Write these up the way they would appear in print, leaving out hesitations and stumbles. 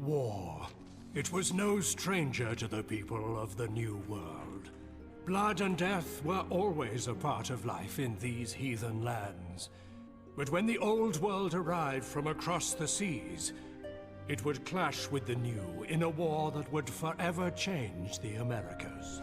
War. It was no stranger to the people of the New World. Blood and death were always a part of life in these heathen lands. But when the Old World arrived from across the seas, it would clash with the New in a war that would forever change the Americas.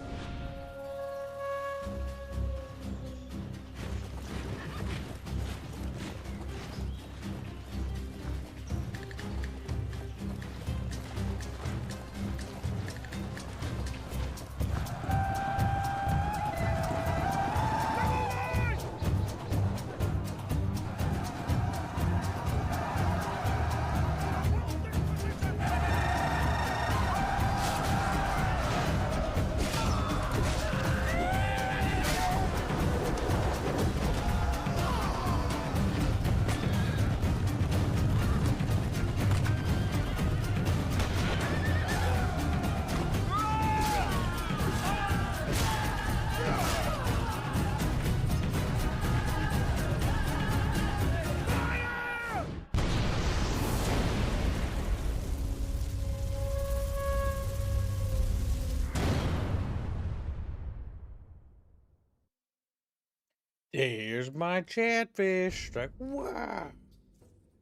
Here's my chatfish. Like, wow.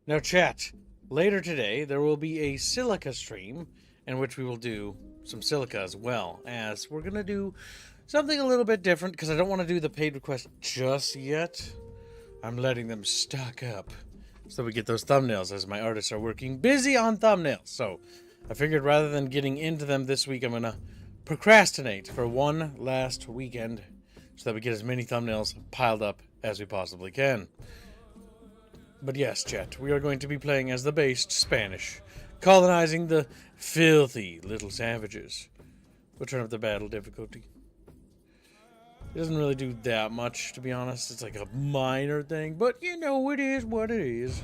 Now, chat, later today there will be a silica stream in which we will do some silica as well, as we're going to do something a little bit different because I don't want to do the paid request just yet. I'm letting them stock up so we get those thumbnails as my artists are working busy on thumbnails. So I figured rather than getting into them this week, I'm going to procrastinate for one last weekend so that we get as many thumbnails piled up as we possibly can. But yes, chat, we are going to be playing as the based Spanish, colonizing the filthy little savages. We'll turn up the battle difficulty. It doesn't really do that much, to be honest. It's like a minor thing, but you know, it is what it is.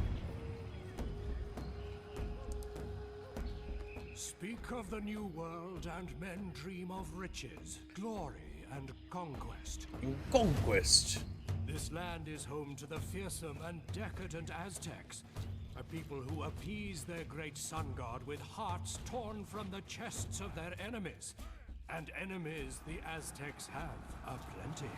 Speak of the New World, and men dream of riches, glory, and conquest. Conquest. This land is home to the fearsome and decadent Aztecs, a people who appease their great sun god with hearts torn from the chests of their enemies. And enemies the Aztecs have aplenty.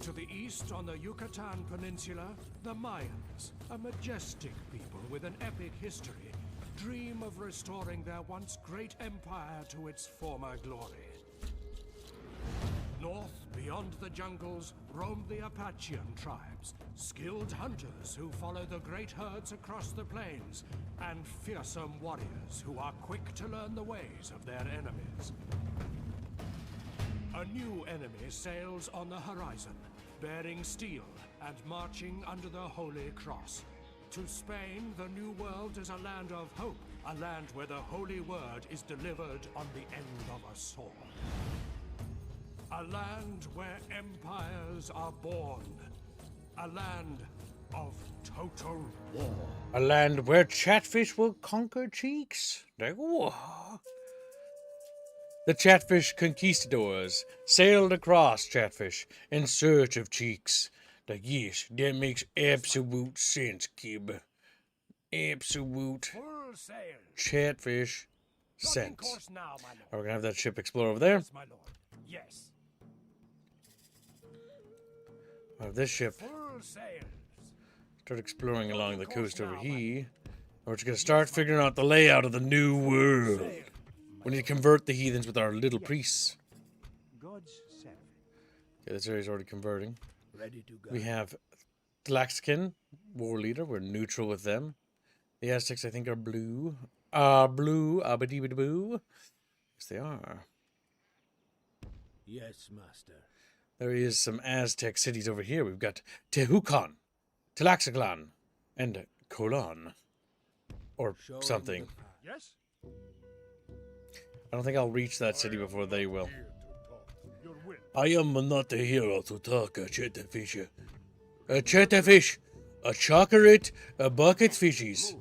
To the east on the Yucatan Peninsula, the Mayans, a majestic people with an epic history, dream of restoring their once great empire to its former glory. North, beyond the jungles, roam the Apachean tribes, skilled hunters who follow the great herds across the plains, and fearsome warriors who are quick to learn the ways of their enemies. A new enemy sails on the horizon, bearing steel and marching under the Holy Cross. To Spain, the New World is a land of hope, a land where the Holy Word is delivered on the end of a sword. A land where empires are born. A land of total war. A land where chatfish will conquer cheeks. Like, whoa. The chatfish conquistadors sailed across chatfish in search of cheeks. Like, yes, that makes absolute sense, kid. Absolute chatfish sense. Now, my lord. We're gonna have that ship explore over there. Yes, my lord. Yes. This ship Full sails. start exploring along the coast over here. We're just gonna start figuring out the layout of the New World. We need to convert the heathens with our little priests. God's service. Okay, this area's already converting. Ready to go. We have Tlaxcan, war leader. We're neutral with them. The Aztecs, I think, are blue. Blue. Abadibadaboo. Yes, they are. Yes, master. There is some Aztec cities over here. We've got Tehucan, Tlaxcalan, and Colon. Or something. Yes? I don't think I'll reach that city before they will. Your will. I am not a hero to talk, Chatfish. A Chatfish, a chocolate, a bucket fishes.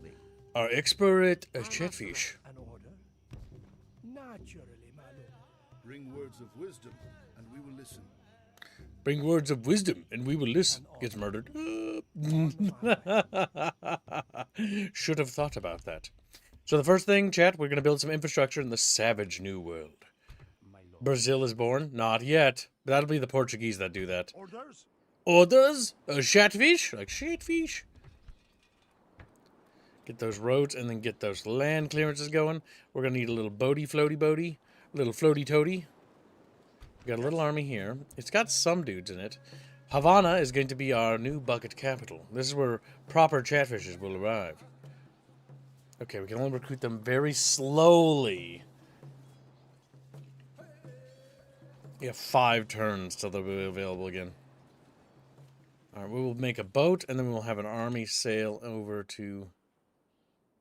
Are expert chatfish. An order? Naturally, my lord. Bring words of wisdom, and we will listen. Bring words of wisdom, and we will listen. Gets murdered. Should have thought about that. So the first thing, chat, we're going to build some infrastructure in the savage new world. My lord. Brazil is born? Not yet. That'll be the Portuguese that do that. Orders? Orders? Chatfish? Like chatfish? Get those roads and then get those land clearances going. We're going to need a little floaty, a little floaty toady. We got a little army here. It's got some dudes in it. Havana is going to be our new bucket capital. This is where proper chatfishes will arrive. Okay, we can only recruit them very slowly. We have 5 turns till they'll be available again. Alright, we will make a boat, and then we will have an army sail over to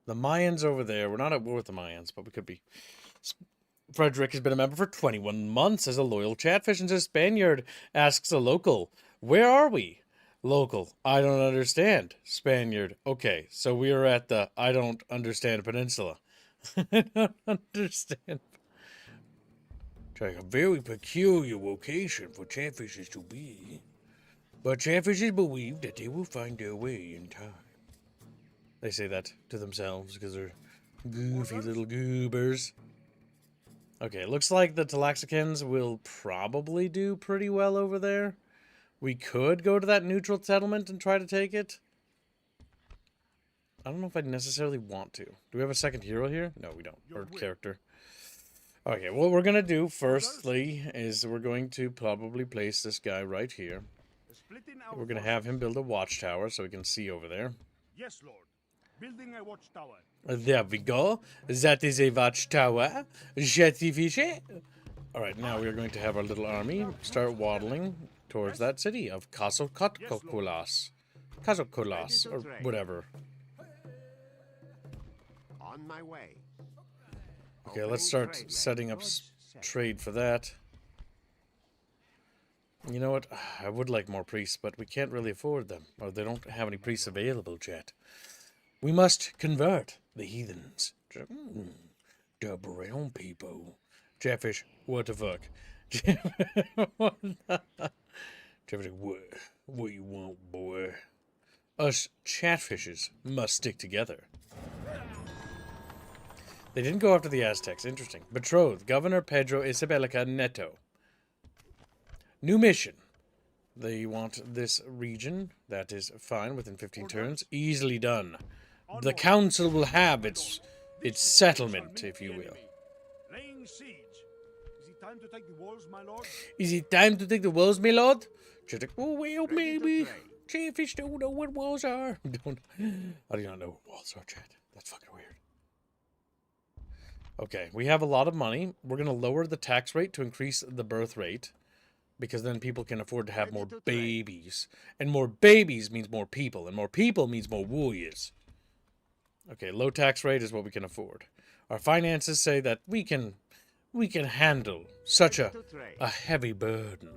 the Mayans over there. We're not at war with the Mayans, but we could be. Frederick has been a member for 21 months as a loyal chatfish, and a Spaniard asks a local, where are we? Local, I don't understand. Spaniard, okay, so we are at the I don't understand peninsula. I don't understand. It's like a very peculiar location for chatfishes to be. But chatfishes believe that they will find their way in time. They say that to themselves because they're goofy little goobers. Okay, it looks like the Talaxicans will probably do pretty well over there. We could go to that neutral settlement and try to take it. I don't know if I necessarily want to. Do we have a second hero here? No, we don't. Or character. Okay, what we're going to do firstly is we're going to probably place this guy right here. We're going to have him build a watchtower so we can see over there. Yes, Lord. Building a watchtower. There we go. That is a watchtower. Jetty. Alright, now we are going to have our little army start waddling towards that city of Casocolas. Casocolas, or whatever. On my way. Okay, let's start setting up trade for that. You know what? I would like more priests, but we can't really afford them. Or they don't have any priests available, chat. We must convert the heathens. The brown people. Chatfish, what the fuck? Chatfish, what you want, boy? Us chatfishes must stick together. They didn't go after the Aztecs. Interesting. Betrothed, Governor Pedro Isabelica Neto. New mission. They want this region. That is fine. Within 15 turns. Easily done. The council will have its settlement, if you will. Laying siege. Is it time to take the walls, my lord? Is it time to take the walls, my lord? Just like, oh, well, maybe. Chatfish don't know what walls are. I do not know what walls are, chat. That's fucking weird. Okay, we have a lot of money. We're going to lower the tax rate to increase the birth rate. Because then people can afford to have more babies. And more babies means more people. And more people means more warriors. Okay, low tax rate is what we can afford. Our finances say that we can handle such a heavy burden.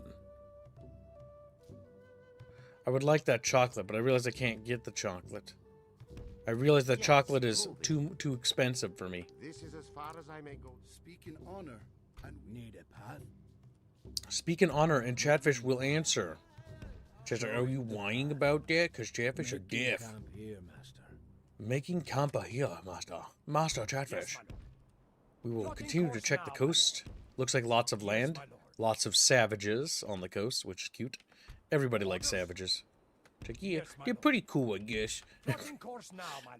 I would like that chocolate, but I realize I can't get the chocolate. I realize that chocolate is too expensive for me. This is as far as I may go. Speak in honor, and Need a path? Speak in honor, and Chatfish will answer. Chatfish, are you whining about that? Because Chatfish are deaf. Camp here, master. Making camp here, master. Master Chatfish. We will continue to check the coast. Looks like lots of land. Lots of savages on the coast, which is cute. Everybody likes savages. Check, yeah, they're pretty cool, I guess.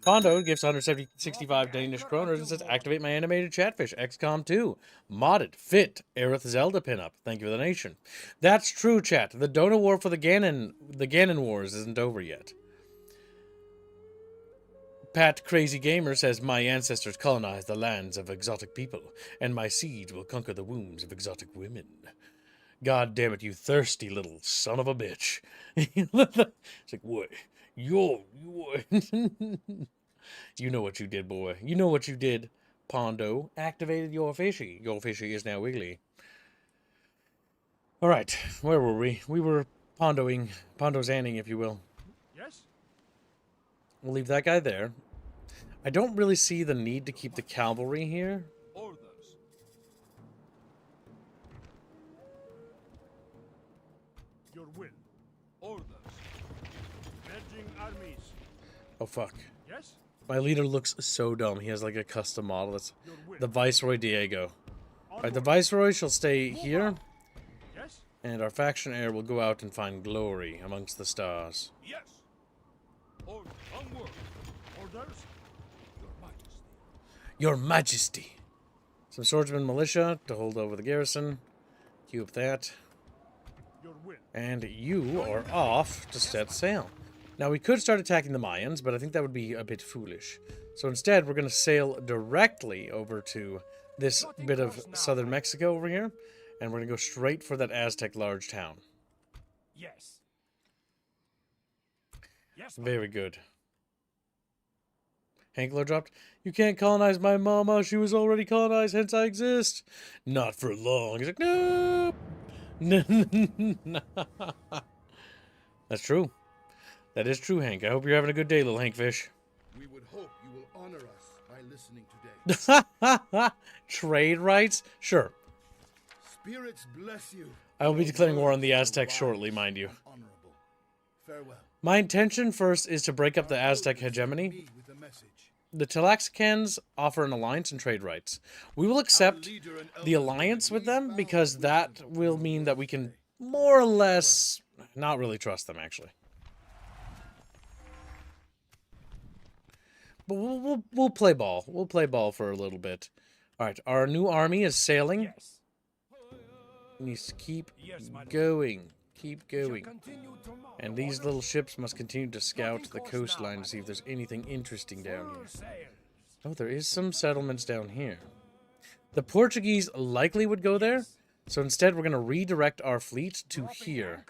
Pondo gives 165 Danish kroners and says, activate my animated Chatfish, XCOM 2. Modded, fit, Aerith Zelda pinup. Thank you for the nation. That's true, chat. The Dona War for the Ganon Wars isn't over yet. Pat Crazy Gamer says, my ancestors colonized the lands of exotic people, and my seed will conquer the wombs of exotic women. God damn it, you thirsty little son of a bitch. It's like, what? You know what you did, boy. You know what you did, Pondo. Activated your fishy. Your fishy is now wiggly. Alright, where were we? We were Pondozaning, if you will. Yes? We'll leave that guy there. I don't really see the need to keep the cavalry here. Orders. Your will. Orders. Merging armies. Oh, fuck. Yes? My leader looks so dumb. He has like a custom model. It's the Viceroy Diego. Alright, the Viceroy shall stay here. Yes? And our faction heir will go out and find glory amongst the stars. Yes. Onward. Orders? Your Majesty. Your Majesty. Some swordsman militia to hold over the garrison. Queue up that. Your will. And you are off to set sail. Now, we could start attacking the Mayans, but I think that would be a bit foolish. So instead, we're going to sail directly over to this bit of southern Mexico over here. And we're going to go straight for that Aztec large town. Yes. Yes. Very good. Hankler dropped. You can't colonize my mama. She was already colonized, hence I exist. Not for long. He's like, no. That's true. That is true, Hank. I hope you're having a good day, little Hankfish. We would hope you will honor us by listening today. Trade rights? Sure. Spirits bless you. I will be declaring war on the Aztecs shortly, mind you. Honorable. Farewell. My intention first is to break up the Aztec hegemony. The Tlaxcalans offer an alliance and trade rights. We will accept the alliance with them because that will mean that we can more or less not really trust them, actually. But we'll play ball. We'll play ball for a little bit. All right, our new army is sailing. Yes. We need to keep going. Keep going. And these little ships must continue to scout the coastline to see if there's anything interesting down here. Oh, there is some settlements down here. The Portuguese likely would go there, so instead we're going to redirect our fleet to here.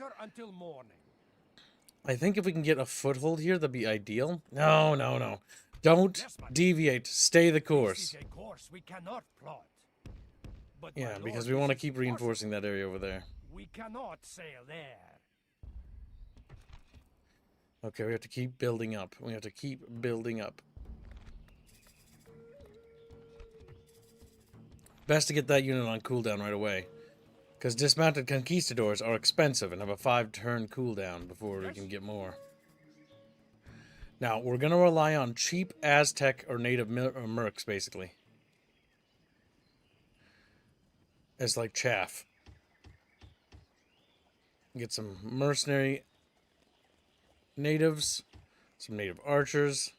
I think if we can get a foothold here, that'd be ideal. No, no, no. Don't deviate. Stay the course. Yeah, because we want to keep reinforcing that area over there. We cannot sail there. Okay, we have to keep building up. We have to keep building up. Best to get that unit on cooldown right away. Because dismounted conquistadors are expensive and have a 5-turn cooldown before we can get more. Now, we're going to rely on cheap Aztec or native mercs, basically. As like chaff. Get some mercenary natives, some native archers.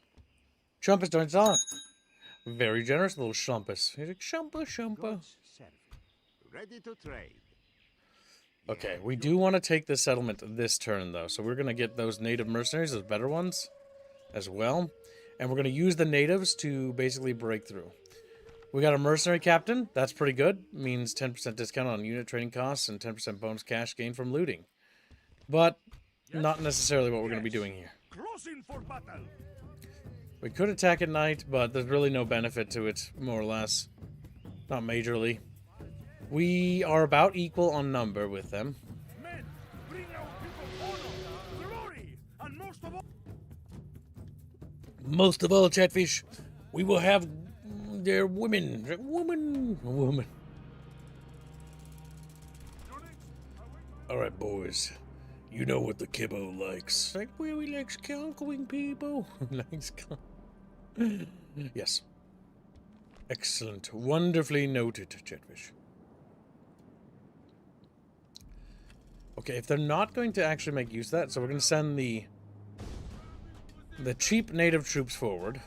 Chumpus joins on. Very generous little Chumpus. He's like, Shumpa, Shumpa. Ready to trade. Okay, we do want to take this settlement this turn, though. So we're going to get those native mercenaries, those better ones, as well. And we're going to use the natives to basically break through. We got a mercenary captain. That's pretty good. Means 10% discount on unit trading costs and 10% bonus cash gain from looting. But not necessarily what we're going to be doing here. Closing for battle. We could attack at night, but there's really no benefit to it, more or less. Not majorly. We are about equal on number with them. Men, bring our people honor, glory, and most of all, Chatfish, we will have their women. Woman. Alright, boys. You know what the kibbo likes. Like, well, he likes conquering people. Likes Yes. Excellent. Wonderfully noted, Chatfish. Okay, if they're not going to actually make use of that, so we're going to send the cheap native troops forward.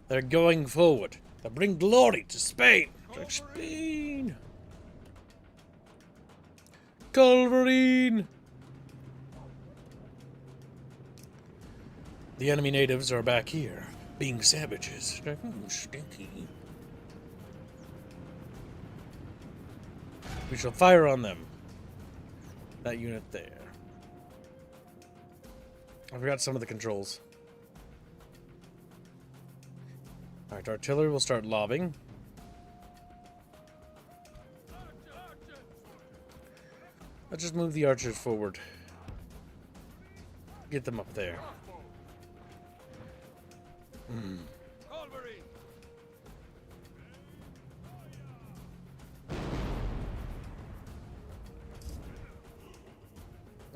They're going forward. They bring glory to Spain. To Spain. Culverine. The enemy natives are back here, being savages. Stinky. We shall fire on them. That unit there. I forgot some of the controls. Alright, artillery will start lobbing. Let's just move the archers forward. Get them up there.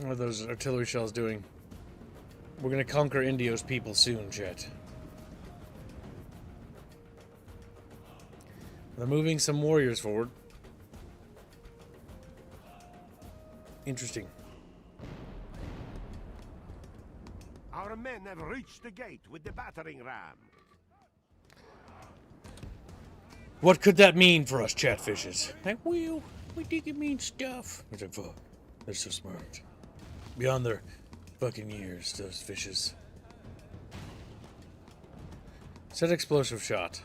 What are those artillery shells doing? We're gonna conquer Indio's people soon, chat. They're moving some warriors forward. Interesting. Our men have reached the gate with the battering ram. What could that mean for us chatfishes? Like, well, we think it means stuff. It's like, fuck, they're so smart. Beyond their fucking years, those fishes. Set explosive shot.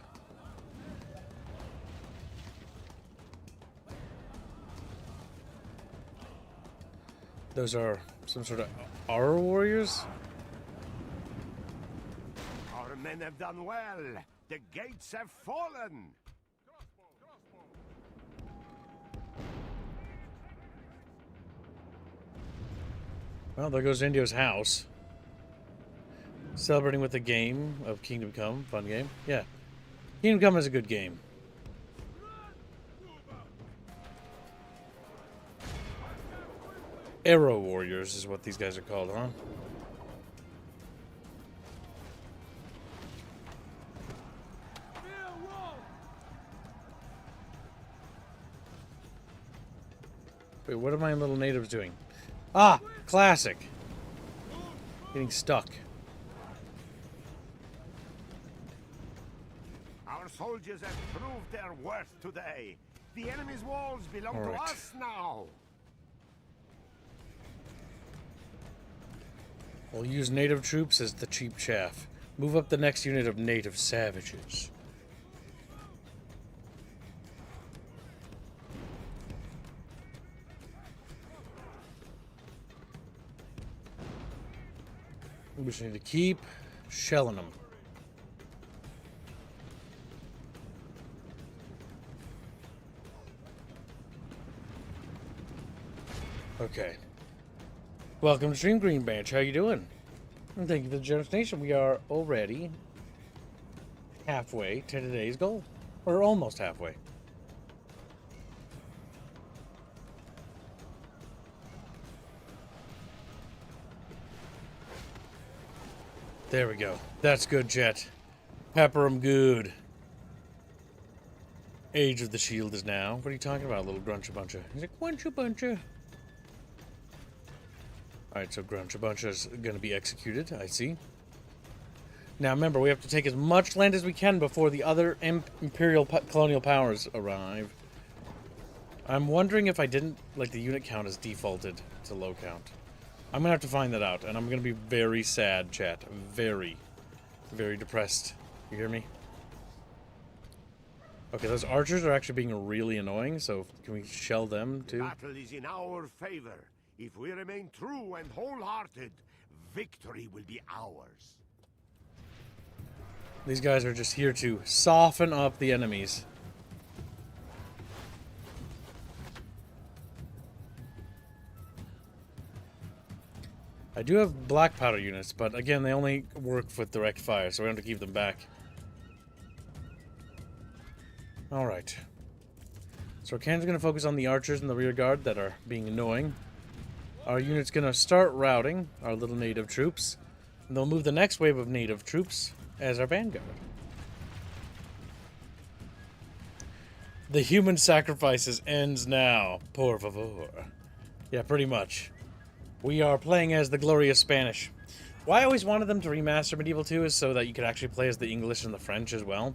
Those are some sort of our warriors? Our men have done well. The gates have fallen. Well, there goes Indio's house. Celebrating with the game of Kingdom Come. Fun game. Yeah. Kingdom Come is a good game. Arrow Warriors is what these guys are called, huh? Wait, what are my little natives doing? Ah! Classic! Getting stuck. Our soldiers have proved their worth today. The enemy's walls belong All to right. us now. We'll use native troops as the cheap chaff. Move up the next unit of native savages. We just need to keep shelling them. Okay. Welcome to Stream Green Bench. How you doing? And thank you for the generous nation. We are already halfway to today's goal. Or almost halfway. There we go. That's good, Jet. Pepper 'em good. Age of the Shield is now. What are you talking about, little Gruncha Buncha? He's like, Gruncha Buncha. Alright, so Gruncha Buncha is going to be executed. I see. Now, remember, we have to take as much land as we can before the other Imperial colonial powers arrive. I'm wondering if I didn't... Like, the unit count is defaulted to low count. I'm gonna have to find that out, and I'm gonna be very sad, chat. Very, very depressed. You hear me? Okay, those archers are actually being really annoying, so can we shell them too? Battle is in our favor. If we remain true and wholehearted, victory will be ours. These guys are just here to soften up the enemies. I do have black powder units, but again, they only work with direct fire, so we have to keep them back. Alright. So Ken's going to focus on the archers in the rear guard that are being annoying. Our unit's going to start routing our little native troops, and they'll move the next wave of native troops as our vanguard. The human sacrifices ends now, por favor. Yeah, pretty much. We are playing as the glorious Spanish. Why I always wanted them to remaster Medieval 2 is so that you could actually play as the English and the French as well.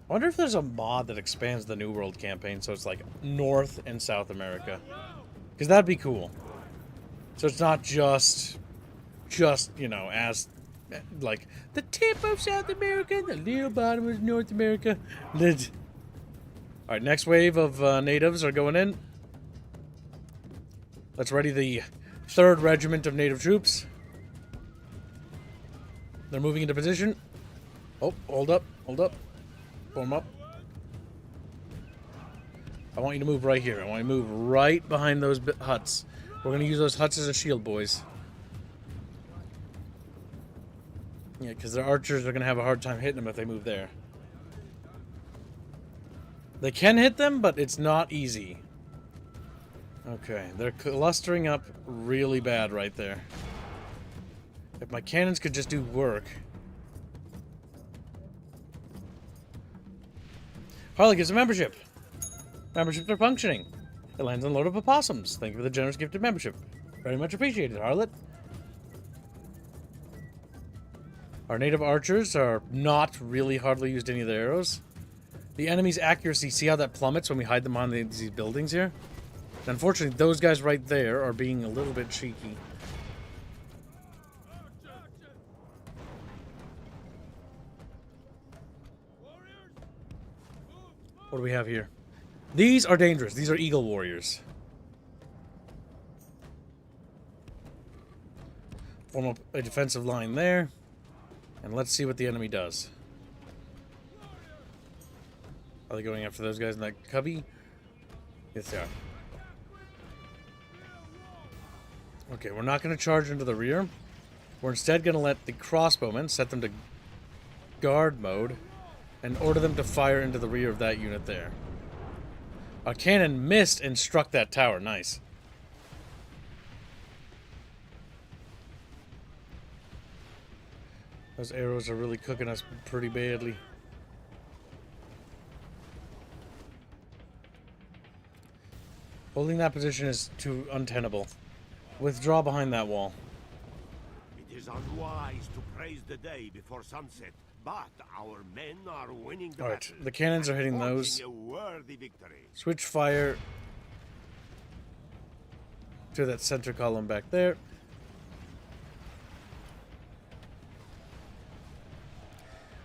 I wonder if there's a mod that expands the New World campaign so it's like North and South America. Because that'd be cool. So it's not just, you know, as, like, the tip of South America, the little bottom of North America. Alright, next wave of natives are going in. Let's ready the 3rd Regiment of native troops. They're moving into position. Oh, hold up, hold up. Form up. I want you to move right here. I want you to move right behind those huts. We're going to use those huts as a shield, boys. Yeah, because their archers are going to have a hard time hitting them if they move there. They can hit them, but it's not easy. Okay, they're clustering up really bad right there. If my cannons could just do work. Harley gives a membership. Memberships are functioning. It lands on a load of opossums. Thank you for the generous gift of membership. Very much appreciated, Harlot. Our native archers are not really hardly used any of their arrows. The enemy's accuracy, see how that plummets when we hide them behind these buildings here? Unfortunately, those guys right there are being a little bit cheeky. What do we have here? These are dangerous. These are eagle warriors. Form up a defensive line there. And let's see what the enemy does. Are they going after those guys in that cubby? Yes, they are. Okay, we're not going to charge into the rear. We're instead going to let the crossbowmen set them to guard mode and order them to fire into the rear of that unit there. Our cannon missed and struck that tower. Nice. Those arrows are really cooking us pretty badly. Holding that position is too untenable. Withdraw behind that wall. It is unwise to praise the day before sunset, but our men are winning the Alright, battle the cannons are and hitting forging those. a worthy victory. Switch fire to that center column back there.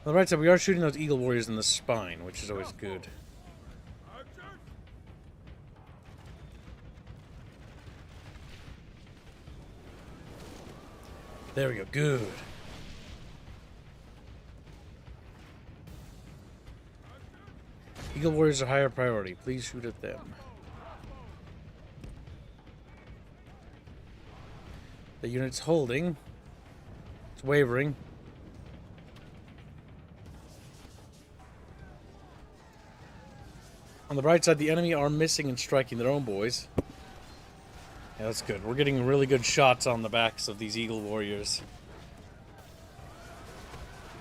On the right side, we are shooting those eagle warriors in the spine, which is always good. There we go. Good. Eagle warriors are higher priority. Please shoot at them. The unit's holding. It's wavering. On the bright side, the enemy are missing and striking their own boys. Yeah, that's good. We're getting really good shots on the backs of these eagle warriors.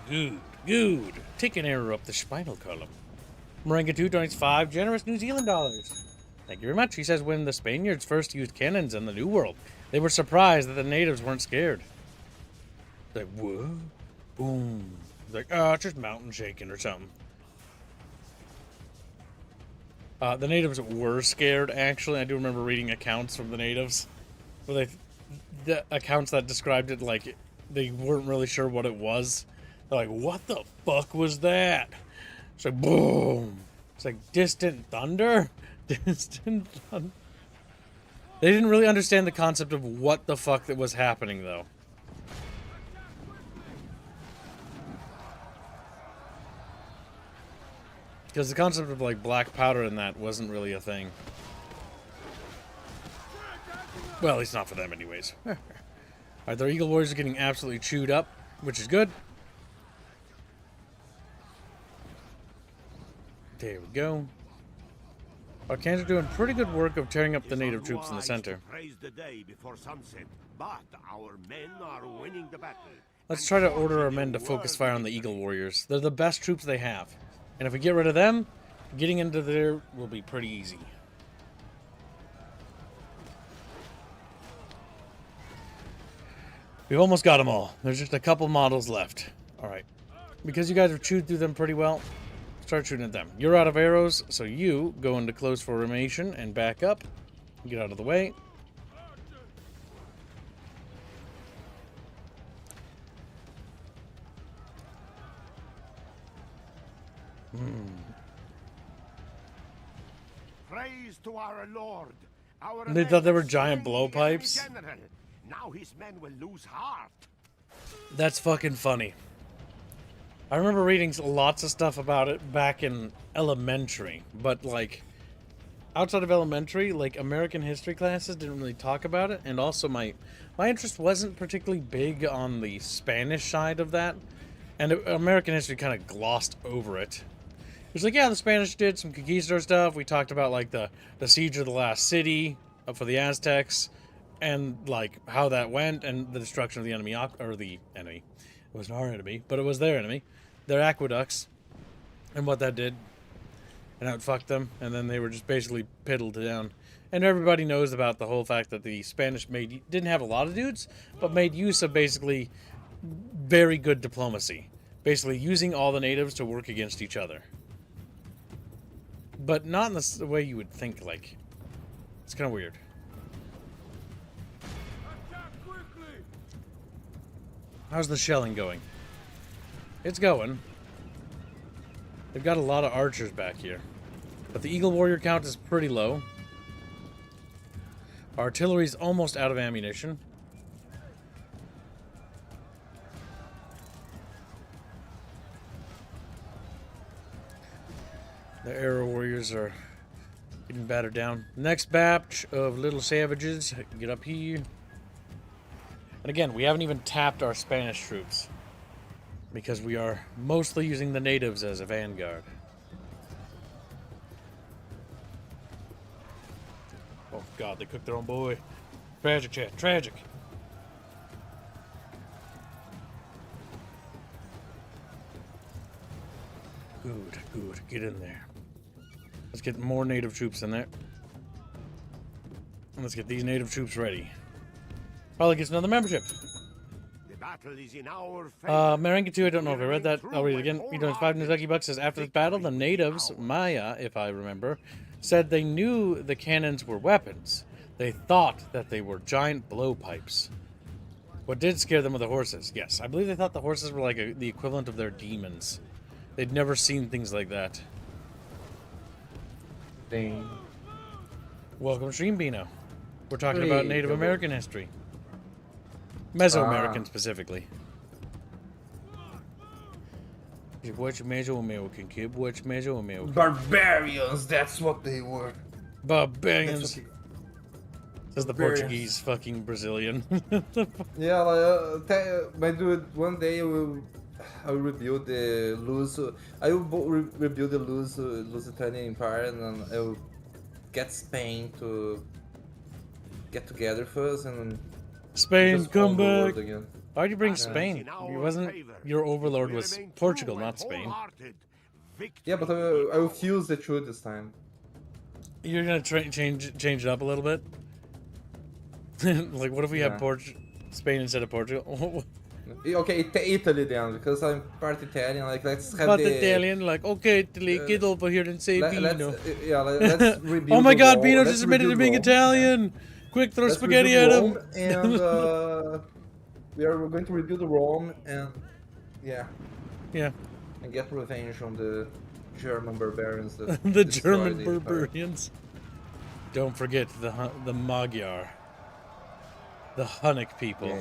Good, good. Take an arrow up the spinal column. Moringa2 donates 5 generous New Zealand dollars. Thank you very much. He says when the Spaniards first used cannons in the New World, they were surprised that the natives weren't scared. Like, what? Boom. Like, oh, it's just mountain shaking or something. The natives were scared, actually. I do remember reading accounts from the natives. Where the accounts that described it like they weren't really sure what it was. They're like, what the fuck was that? It's like, boom. It's like distant thunder? Distant thunder. They didn't really understand the concept of what the fuck that was happening, though. Because the concept of, like, black powder in that wasn't really a thing. Well, at least not for them, anyways. Alright, their eagle warriors are getting absolutely chewed up, which is good. There we go. Our cannons are doing pretty good work of tearing up the native troops in the center. Praise the day before sunset, but our men are winning the battle. Let's try to order our men to focus fire on the eagle warriors. They're the best troops they have. And if we get rid of them, getting into there will be pretty easy. We've almost got them all. There's just a couple models left. Alright. Because you guys have chewed through them pretty well, start shooting at them. You're out of arrows, so you go into close formation and back up. Get out of the way. Praise to our Lord. They thought they were giant blowpipes. Now his men will lose heart. That's fucking funny. I remember reading lots of stuff about it back in elementary, but like outside of elementary, like American history classes didn't really talk about it, and also my interest wasn't particularly big on the Spanish side of that, and American history kind of glossed over it. It was like, yeah, the Spanish did some conquistador stuff. We talked about like the siege of the last city for the Aztecs, and like how that went, and the destruction of the enemy, or the enemy. It wasn't our enemy, but it was their enemy, their aqueducts, and what that did, and how it fucked them, and then they were just basically piddled down. And everybody knows about the whole fact that the Spanish didn't have a lot of dudes, but made use of basically very good diplomacy, basically using all the natives to work against each other. But not in the way you would think, like, it's kind of weird. How's the shelling going? It's going. They've got a lot of archers back here. But the Eagle Warrior count is pretty low. Artillery's almost out of ammunition. The Arrow Warriors are getting battered down. Next batch of little savages, get up here. And again, we haven't even tapped our Spanish troops, because we are mostly using the natives as a vanguard. Oh god, they cooked their own boy. Tragic, chat, tragic. Good, good, get in there. Let's get more native troops in there. And let's get these native troops ready. Probably gets another membership. The battle is in our favor. Merengue 2, I don't know if I read that. I'll read it again. You know, 5 Nizaki Bucks says, after this battle, the natives, Maya, if I remember, said they knew the cannons were weapons. They thought that they were giant blowpipes. What did scare them were the horses. Yes, I believe they thought the horses were like the equivalent of their demons. They'd never seen things like that. Dang. Welcome, Stream Bino. We're talking about Native American history. Mesoamerican specifically. What's Mesoamerican, kid? What's Mesoamerican? Barbarians, that's what they were. Barbarians. Says the Portuguese fucking Brazilian. Yeah, like, my dude, one day I will rebuild the rebuild the Lusitanian Empire, and then I will get Spain to get together first, and then Spain, come back. Again. Why'd you bring Spain? Your overlord was Portugal, not Spain. Yeah, but I will fuse the two this time. You're gonna change it up a little bit. Like, what if we have Spain instead of Portugal? Okay, Italy then, because I'm part Italian. Like, let's have part Italian. Like, okay, Italy, get over here and say Bino. Let's rebuild. Oh my God, Bino just admitted to being Italian. Yeah. Quick, throw spaghetti at him. And we're going to rebuild Rome, and yeah, and get revenge on the German barbarians. The German barbarians. Don't forget the Magyar, the Hunnic people.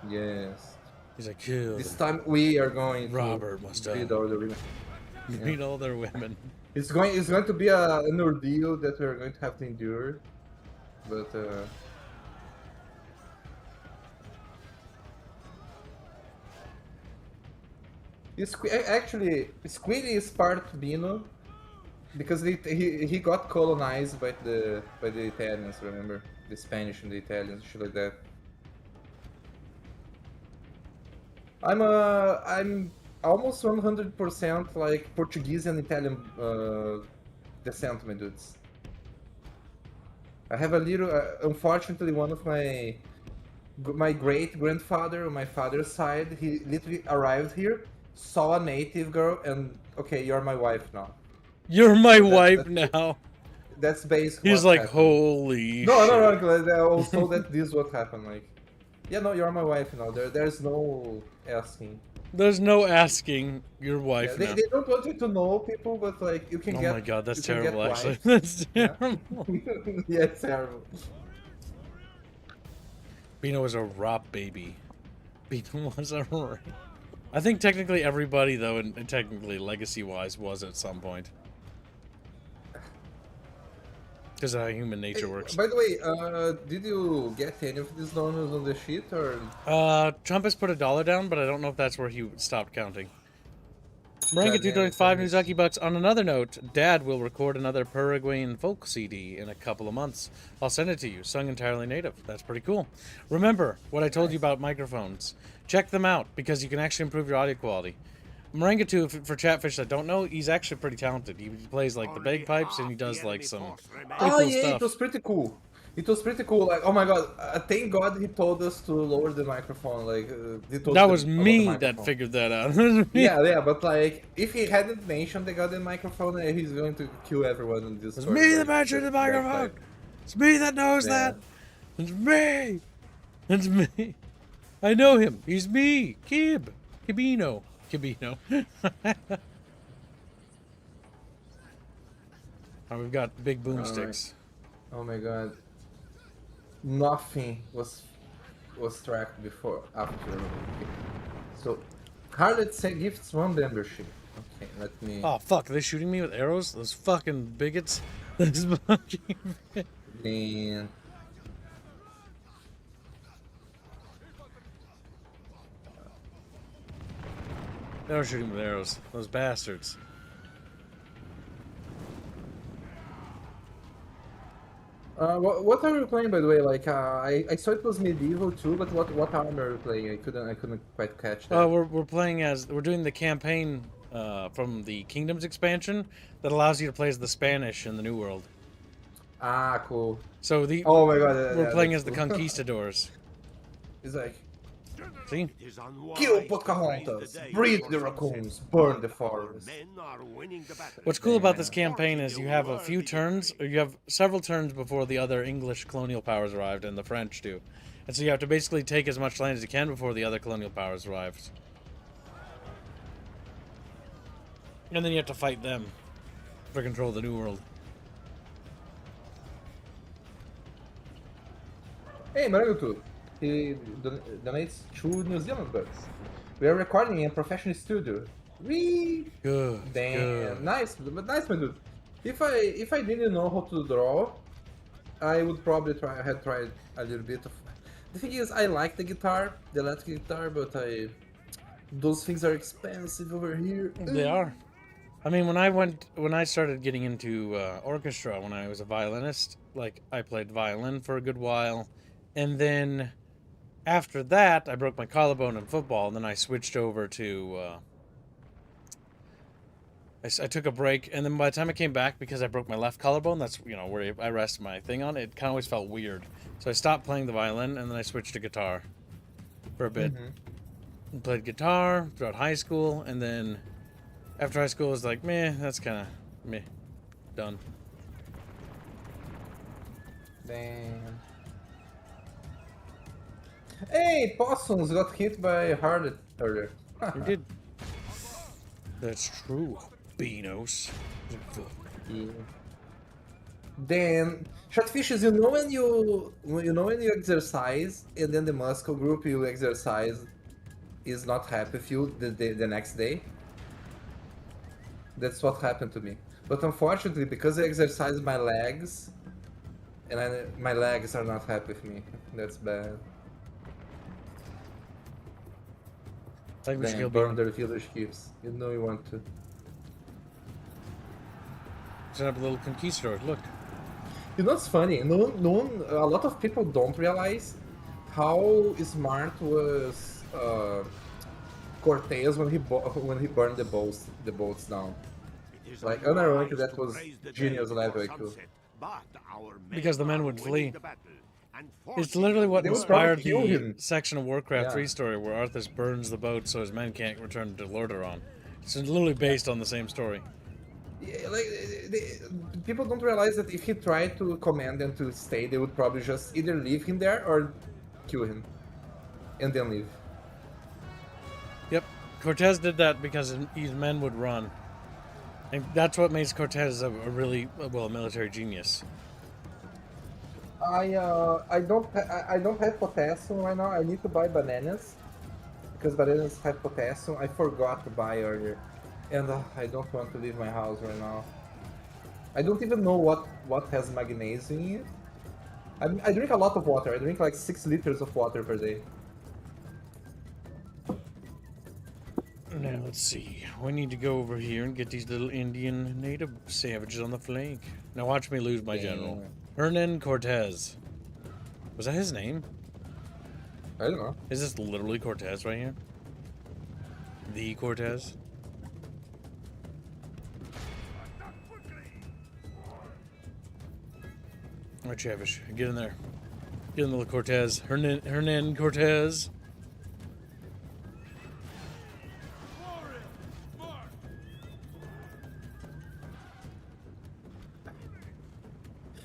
Yes. He's like, kill. This time we are going Robert must beat all the women. Beat all their women. It's going to be an ordeal that we're going to have to endure. But actually, Squid is part Bino, because he got colonized by the Italians. Remember, the Spanish and the Italians, shit like that. I'm almost 100% like Portuguese and Italian descent, my dudes. I have a little, unfortunately, one of my great grandfather on my father's side, he literally arrived here, saw a native girl, and okay, you're my wife now. You're my wife now. That's basically. He's like, holy. No. Also, that this is what happened. Like, yeah, no, you're my wife now. There's no asking. There's no asking your wife now. They don't want you to know people, but like you can get. Oh my God, that's terrible. Actually, that's terrible. Yeah, it's terrible. Bino was a rop baby. Bino was a. I think technically everybody though, and technically legacy-wise, was at some point. Because of how human nature works. By the way, did you get any of these donors on the sheet, or? Trump has put $1 down, but I don't know if that's where he stopped counting. Moringa Goddamn, 225 it's- Nuzaki Bucks. On another note, Dad will record another Paraguayan folk CD in a couple of months. I'll send it to you, sung entirely native. That's pretty cool. Remember what I told you about microphones. Check them out because you can actually improve your audio quality. Moringa 2 for Chatfish that don't know, he's actually pretty talented. He plays like the bagpipes and he does like some pretty Oh cool yeah, stuff. it was pretty cool. It was pretty cool. Like, oh my god! Thank God he told us to lower the microphone. Like, he told That us was about the me that microphone. figured that out. That was me. Yeah, but like, if he hadn't mentioned the goddamn microphone, he's going to kill everyone in this. It's story. me Like, that mentioned the that microphone. type. It's me that knows Yeah. that. It's me. It's me. I know him. He's me. Kibino. Oh, we've got big boomsticks. Oh my god! Nothing was tracked before after. So, Harlot said gifts one membership. Okay, let me. Oh fuck! Are they shooting me with arrows? Those fucking bigots. Those fucking. Then They were shooting with arrows. Those bastards. what are you playing, by the way? Like, I saw it was medieval too, but what armor are you playing? I couldn't quite catch that. We're playing as we're doing the campaign from the Kingdoms expansion that allows you to play as the Spanish in the New World. Ah, cool. So the Oh my god, we're playing as that's the cool. Conquistadors. It's like, See? kill Pocahontas, breed the raccoons, burn the forest. What's cool about this campaign is you have a few turns, or you have several turns before the other English colonial powers arrived, and the French do. And so you have to basically take as much land as you can before the other colonial powers arrive. And then you have to fight them for control of the New World. Hey, Marutu, he donates 2 New Zealand bucks. We are recording in a professional studio. Wee! Good. Damn, Good. nice, but nice, my dude. If I didn't know how to draw, I would probably had tried a little bit of. The thing is, I like the guitar, the electric guitar, but those things are expensive over here. They are. I mean, when I started getting into orchestra when I was a violinist, like I played violin for a good while, and then after that I broke my collarbone in football, and then I switched over to. I took a break, and then by the time I came back, because I broke my left collarbone, that's where I rest my thing on. It kind of always felt weird, so I stopped playing the violin, and then I switched to guitar for a bit. And played guitar throughout high school, and then. After high school, I was like, meh, that's kind of meh. Done. Damn. Hey, possums got hit by a harlot earlier. You did. That's true. Beanos. Yeah. Then, Chatfishes, you know when you exercise and then the muscle group you exercise is not happy with you the next day? That's what happened to me. But unfortunately, because I exercise my legs, and my legs are not happy with me. That's bad. I think we should kill Then burn Beano. their village keeps. You know you want to. Set up a little conquistador. Look. You know what's funny? A lot of people don't realize how smart was Cortez when he burned the boats down. Like, unironically, that was genius level IQ. Because the men would flee. It's literally what They would inspired probably kill the him. section of Warcraft Yeah. 3 story where Arthas burns the boat so his men can't return to Lordaeron. It's literally based on the same story. Yeah, like, people don't realize that if he tried to command them to stay, they would probably just either leave him there or kill him. And then leave. Yep. Cortez did that because his men would run. And that's what makes Cortez a military genius. I don't have potassium right now. I need to buy bananas because bananas have potassium. I forgot to buy earlier, and I don't want to leave my house right now. I don't even know what has magnesium in it. I drink a lot of water. I drink like 6 liters of water per day. Now let's see. We need to go over here and get these little Indian native savages on the flank. Now watch me lose my general. Hernan Cortez. Was that his name? I don't know. Is this literally Cortez right here? The Cortez? Alright, Chavish, get in there. Get in the little Cortez. Hernan Cortez.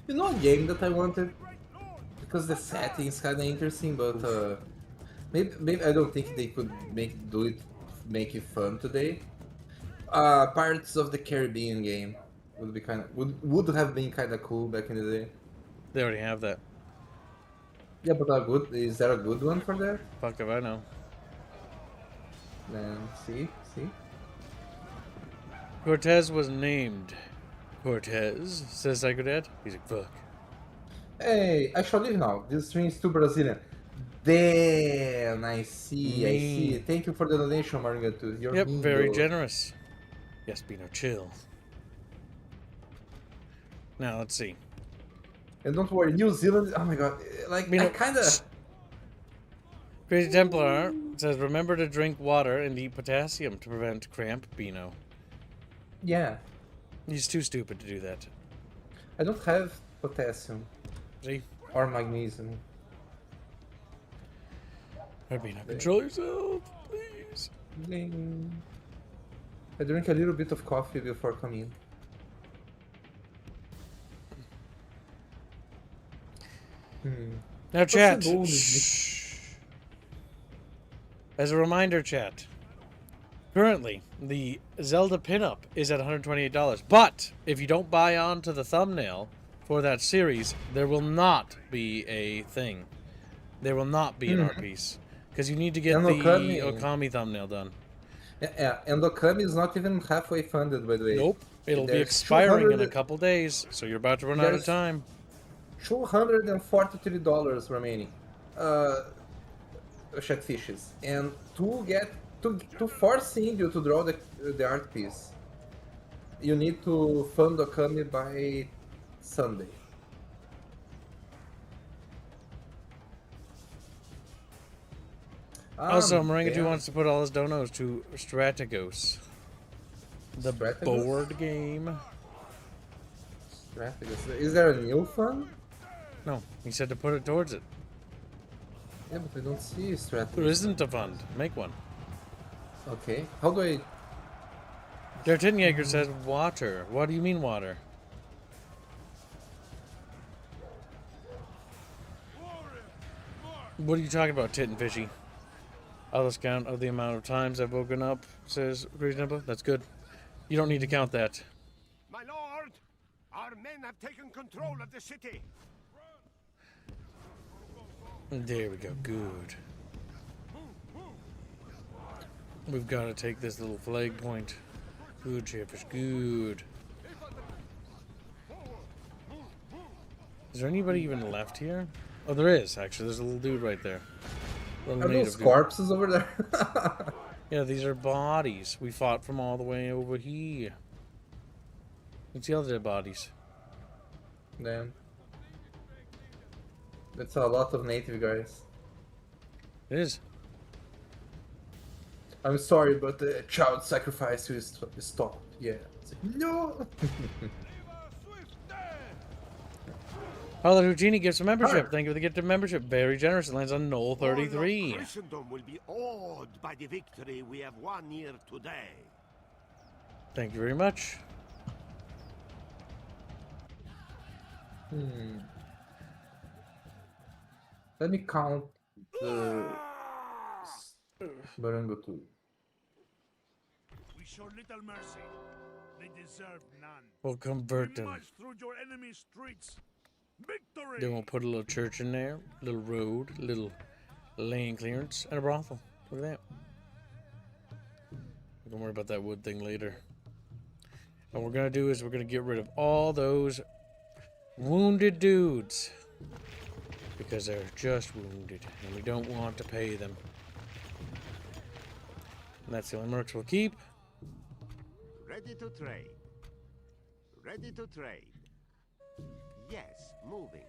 You know a game that I wanted? Because the setting is kinda interesting, but maybe I don't think they could make it fun today. Pirates of the Caribbean game would have been kinda cool back in the day. They already have that. Yeah, but is there a good one for that? Fuck if I know. Then see. Cortez was named Cortez, says Psycho Dad. He's like, fuck. Hey, I shall leave now. This stream is too Brazilian. Damn, I see. Thank you for the donation, Maringa. You're Yep, very bingo. generous. Yes, Bino, chill. Now, let's see. And don't worry, New Zealand. Oh my god, like Bino, I kinda. Crazy Templar says, remember to drink water and eat potassium to prevent cramp, Bino. Yeah, He's too stupid to do that. I don't have potassium See? or magnesium. Alright, Bino, control yourself, please. Ding. I drink a little bit of coffee before coming. Now, chat. the goal is Shh. As a reminder, chat. Currently, the Zelda pinup is at $128. But if you don't buy onto the thumbnail for that series, there will not be a thing. There will not be an art piece. Because you need to get And the Okami. Okami thumbnail done. Yeah, and Okami is not even halfway funded, by the way. Nope. It'll be There's expiring in a 200 couple days, so you're about to run out of There's- time. $243 remaining. Chatfishes, and to force you to draw the art piece, you need to fund Okami by Sunday. Also, Moringa damn. wants to put all his donos to Strategos. The Strategos? board game. Strategos. Is there a new fund? No, he said to put it towards it. Yeah, but I don't see Strategos. There isn't a fund. Make one. Okay, how do I? Dertinjager says water. What do you mean water? What are you talking about, tit and fishy? I'll just count of the amount of times I've woken up, says Crazy Temple. That's good. You don't need to count that. My lord, our men have taken control of the city. There we go. Good. We've got to take this little flag point. Good, Chairfish. Good. Is there anybody even left here? Oh, there is, actually. There's a little dude right there. Little Are native those dude. corpses over there? Yeah, these are bodies. We fought from all the way over here. Let's see all the dead bodies. Damn. That's a lot of native guys. It is. I'm sorry, but the child sacrifice will stop. Yeah. It's like, no! Paula Houdini gives a membership. Hi. Thank you for the gift of membership. Very generous. It lands on Knoll All of 33. Christendom will be awed by the victory we have won here today. Thank you very much. Let me count the Barango too. We show little mercy. They deserve none. We'll convert We them. march through your enemy's streets. Victory! Then we'll put a little church in there, a little road, a little lane clearance, and a brothel. Look at that. Don't worry about that wood thing later. What we're going to do is we're going to get rid of all those wounded dudes. Because they're just wounded, and we don't want to pay them. That's the only mercs we'll keep. Ready to trade. Ready to trade. Yes, moving.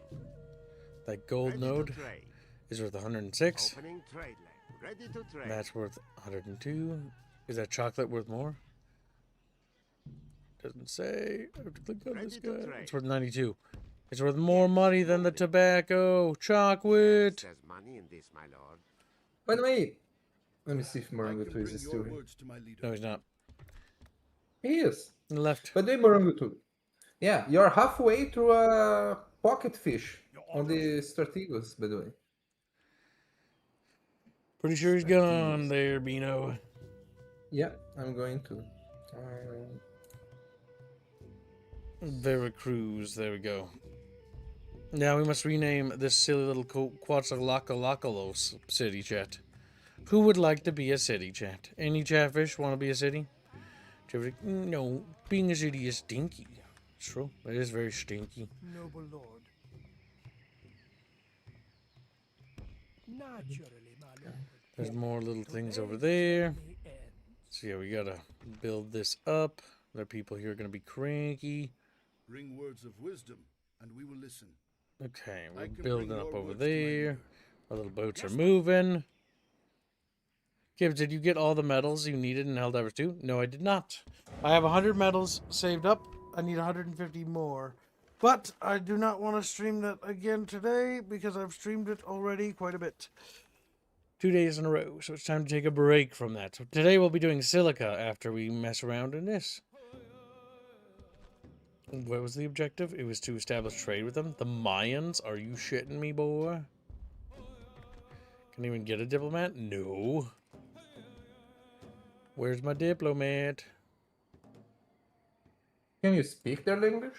That gold Ready node to trade. is worth 106. Opening trade lane. Ready to trade. That's worth 102. Is that chocolate worth more? Doesn't say. I have to click on this guy. It's worth 92. It's worth more money than the tobacco. Chocolate. There's money in this, my lord. By the way, let me see if I Morango can 2 is bring still your here. words to my leader. No, he's not. He is. On the left. By the way, Morango 2. Yeah, you're halfway through a pocket fish on the Strategos, by the way. Pretty sure he's gone there, Beano. Yeah, I'm going to. Veracruz. There we go. Now we must rename this silly little Quetzalcoatl city, chat. Who would like to be a city, chat? Any chatfish want to be a city? No, being a city is stinky. It's true. It is very stinky. Noble lord. Naturally, my lord. There's more little things over there. So yeah, we gotta build this up. There are people here going to be cranky. Bring words of wisdom, and we will listen. Okay, I we're can building bring up your over words to my there. leader. Our little boats are moving. Gibbs, did you get all the medals you needed in Helldivers 2? No, I did not. I have 100 medals saved up. I need 150 more. But I do not want to stream that again today because I've streamed it already quite a bit. 2 days in a row, so it's time to take a break from that. So today we'll be doing silica after we mess around in this. What was the objective? It was to establish trade with them. The Mayans? Are you shitting me, boy? Can I even get a diplomat? No. Where's my diplomat? Can you speak their language?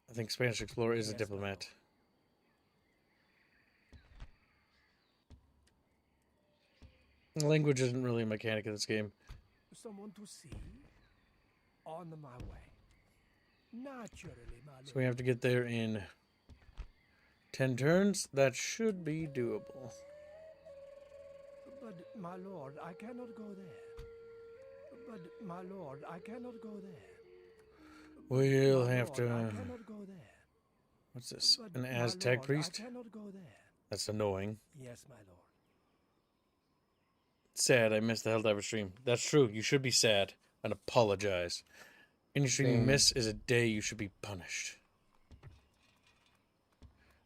I think Spanish Explorer is a diplomat. Language isn't really a mechanic in this game. Someone to see? On my way. Naturally, my lord. So we have to get there in 10 turns. That should be doable. But, my lord, I cannot go there. But, my lord, I cannot go there. We'll My have lord, to... I cannot go there. What's this? But, An my Aztec lord, priest? I cannot go there. That's annoying. Yes, my lord. Sad I missed the Helldiver stream. That's true. You should be sad and apologize. Any stream you miss is a day you should be punished.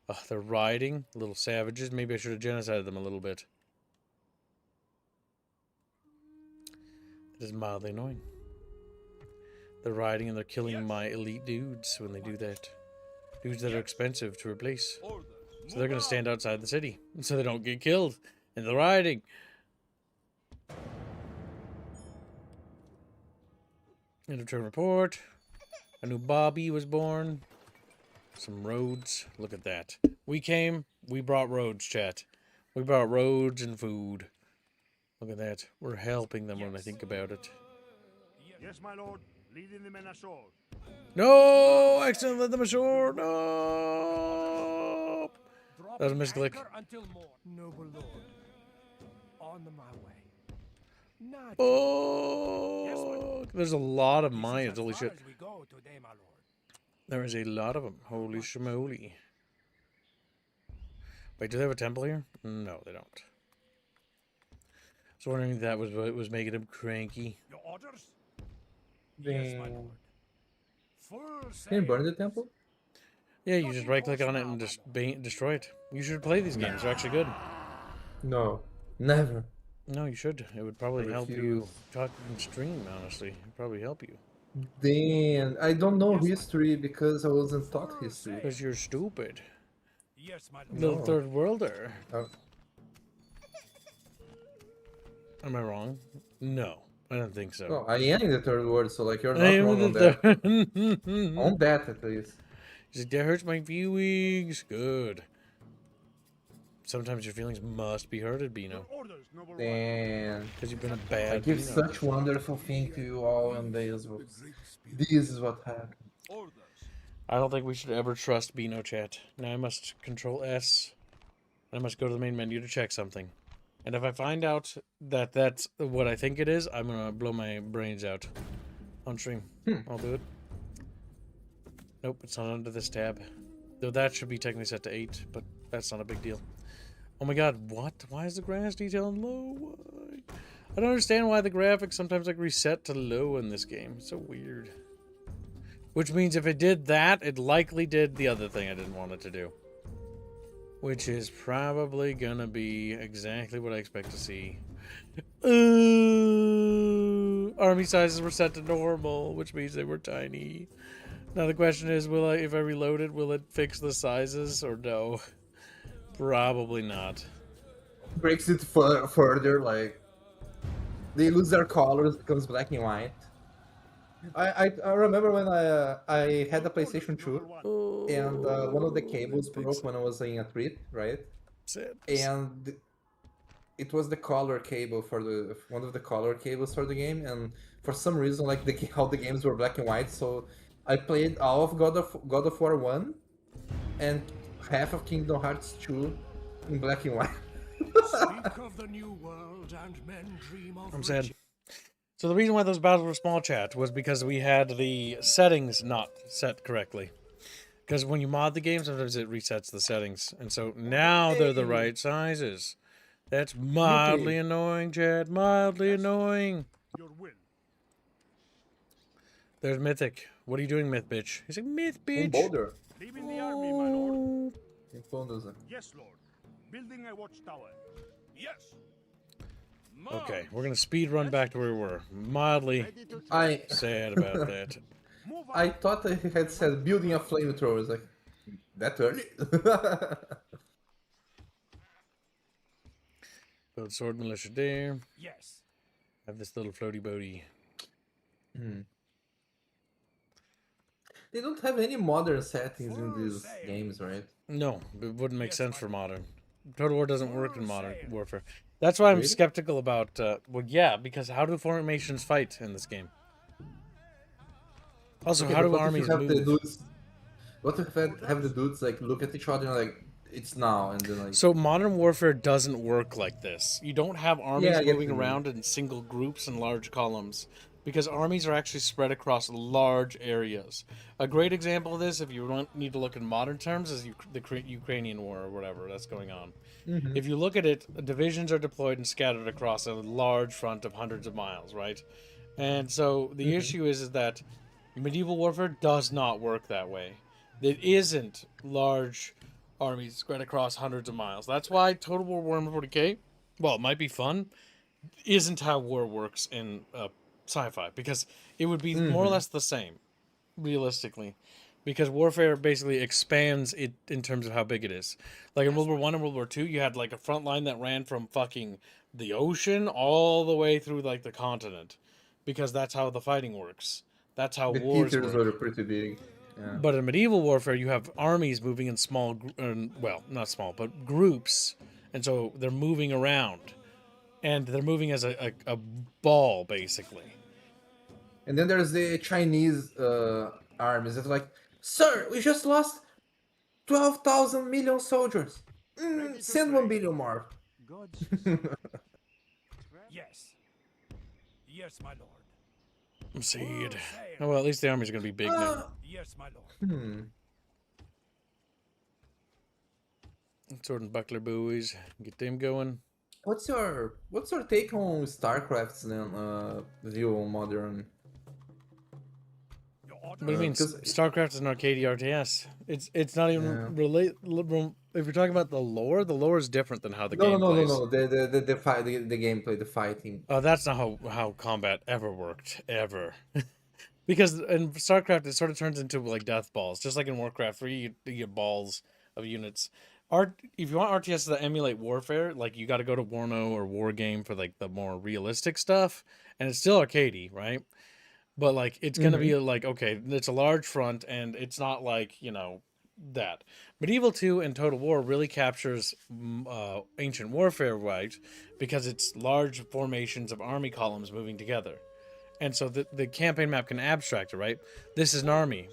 Oh, they're riding. Little savages. Maybe I should have genocided them a little bit. It is mildly annoying. They're riding and they're killing my elite dudes when they do that. Dudes that are expensive to replace. So they're going to stand outside the city so they don't get killed in the riding. End of turn report. A new Bobby was born. Some roads. Look at that. We came. We brought roads, chat. We brought roads and food. Look at that. We're helping them when I think about it. Yes, my lord. Leading the men ashore. No! Accidentally led them ashore. No! That was a misclick. Until morn. Noble lord. On my way. Naturally. Oh! There's a lot of Mayans. Holy shit. We go today, my lord. There is a lot of them. Holy schmoly. Wait, do they have a temple here? No, they don't. I was wondering if that was what was making him cranky. Your orders? Then... Yes, my lord. Full Can you burn the sail. temple? Yeah, you just right-click on it and just destroy it. You should play these games. They're actually good. No, never. No, you should. It would probably help you refuse. talk and stream, honestly. It'd probably help you. Then I don't know history because I wasn't taught history. Because you're stupid. Yes, my lord. Little No. third worlder. Oh. Am I wrong? No, I don't think so. No, I am in the third world, so like you're I not am wrong on the that. third. On that at least. He's like, that hurts my feelings. Good. Sometimes your feelings must be hurted, Bino. Orders, noble one. Then Because you've been a I bad give Beano. such wonderful thing to you all, and this is what happened. Orders. I don't think we should ever trust Beano chat. Now I must control S. I must go to the main menu to check something. And if I find out that that's what I think it is, I'm gonna blow my brains out on stream. I'll do it. Nope, it's not under this tab. Though that should be technically set to 8, but that's not a big deal. Oh my god, what? Why is the grass detail low? Why? I don't understand why the graphics sometimes like reset to low in this game. It's so weird. Which means if it did that, it likely did the other thing I didn't want it to do. Which is probably gonna be exactly what I expect to see. Army sizes were set to normal, which means they were tiny. Now the question is, if I reload it, will it fix the sizes or no? Probably not. Breaks it further, like they lose their colors, becomes black and white. I remember when I had a PlayStation 2 and one of the cables broke when I was in a trip, right? And it was the color cable for one of the color cables for the game, and for some reason, like how the games were black and white, so I played all of God of War 1 and half of Kingdom Hearts 2 in black and white. Speak of the new world and men dream of I'm sad. So the reason why those battles were small, chat, was because we had the settings not set correctly. Because when you mod the game, sometimes it resets the settings. And so now they're the right sizes. That's mildly annoying, chat. Mildly annoying. Your will. There's Mythic. What are you doing, Myth Bitch? He's like, Myth In Bitch. Boulder. Leaving the army, my lord. In Boulder. Yes, lord. Building a watchtower. Yes. Okay, we're going to speed run back to where we were. Mildly sad about that. I thought I had said building a flamethrower. It's like, that early? Build sword militia there. Yes. Have this little floaty boaty. They don't have any modern settings in these games, right? No, it wouldn't make sense for modern. Total War doesn't work in modern warfare. That's why I'm skeptical about, well, yeah, because how do formations fight in this game? Also, how do armies move? What if have the dudes, like, look at each other and, like, it's now, and then, like... So modern warfare doesn't work like this. You don't have armies moving around in single groups and large columns, because armies are actually spread across large areas. A great example of this, if you need to look in modern terms, is the Ukrainian war or whatever that's going on. If you look at it, divisions are deployed and scattered across a large front of hundreds of miles, right? And so the issue is that medieval warfare does not work that way. It isn't large armies spread across hundreds of miles. That's why Total War Warhammer 40k, well, it might be fun, isn't how war works in sci-fi, because it would be more or less the same, realistically, because warfare basically expands it in terms of how big it is. Like in World War I and World War II, you had like a front line that ran from fucking the ocean all the way through like the continent, because that's how the fighting works. That's how wars work. The are pretty big. Yeah. But in medieval warfare, you have armies moving in small, well, not small, but groups, and so they're moving around, and they're moving as a ball, basically. And then there's the Chinese armies that are like, sir, we just lost 12,000 million soldiers. Send 1 billion more. Yes. Yes, my lord. I'm sad. Oh, well, at least the army's going to be big now. Yes, my lord. Sword and buckler buoys. Get them going. What's your take on StarCraft's view on modern? What do you mean? StarCraft is an arcade RTS. It's not even if you're talking about the lore is different than how the game plays. No. The gameplay, the fighting. Oh, that's not how combat ever worked, ever. Because in StarCraft, it sort of turns into like death balls. Just like in Warcraft 3, you get balls of units. If you want RTS to emulate warfare, like you got to go to Warno or War Game for like the more realistic stuff, and it's still arcadey, right? But like it's gonna be like, okay, it's a large front, and it's not like, you know, that. Medieval 2 and Total War really captures ancient warfare, right? Because it's large formations of army columns moving together, and so the campaign map can abstract it, right? This is an army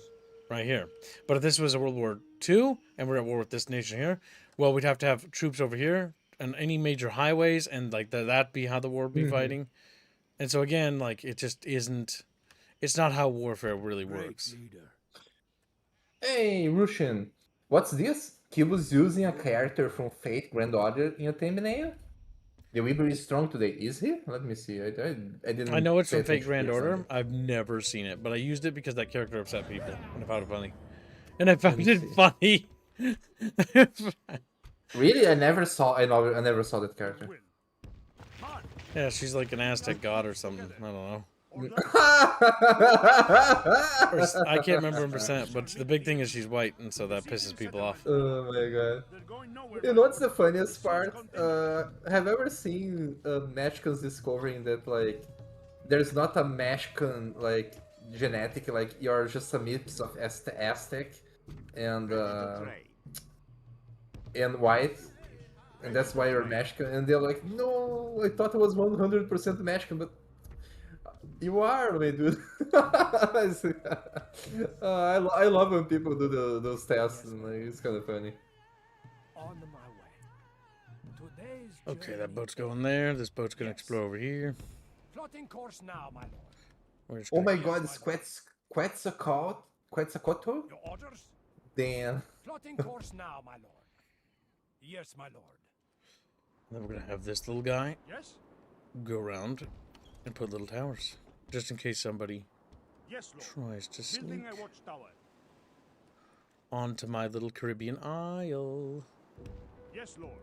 right here, but if this was a World War II and we're at war with this nation here, well, we'd have to have troops over here on any major highways, and like that be how the war would be fighting. And so again, like it just isn't. It's not how warfare really works. Hey, Russian, what's this? Kibu's using a character from Fate Grand Order in a thumbnail? The Weaver is strong today, is he? Let me see. I didn't. I know it's pay from Fate attention Grand to it Order. Sunday. I've never seen it, but I used it because that character upset people, and I found it funny. And I found it funny. Really, I never saw. I never saw that character. Yeah, she's like an Aztec god or something. I don't know. Or I can't remember in percent, but the big thing is she's white, and so that pisses people off. Oh my god. You know what's the funniest part? Have you ever seen Mexicans discovering that like there's not a Mexican like genetic, like you're just a mix of Aztec and white, and that's why you're Mexican, and they're like, no, I thought it was 100% Mexican, but you are, my dude. I love when people do those tests, and like, it's kind of funny. On my way. Today's Okay, that journey boat's going there. This boat's gonna explore over here. plotting course now, my lord. We're just Oh gonna- my god, it's Quetzalcoatl? Your orders? Damn. Plotting course now, my lord. Yes, my lord. Then we're gonna have this little guy Yes? go around and put little towers, just in case somebody Yes, Lord. tries to sneak Building a watchtower. onto my little Caribbean isle. Yes, Lord.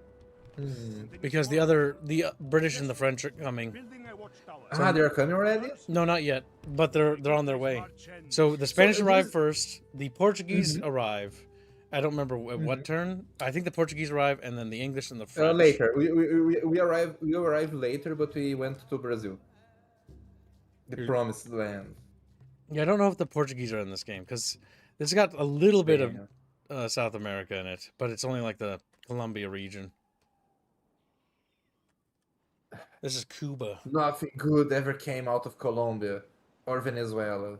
Because the British and the French are coming. Building a watchtower. Ah, they're coming already? No, not yet, but they're on their way. So the Spanish arrive first, the Portuguese arrive. I don't remember at what turn. I think the Portuguese arrive, and then the English and the French. Later. We arrived later, but we went to Brazil. The promised land. Yeah, I don't know if the Portuguese are in this game because it's got a little bit of South America in it, but it's only like the Colombia region. This is Cuba Nothing good ever came out of Colombia or Venezuela or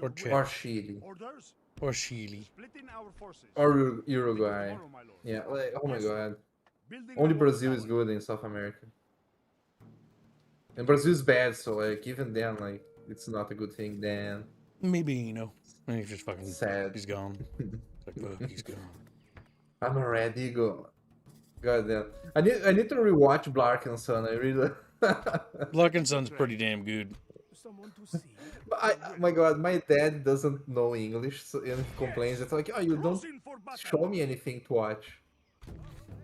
or Chile Chile Orders? or Chile. Splitting our forces. or Uruguay. Tomorrow, my lord. Yeah, like, oh my god. Building Only a Brazil is watchtower. good in South America. And Brazil is bad, so like even then, like it's not a good thing. Then Maybe he's just fucking Sad. He's gone. Like, fuck, he's gone. I'm already go. God damn. I need to rewatch Blark and Son. I really. Luck and Son's pretty damn good. Someone to see. But my god, my dad doesn't know English, so and he complains. It's like, oh, you don't Crossing for battle. show me anything to watch.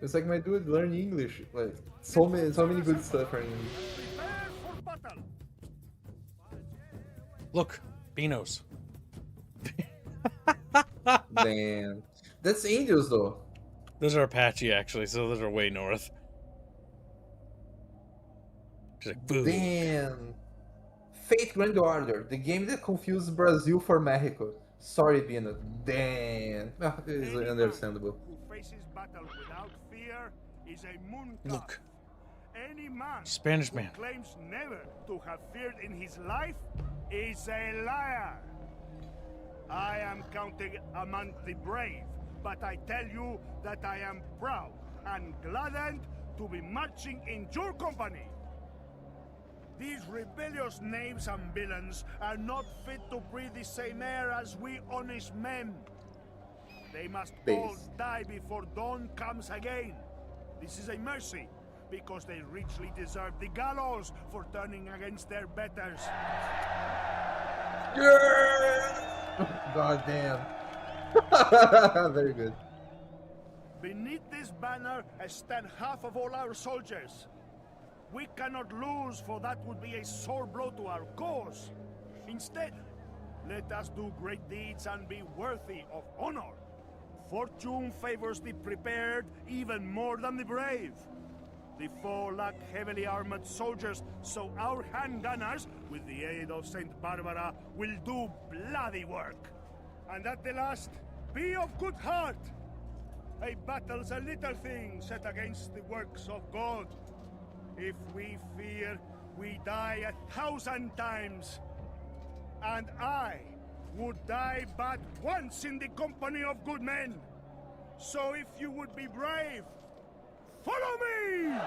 It's like, my dude, learn English. Like so many good stuff are in English. Prepare for battle. Look, Beanos. Damn, that's Indians though. Those are Apache actually, so those are way north. Just like, boo. Damn. Fate Grand Order, the game that confused Brazil for Mexico. Sorry, Pino. Damn. Ah, it's Any man understandable. Who faces battle without fear is a moon god. Look, Any man Spanish who man. claims never to have feared in his life is a liar. I am counting among the brave, but I tell you that I am proud and gladdened to be marching in your company. These rebellious knaves and villains are not fit to breathe the same air as we honest men. They must all Base. die before dawn comes again. This is a mercy, because they richly deserve the gallows for turning against their betters. God damn. Very good. Beneath this banner stand half of all our soldiers. We cannot lose, for that would be a sore blow to our cause. Instead, let us do great deeds and be worthy of honor. Fortune favors the prepared even more than the brave. The foe lack heavily armored soldiers, so our handgunners, with the aid of Saint Barbara, will do bloody work. And at the last, be of good heart. A battle's a little thing set against the works of God. If we fear, we die 1,000 times. And I would die but once in the company of good men. So if you would be brave, Follow me!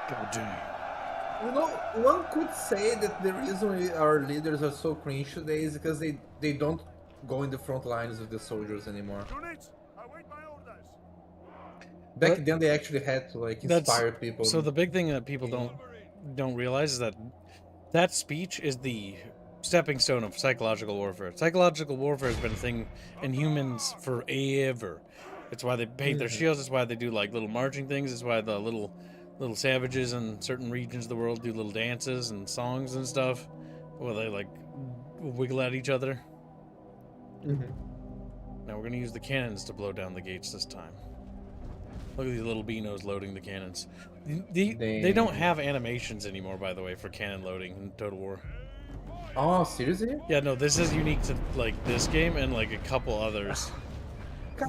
God damn. You know, one could say that the reason our leaders are so cringe today is because they don't go in the front lines with the soldiers anymore. Units, await my orders. Back then, they actually had to like inspire people. So the big thing that people don't realize is that that speech is the stepping stone of psychological warfare. Psychological warfare has been a thing in humans forever. It's why they paint their shields. It's why they do like little marching things. It's why the little savages in certain regions of the world do little dances and songs and stuff, where they like wiggle at each other. Now we're gonna use the cannons to blow down the gates this time. Look at these little beanos loading the cannons. They don't have animations anymore, by the way, for cannon loading in Total War. Oh, seriously? Yeah, no, this is unique to like this game and like a couple others.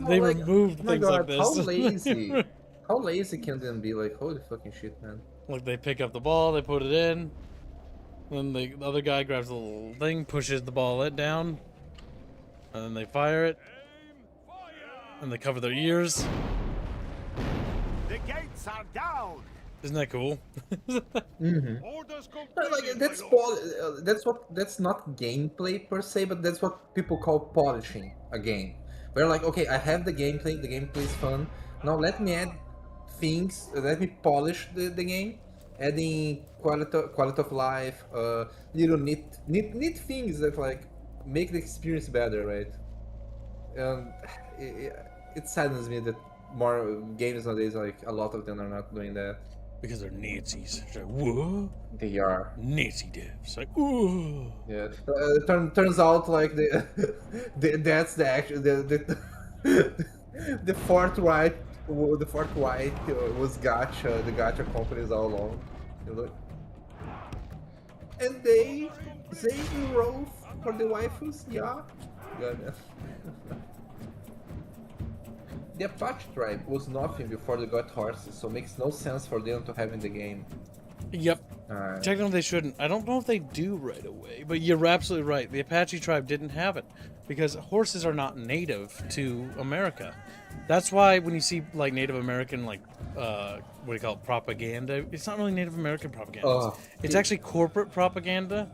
They removed things like this. How lazy? How lazy can they be? Like, holy fucking shit, man. Like they pick up the ball, they put it in, then the other guy grabs the little thing, pushes the ball down, and then they fire it, and they cover their ears. The gates are down. Isn't that cool? Orders Like, that's not gameplay per se, but that's what people call polishing a game. Where like, okay, I have the gameplay is fun. Now let me add things, let me polish the game, adding quality of life, little neat things that like make the experience better, right? And it saddens me that more games nowadays, like a lot of them are not doing that. Because they're Nazis. It's like, whoa. They are Nazi devs. Like, whoa. Yeah. Turns out like that's the actual the Fort White was gacha, the gacha companies all along. You know? And they enroll for the waifus, yeah. The Apache tribe was nothing before they got horses, so it makes no sense for them to have in the game. Yep. Technically they shouldn't. I don't know if they do right away, but you're absolutely right. The Apache tribe didn't have it because horses are not native to America. That's why when you see like Native American, like what do you call it, propaganda, it's not really Native American propaganda. It's actually corporate propaganda,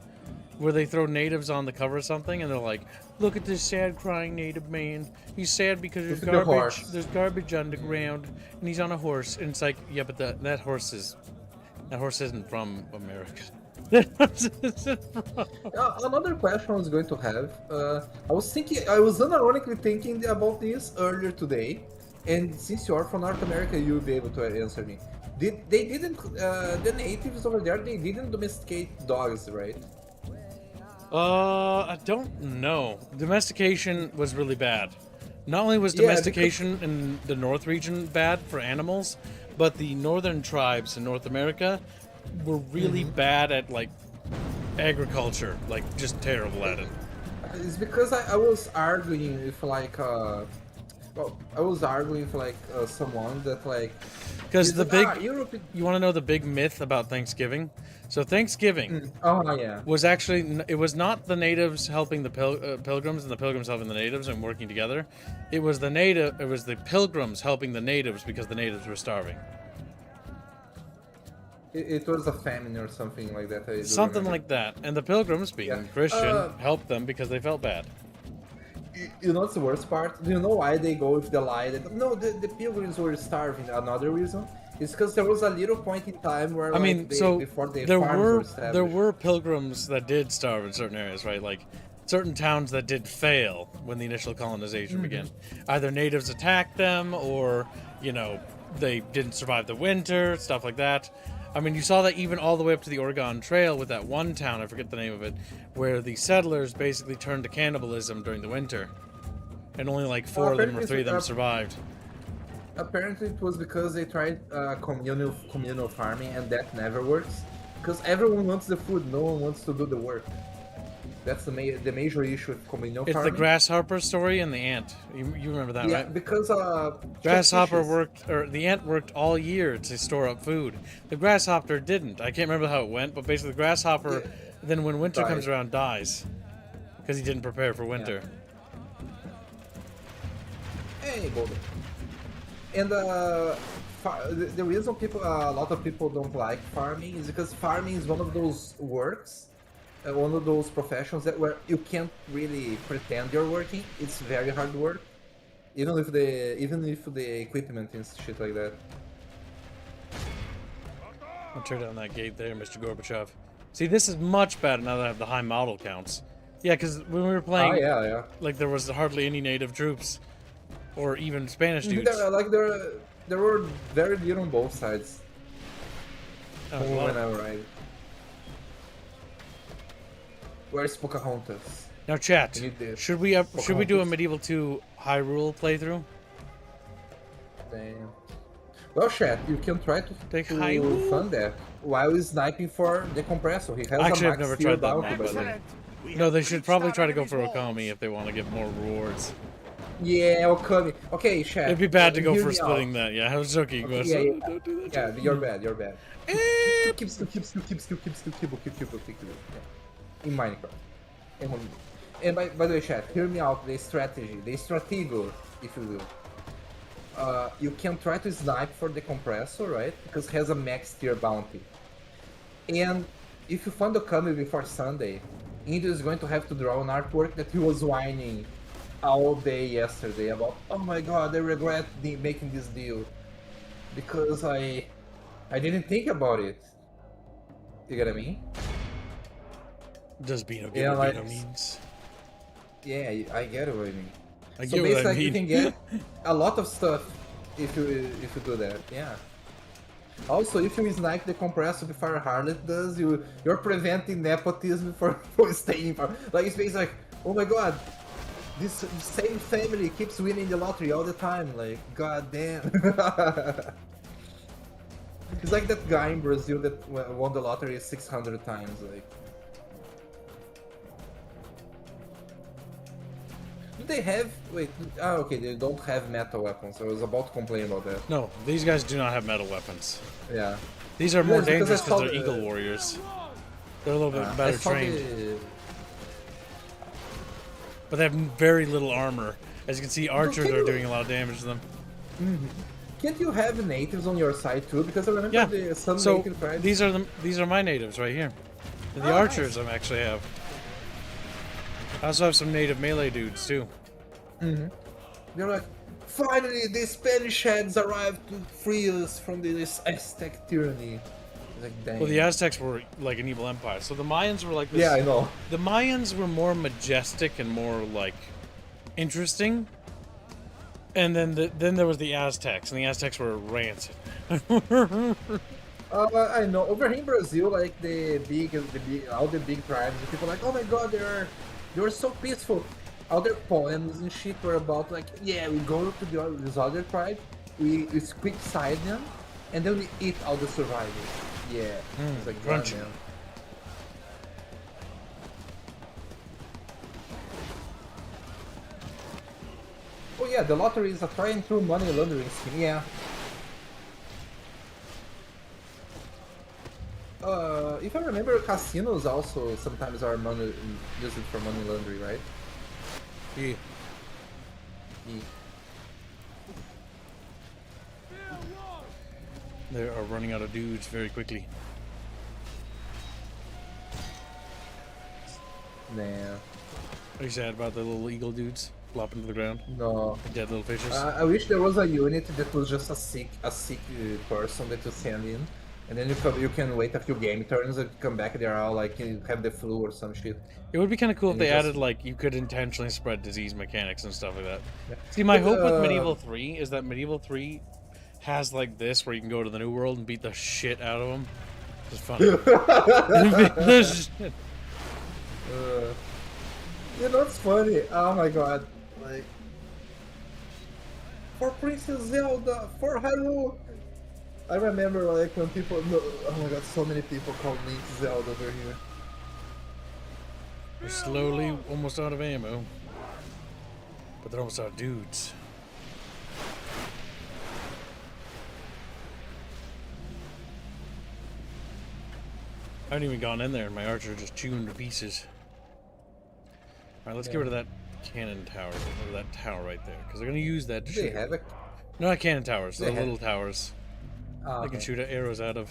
where they throw natives on the cover of something and they're like, look at this sad crying native man. He's sad because there's garbage on the ground and he's on a horse. And it's like, yeah, but that horse isn't from America. Another question I was going to have, I was unironically thinking about this earlier today, and since you are from North America, you'll be able to answer me. The natives over there, they didn't domesticate dogs, right? I don't know. Domestication was really bad. Not only was domestication in the North region bad for animals, but the northern tribes in North America were really bad at like agriculture, like just terrible at it. It's because I was arguing with like someone that like, because the big you want to know the big myth about Thanksgiving? So Thanksgiving was actually, it was not the natives helping the pilgrims and the pilgrims helping the natives and working together. It was the pilgrims helping the natives because the natives were starving. It was a famine or something like that. Something like that. And the pilgrims, being Christian, helped them because they felt bad. You know what's the worst part? Do you know why they go with the lie that no, the pilgrims were starving? Another reason is because there was a little point in time where before the farms were established. There were pilgrims that did starve in certain areas, right? Like certain towns that did fail when the initial colonization began. Either natives attacked them, or they didn't survive the winter, stuff like that. I mean, you saw that even all the way up to the Oregon Trail with that one town, I forget the name of it, where the settlers basically turned to cannibalism during the winter. And only like 4 of them or 3 of them survived. Apparently it was because they tried communal farming, and that never works. Because everyone wants the food, no one wants to do the work. That's the major issue with communal farming. It's the grasshopper story and the ant. You remember that, right? Yeah, because the ant worked all year to store up food. The grasshopper didn't. I can't remember how it went, but basically the grasshopper, then when winter comes around, dies. Because he didn't prepare for winter. Yeah. Hey, Boulder. And the reason a lot of people don't like farming is because farming is one of those works, one of those professions where you can't really pretend you're working. It's very hard work, even if the equipment and shit like that. I'll tear down that gate there, Mr. Gorbachev. See, this is much better now that I have the high model counts. Yeah, because when we were playing, like there was hardly any native troops, or even Spanish dudes. There were very little on both sides. When I arrived. Where's Pocahontas? Now, chat. Should we do a Medieval 2 Hyrule playthrough? Damn. Well, chat, you can try to fund that while sniping for the compressor. He has Actually, a I've never tried that one, but no, they should probably try to go for Okami if they want to get more rewards. Yeah, Okami. Okay, chat. It'd be bad to go for splitting that. Yeah, I was joking. Okay, don't do that. Yeah, you're bad. You're bad. Keep. In Minecraft. And by the way, chat, hear me out. The strategy, the stratego, if you will. You can try to snipe for the compressor, right? Because it has a max tier bounty. And if you find Okami before Sunday, Indio is going to have to draw an artwork that he was whining all day yesterday about. Oh my god, I regret making this deal because I didn't think about it. You get what I mean? Does Beano get what Beano means? Yeah, I get what I mean. I so get basically, what I mean. You can get a lot of stuff if you do that. Yeah. Also, if you snipe the compressor before Harlot does, you're preventing nepotism from staying. Like it's basically like, oh my god, this same family keeps winning the lottery all the time. Like, god damn. It's like that guy in Brazil that won the lottery 600 times. Like, do they have? Wait. Ah, okay. They don't have metal weapons. I was about to complain about that. No, these guys do not have metal weapons. Yeah. These are more dangerous because they're Eagle Warriors. They're a little bit better trained. But they have very little armor. As you can see, archers are doing a lot of damage to them. Can't you have natives on your side too? Because I remember some native tribes. These are my natives right here. The archers I actually have. I also have some native melee dudes too. They're like, finally, the Spanish heads arrived to free us from this Aztec tyranny. Like, dang. Well, the Aztecs were like an evil empire, so the Mayans were like this. Yeah, I know. The Mayans were more majestic and more like interesting. And then there was the Aztecs, and the Aztecs were rancid. I know. Over here in Brazil, like all the big tribes, the people are like, oh my god, they're so peaceful. All their poems and shit were about like, yeah, we go to this other tribe, we quick side them, and then we eat all the survivors. Yeah, it's like crunchy. Man. Oh yeah, the lottery is a try and true money laundering scheme. Yeah. If I remember, casinos also sometimes are used for money laundering, right? Yeah. They are running out of dudes very quickly. Nah. Are you sad about the little eagle dudes flopping to the ground? No. Dead little fishes? I wish there was a unit that was just a sick person that you send in. And then you can wait a few game turns and come back. They're all like have the flu or some shit. It would be kind of cool if they added like you could intentionally spread disease mechanics and stuff like that. Yeah. See, my hope with Medieval 3 is that Medieval 3 has like this where you can go to the New World and beat the shit out of them. It's funny. You know what's funny? Oh my god! Like for Princess Zelda, for Hyrule. I remember like when people, oh my god, so many people called me Zelda over here. We're slowly almost out of ammo, but they're almost out of dudes. I haven't even gone in there and my archer just chewing to pieces. Alright, let's get rid of that cannon tower, or that tower right there, because they're going to use that to shoot. They have it? No, not cannon towers, the little towers. I can shoot arrows out of.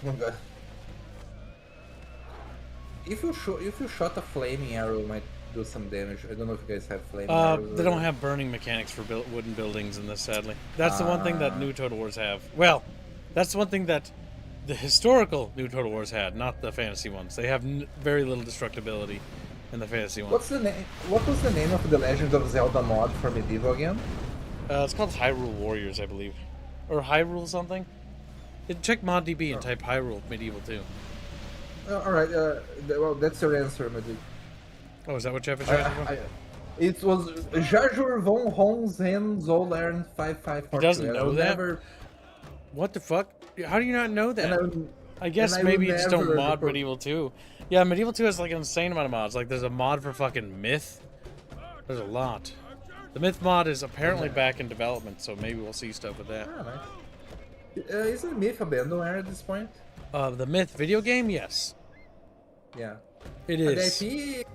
Oh my god. If you shot a flaming arrow, it might do some damage. I don't know if you guys have flaming arrows. They don't have burning mechanics for wooden buildings in this, sadly. That's the one thing that new Total Wars have. Well, that's the one thing that the historical new Total Wars had, not the fantasy ones. They have very little destructibility in the fantasy ones. What was the name of the Legend of Zelda mod for medieval again? It's called Hyrule Warriors, I believe. Or Hyrule something. Check ModDB and type Hyrule Medieval 2. Alright, well, that's your answer, Medieval. Oh, is that what Jeff is trying to It was Jajur von Honzen Zolern 5542. He doesn't know that? What the fuck? How do you not know that? I guess maybe you just don't mod Medieval 2. Yeah, Medieval 2 has like an insane amount of mods. Like there's a mod for fucking Myth. There's a lot. The Myth mod is apparently back in development, so maybe we'll see stuff with that. Oh, nice. Isn't Myth abandonware at this point? The Myth video game? Yes. Yeah. It is. The IP,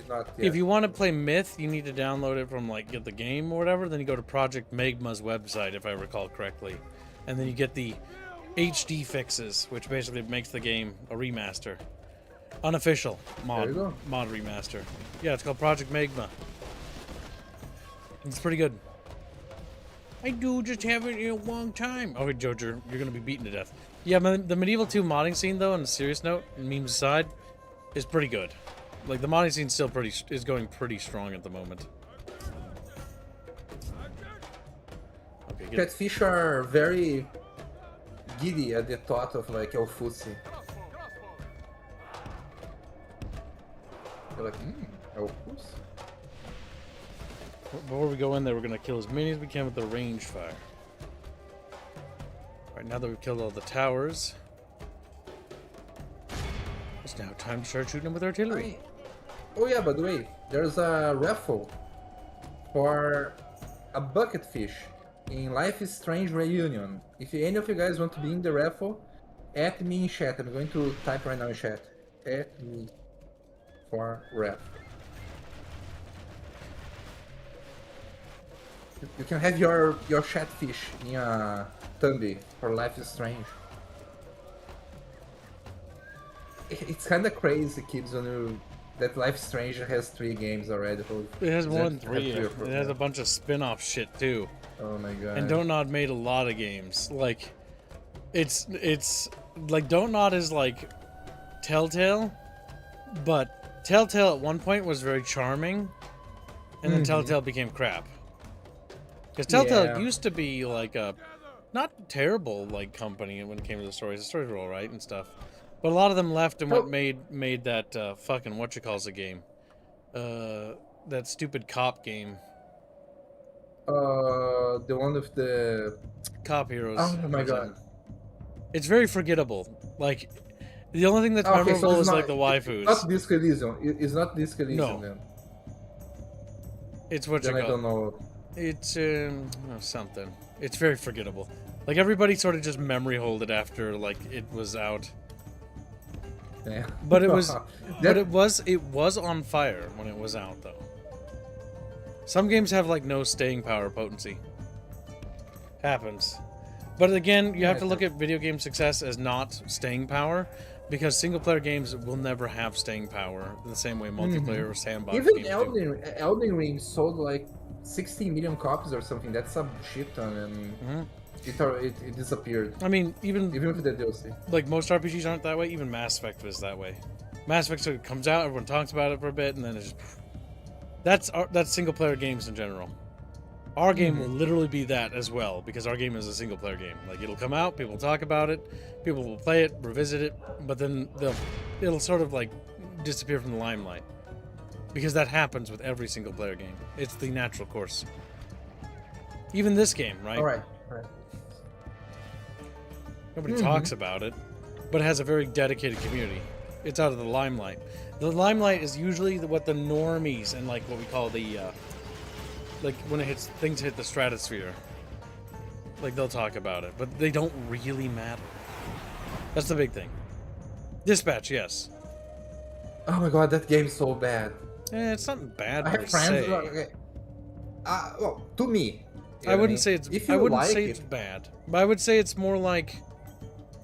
not yet. If you want to play Myth, you need to download it from like get the game or whatever. Then you go to Project Magma's website, if I recall correctly, and then you get the HD fixes, which basically makes the game a remaster, unofficial mod remaster. Yeah, it's called Project Magma. It's pretty good. I do just have it in a long time. Oh, Jojer, you're gonna be beaten to death. Yeah, the Medieval 2 modding scene, though, on a serious note, memes aside, is pretty good. Like, the modding scene still is going pretty strong at the moment. Okay, good. Catfish are very giddy at the thought of, like, Elfusi. They're like, Elfus? Before we go in there, we're gonna kill as many as we can with the range fire. Right now that we've killed all the towers, it's now time to start shooting them with artillery. Oh yeah, by the way, there's a raffle for a bucket fish in Life is Strange Reunion. If any of you guys want to be in the raffle, at me in chat. I'm going to type right now in chat. At me for raffle. You can have your chatfish in a Tumby for Life is Strange. It's kind of crazy, kids, that Life is Strange has 3 games already. It has more than 3. It has a bunch of spin-off shit too. Oh my god. And Don't made a lot of games. Like, it's like Don't is like Telltale, but Telltale at one point was very charming, and then Telltale became crap. Because Telltale used to be like a not terrible like company when it came to the stories. The stories were alright and stuff. But a lot of them left and made that fucking whatchalls game. That stupid cop game. The one with the Cop Heroes. Oh my god. It's very forgettable. Like the only thing that's memorable is like the waifus. Not Disco Elysium. It's not Disco Elysium then. It's whatchalls. I don't know. It's something. It's very forgettable. Like everybody sort of just memory holded after like it was out. Yeah. But it was it was on fire when it was out though. Some games have like no staying power potency. Happens. But again, you have to look at video game success as not staying power, because single player games will never have staying power the same way multiplayer or sandbox Even games do. Elden Ring sold like 16 million copies or something. That's a shit ton, and it disappeared. I mean, even with the DLC. Like most RPGs aren't that way. Even Mass Effect was that way. Mass Effect sort of comes out, everyone talks about it for a bit, and then it's just that's single player games in general. Our game will literally be that as well, because our game is a single player game. Like it'll come out, people will talk about it, people will play it, revisit it, but then it'll sort of like disappear from the limelight. Because that happens with every single player game. It's the natural course. Even this game, right? Alright. Nobody talks about it, but it has a very dedicated community. It's out of the limelight. The limelight is usually what the normies and like what we call the like when things hit the stratosphere. Like they'll talk about it, but they don't really matter. That's the big thing. Dispatch, yes. Oh my god, that game's so bad. It's something bad. I have friends. Okay. Well, to me, You I know what wouldn't mean? say it's. If I you wouldn't like say it, it's bad, but I would say it's more like,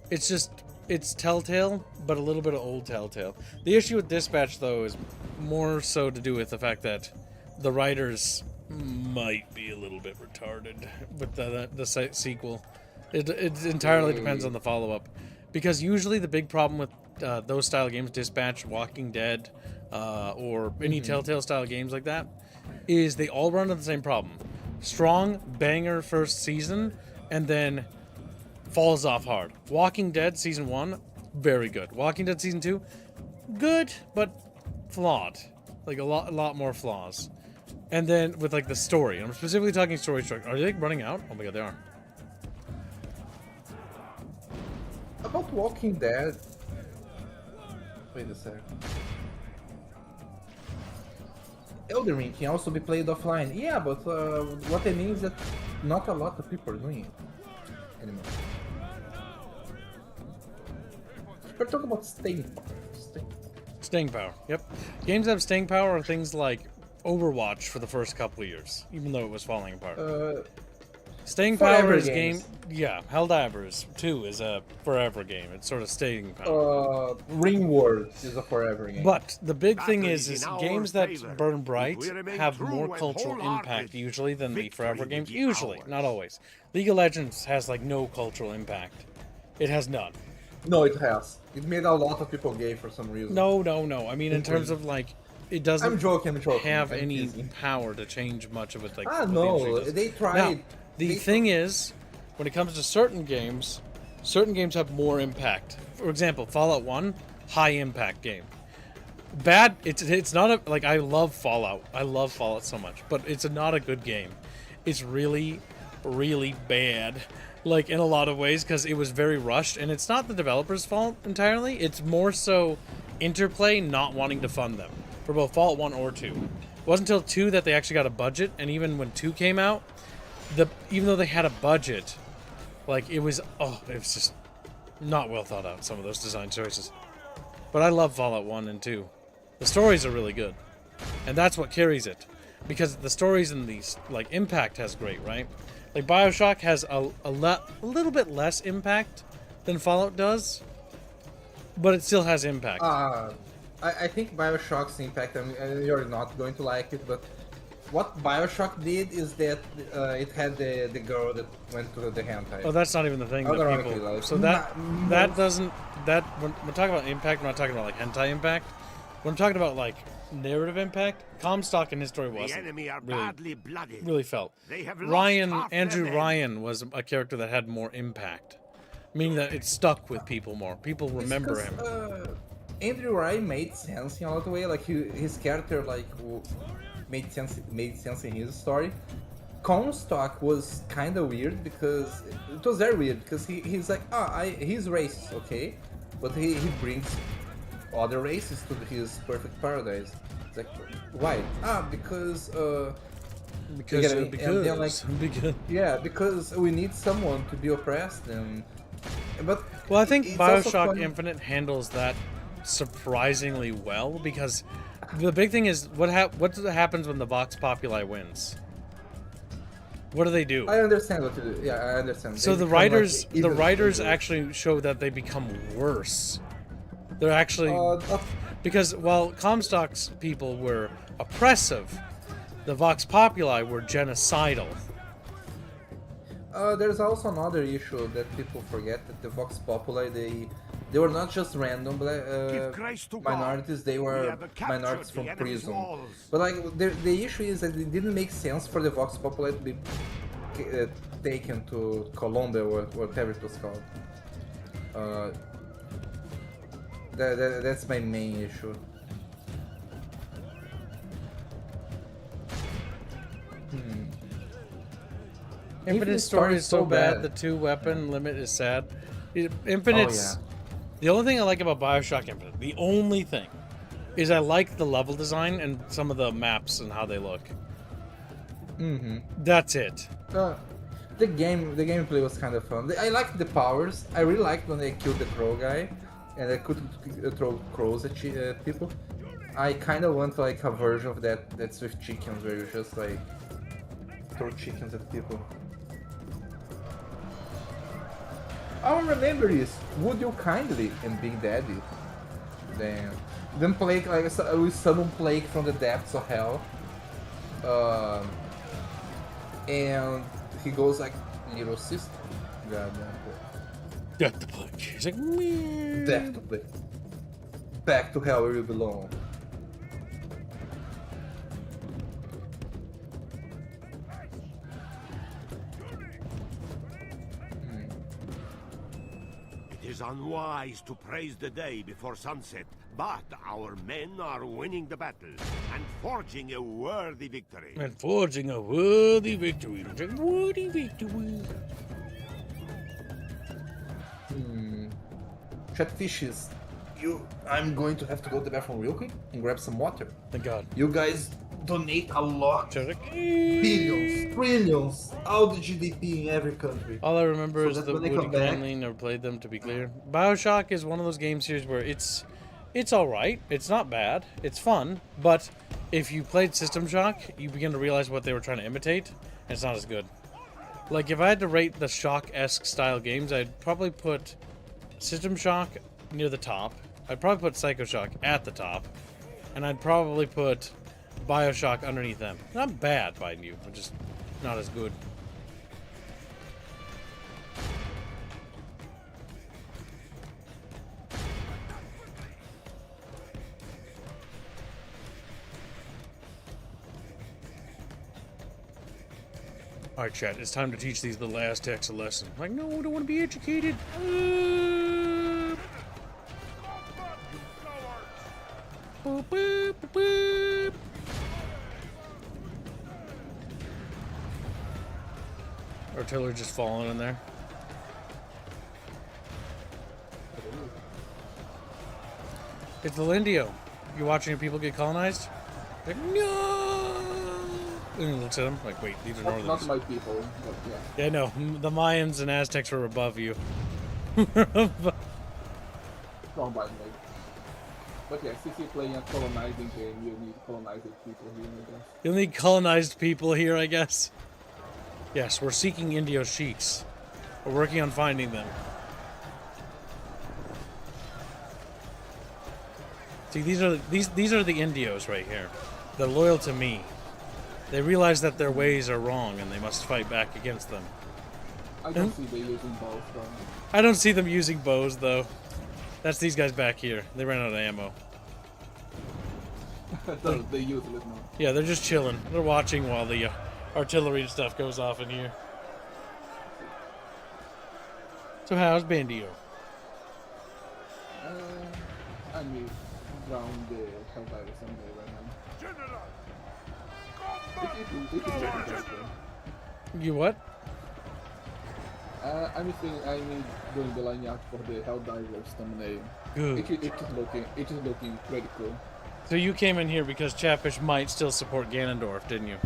it's Telltale, but a little bit of old Telltale. The issue with Dispatch though is more so to do with the fact that the writers might be a little bit retarded with the sequel. It entirely depends on the follow up, because usually the big problem with those style games, Dispatch, Walking Dead, or any Telltale style games like that, is they all run into the same problem. Strong banger first season, and then falls off hard. Walking Dead season 1, very good. Walking Dead season 2, good but flawed, like a lot more flaws. And then with like the story, I'm specifically talking story structure. Are they running out? Oh my god, they are. about Walking Dead. Wait a sec. Elden Ring can also be played offline. Yeah, but what I mean is that not a lot of people are doing it anymore. We're talking about staying power. Staying power. Yep. Games that have staying power are things like Overwatch for the first couple of years, even though it was falling apart. Staying power forever is games. yeah, Helldivers 2 is a forever game. It's sort of staying power. Ring World is a forever game. But the big thing Battle is is in our games that favor. burn bright If we remain have true more and cultural wholehearted, impact usually than the victory forever will games. be Usually, ours. not always. League of Legends has like no cultural impact. It has none. No, it has. It made a lot of people gay for some reason. No. I mean, in terms of like, it doesn't I'm joking. have I'm any teasing. power to change much of it. Like Ah, what the no, industry does. they tried. Now, the thing is, when it comes to certain games have more impact. For example, Fallout 1, high impact game. Bad, it's not a, like, I love Fallout. I love Fallout so much, but it's not a good game. It's really, really bad, like, in a lot of ways, because it was very rushed, and it's not the developer's fault entirely. It's more so Interplay not wanting to fund them for both Fallout 1 or 2. It wasn't until 2 that they actually got a budget, and even when 2 came out, even though they had a budget, like, it was just not well thought out, some of those design choices. But I love Fallout 1 and 2. The stories are really good. And that's what carries it. Because the stories and the, like, impact has great, right? Like, BioShock has a little bit less impact than Fallout does, but it still has impact. I think Bioshock's impact, I mean, you're not going to like it, but what Bioshock did is that it had the girl that went to the hentai. Oh, that's not even the thing that Ironically, people... like, So that doesn't... When we're talking about impact, we're not talking about, like, hentai impact. When I'm talking about, like, narrative impact, Comstock in his story The wasn't enemy are really, badly blooded. really felt. They have lost half their Andrew men. Ryan was a character that had more impact. Meaning that it stuck with people more. People remember him. Andrew Ryan made sense in a lot of way. Like his character, like made sense in his story. Comstock was kind of weird because it was very weird because he's like, he's racist, okay, but he brings other races to his perfect paradise. It's like, why? Because yeah, because we need someone to be oppressed but well, I think it's also BioShock funny- Infinite handles that surprisingly well because the big thing is what happens when the Vox Populi wins. What do they do? I understand what to do. Yeah, I understand. So They the become, writers, like, evil. actually show that they become worse. They're actually because while Comstock's people were oppressive, the Vox Populi were genocidal. There's also another issue that people forget that the Vox Populi they were not just random Give grace to God. minorities. They We were have captured minorities from the enemy's prison. walls. But like the issue is that it didn't make sense for the Vox Populi to be taken to Colombia or whatever it was called. That's my main issue. Infinite's story is so bad. The 2-weapon limit is sad. Infinite's the only thing I like about BioShock Infinite. The only thing is I like the level design and some of the maps and how they look. That's it. The gameplay was kind of fun. I liked the powers. I really liked when they killed the crow guy, and I could throw crows at people. I kind of want like a version of that's with chickens, where you just like throw chickens at people. All I remember is Would You Kindly and Big Daddy. Then Plague, like we summon Plague from the depths of hell. And he goes like, little sister. Got the Plague. He's like, meh. Death to Plague. Back to hell where you belong. It is unwise to praise the day before sunset, but our men are winning the battle and forging a worthy victory. And forging a worthy victory. Worthy victory. Chatfishes. I'm going to have to go to the bathroom real quick and grab some water. Thank God. You guys donate a lot. So I was like, Billions, trillions, all the GDP in every country. all I remember So is that the when they Woody come back- Kindly. Never played them, to be clear. Bioshock is one of those game series where it's all right. It's not bad. It's fun, but if you played System Shock, you begin to realize what they were trying to imitate, and it's not as good. Like if I had to rate the Shock-esque style games, I'd probably put System Shock near the top. I'd probably put Psycho Shock at the top, and I'd probably put Bioshock underneath them. Not bad, mind you, but just not as good. Alright, chat, it's time to teach these little Aztecs a lesson. Like, no, I don't want to be educated. Boop, boop, boop, boop. Artillery just falling in there. It's the Lindio. You watching people get colonized? Like, no! And he looks at them like, wait, these are Not Northerns. my people, but yeah. Yeah, no, the Mayans and Aztecs are above you. Wrong by me. But yeah, since you're playing a colonizing game, you need colonized people here, I guess. You'll need colonized people here, I guess. Yes, we're seeking Indio sheiks. We're working on finding them. See, these are the Indios right here. They're loyal to me. They realize that their ways are wrong and they must fight back against them. I don't see they using bows, though. I don't see them using bows, though. That's these guys back here. They ran out of ammo. They use it now. Yeah, they're just chilling. They're watching while the artillery and stuff goes off in here. So how's Bandio? I mean, drown the Helldiver someday right now. It is looking good. You what? I'm doing the line out for the Helldivers thumbnail. Good. It is looking pretty cool. So you came in here because Chatfish might still support Ganondorf, didn't you?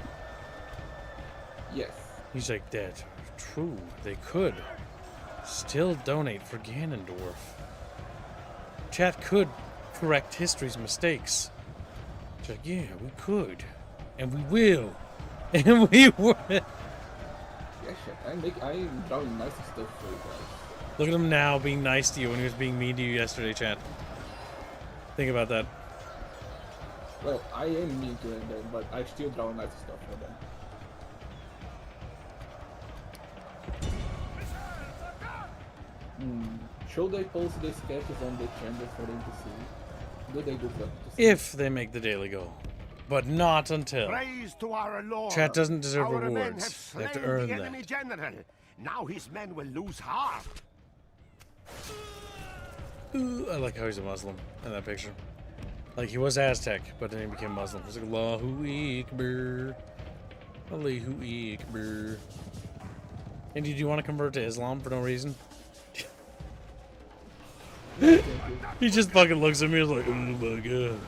Yes. He's like, that's true. They could still donate for Ganondorf. Chat could correct history's mistakes. It's like, yeah, we could. And we will. And we will. Yeah, shit. I'm drawing nice stuff for you guys. Look at him now being nice to you when he was being mean to you yesterday, chat. Think about that. Well, I am mean to them, but I still draw nice stuff for them. Should I post the sketches on the channel for them to see? Do they do that? If they make the daily goal. But not until. Praise to our Lord. Chat doesn't deserve Our men rewards. have They have to slain earn the enemy that. general. Now his men will lose heart. Ooh, I like how he's a Muslim in that picture. Like he was Aztec, but then he became Muslim. He's like Allahu Akbar. Allahu Akbar. And did you want to convert to Islam for no reason? He just fucking looks at me and is like, oh my god.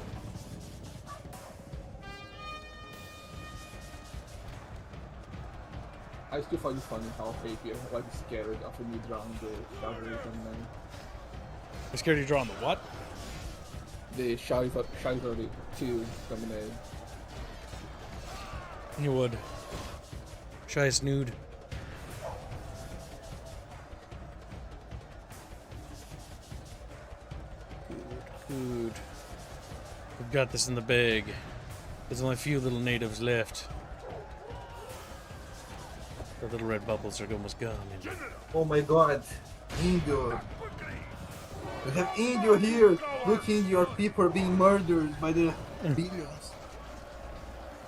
I still find it funny how Fabian like scared after me drawing the Chivalry thumbnail. I'm scared you're drawing the what? The Chivalry 2 thumbnail. You would. Try a snood. Food. We've got this in the bag. There's only a few little natives left. The little red bubbles are almost gone. Oh my god. Indio. We have Indio here. Look, Indio, your people are being murdered by the billions.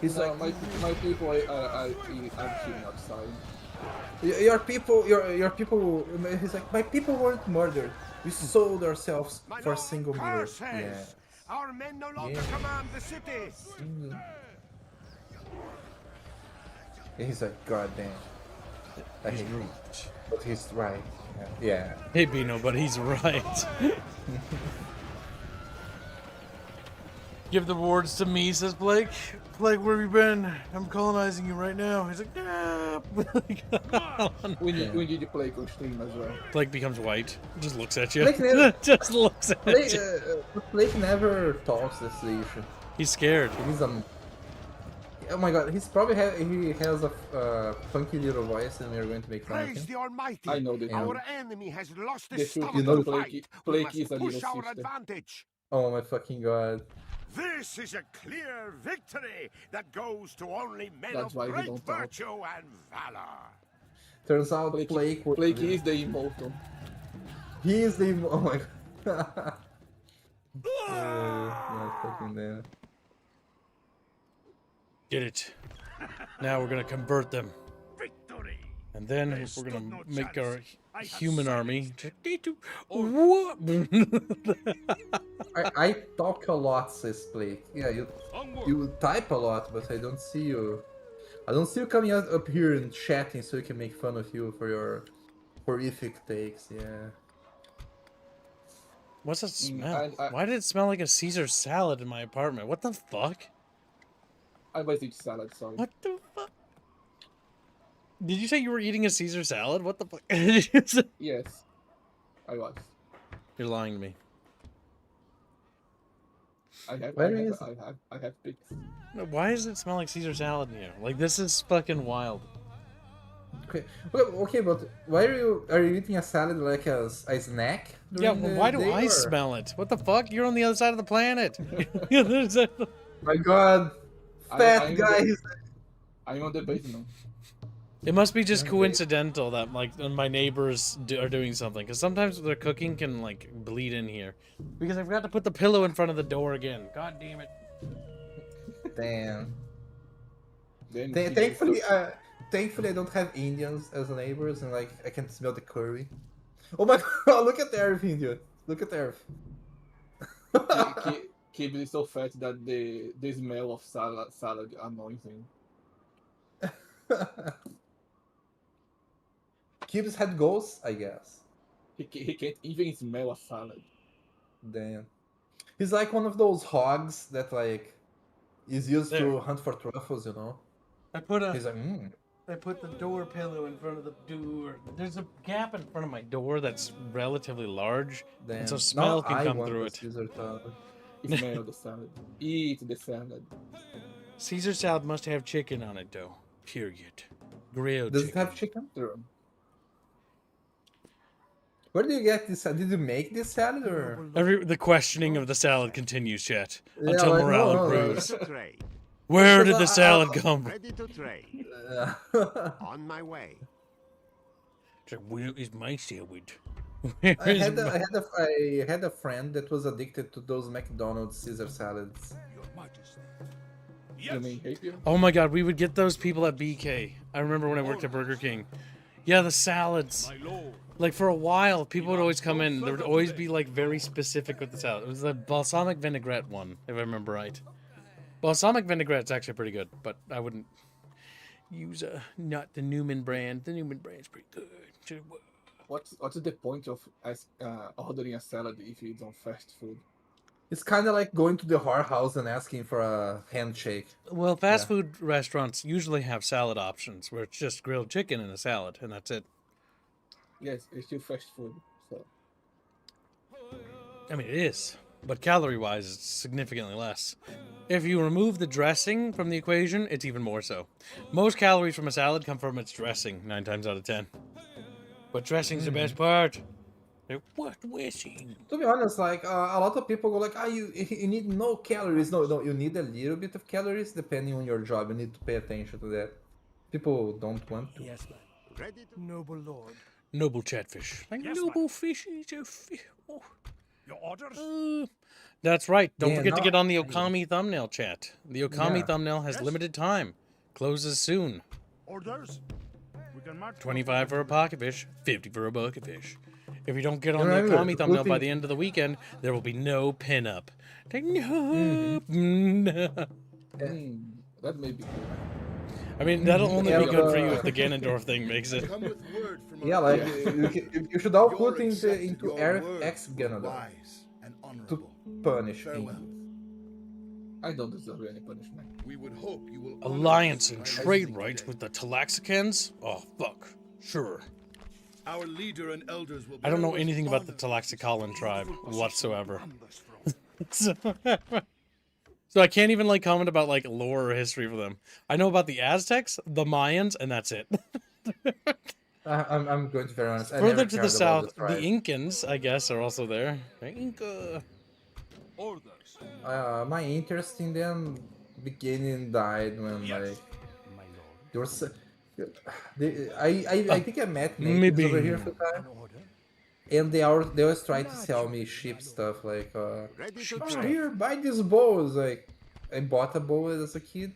He's No, like, my people are chilling outside. your people, your people. He's like, my people weren't murdered. We sold ourselves My for a lord, single meter. curses! Yeah. Our men no longer Yeah. command the city. He's like, god damn. I hate him. But he's right. Yeah. Hey, Bino, but he's right. Give the rewards to me, says Blake. Blake, where have you been? I'm colonizing you right now. He's like, nah. We need to play on stream as well. Blake becomes white. Just looks at you. Blake never- Just looks at Blake, you. Blake never talks. That's the issue. He's scared. He's oh my god, he's probably he has a funky little voice, and we're going to make fun of Praise him. the Almighty. I know that. Our enemy has lost They his should- stomach you know to Blake- fight. Blake We must is a push little our sister. advantage. Oh my fucking god. This is a clear victory that goes to only men That's of why we great don't talk. virtue and valor. Turns out Blake Blake is the immortal. he is the oh my god. Yeah, fucking there. Get it. Now we're gonna convert them. Victory. And then They we're stood gonna no make chance. our I have human army. Or- I talk a lot, says Blake. Yeah, you type a lot, but I don't see you. I don't see you coming up here and chatting so we can make fun of you for your horrific takes. Yeah. What's that smell? I- Why did it smell like a Caesar salad in my apartment? What the fuck? I was eating salad, sorry. What the fuck? Did you say you were eating a Caesar salad? What the fuck? Did you say- Yes, I was. You're lying to me. I Where is have pics. Why does it smell like Caesar salad in here? Like, this is fucking wild. Okay. Okay, but why are you eating a salad like a snack? Yeah, during well, the why do day, I or- smell it? What the fuck? You're on the other side of the planet. You're on the other side of the- My god, fat I'm guys. I'm on the basement. It must be just coincidental that like my neighbors are doing something, because sometimes their cooking can like bleed in here. Because I forgot to put the pillow in front of the door again. God damn it. Damn. Then Thankfully, I don't have Indians as neighbors, and like I can smell the curry. Oh my god! Look at the earth, India. Look at the earth. Kib is so fat that the smell of salad annoys him. Gibbs had goals, I guess. He can't even smell a salad. Damn. He's like one of those hogs that like is used There. to hunt for truffles, you know. He's like, I put the door pillow in front of the door. There's a gap in front of my door that's relatively large, damn. and so smell Now can I come want through the it. Caesar salad. Smell the salad. Eat the salad. Caesar salad must have chicken on it, though. Period. Grilled Does it chicken. have chicken? True. Where do you get this? Did you make this salad or? The questioning of the salad continues, chat, Yeah, until like, morale no, improves. Ready to trade. Where did the Because salad come from? Ready to trade. On my way. Where is my sandwich? I had a friend that was addicted to those McDonald's Caesar salads. Your Majesty. You mean hate you? Oh my god, we would get those people at BK. I remember when I worked at Burger King. Yeah, the salads. My lord. Like for a while, people would always come in. There would always be like very specific with the salad. It was the balsamic vinaigrette one, if I remember right. Balsamic vinaigrette's actually pretty good, but I wouldn't use not the Newman brand. The Newman brand's pretty good. What's the point of ordering a salad if you don't fast food? It's kind of like going to the whorehouse and asking for a handshake. Well, fast food restaurants usually have salad options where it's just grilled chicken and a salad, and that's it. Yes, it's still fast food. So I mean, it is, but calorie-wise, it's significantly less. If you remove the dressing from the equation, it's even more so. Most calories from a salad come from its dressing, 9 times out of 10. But dressing's the best part. Like, what dressing? To be honest, like a lot of people go like, ah, you need no calories. No, you need a little bit of calories depending on your job. You need to pay attention to that. People don't want to. Yes, man. Noble lord. Noble chatfish. Like Yes, noble fish is a fish. Oh. Your orders? That's right. Don't Yeah, forget to no, get on the Okami thumbnail, chat. The Okami Yeah. thumbnail has Yes. limited time. Closes soon. Orders? We can march. 25 for a pocket fish, 50 for a bucket fish. If you don't get on the Remember, Okami thumbnail by looking- the end of the weekend, there will be no pinup. Like, no, no. That may be good. I mean, that'll only Yeah, be good for you but- if the Ganondorf thing makes it. Come with word from Yeah, our like king. you should all Your put accepted into your word RX Ganondorf wise and to honorable. punish Farewell. him. I don't deserve any punishment. We would hope you will honor Alliance us and by trade listening rights today. with the Talaxicans? Oh, fuck. Sure. Our leader and elders will I don't know bear anything about the honor. Talaxicalan tribe whatsoever. So I can't even like comment about like lore or history for them. I know about the Aztecs, the Mayans, and that's it. I'm going to be very honest. I Further never to the cared about south, this the tribe. Incans, I guess, are also there. The Inca. Orders. My interest in them began and died when Yes. like My lord. there was. I think I met natives maybe. over here for time, An order? and they always try to sell me sheep stuff like Ready Sheep to oh, stuff. here, buy this bow. It's like I bought a bow as a kid,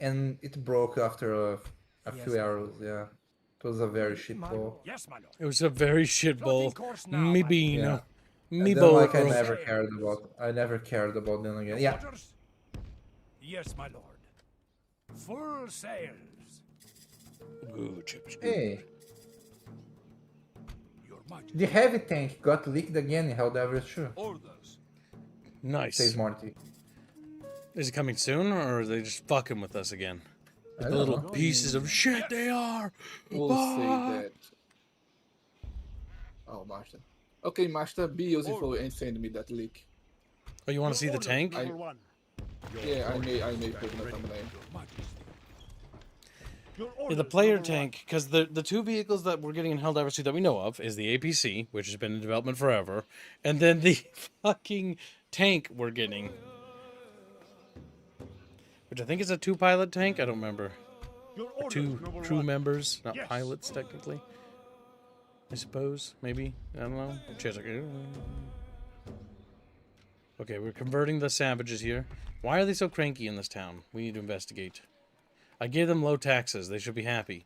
and it broke after a few arrows. Yeah, it was a very shit My bow. lord. Yes, my lord. It was a very shit bowl. Floating course now, Me my bean. Yeah. Me And then, bowl. like I bro. never cared about. I never cared about them again. Yeah, Orders? Yes, my lord. Full sails. Good chips. hey, Your majesty. the heavy tank got leaked again in Helldiver's shoe. Orders. Nice. Says Monty. Is it coming soon, or are they just fucking with us again? I The don't little know. pieces of shit they are. We'll say that. Oh, Master. Okay, Master, be useful and send me that link. Oh, you want to see the Orders, tank? number one. Yeah, I may put in the thumbnail. Your majesty. Your Yeah, the orders, player number one. tank, because the two vehicles that we're getting in Helldivers 2 that we know of is the APC, which has been in development forever, and then the fucking tank we're getting, which I think is a 2-pilot tank. I don't remember. Your orders, 2 number crew one. members, not Yes. pilots technically. I suppose, maybe. I don't know. Cheers, okay. Okay, we're converting the savages here. Why are they so cranky in this town? We need to investigate. I gave them low taxes. They should be happy.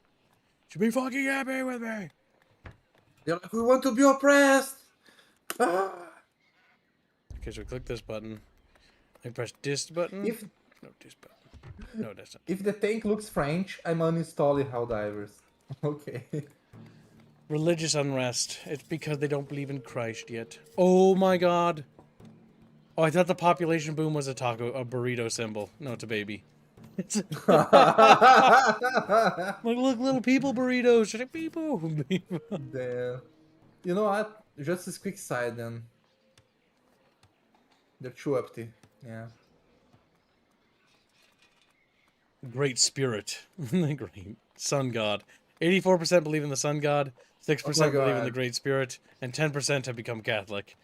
Should be fucking happy with me. They're like, we want to be oppressed. Ah! Okay, so we click this button. I press this button. If No, this button. No, that's not. if the tank looks French, I'm uninstalling Helldivers. Okay. Religious unrest. It's because they don't believe in Christ yet. Oh my god. Oh, I thought the population boom was a burrito symbol. No, it's a baby. It's like, look, little people burritos. They're like, people. Damn. You know what? Just this quick side then. They're too empty. Yeah. Great spirit. Great sun god. 84% believe in the sun god. 6% Oh my believe in the God. great spirit. And 10% have become Catholic.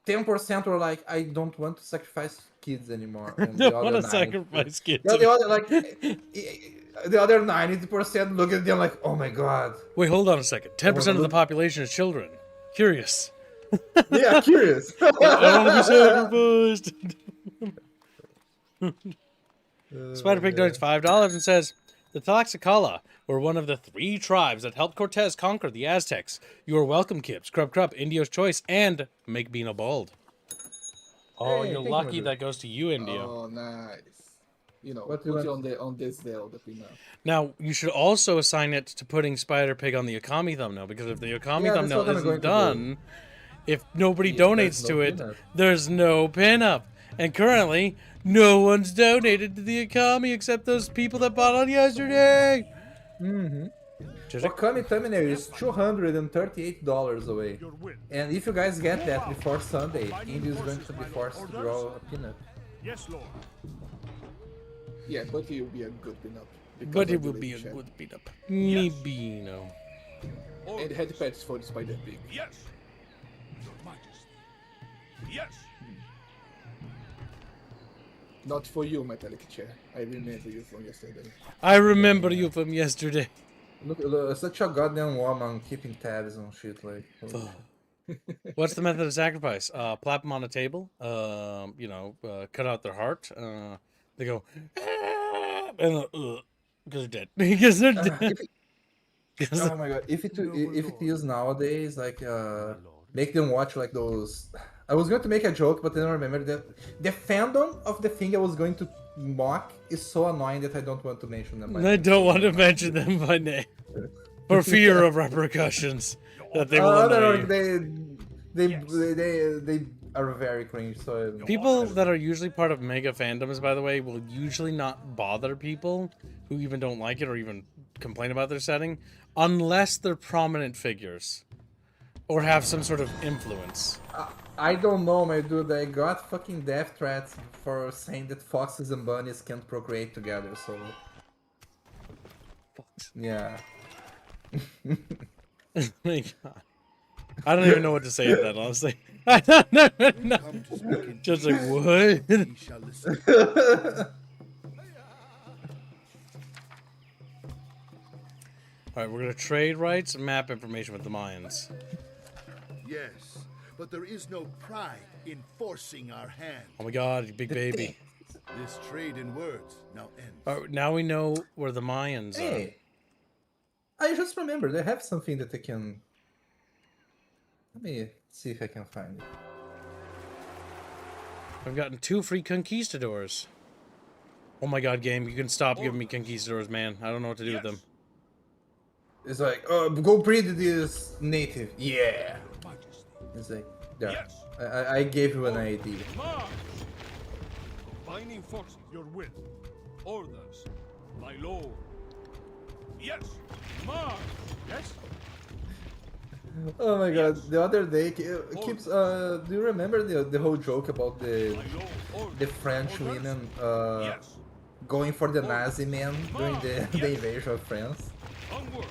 10% were like, I don't want to sacrifice kids anymore. And Don't want to sacrifice kids. Yeah, the other like, the other 90% look at them like, oh my god. Wait, hold on a second. 10% of the population is children. Curious. Yeah, curious. I want to be sacrificed. Spider-Pig donates $5 and says, the Tlaxcala were one of the 3 tribes that helped Cortez conquer the Aztecs. You are welcome, Kips. Crub, Indio's choice, and make Bino bald. Oh, Hey, you're thank you, lucky my dude. that goes to you, Indio. Oh, nice. You know, What put do you you on this Zelda pin. Now, you should also assign it to putting Spider-Pig on the Okami thumbnail, because if the Okami Yeah, that's thumbnail what I'm isn't going to do. done, if nobody Yeah, donates there's to no it, pinup. there's no pinup. And currently, no one's donated to the Okami except those people that bought on yesterday. Mm-hmm. Just Okami thumbnail is $238 away. Your will. And if you guys get that before Sunday, Indy is going to be forced to draw a peanut. Yes, Lord. Yeah, but he will be a good pinup. because But I it will believe be a in Chad. good beat up. Maybe, you know. And head patch for the Spider Pig. Yes, Your Majesty. Yes. Not for you, Metallic Chair. I remember you from yesterday. I remember you from yesterday. Look, such a goddamn woman keeping tabs on shit like. What's the method of sacrifice? Plop them on a table. Cut out their heart. They go, "Ah," and because they're dead. Because they're dead. Oh my god! If it is nowadays, like make them watch like those. I was going to make a joke, but then I remember that the fandom of the thing I was going to mock is so annoying that I don't want to mention them. I don't want to mention them by name for fear of repercussions that they will annoy you. They are very cringe. So People that are usually part of mega fandoms, by the way, will usually not bother people who even don't like it or even complain about their setting, unless they're prominent figures or have some sort of influence. I don't know, my dude. I got fucking death threats for saying that foxes and bunnies can't procreate together. So yeah. Oh my god. I don't even know what to say to that, honestly. I don't know. Come to speak in Just like, peace, what? we shall listen. Alright, we're gonna trade rights and map information with the Mayans. Yes, but there is no pride in forcing our hand. Oh my god, you big baby. This trade in words now ends. Alright, now we know where the Mayans are. Hey, I just remembered they have something that I can. Let me see if I can find it. I've gotten 2 free conquistadors. Oh my god, game, you can stop giving me conquistadors, man. I don't know what to do with them. It's like, go breed this native. Yeah. It's like, there. Yes. I gave you an idea. March! Combining forces, your will. Orders, my lord. Yes! March! Yes? Oh my god, the other day keeps do you remember the whole joke about the French women Yes. going for the Nazi men during the invasion of France? Onward!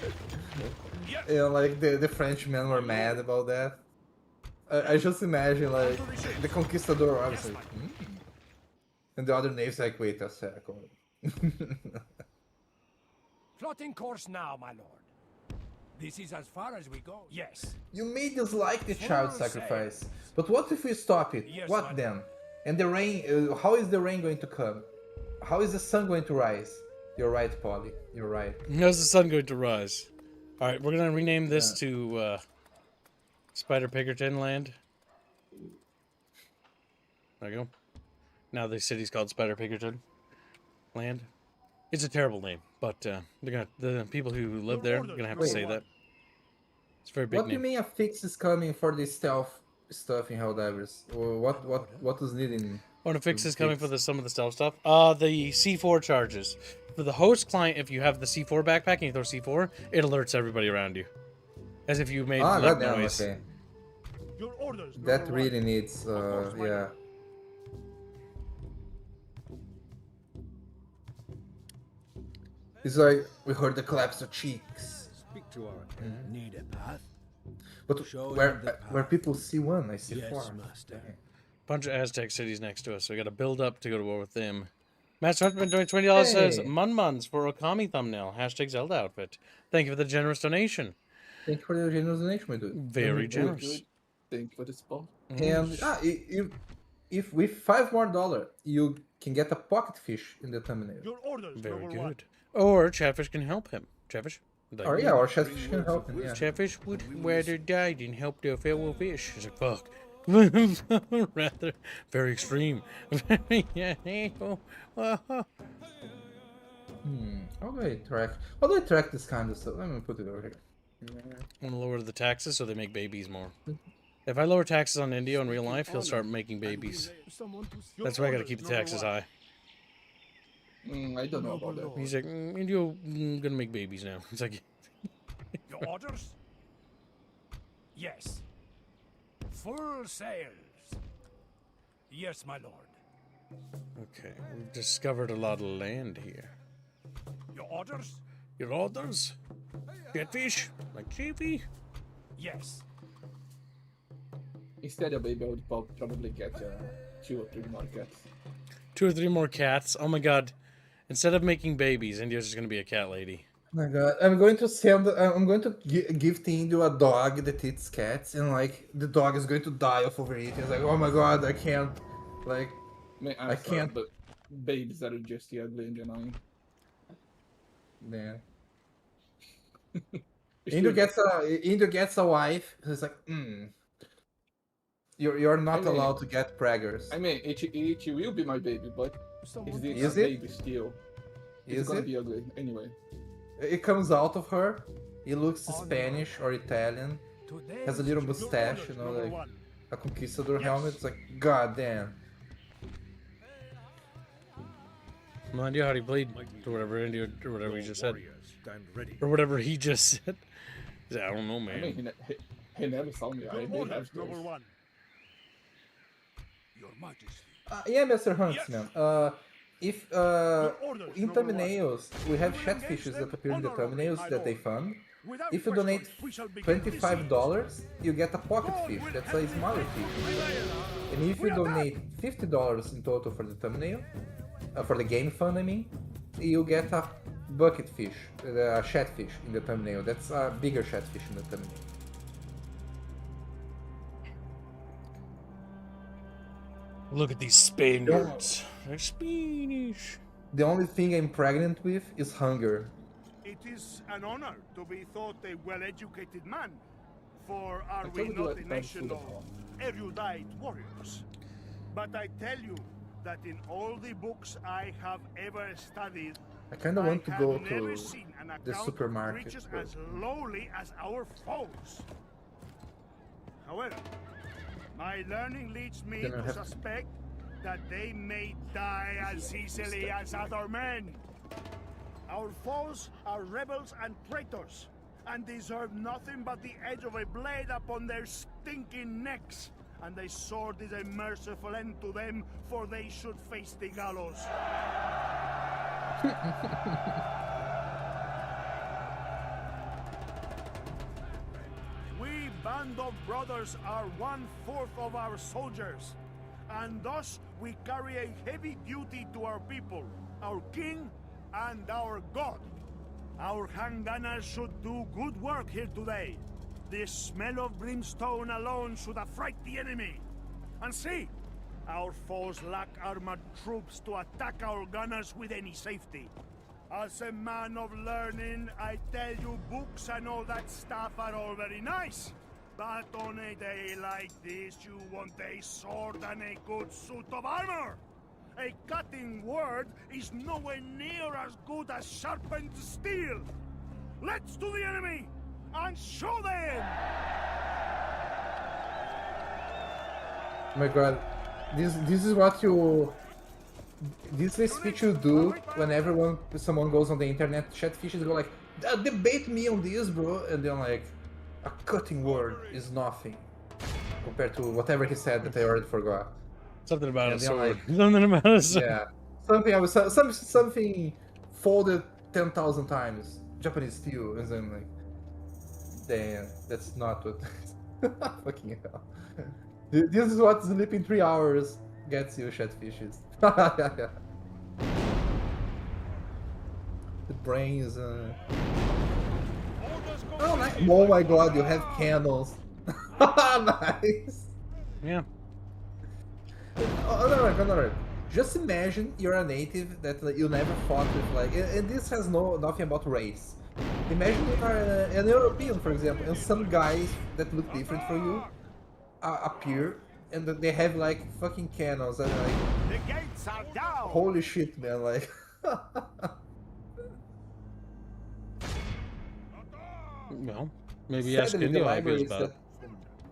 Yes! You know, like the French men were mad about that. I just imagine like the conquistador obviously. And the other names like, wait a second. Plotting course now, my lord. This is as far as we go. Yes. You may dislike the child sacrifice, but what if we stop it? Yes, What my then? And the rain, how is the rain going to come? How is the sun going to rise? You're right, Polly. You're right. How's the sun going to rise? Alright, we're gonna rename this to Spider Pickerton Land. There you go. Now the city's called Spider Pickerton Land. It's a terrible name, but the people who live there are gonna have to say that. It's a very big What do you name. mean a fix is coming for the stealth stuff in Helldivers? Or what was needed in... I want to fix this coming for some of the stealth stuff. The C4 charges. For the host client, if you have the C4 backpack and you throw C4, it alerts everybody around you. As if you made that goddamn, noise. okay. Your orders, That number really one. needs, yeah. It's like, we heard the collapse of cheeks. Speak to our need a path. But Show where him the where path. people see one, I see Yes, four. master. Bunch of Aztec cities next to us, so we got to build up to go to war with them. Master Hunterman donating $20 says Hey. Munmuns for Okami thumbnail. Hashtag Zelda outfit. Thank you for the generous donation. Thank you for the generous donation, my dude. Very generous. Thank you for the spawn. And if with $5 more, you can get a pocket fish in the thumbnail. Your orders, Very number one. good. Or Chatfish can help him. Chatfish? Like, Or yeah, or Chatfish can help him, yeah. Chatfish would rather die than help the fellow fish. It's like, fuck. Rather, very extreme. Yeah. How do I track this kind of stuff? Let me put it over here. I want to lower the taxes so they make babies more. If I lower taxes on Indio in real life, he'll start making babies. That's why I gotta keep the taxes high. I don't know about that. He's like, Indio gonna make babies now. It's like, Your orders? Yes. Full sails. Yes, my lord. Okay, we've discovered a lot of land here. Your orders? Your orders? Catfish? Like Chiefy? Yes. Instead of baby, I would probably get 2 or 3 more cats. 2 or 3 more cats. Oh my god. Instead of making babies, India's just gonna be a cat lady. Oh my god, I'm going to send. I'm going to give Indio a dog that eats cats, and like the dog is going to die of overeating. It's like, oh my god, I can't. Like, Man, I can't. But babies are just ugly and annoying. Yeah. Indio gets a wife. It's like, You're not allowed to get preggers. I mean, it will be my baby, but Is it's a it? baby still. It's Is gonna it? be ugly anyway. It comes out of her. He looks Spanish or Italian. Has a little mustache, you know, like a conquistador helmet. It's like, god damn. No idea how he played, or whatever India, or whatever he just said, Stand ready. or whatever he just said. I don't know, I man. mean, he never saw me. I may have Number those. 1. Your Majesty. Yeah, Mr. Huntsman. If in thumbnails we have chatfishes that appear in the thumbnails that they fund. If you donate $25, you get a pocket fish. That's a smaller fish. And if you donate $50 in total for the thumbnail, for the game fund, I mean, you get a bucket fish, a chatfish in the thumbnail. That's a bigger chatfish in the thumbnail. Look at these Spaniards. They're Spanish. The only thing I'm pregnant with is hunger. It is an honor to be thought a well-educated man, for are we told you not I a found nation food of at home. erudite warriors? But I tell you that in all the books I have ever studied, I kind of want to have go never to seen an the account supermarket. of creatures but- as lowly as our foes. However, my learning leads me Then I to have to- suspect that they may die as easily as other men. Our foes are rebels and traitors, and deserve nothing but the edge of a blade upon their stinking necks. And a sword is a merciful end to them, for they should face the gallows. We band of brothers are 1/4 of our soldiers, and thus we carry a heavy duty to our people, our king, and our god. Our handgunners should do good work here today. The smell of brimstone alone should affright the enemy. And see, our foes lack armored troops to attack our gunners with any safety. As a man of learning, I tell you books and all that stuff are all very nice. But on a day like this, you want a sword and a good suit of armor. A cutting word is nowhere near as good as sharpened steel. Let's to the enemy and show them! Oh my god, this is what you. This is the speech you do when someone goes on the internet, chatfishes go like, debate me on this, bro, and then like, a cutting word is nothing compared to whatever he said that I already forgot. Something about Yeah, a they're sword. like- Something about a sword. Yeah, something folded 10,000 times, Japanese steel, and then like, damn, that's not what. Fucking hell. This is what sleeping 3 hours gets you, chatfishes. The brain is. Oh, nice. Oh my god, you have candles. Nice. Yeah. Another. Just imagine you're a native that like, you never fought with, like, and this has nothing about race. Imagine you are an European, for example, and some guys that look different from you appear, and they have like fucking cannons, and like, The gates are down! holy shit, man, like. Well, maybe ask Sadly, the India, I guess, libraries about it.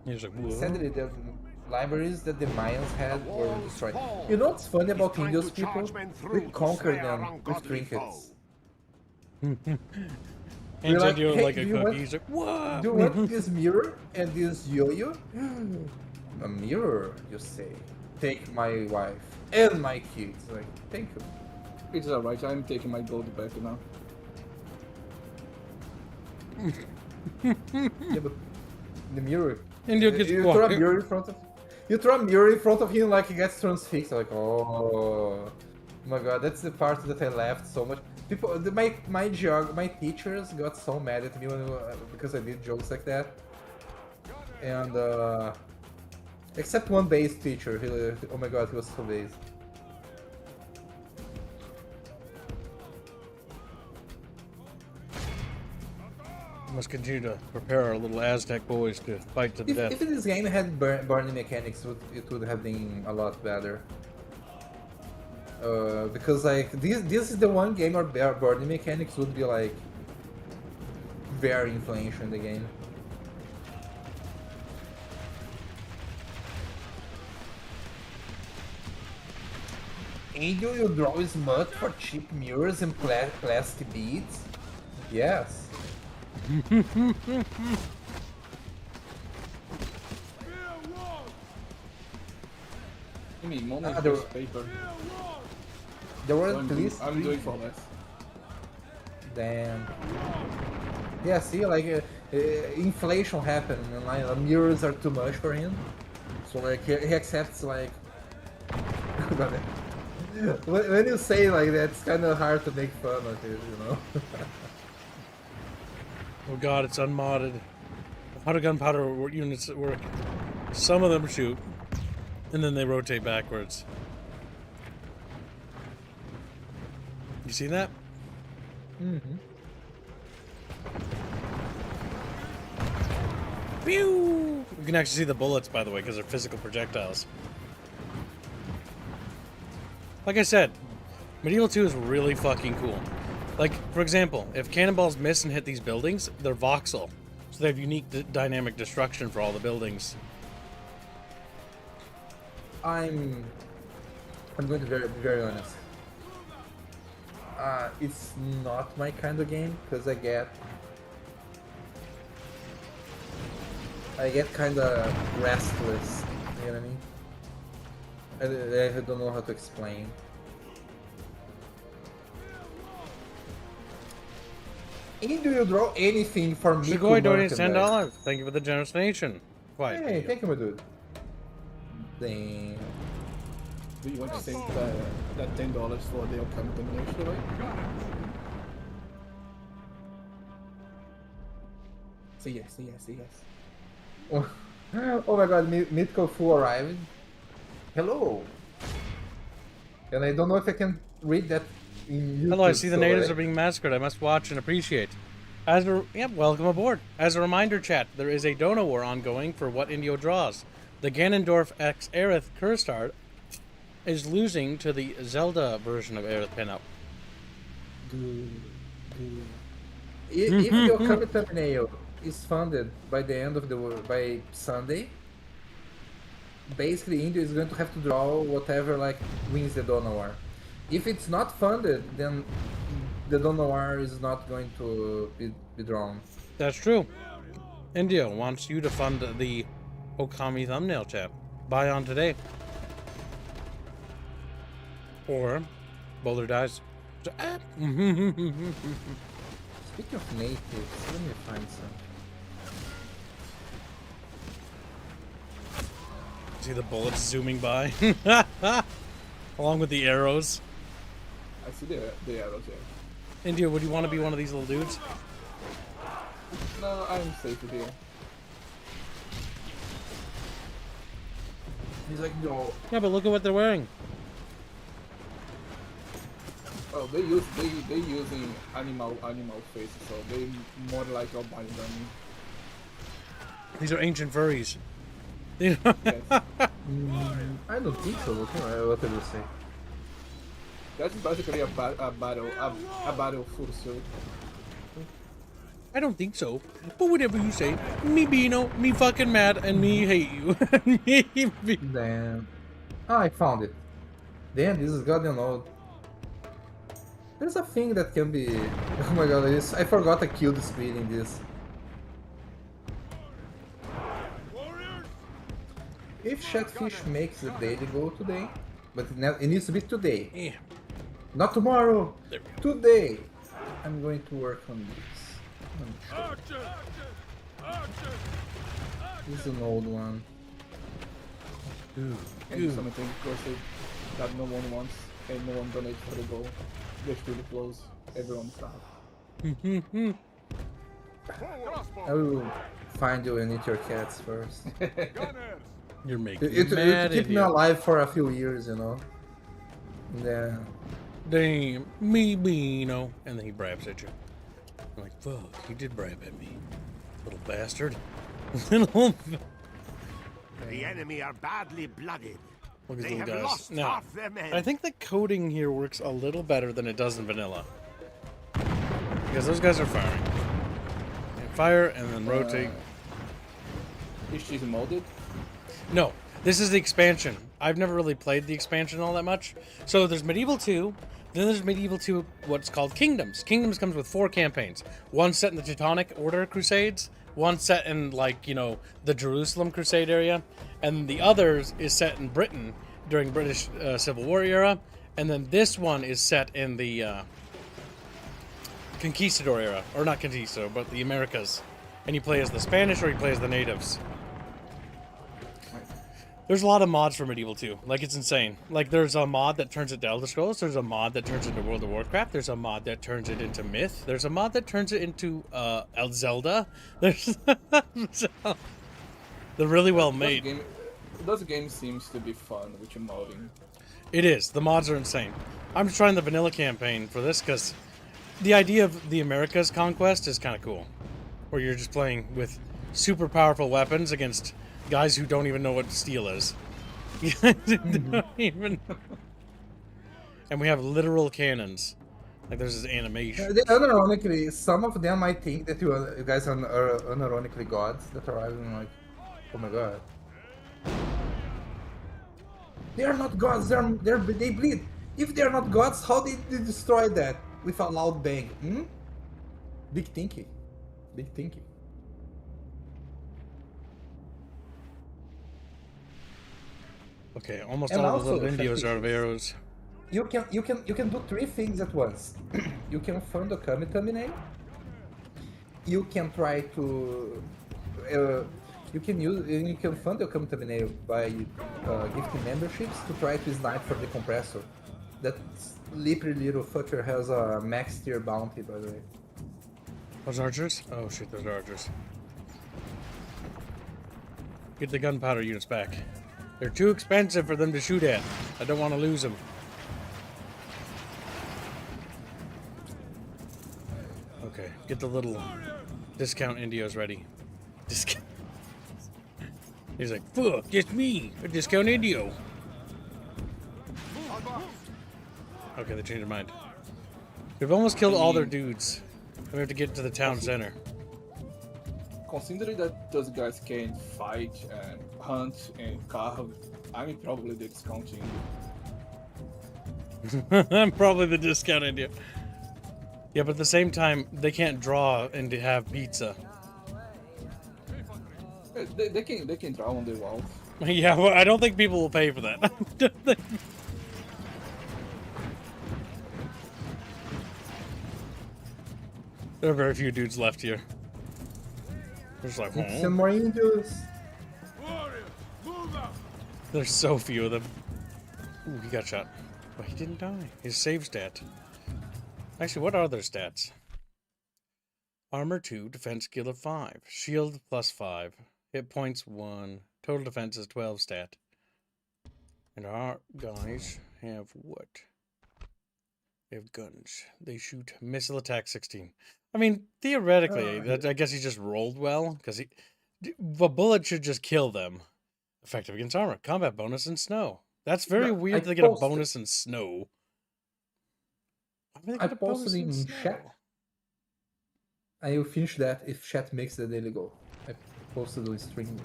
He's like, whoa. Sadly, the libraries that the Mayans had were destroyed. You know what's funny about India's people? We conquered them with trinkets. Hands like, you "Hey, like do a you cookie. want- He's like, what? Do you want this mirror and this yo-yo? A mirror, you say? take my wife and my kids. Like, thank you. It's alright, I'm taking my gold back now. Yeah, but the mirror. Indio gets You throw a mirror in front of. You throw a mirror in front of him like he gets transfixed. Like, oh my god, that's the part that I laughed so much. People, my teachers got so mad at me because I did jokes like that. And except one base teacher, oh my god, he was so base. We must continue to prepare our little Aztec boys to fight to the death. If this game had burning mechanics, it would have been a lot better. Because like this is the one game where burning mechanics would be like very influential in the game. And do you draw smut for cheap mirrors and plastic beads? Yes. Give me money there- for paper. There were So at least I'm three. doing for less. Damn. Yeah, see, like inflation happened, and like mirrors are too much for him. So like he accepts like. when you say like that, it's kind of hard to make fun of it, you know. Oh god, it's unmodded. Powder gunpowder units work. Some of them shoot, and then they rotate backwards. You see that? Mm-hmm. Pew! You can actually see the bullets, by the way, because they're physical projectiles. Like I said, Medieval 2 is really fucking cool. Like, for example, if cannonballs miss and hit these buildings, they're voxel. So they have unique dynamic destruction for all the buildings. I'm going to be very honest. It's not my kind of game because I get kind of restless. You know what I mean? I don't know how to explain. And do you draw anything for me? Shigoi donates $10. Thank you for the generous donation. Quiet. Hey, thank you, my dude. Damn. Do you want to save that $10 for the upcoming donation, right? Say yes, say yes, say yes. Oh my god, Mythical Fu arrived. Hello. And I don't know if I can read that in YouTube. Hello, I see the natives are being massacred. I must watch and appreciate. Welcome aboard. As a reminder, chat, there is a Dono War ongoing for what Indio draws. The Ganondorf x Aerith Kurstar is losing to the Zelda version of Aerith pinup. If your current thumbnail is funded by the end of by Sunday, basically India is going to have to draw whatever like wins the Dono War. If it's not funded, then the Dono War is not going to be drawn. That's true. India wants you to fund the Okami thumbnail, chat. Buy on today. Or Boulder dies. Speaking of natives, let me find some. See the bullets zooming by? Along with the arrows. I see the arrows here. India, would you want to be one of these little dudes? No, I'm safe here. He's like, no. Yeah, but look at what they're wearing. Oh, they using animal faces, so they more like albino than me. These are ancient furries. Yes. I don't think so. What did you say? That's basically a battle fursuit. I don't think so. But whatever you say. Me Bino, me fucking mad, and me hate you. me. Damn. Oh, I found it. Damn, this is goddamn old. There's a thing that can be... Oh my god, I forgot I killed the squid in this. If Chatfish makes the daily goal today, but it needs to be today, Yeah. not tomorrow, There we today, I'm going to work on this. This is an old one. And something because that no one wants and no one donates for the goal. They're still close. Everyone's out. I will find you and eat your cats first. You're making It me mad, keep me idiot. alive for a few years, you know. Yeah. Damn, me Beano. And then he brabs at you. I'm like, fuck, he did brab at me. Little bastard. Little... The enemy are badly blooded. Look at They these have little guys. lost Now, half their men. I think the coding here works a little better than it does in vanilla. Because those guys are firing. They fire and then rotate. Is she modded? No, this is the expansion. I've never really played the expansion all that much. So there's Medieval 2, then there's Medieval 2, what's called Kingdoms. Kingdoms comes with 4 campaigns. One set in the Teutonic Order Crusades, one set in, like, you know, the Jerusalem Crusade area, and the others is set in Britain during British Civil War era, and then this one is set in the Conquistador era, or not Conquistador, but the Americas. And you play as the Spanish or you play as the natives. There's a lot of mods for Medieval 2. Like, it's insane. Like, there's a mod that turns it to Elder Scrolls. There's a mod that turns it into World of Warcraft. There's a mod that turns it into Myth. There's a mod that turns it into Zelda. There's... They're really well made. Those games seems to be fun with your modding. It is. The mods are insane. I'm just trying the vanilla campaign for this because the idea of the Americas conquest is kind of cool. Where you're just playing with super powerful weapons against guys who don't even know what steel is. Don't even... And we have literal cannons. Like, there's this animation. Unironically, some of them might think that you guys are unironically gods that are even like, oh my god. They are not gods, they bleed. If they are not gods, how did they destroy that with a loud bang? Hmm? Big thinking. Big thinking. Okay, almost And all also, the little Indios are out of arrows. You can do 3 things at once. You can fund the Kami thumbnail. You can try to you can fund the Kami thumbnail by gifting memberships to try to snipe for the compressor. That slippery little fucker has a max tier bounty, by the way. Those archers? Oh shit, those are archers. Get the gunpowder units back. They're too expensive for them to shoot at. I don't want to lose them. Okay, get the little discount Indios ready. Discount. He's like, fuck, it's me, a discount Indio. Okay, they changed their mind. We've almost killed all their dudes. We have to get to the town center. Considering that those guys can fight and hunt and carve, I'm probably the discounting. I'm probably the discount Indio. Yeah, but at the same time, they can't draw and to have pizza. They can draw on their walls. Yeah, well, I don't think people will pay for that. There are very few dudes left here. There's like, Some more Indios. there's so few of them. Ooh, he got shot. But he didn't die. His save stat. Actually, what are their stats? Armor 2, defense skill of 5, shield plus 5, hit points 1, total defense is 12 stat. And our guys have what? They have guns. They shoot missile attack 16. I mean, theoretically, I guess he just rolled well, because a bullet should just kill them. Effective against armor. Combat bonus in snow. That's very weird to get a bonus in snow. I posted in chat. I will finish that if chat makes the daily goal. I posted on stream.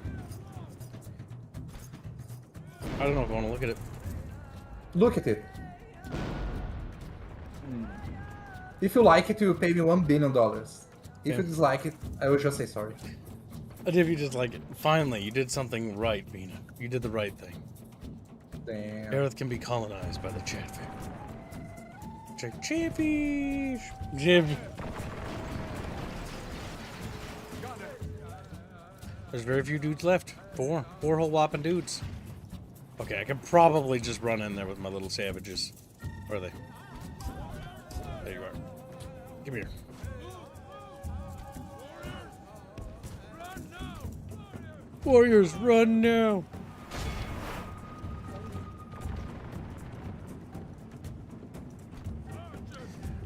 I don't know if I want to look at it. Look at it. If you like it, you will pay me $1 billion. If you dislike it, I will just say sorry. What if you just like, finally, you did something right, Vina. You did the right thing. Damn. Earth can be colonized by the chatfish. Chatfish! There's very few dudes left. Four whole whopping dudes. Okay, I could probably just run in there with my little savages. Where are they? There you are. Come here. Warriors, run now!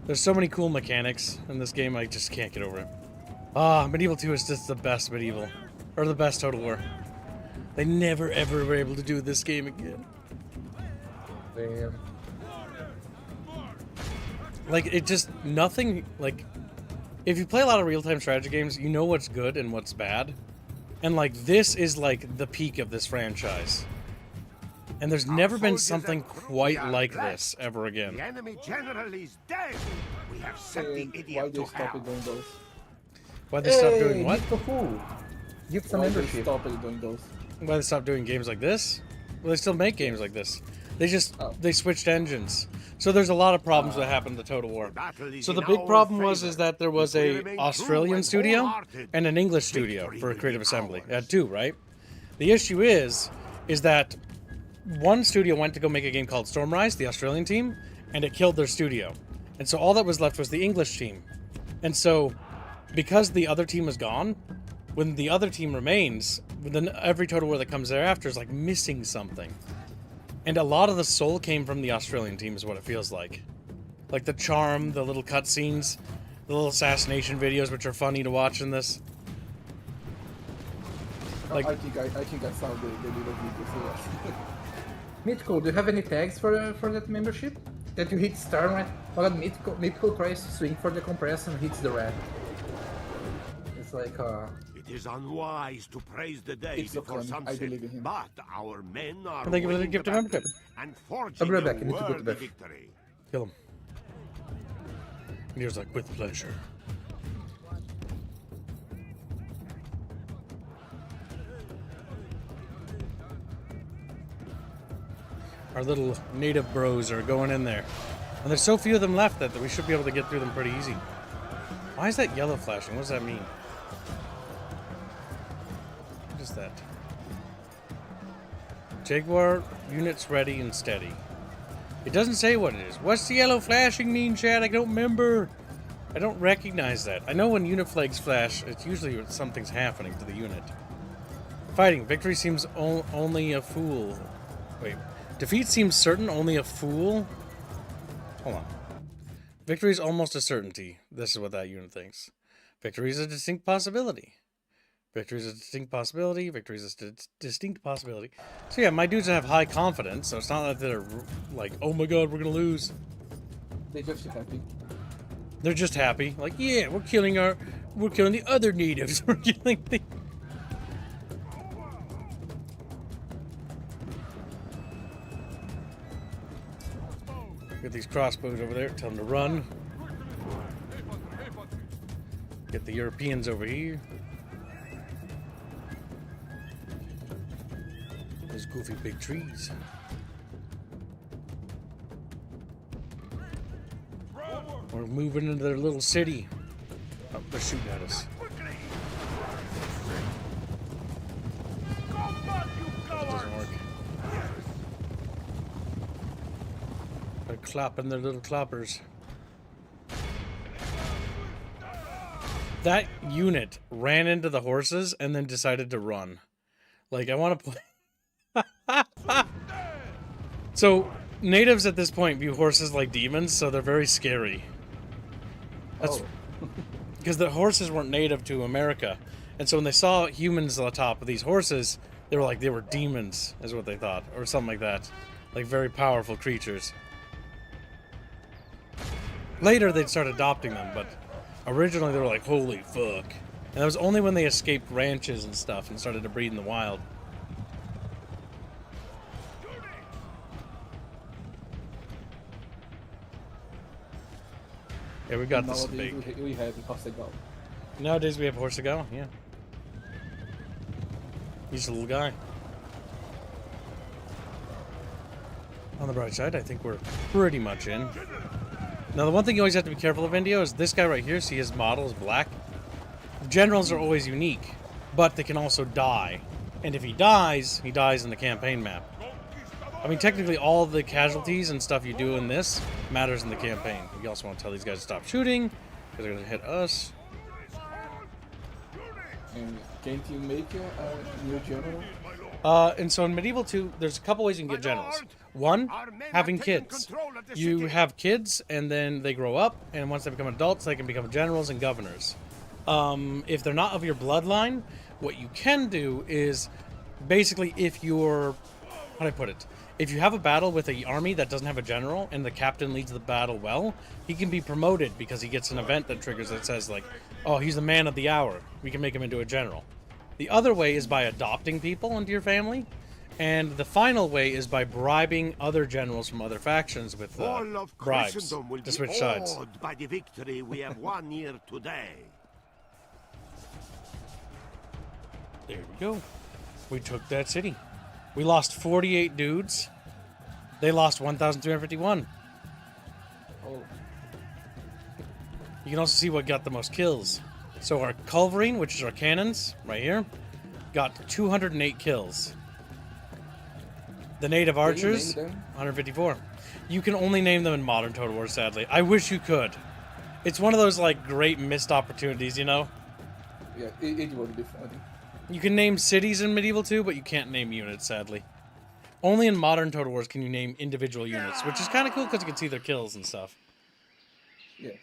There's so many cool mechanics in this game, I just can't get over it. Ah, Medieval 2 is just the best Medieval. Or the best Total War. They never ever were able to do this game again. Damn. Like, it just, nothing, like, if you play a lot of real-time strategy games, you know what's good and what's bad. And, like, this is, like, the peak of this franchise. And there's never been something quite like this ever again. The enemy general is dead. We have sent the Why idiot they to stop hell. doing those? Why'd they stop doing what? Cool. Give some Why they membership. stop doing those? Why'd they stop doing games like this? Well, they still make games like this. They just, they switched engines. So there's a lot of problems that happened to Total War. So the big problem is that there was a Australian studio and an English studio for Creative Assembly. It had two, right? The issue is that one studio went to go make a game called Stormrise, the Australian team, and it killed their studio. And so all that was left was the English team. And so, because the other team is gone, when the other team remains, then every Total War that comes thereafter is like missing something. And a lot of the soul came from the Australian team is what it feels like. Like the charm, the little cutscenes, the little assassination videos, which are funny to watch in this. Like, I think I saw the little videos. Yes. Mythical, do you have any tags for that membership? That you hit star when Mythical tries to swing for the compressor and hits the red. It's like It is unwise to praise the day It's before okay, I sunset, believe in him. but our men are Thank you for the winning gift the of membership. battle and I'll forging be right a back, I need to go to worthy bed. victory. kill him. And he was like, with pleasure. Our little native bros are going in there. And there's so few of them left that we should be able to get through them pretty easy. Why is that yellow flashing? What does that mean? What is that? Jaguar, units ready and steady. It doesn't say what it is. What's the yellow flashing mean, Chad? I don't remember. I don't recognize that. I know when unit flags flash, it's usually when something's happening to the unit. Fighting. Victory seems only a fool. Wait. Defeat seems certain, only a fool? Hold on. Victory is almost a certainty. This is what that unit thinks. Victory is a distinct possibility. Victory is a distinct possibility. Victory is a distinct possibility. So yeah, my dudes have high confidence, so it's not that they're like, oh my god, we're gonna lose. They just happy. They're just happy. Like, yeah, we're killing the other natives. We're killing the... Get these crossbows over there, tell them to run. Get the Europeans over here. Those goofy big trees. We're moving into their little city. Oh, they're shooting at us. That doesn't work. They're clapping their little clappers. That unit ran into the horses and then decided to run. Like, I want to play... So, natives at this point view horses like demons, so they're very scary. That's because the horses weren't native to America. And so when they saw humans on the top of these horses, they were like, they were demons, is what they thought. Or something like that. Like, very powerful creatures. Later, they'd start adopting them, but originally they were like, holy fuck. And that was only when they escaped ranches and stuff and started to breed in the wild. Yeah, we got this big. We have Portugal. Nowadays we have Portugal, yeah. He's a little guy. On the bright side, I think we're pretty much in. Now, the one thing you always have to be careful of, Indio, is this guy right here. See, his model is black. Generals are always unique, but they can also die. And if he dies in the campaign map. I mean, technically, all the casualties and stuff you do in this matters in the campaign. You also want to tell these guys to stop shooting, because they're going to hit us. And can't you make a new general? And so in Medieval 2, there's a couple ways you can get generals. One, having kids. You have kids, and then they grow up, and once they become adults, they can become generals and governors. If they're not of your bloodline, what you can do is, basically, if you're... How do I put it? If you have a battle with an army that doesn't have a general, and the captain leads the battle well, he can be promoted because he gets an event that triggers that says, like, oh, he's the man of the hour. We can make him into a general. The other way is by adopting people into your family. And the final way is by bribing other generals from other factions with bribes to switch sides. By the victory we have won here today. There we go. We took that city. We lost 48 dudes. They lost 1,351. Oh. You can also see what got the most kills. So our Culverine, which is our cannons, right here, got 208 kills. The native archers, 154. You can only name them in modern Total War, sadly. I wish you could. It's one of those, like, great missed opportunities, you know? Yeah, it would be funny. You can name cities in Medieval 2, but you can't name units, sadly. Only in modern Total Wars can you name individual units, which is kind of cool because you can see their kills and stuff. Yes.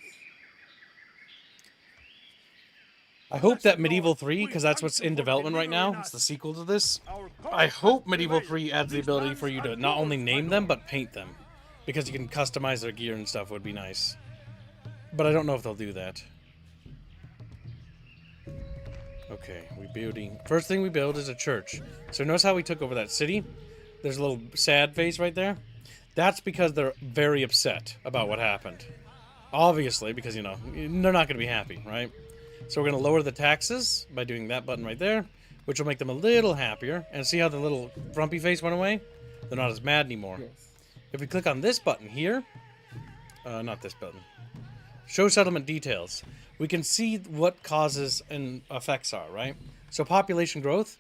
I hope that Medieval 3, because that's what's in development right now, it's the sequel to this, I hope Medieval 3 adds the ability for you to not only name them, but paint them. Because you can customize their gear and stuff would be nice. But I don't know if they'll do that. Okay, we building. First thing we build is a church. So notice how we took over that city? There's a little sad face right there. That's because they're very upset about what happened. Obviously, because, you know, they're not going to be happy, right? So we're going to lower the taxes by doing that button right there, which will make them a little happier. And see how the little frumpy face went away? They're not as mad anymore. Yes. If we click on this button here, not this button, show settlement details, we can see what causes and effects are, right? So population growth,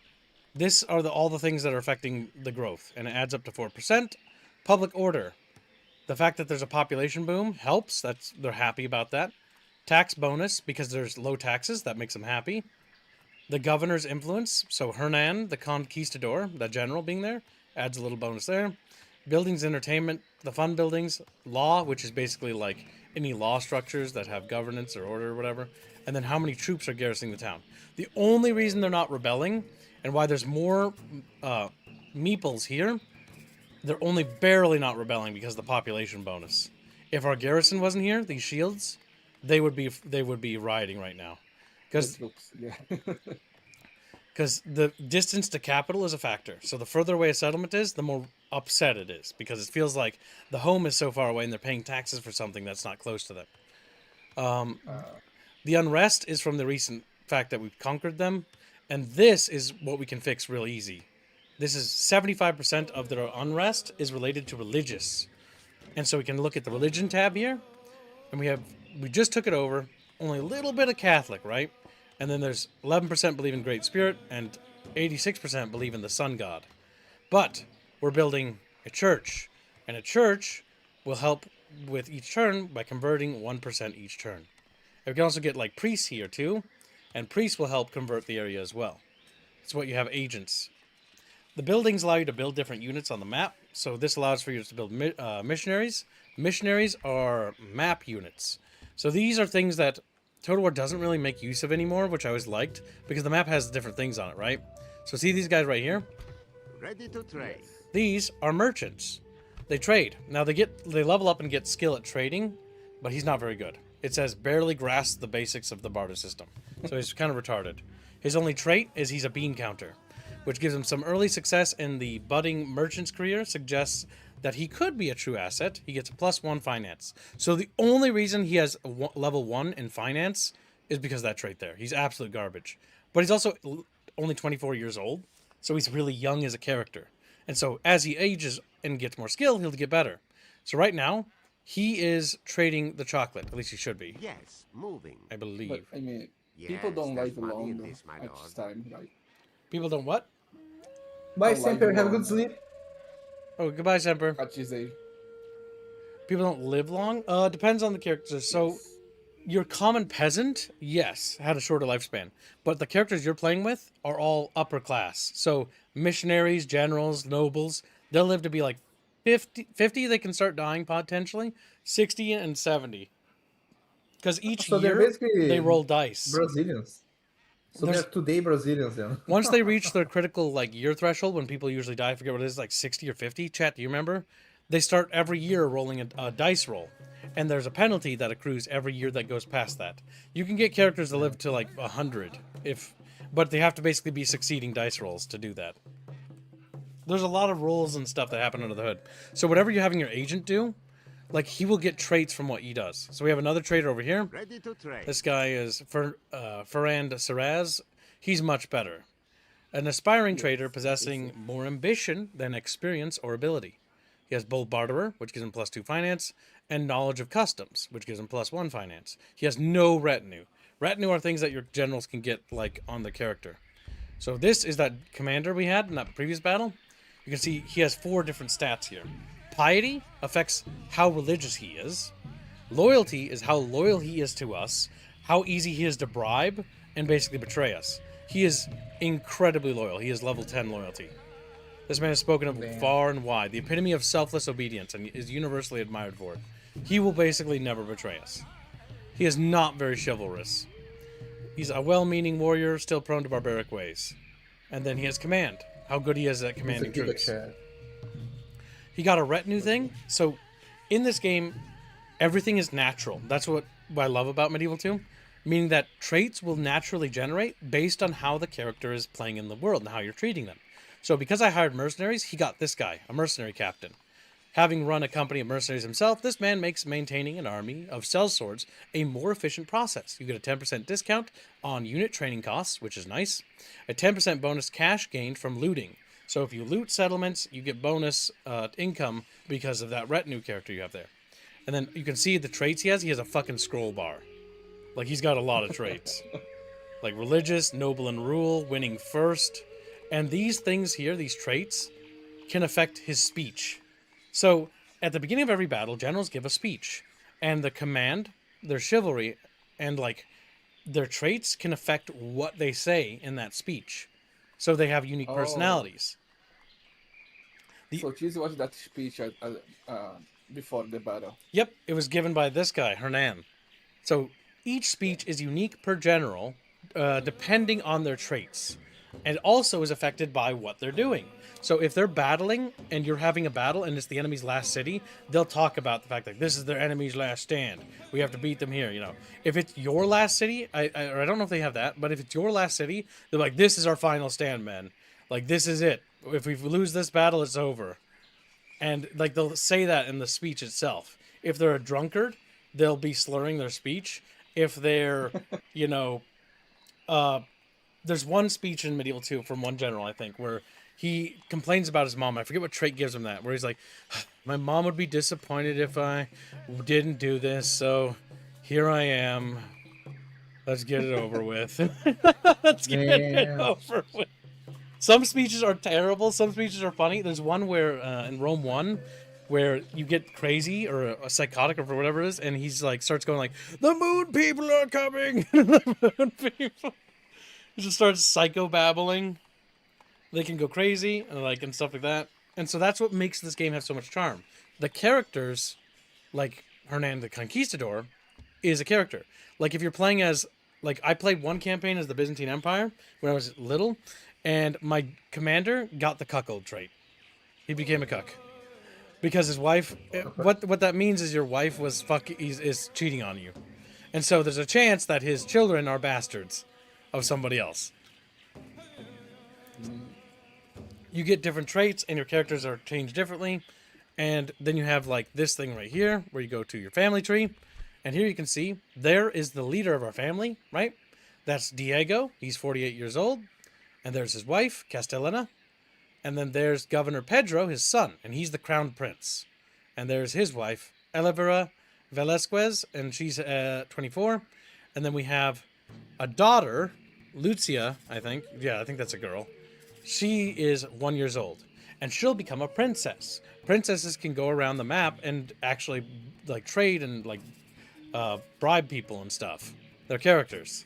this are all the things that are affecting the growth, and it adds up to 4%. Public order, the fact that there's a population boom helps. They're happy about that. Tax bonus, because there's low taxes, that makes them happy. The governor's influence, so Hernan, the conquistador, the general being there, adds a little bonus there. Buildings, entertainment, the fun buildings, law, which is basically like any law structures that have governance or order or whatever, and then how many troops are garrisoning the town. The only reason they're not rebelling, and why there's more meeples here, they're only barely not rebelling because of the population bonus. If our garrison wasn't here, these shields, they would be rioting right now, because the distance to capital is a factor. So the further away a settlement is, the more upset it is, because it feels like the home is so far away and they're paying taxes for something that's not close to them. The unrest is from the recent fact that we've conquered them, and this is what we can fix real easy. This is 75% of their unrest is related to religious, and so we can look at the religion tab here, and we just took it over. Only a little bit of Catholic, right? And then there's 11% believe in Great Spirit, and 86% believe in the Sun God. But we're building a church, and a church will help with each turn by converting 1% each turn. And we can also get like priests here too, and priests will help convert the area as well. It's what you have agents. The buildings allow you to build different units on the map, so this allows for you to build missionaries. Missionaries are map units. So these are things that Total War doesn't really make use of anymore, which I always liked, because the map has different things on it, right? So see these guys right here? Ready to trade. These are merchants. They trade. Now they level up and get skill at trading, but he's not very good. It says barely grasps the basics of the barter system. So he's kind of retarded. His only trait is he's a bean counter, which gives him some early success in the budding merchant's career, suggests that he could be a true asset. He gets a +1 finance. So the only reason he has level 1 in finance is because of that trait there. He's absolute garbage. But he's also only 24 years old, So he's really young as a character. And so as he ages and gets more skill, he'll get better. So right now, he is trading the chocolate. At least he should be, Yes, moving. I believe. But I mean, people Yes, don't there's live money in long this, my at lord. this time, right? People don't what? Bye, Don't Semper. live Have a long good sleep. Oh, goodbye, Semper. at this age. People don't live long? Depends on the characters. So Yes. your common peasant, yes, had a shorter lifespan. But the characters you're playing with are all upper class. So missionaries, generals, nobles, they'll live to be like 50 they can start dying potentially, 60 and 70. Because each So they're year basically they roll dice. Brazilians. So There's- they're today Brazilians then. Once they reach their critical like year threshold, when people usually die, I forget what it is, like 60 or 50. Chat, do you remember? They start every year rolling a dice roll, and there's a penalty that accrues every year that goes past that. You can get characters to live to like 100, but they have to basically be succeeding dice rolls to do that. There's a lot of rolls and stuff that happen under the hood. So whatever you're having your agent do, like he will get traits from what he does. So we have another trader over here. Ready to trade. This guy is Ferrand Saraz. He's much better. An aspiring trader possessing more ambition than experience or ability. He has Bold Barterer, which gives him +2 finance, and Knowledge of Customs, which gives him +1 finance. He has no retinue. Retinue are things that your generals can get like on the character. So this is that commander we had in that previous battle. You can see he has 4 different stats here. Piety affects how religious he is. Loyalty is how loyal he is to us, how easy he is to bribe, and basically betray us. He is incredibly loyal. He is level 10 loyalty. This man is spoken of far and wide, the epitome of selfless obedience, and is universally admired for it. He will basically never betray us. He is not very chivalrous. He's a well-meaning warrior, still prone to barbaric ways. And then he has command. How good he is at commanding troops. He got a retinue thing. So in this game, everything is natural. That's what I love about Medieval 2. Meaning that traits will naturally generate based on how the character is playing in the world and how you're treating them. So because I hired mercenaries, he got this guy, a mercenary captain. Having run a company of mercenaries himself, this man makes maintaining an army of sellswords a more efficient process. You get a 10% discount on unit training costs, which is nice. A 10% bonus cash gained from looting. So if you loot settlements, you get bonus income because of that retinue character you have there. And then you can see the traits he has. He has a fucking scroll bar. Like, he's got a lot of traits. Like religious, noble and rule, winning first. And these things here, these traits, can affect his speech. So, at the beginning of every battle, generals give a speech. And the command, their chivalry, and, like, their traits can affect what they say in that speech. So they have unique personalities. So choose watch that speech before the battle. Yep, it was given by this guy, Hernan. So each speech is unique per general, depending on their traits. And also is affected by what they're doing. So if they're battling and you're having a battle and it's the enemy's last city, they'll talk about the fact that this is their enemy's last stand. We have to beat them here, you know. If it's your last city, I don't know if they have that, but if it's your last city, they're like, this is our final stand, man. Like, this is it. If we lose this battle, it's over. And, like, they'll say that in the speech itself. If they're a drunkard, they'll be slurring their speech. If they're, you know, there's one speech in Medieval 2 from one general, I think, where he complains about his mom. I forget what trait gives him that, where he's like, my mom would be disappointed if I didn't do this, so here I am. Let's get it over with. Let's get it over with. Some speeches are terrible. Some speeches are funny. There's one where, in Rome 1, where you get crazy or a psychotic or whatever it is, and he's like, starts going like, the moon people are coming! The moon people. He just starts psycho-babbling. They can go crazy and stuff like that. And so that's what makes this game have so much charm. The characters, like Hernan the Conquistador, is a character. Like if you're playing as, like I played one campaign as the Byzantine Empire when I was little, and my commander got the cuckold trait. He became a cuck. Because his wife, what that means is your wife is cheating on you. And so there's a chance that his children are bastards of somebody else. You get different traits and your characters are changed differently. And then you have like this thing right here where you go to your family tree. And here you can see there is the leader of our family, right? That's Diego. He's 48 years old. And there's his wife, Castellana. And then there's Governor Pedro, his son, and he's the crown prince. And there's his wife, Elvira Velasquez, and she's 24. And then we have a daughter, Lucia, I think. Yeah, I think that's a girl. She is 1 year old, and she'll become a princess. Princesses can go around the map and actually like trade and like bribe people and stuff. They're characters.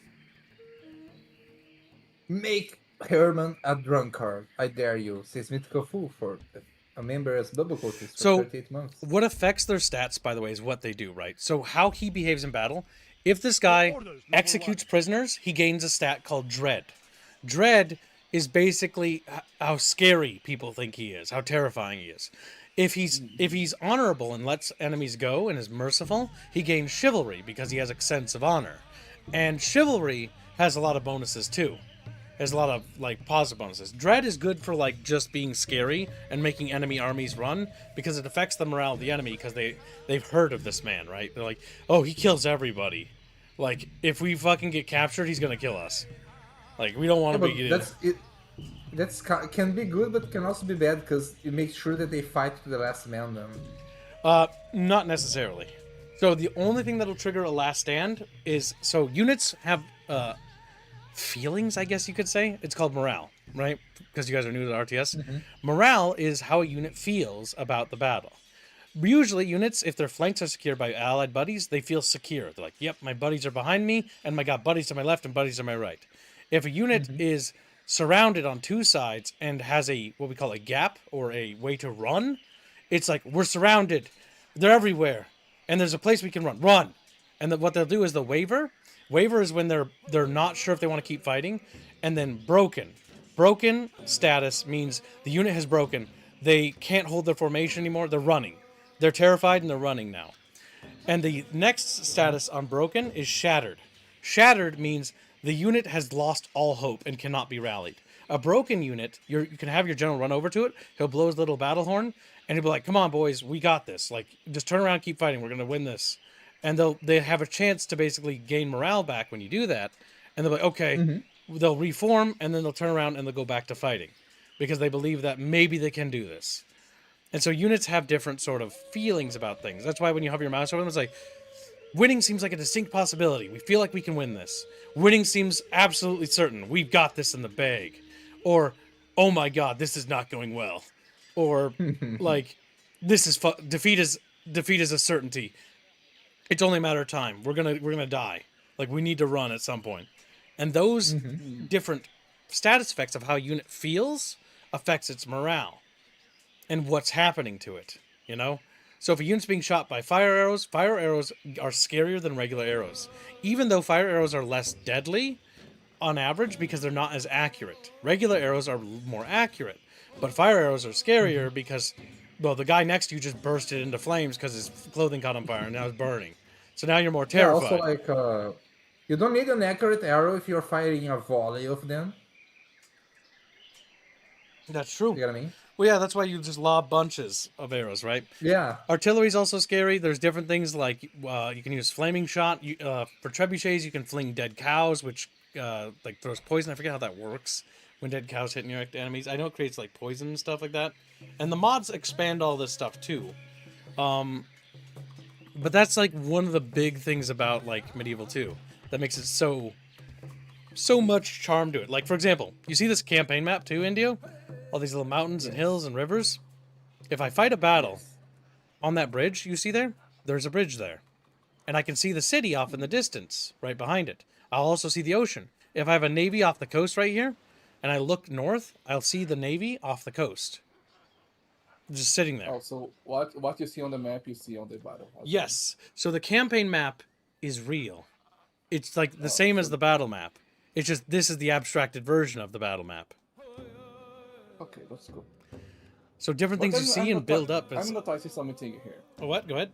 Make Herman a drunkard. I dare you. Says Mythical Fool for a member as double quotas for So 38 months. what affects their stats, by the way, is what they do, right? So how he behaves in battle. If this guy executes prisoners, he gains a stat called Dread. Dread is basically how scary people think he is, how terrifying he is. If he's honorable and lets enemies go and is merciful, he gains Chivalry because he has a sense of honor. And Chivalry has a lot of bonuses too. There's a lot of like positive bonuses. Dread is good for like just being scary and making enemy armies run because it affects the morale of the enemy because they've heard of this man, right? They're like, oh, he kills everybody. Like if we fucking get captured, he's gonna kill us. Like we don't want to be. Can be good, but can also be bad because it makes sure that they fight to the last man. Then. Not necessarily. So the only thing that'll trigger a last stand is so units have feelings, I guess you could say. It's called morale, right? Because you guys are new to the RTS. Mm-hmm. Morale is how a unit feels about the battle. Usually units, if their flanks are secured by allied buddies, they feel secure. They're like, yep, my buddies are behind me, and I got buddies to my left and buddies to my right. If a unit is surrounded on two sides and has a what we call a gap or a way to run, it's like we're surrounded, they're everywhere, and there's a place we can run. And what they'll do is the waver. Waver is when they're not sure if they want to keep fighting, and then broken. Broken status means the unit has broken. They can't hold their formation anymore. They're running. They're terrified and they're running now. And the next status on broken is shattered. Shattered means the unit has lost all hope and cannot be rallied. A broken unit, you can have your general run over to it. He'll blow his little battle horn, and he'll be like, "Come on, boys, we got this. Like, just turn around, keep fighting. We're gonna win this." And they have a chance to basically gain morale back when you do that. And they'll be like, "Okay." They'll reform, and then they'll turn around and they'll go back to fighting, because they believe that maybe they can do this. And so units have different sort of feelings about things. That's why when you hover your mouse over them, it's like, winning seems like a distinct possibility. We feel like we can win this. Winning seems absolutely certain. We've got this in the bag. Or, oh my god, this is not going well. Or, like, this is defeat is a certainty. It's only a matter of time. We're gonna die. Like, we need to run at some point. And those different status effects of how a unit feels affects its morale and what's happening to it, you know? So if a unit's being shot by fire arrows are scarier than regular arrows. Even though fire arrows are less deadly on average because they're not as accurate. Regular arrows are more accurate, but fire arrows are scarier because, well, the guy next to you just bursted into flames because his clothing caught on fire and now it's burning. So now you're more terrified. Yeah, also, like, you don't need an accurate arrow if you're firing a volley of them. That's true. You know what I mean? Well, yeah, that's why you just lob bunches of arrows, right? Yeah. Artillery's also scary. There's different things like you can use flaming shot. For trebuchets, you can fling dead cows, which like throws poison. I forget how that works when dead cows hit near enemies. I know it creates like poison and stuff like that. And the mods expand all this stuff too. But that's like one of the big things about like Medieval 2 that makes it so much charm to it. Like, for example, you see this campaign map too, Indio? All these little mountains and hills and rivers. If I fight a battle on that bridge you see there, there's a bridge there. And I can see the city off in the distance, right behind it. I'll also see the ocean. If I have a navy off the coast right here, and I look north, I'll see the navy off the coast. Just sitting there. Oh, so what you see on the map, you see on the battle. Okay. Yes. So the campaign map is real. It's like the same as the battle map. It's just this is the abstracted version of the battle map. Okay, that's cool. So different things you see and build up. I'm noticing something here. Oh, what? Go ahead.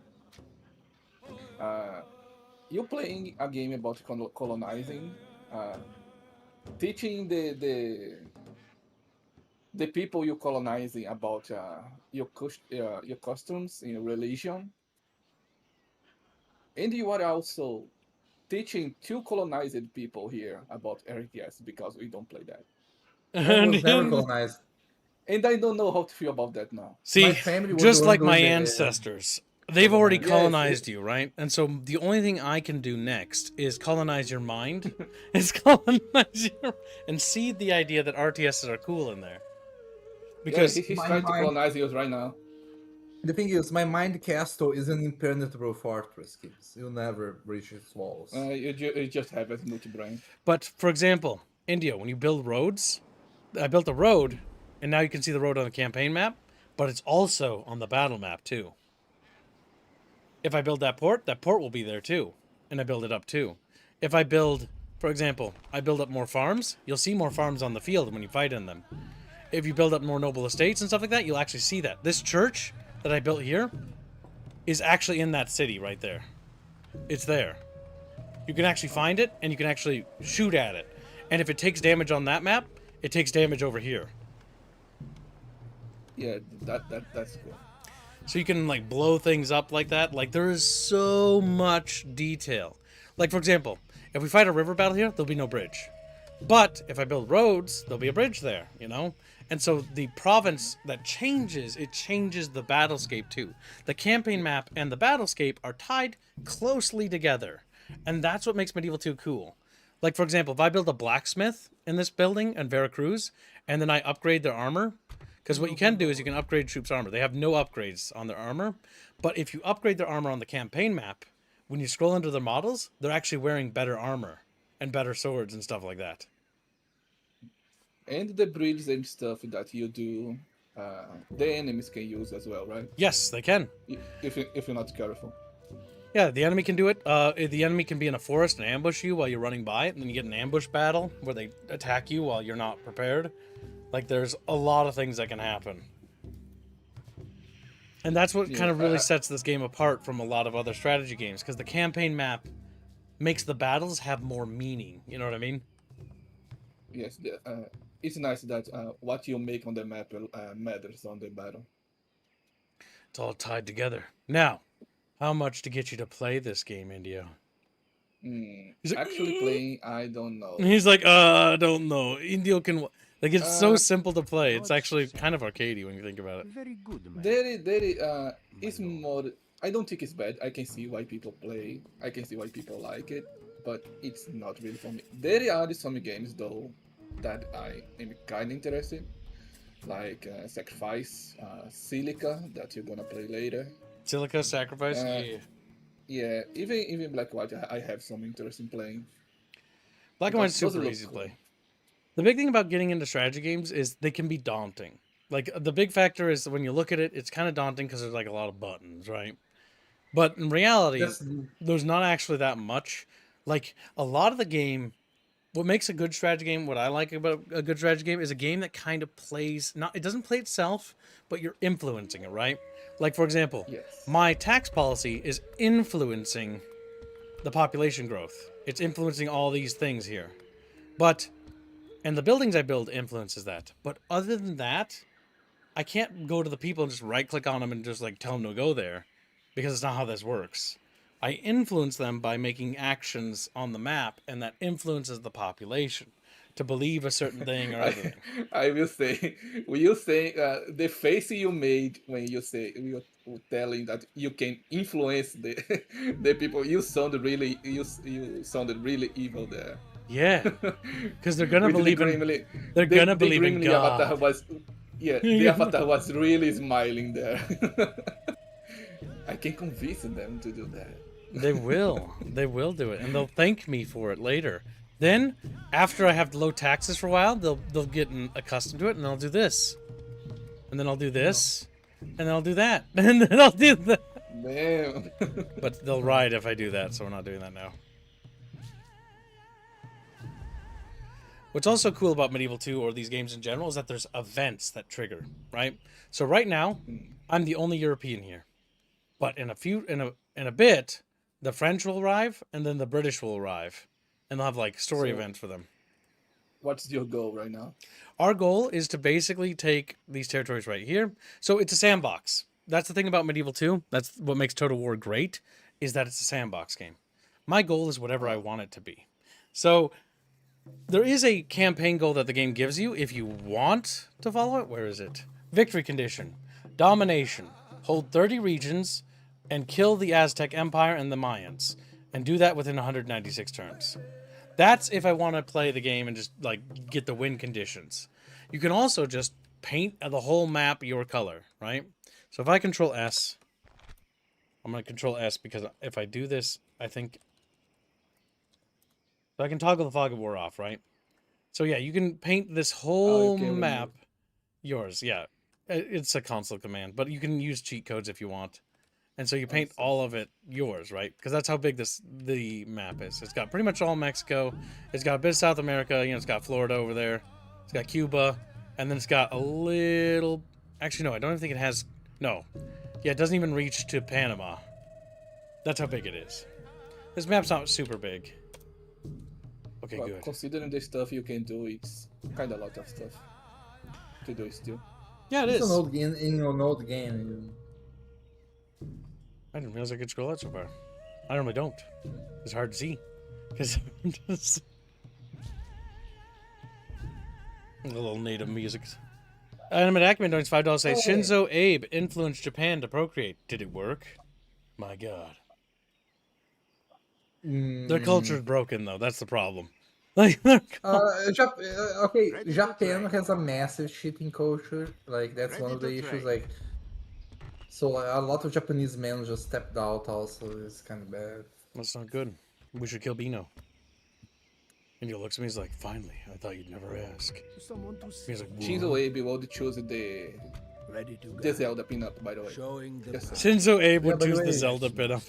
You're playing a game about colonizing, teaching the people you're colonizing about your customs in religion, and you are also teaching two colonized people here about RTS because we don't play that. I was never colonized. And I don't know how to feel about that now. See, family was just the one like my doing the- ancestors, they've already Yes, colonized you, right? And so the only thing I can do next is colonize your mind, and seed the idea that RTSs are cool in there. Because he's my trying to mind- colonize us right now. The thing is, my mind castle is an impenetrable fortress, kids. You'll never reach its walls. You just have as multi-brain. But for example, India, when you build roads, I built a road, and now you can see the road on the campaign map, but it's also on the battle map too. If I build that port will be there too, and I build it up too. If I build, for example, I build up more farms, you'll see more farms on the field when you fight in them. If you build up more noble estates and stuff like that, you'll actually see that. This church that I built here is actually in that city right there. It's there. You can actually find it, and you can actually shoot at it. And if it takes damage on that map, it takes damage over here. Yeah, that's cool. So you can like blow things up like that. Like there is so much detail. Like for example, if we fight a river battle here, there'll be no bridge. But if I build roads, there'll be a bridge there, you know? And so the province that changes, it changes the battlescape too. The campaign map and the battlescape are tied closely together. And that's what makes Medieval 2 cool. Like for example, if I build a blacksmith in this building in Veracruz, and then I upgrade their armor, because what you can do is you can upgrade troops' armor. They have no upgrades on their armor. But if you upgrade their armor on the campaign map, when you scroll into their models, they're actually wearing better armor and better swords and stuff like that. And the bridges and stuff that you do, the enemies can use as well, right? Yes, they can. If you're not careful. Yeah, the enemy can do it. The enemy can be in a forest and ambush you while you're running by it, and then you get an ambush battle where they attack you while you're not prepared. Like, there's a lot of things that can happen. And that's what kind of really sets this game apart from a lot of other strategy games, because the campaign map makes the battles have more meaning. You know what I mean? Yes, it's nice that what you make on the map matters on the battle. It's all tied together. Now, how much to get you to play this game, Indio? He's like, Actually playing, I don't know. He's like, I don't know. Indio can... Like, it's so simple to play. It's actually kind of arcadey when you think about it. Very good, man. It's more... I don't think it's bad. I can see why people play. I can see why people like it. But it's not really for me. There are some games, though, that I am kind of interested. Like Sacrifice, Silica, that you're gonna play later. Silica, Sacrifice? Yeah. Yeah, even Black White, I have some interest in playing. Black and White's Those super look easy to cool. play. The big thing about getting into strategy games is they can be daunting. Like, the big factor is when you look at it, it's kind of daunting because there's, like, a lot of buttons, right? But in reality, there's not actually that much. Like, a lot of the game, what makes a good strategy game, what I like about a good strategy game, is a game that kind of plays, it doesn't play itself, but you're influencing it, right? Like, for example, Yes. my tax policy is influencing the population growth. It's influencing all these things here. And the buildings I build influences that. But other than that, I can't go to the people and just right-click on them and just, like, tell them to go there. Because it's not how this works. I influence them by making actions on the map, and that influences the population to believe a certain thing or other thing. I will say, the face you made when you were telling that you can influence the the people, you sounded really evil there. Yeah, because they're gonna With the believe in. Grimly- They're the- gonna the believe in Grimly God. Avatar was, the avatar was really smiling there. I can convince them to do that. They will. They will do it, and they'll thank me for it later. Then, after I have low taxes for a while, they'll get accustomed to it, and I'll do this, and then I'll do this, and then I'll do that, and then I'll do that. Damn. But they'll ride if I do that, so we're not doing that now. What's also cool about Medieval 2 or these games in general is that there's events that trigger, right? So right now, I'm the only European here. But in a bit, the French will arrive, and then the British will arrive. And they'll have, like, story events for them. What's your goal right now? Our goal is to basically take these territories right here. So it's a sandbox. That's the thing about Medieval 2. That's what makes Total War great, is that it's a sandbox game. My goal is whatever I want it to be. So there is a campaign goal that the game gives you if you want to follow it. Where is it? Victory condition. Domination. Hold 30 regions and kill the Aztec Empire and the Mayans. And do that within 196 turns. That's if I want to play the game and just, like, get the win conditions. You can also just paint the whole map your color, right? So if I control S, I'm going to control S because if I do this, I think... So I can toggle the fog of war off, right? So yeah, you can paint this whole map yours. Yeah, it's a console command, but you can use cheat codes if you want. And so you paint all of it yours, right? Because that's how big the map is. It's got pretty much all Mexico. It's got a bit of South America. You know, it's got Florida over there. It's got Cuba. And then it's got a little... Actually, no, I don't even think it has... No. Yeah, it doesn't even reach to Panama. That's how big it is. This map's not super big. Okay, Well, good. considering the stuff you can do, it's kind of a lot of stuff to do still. Yeah, it It's is. an old game. In an old game. I didn't realize I could scroll out so far. I normally don't. It's hard to see. Because I'm just... A little native music. Animate Ackman donates $5 says, Shinzo Abe influenced Japan to procreate. Did it work? My god. Their culture's broken, though. That's the problem. Like, Okay, Japan has a massive shipping culture. Like, that's one of the issues. Like, so a lot of Japanese men just stepped out. Also, it's kind of bad. that's not good. We should kill Bino. And he looks at me, he's like, finally, I thought you'd never ask. He's like, Shinzo Abe would choose the Ready to go. the Zelda pinup, by the way. Showing the Yes, sir. Shinzo Abe would by the choose the way- Zelda pinup.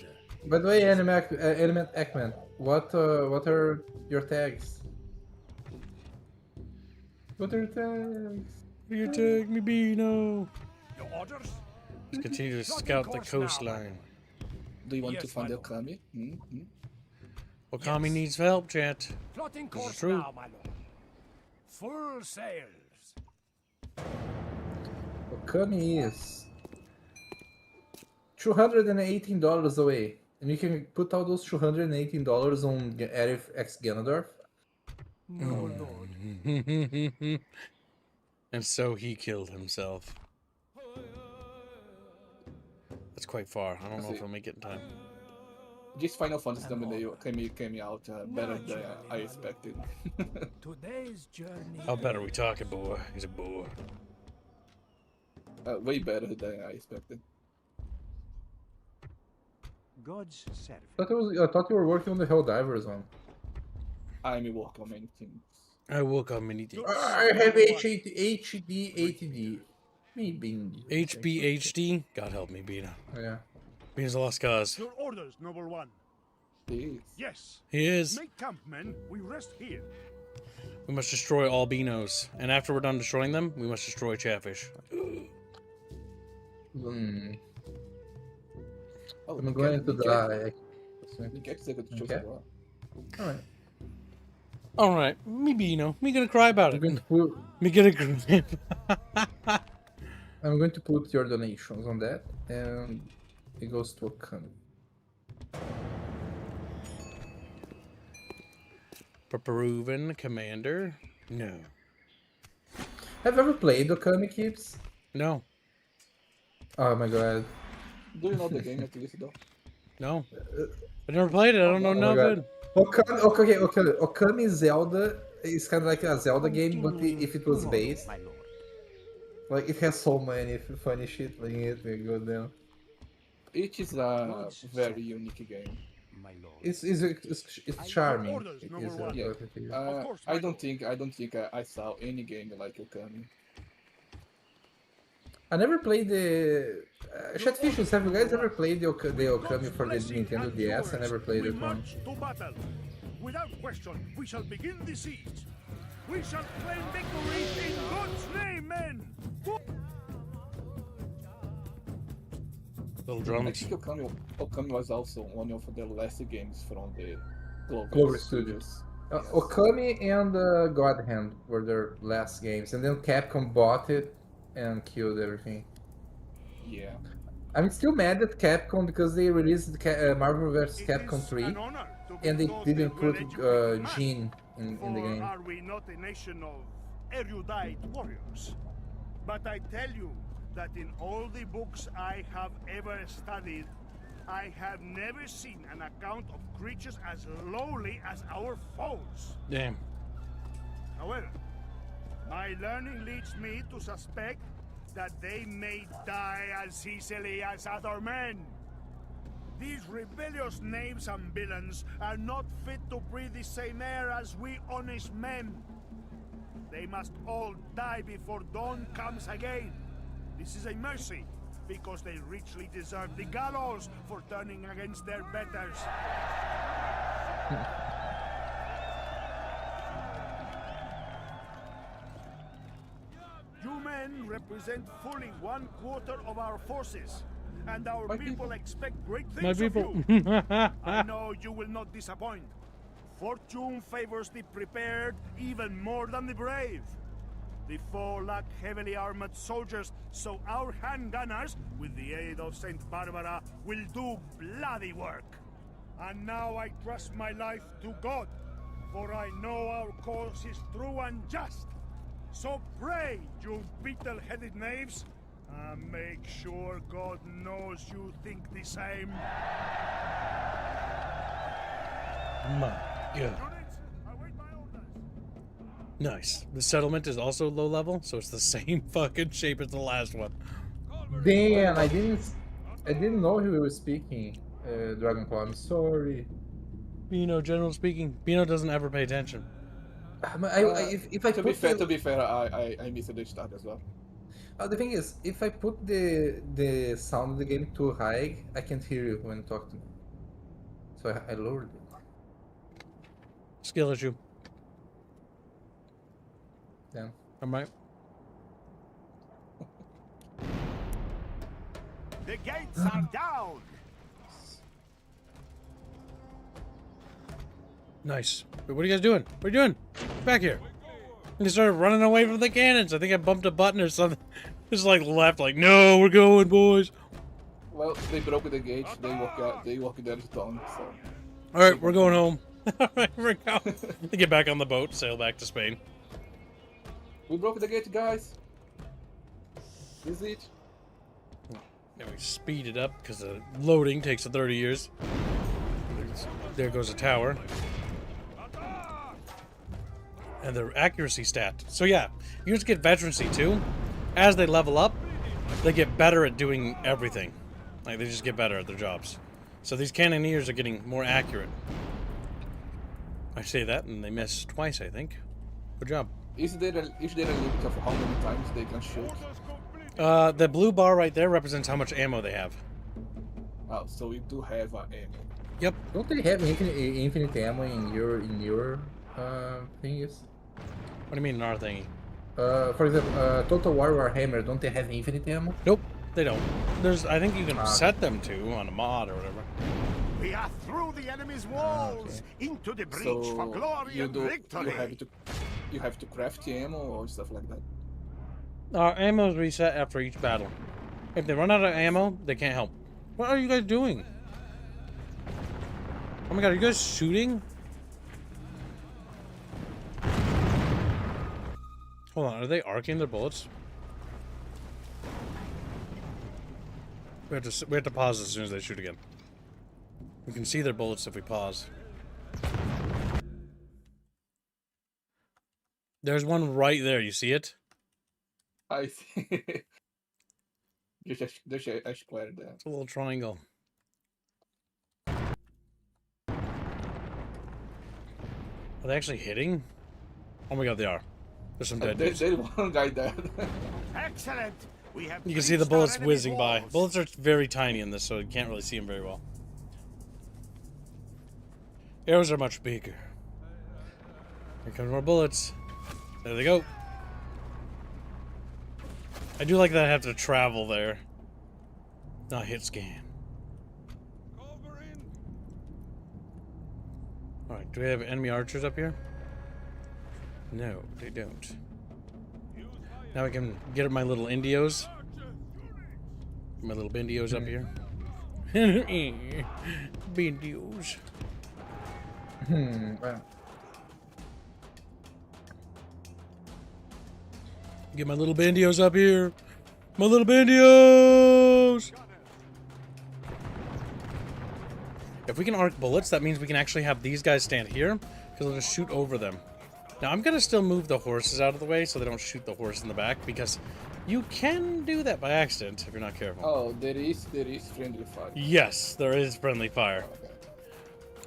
By the way, Animate Ekman, what are your tags? What are your tags? You take me, Bino. Your orders? Let's continue to scout the coastline. Do you want Yes, to find my the Kami? Hmm? Okami needs help, chat. Plotting This is course true. now, my lord. Full sails. Okami is $218 away, and you can put all those $218 on Arif X Ganondorf. No, lord. And so he killed himself. That's quite far. I don't know if I'll make it in time. This Final Fantasy thumbnail came out better than I expected. Today's journey. How better we talking, boy? He's a boy. Way better than I expected. God's service. I thought you were working on the Helldivers one. I'm working on many things. I woke up many things. I have HD ATD. Me being HBHD? God help me, Bina. Yeah. Bina's a lost cause. Your orders, noble one. Please. Yes. He is. Make camp, men. We rest here. We must destroy all Binos. And after we're done destroying them, we must destroy Chatfish. Oh, I'm going to die. Get second to choose Okay. as well. Alright. Alright, me Bino. Me gonna cry about I'm it. going to put Me gonna cry. I'm going to put your donations on that, and it goes to Okami. Peruvian commander? No. Have you ever played Okami Keeps? No. Oh my god. Do you know the game at least though? No. I never played it. I don't know Oh my nothing. Okami Zelda is kind of like a Zelda game, but if it was based, My lord. like it has so many funny shit in it. Go down. It is a very unique game. My lord. It's charming. orders, It number is, one. Yeah. perfect. Of course, my I don't lord. think I saw any game like Okami. I never played the Chatfishes. Have you guys ever played the Okami for the Nintendo DS? I never played we it one. march to battle. Without question, we shall begin the siege. We shall claim victory in God's name, men. Little I drums. think Okami was also one of the last games from the Clover Studios. Okami and God Hand were their last games, and then Capcom bought it and killed everything. Yeah. I'm still mad at Capcom because they released Marvel vs. It Capcom is 3, an honor to be and they thought didn't put well-educated man. Jean in the For game. are we not a nation of erudite warriors? But I tell you that in all the books I have ever studied, I have never seen an account of creatures as lowly as our foes. Damn. However, my learning leads me to suspect that they may die as easily as other men. These rebellious knaves and villains are not fit to breathe the same air as we honest men. They must all die before dawn comes again. This is a mercy, because they richly deserve the gallows for turning against their betters. You men represent fully 1/4 of our forces, and our people expect great My things of people. you. I know you will not disappoint. Fortune favors the prepared even more than the brave. The foe lack heavily armored soldiers, so our handgunners, with the aid of Saint Barbara, will do bloody work. And now I trust my life to God, for I know our cause is true and just. So pray, you beetle-headed knaves, and make sure God knows you think the same. My God. Units, await my orders. Nice. The settlement is also low level, so it's the same fucking shape as the last one. Damn, I didn't know he was speaking Dragonclaw. I'm sorry. Bino, general speaking, Bino doesn't ever pay attention. If I To be fair, I missed the start as well. The thing is, if I put the sound of the game too high, I can't hear you when you talk to me. So I lowered it. Skill issue. Yeah. Am I? The gates are down. Nice. Wait, what are you guys doing? What are you doing? Back here. They started running away from the cannons. I think I bumped a button or something. Just like left, like, no, we're going, boys. Well, they broke the gate. They walk out. They walk down the town. So. All right, we're going home. All right, we're going. They get back on the boat, sail back to Spain. We broke the gate, guys. This is it. Now we speed it up because the loading takes 30 years. There goes a tower. And the accuracy stat. So yeah, units get veterancy too. As they level up, they get better at doing everything. Like, they just get better at their jobs. So these cannoneers are getting more accurate. I say that and they miss twice, I think. Good job. Is there a limit of how many times they can shoot? The blue bar right there represents how much ammo they have. Oh, so we do have ammo. Yep. Don't they have infinite ammo in your thingies? What do you mean in our thingy? For example, Total War Warhammer, don't they have infinite ammo? Nope, they don't. I think you can set them to on a mod or whatever. We are through the enemy's walls, into the breach So for glory and victory. You have to craft the ammo or stuff like that. Our ammo is reset after each battle. If they run out of ammo, they can't help. What are you guys doing? Oh my god, are you guys shooting? Hold on, are they arcing their bullets? We have to pause as soon as they shoot again. We can see their bullets if we pause. There's one right there, you see it? I see. There's a square there. It's a little triangle. Are they actually hitting? Oh my god, they are. There's some dead dudes. There's one guy there. Excellent. We have You can see the breached our bullets enemy's whizzing by. walls. Bullets are very tiny in this, so you can't really see them very well. Arrows are much bigger. Here comes more bullets. There they go. I do like that I have to travel there. Not hit scan. Alright, do we have enemy archers up here? No, they don't. Now I can get my little Indios. My little Bindios up here. Bindios. Well, Get my little bandios up here. My little bandios! If we can arc bullets, that means we can actually have these guys stand here, because they'll just shoot over them. Now, I'm going to still move the horses out of the way so they don't shoot the horse in the back, because you can do that by accident if you're not careful. Oh, there is friendly fire. Yes, there is friendly fire. Okay.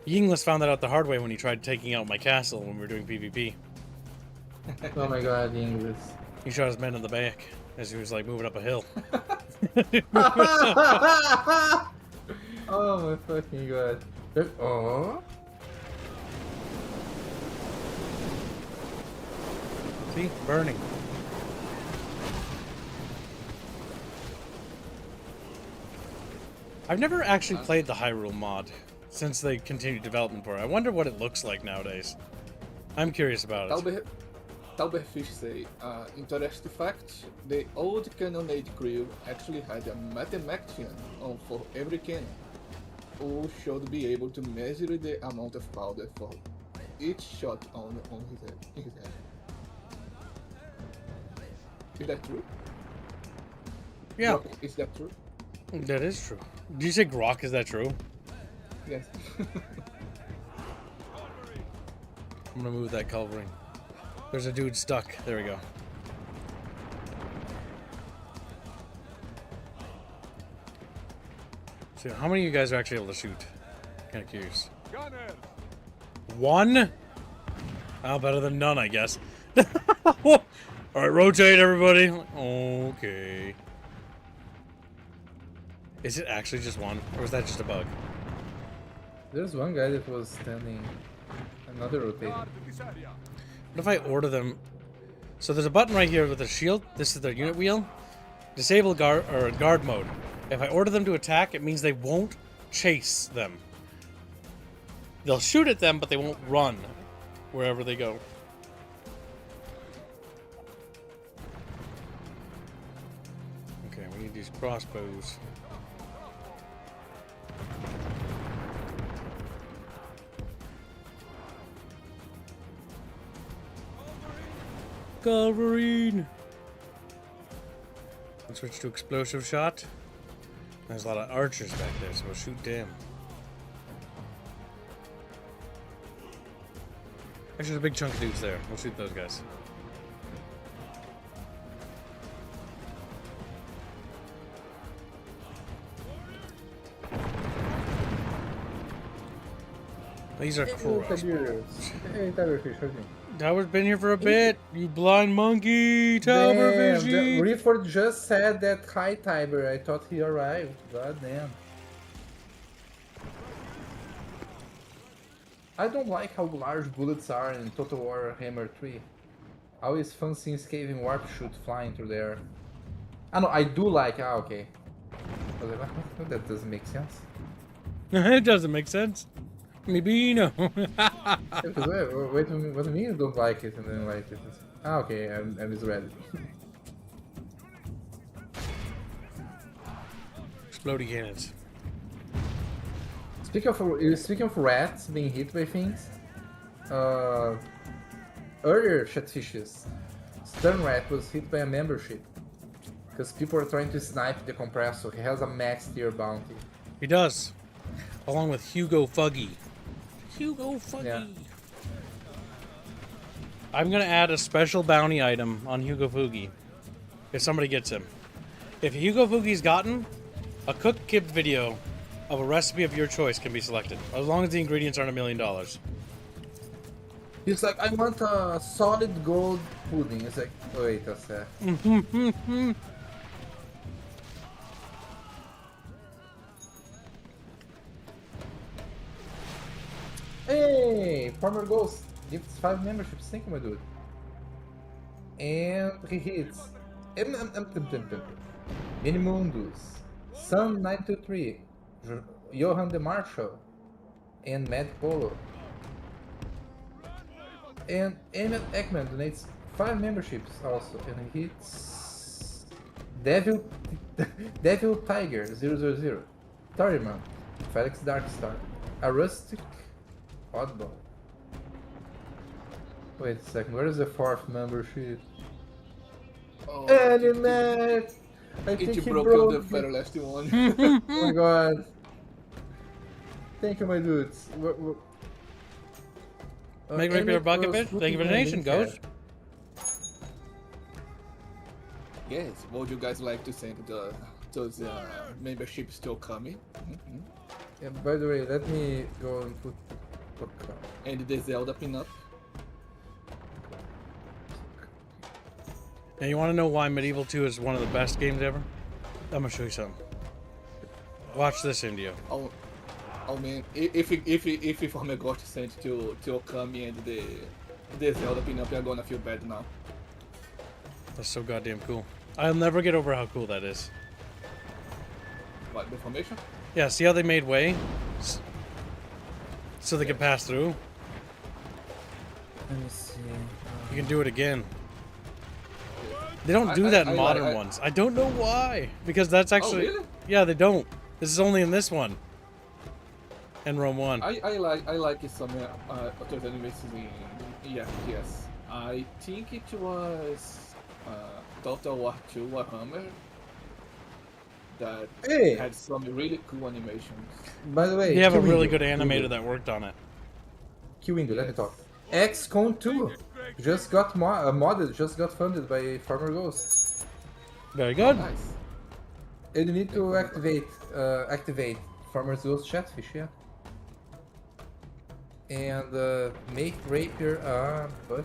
Yinglis found that out the hard way when he tried taking out my castle when we were doing PvP. Oh my god, English. He shot his men in the back as he was like moving up a hill. Oh my fucking god. Oh. See? Burning. I've never actually played the Hyrule mod since they continued development for it. I wonder what it looks like nowadays. I'm curious about it. Talberfish say, interesting fact, the old Cannon Age crew actually had a mathematician for every cannon, who should be able to measure the amount of powder for each shot on his head. Is that true? Yeah, Grok, is that true? that is true. Did you say grok? Is that true? Yes. I'm gonna move that cavalry. There's a dude stuck. There we go. So how many of you guys are actually able to shoot? Kind of curious. One? Oh, better than none, I guess. All right, rotate, everybody. Okay. Is it actually just one, or is that just a bug? There's one guy that was standing. Another rotating. What if I order them? So there's a button right here with a shield. This is their unit wheel. Disable guard or guard mode. If I order them to attack, it means they won't chase them. They'll shoot at them, but they won't run wherever they go. Okay, we need these crossbows. Wolverine! Let's switch to explosive shot. There's a lot of archers back there, so we'll shoot them. Actually, there's a big chunk of dudes there. We'll shoot those guys. These are crossbows. Hey, Talberfish, how's it? Tower's been here for a bit. You blind monkey, Talberfishy. Reeford just said that hi, Tiber. I thought he arrived. God damn. I don't like how large bullets are in Total War Hammer 3. Always fun seeing Skaven Warp Shoot flying through there. I know, I do like. Ah, okay. I was like, that doesn't make sense. It doesn't make sense. Maybe no. Wait, what do you mean you don't like it and then like it? Ah, okay, I misread it. Exploding cannons. Speaking of rats being hit by things, earlier Chatfishes, Stun Rat was hit by a membership because people are trying to snipe the compressor. He has a max tier bounty. He does, along with Hugo Fuggy. Hugo Fuggy. Yeah. I'm gonna add a special bounty item on Hugo Fuggy if somebody gets him. If Hugo Fuggy's gotten, a cooked kib video of a recipe of your choice can be selected, as long as the ingredients aren't $1 million. He's like, I want a solid gold pudding. It's like, oh, wait a sec. Hey, Farmer Ghost gifts 5 memberships. Thank you, my dude. And he hits Minimundus, Sun923, Johan de Marshall, and Mad Polo. And Emmett Ekman donates 5 memberships also, and he hits Devil Tiger 000, Torriman, Felix Darkstar, a Rustic Oddball. Wait a second, where is the 4th membership? Oh, Animate! I think it he broke broke the it. very last one. Oh my god. Thank you, my dudes. Make regular bucket fish. Thank you for the donation, Ghost. Yes, would you guys like to send those memberships to Okami? Yeah, by the way, let me go and put. And the Zelda pinup? Now, you want to know why Medieval 2 is one of the best games ever? I'm gonna show you something. Watch this, Indio. Oh man, if I'm going to send to Okami and the Zelda pinup, I'm gonna feel bad now. That's so goddamn cool. I'll never get over how cool that is. What, the formation? Yeah, see how they made way? So they can pass through? Let me see. You can do it again. They don't do that in modern ones. I don't know why. Because that's actually... Oh, really? Yeah, they don't. This is only in this one. And Rome 1. I like some those animations in yes. I think it was Total War 2 Warhammer that had some really cool animations. By the way, They have a really good animator that worked on it. Q-Window, let me talk. XCON 2 just got modded, just got funded by Farmer Ghost. Very good. Nice. And you need to activate Farmer's Ghost Chatfish, yeah. And make Rapier a bucket.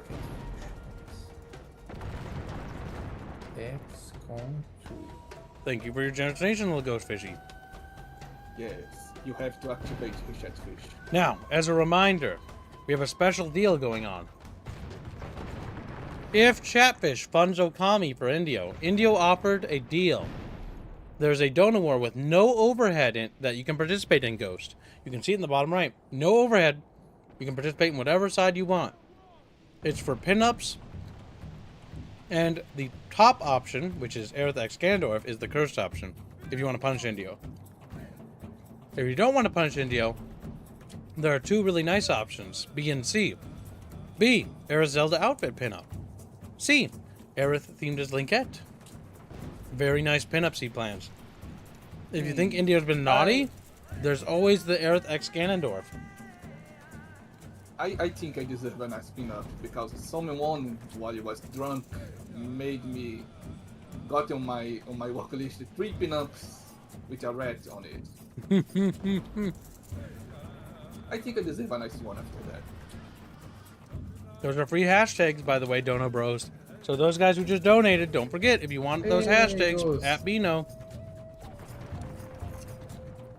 XCON 2. Thank you for your generous donation, little ghost fishy. Yes, you have to activate the Chatfish. Now, as a reminder, we have a special deal going on. If Chatfish funds Okami for Indio offered a deal. There's a donor war with no overhead that you can participate in, Ghost. You can see it in the bottom right. No overhead. You can participate in whatever side you want. It's for pinups. And the top option, which is Aerith X Ganondorf, is the cursed option, if you want to punish Indio. If you don't want to punish Indio, there are two really nice options, B and C. B, Aerith Zelda outfit pinup. C, Aerith themed as Linkette. Very nice pinups he plans. If you think Indio's been naughty, there's always the Aerith X Ganondorf. I think I deserve a nice pinup because someone while he was drunk made me got on my work list 3 pinups with a rat on it. I think I deserve a nice one after that. Those are free hashtags, by the way, Dono Bros. So those guys who just donated, don't forget, if you want those hashtags, at Bino.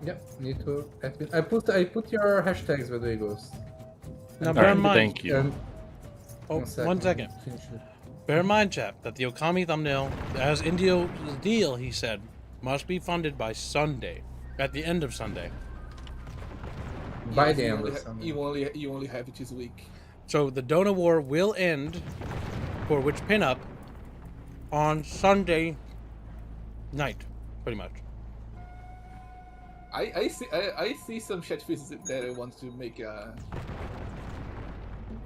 Yep, need to. I put your hashtags by the way, Ghost. Now bear in mind. Thank you. Oh, 1 second. Bear in mind, chap, that the Okami thumbnail, as Indio's deal, he said, must be funded by Sunday, at the end of Sunday. By the end of Sunday. You only have it this week. So the Donor War will end, for which pinup, on Sunday night, pretty much. I see some Chatfish that I want to make a...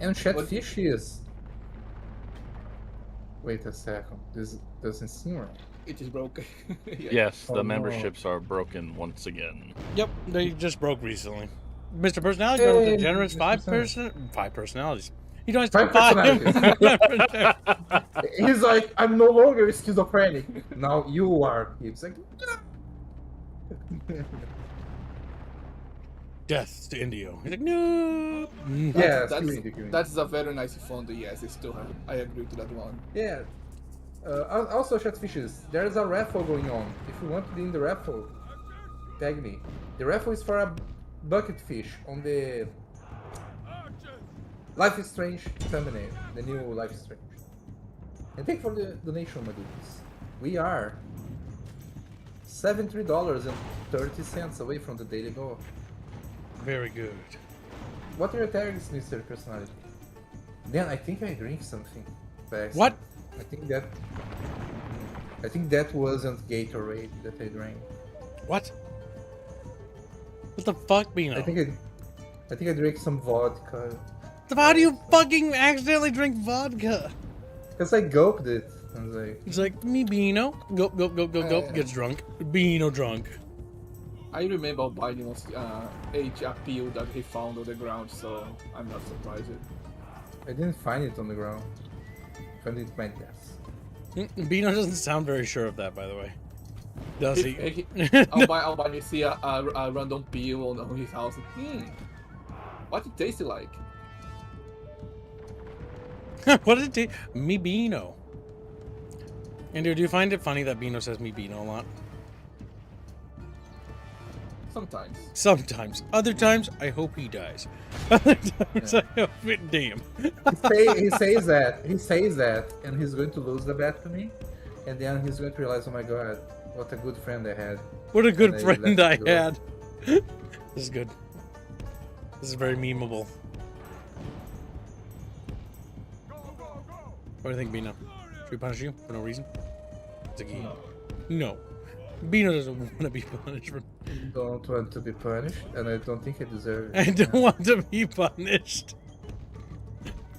And Chatfish is... Wait a second, this doesn't seem right. It is broken. Yes, the no. memberships are broken once again. Yep, they just broke recently. Mr. Personality with a generous 5 personalities. He donates 5. He's like, I'm no longer schizophrenic. Now you are. He's like, Death to Indio. He's like, no. yeah, That's a very nice font. Yes, it's still. I agree to that one. yeah. Also, Chatfishes, there's a raffle going on. If you want to be in the raffle, tag me. The raffle is for a bucket fish on the Life is Strange thumbnail, the new Life is Strange. And thank you for the donation, my dudes. We are $73.30 away from the daily goal. Very good. What are your tags, Mr. Personality? Then I think I drink something. What? I think that wasn't Gatorade that I drank. What? What the fuck, Bino? I think I drank some vodka. How do you fucking accidentally drink vodka? Because I gulped it. I was like, He's like, me Beano. Go, go, go, go, go. Gets drunk. Beano drunk. I remember Biden ate a pill that he found on the ground, so I'm not surprised. I didn't find it on the ground. I found it in my desk. Beano doesn't sound very sure of that, by the way. Does he? Albani see a random pill on his house. What it tastes like? What did it taste? Me Beano. Andrew, do you find it funny that Beano says me Beano a lot? Sometimes. Sometimes. Other times, I hope he dies. Other times, I hope it. Damn. He says that. He says that, and he's going to lose the bet to me. And then he's going to realize, oh my god, what a good friend I had. What a good And friend I had. This is good. This is very memeable. What do you think, Beano? Should we punish you for no reason? It's like, no. Beano doesn't want to be punished. I don't want to be punished, and I don't think I deserve it. I don't want to be punished.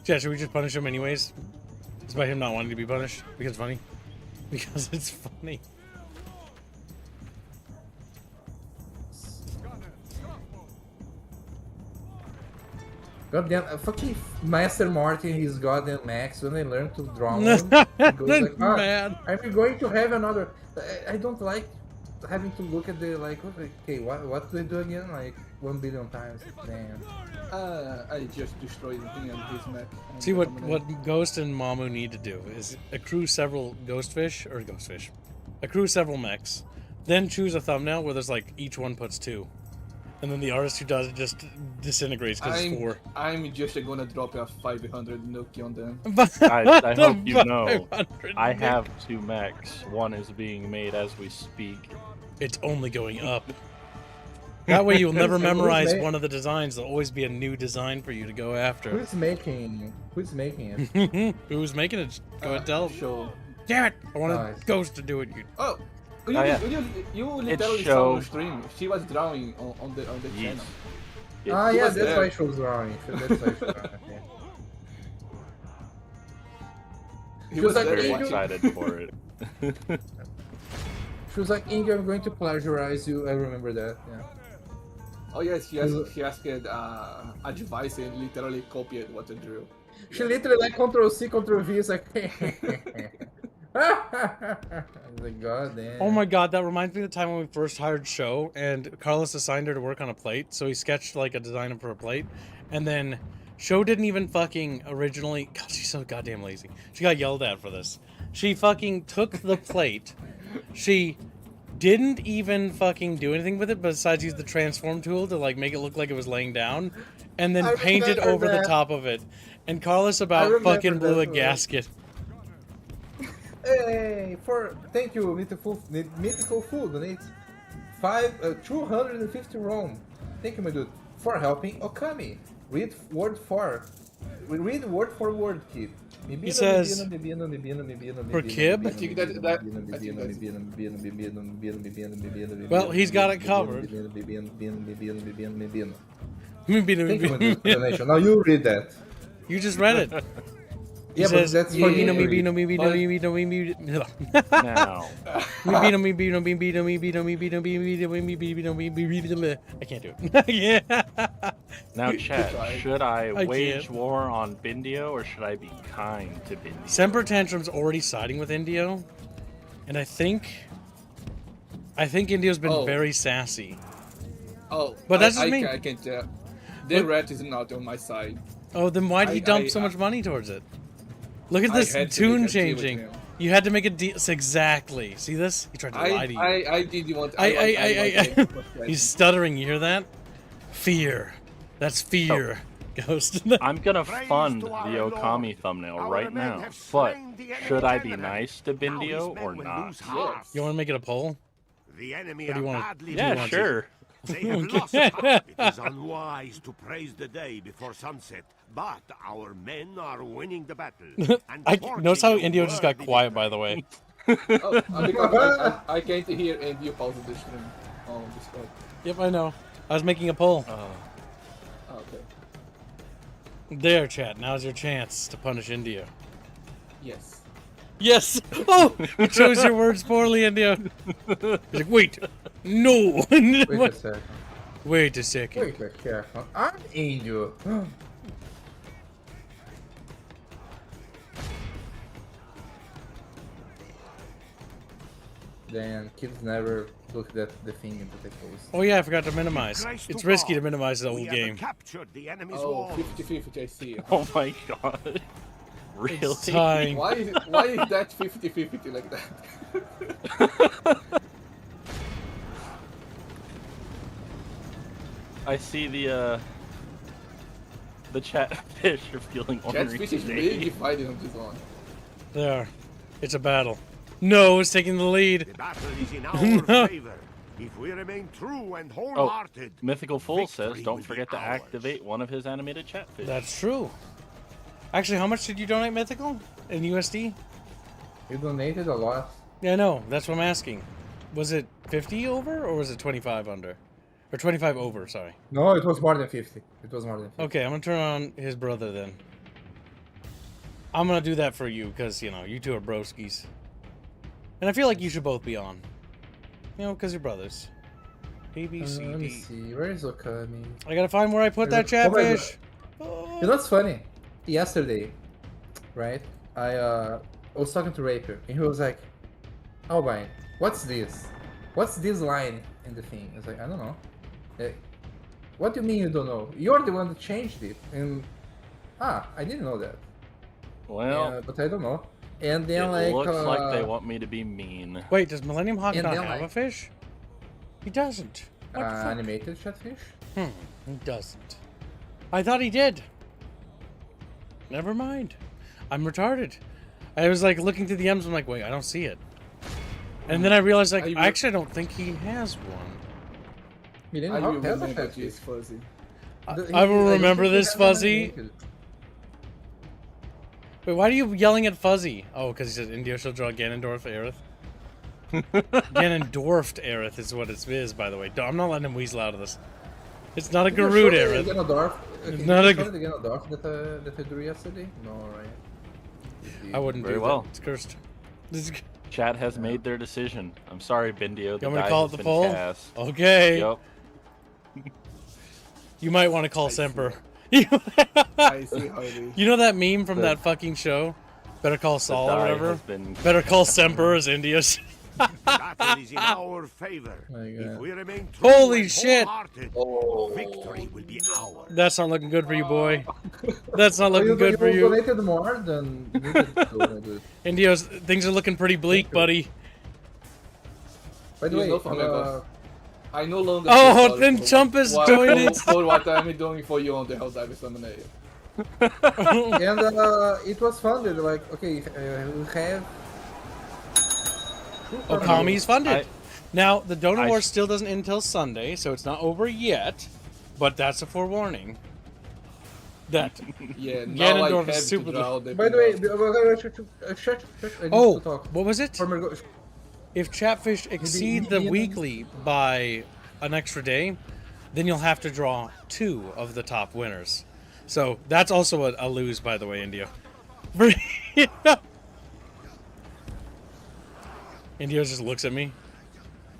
Chat, should we just punish him anyways? Despite him not wanting to be punished? Because it's funny? Because it's funny. Goddamn, fucking Master Martin, his goddamn max, when I learn to draw one, he goes like, Man. are we going to have another? I don't like having to look at the, like, okay, what do I do again? Like, 1 billion times. Damn. I just destroyed him and his mech. See, what Ghost and Mamu need to do is accrue several accrue several mechs, then choose a thumbnail where there's like, each one puts 2. And then the artist who does it just disintegrates because it's 4. I'm just gonna drop a 500 nuke on them. I hope you know, I have 2 mechs. One is being made as we speak. It's only going up. That way you'll never memorize one of the designs. There'll always be a new design for you to go after. Who's making it? Who's making it? Go ahead, tell him. Show. Damn it! I wanted Ghost to do it. You literally saw the stream. She was drawing on the channel. Yeah, that's why she was drawing. That's why she was drawing. He was like, very excited for it. She was like, Inge, I'm going to plagiarize you. I remember that, yeah. Oh yes, she asked advice and literally copied what I drew. She literally like Ctrl-C, Ctrl-V is like... God damn. Oh my god, that reminds me of the time when we first hired Sho, and Carlos assigned her to work on a plate, so he sketched like a design for a plate, and then Sho didn't even fucking originally... God, she's so goddamn lazy. She got yelled at for this. She fucking took the plate, she didn't even fucking do anything with it besides use the transform tool to like make it look like it was laying down, and then painted over the top of it. And Carlos about fucking blew a gasket. Hey, thank you, Mythical Food, donates 250 ROM. Thank you, my dude, for helping Okami. Read word for word, kid. He says, for Kib? Well, he's got it covered. Thank you, my dude, for donation. Now you read that. You just read it. He says, but that's for you. Now. I can't do it. Yeah. Now, chat, should I wage war on Bindio or should I be kind to Bindio? Semper Tantrum's already siding with Indio, and I think Indio's been very sassy. Oh, but that's just me. I can't tell. The rat is not on my side. Oh, then why'd he dump so much money towards it? Look at this tune changing. You had to make a deal. Exactly. See this? He tried to lie to you. I didn't want. He's stuttering. You hear that? Fear. That's fear. Ghost. I'm gonna fund the Okami thumbnail right now, but should I be nice to Bindio or not? You want to make it a poll? The enemy Or do you are want badly Yeah, sure. They have lost heart. It is unwise to praise the day before sunset, but our men are winning the battle. Notice how Indio just got quiet, by the way. Because I can't hear and you pause the stream on Discord. Yep, I know. I was making a poll. Okay. There, chat. Now's your chance to punish Indio. Yes. Yes. Oh, you chose your words poorly, India. He's like, wait, no. Wait a second. Wait a second. Wait a second. I'm Angel. Then kids never looked at the thing that they post. Oh yeah, I forgot to minimize. It's risky to minimize the whole We have game. captured the enemy's Oh, wall. 50-50, I see. Oh my god. Really? It's time. Why is that 50-50 like that? I see the chatfish are feeling ornery Chatfish is today. really fighting on this one. There. It's a battle. No, it's taking the lead. The battle is in our favor. If we remain true and wholehearted. Mythical Fool says, victory don't will forget be to ours." activate one of his animated chatfish. That's true. Actually, how much did you donate, Mythical? In USD? You donated a lot. Yeah, no, that's what I'm asking. Was it 50 over or was it 25 under? Or 25 over, sorry. No, it was more than 50. It was more than 50. Okay, I'm gonna turn on his brother then. I'm gonna do that for you, because, you know, you two are broskies. And I feel like you should both be on. You know, because you're brothers. A, B, C, Let me D. see. Where is Okami? I gotta find where I put that Oh my chatfish. You know what's funny? Yesterday, right? I was talking to Rapier, and he was like, "Oh, Brian, what's this? What's this line in the thing?" I was like, "I don't know." What do you mean you don't know? You're the one that changed it. And I didn't know that. Well, But I don't know. And then it like looks like they want me to be mean. Wait, does Millennium Hawk And not then, have a like- fish? He doesn't. What the fuck? animated chatfish. He doesn't. I thought he did. Never mind. I'm retarded. I was like looking through the M's. I'm like, wait, I don't see it. And then I realized, like, actually, I don't think he has one. He didn't I will have a remember chatfish. this fuzzy. I will remember this, Fuzzy. Wait, why are you yelling at Fuzzy? Oh, because he said India shall draw Ganondorf Aerith. Ganondorfed Aerith is what it is, by the way. I'm not letting him weasel out of this. It's not a Garud Aerith. It's not a the Ganondorf that I drew yesterday? No, right? I wouldn't Very do well. that. It's cursed. Chat has made their decision. I'm sorry, Bindio. The You want me to die call has it the been poll? cast. Okay. Yup. You might want to call Semper. I see how it is. You know that meme from that fucking show? Better Call Saul or die whatever? has been Better Call Semper as India's. The battle is in our favor. My If God. we remain true Holy and shit. wholehearted, victory will be ours. That's not looking good for you, boy. That's not Oh, looking good for you. donated more than needed to donate. India's things are looking pretty bleak, buddy. By the You way, know from above. I no longer. Oh, feel sorry then for Chump is what- joining. For what I'm doing for you on the Helldiver Summoner. and it was funded. Like, okay, we have. Okami's funded. I- Now, the Donor I War sh- still doesn't end until Sunday, so it's not over yet. But that's a forewarning. That. Yeah, now Ganondorf I is have super to draw the By the way, big I need Oh, to talk. what was it? Farmer If Chatfish exceed the Ian- weekly by an extra day, then you'll have to draw 2 of the top winners. So that's also a lose, by the way, India. India just looks at me.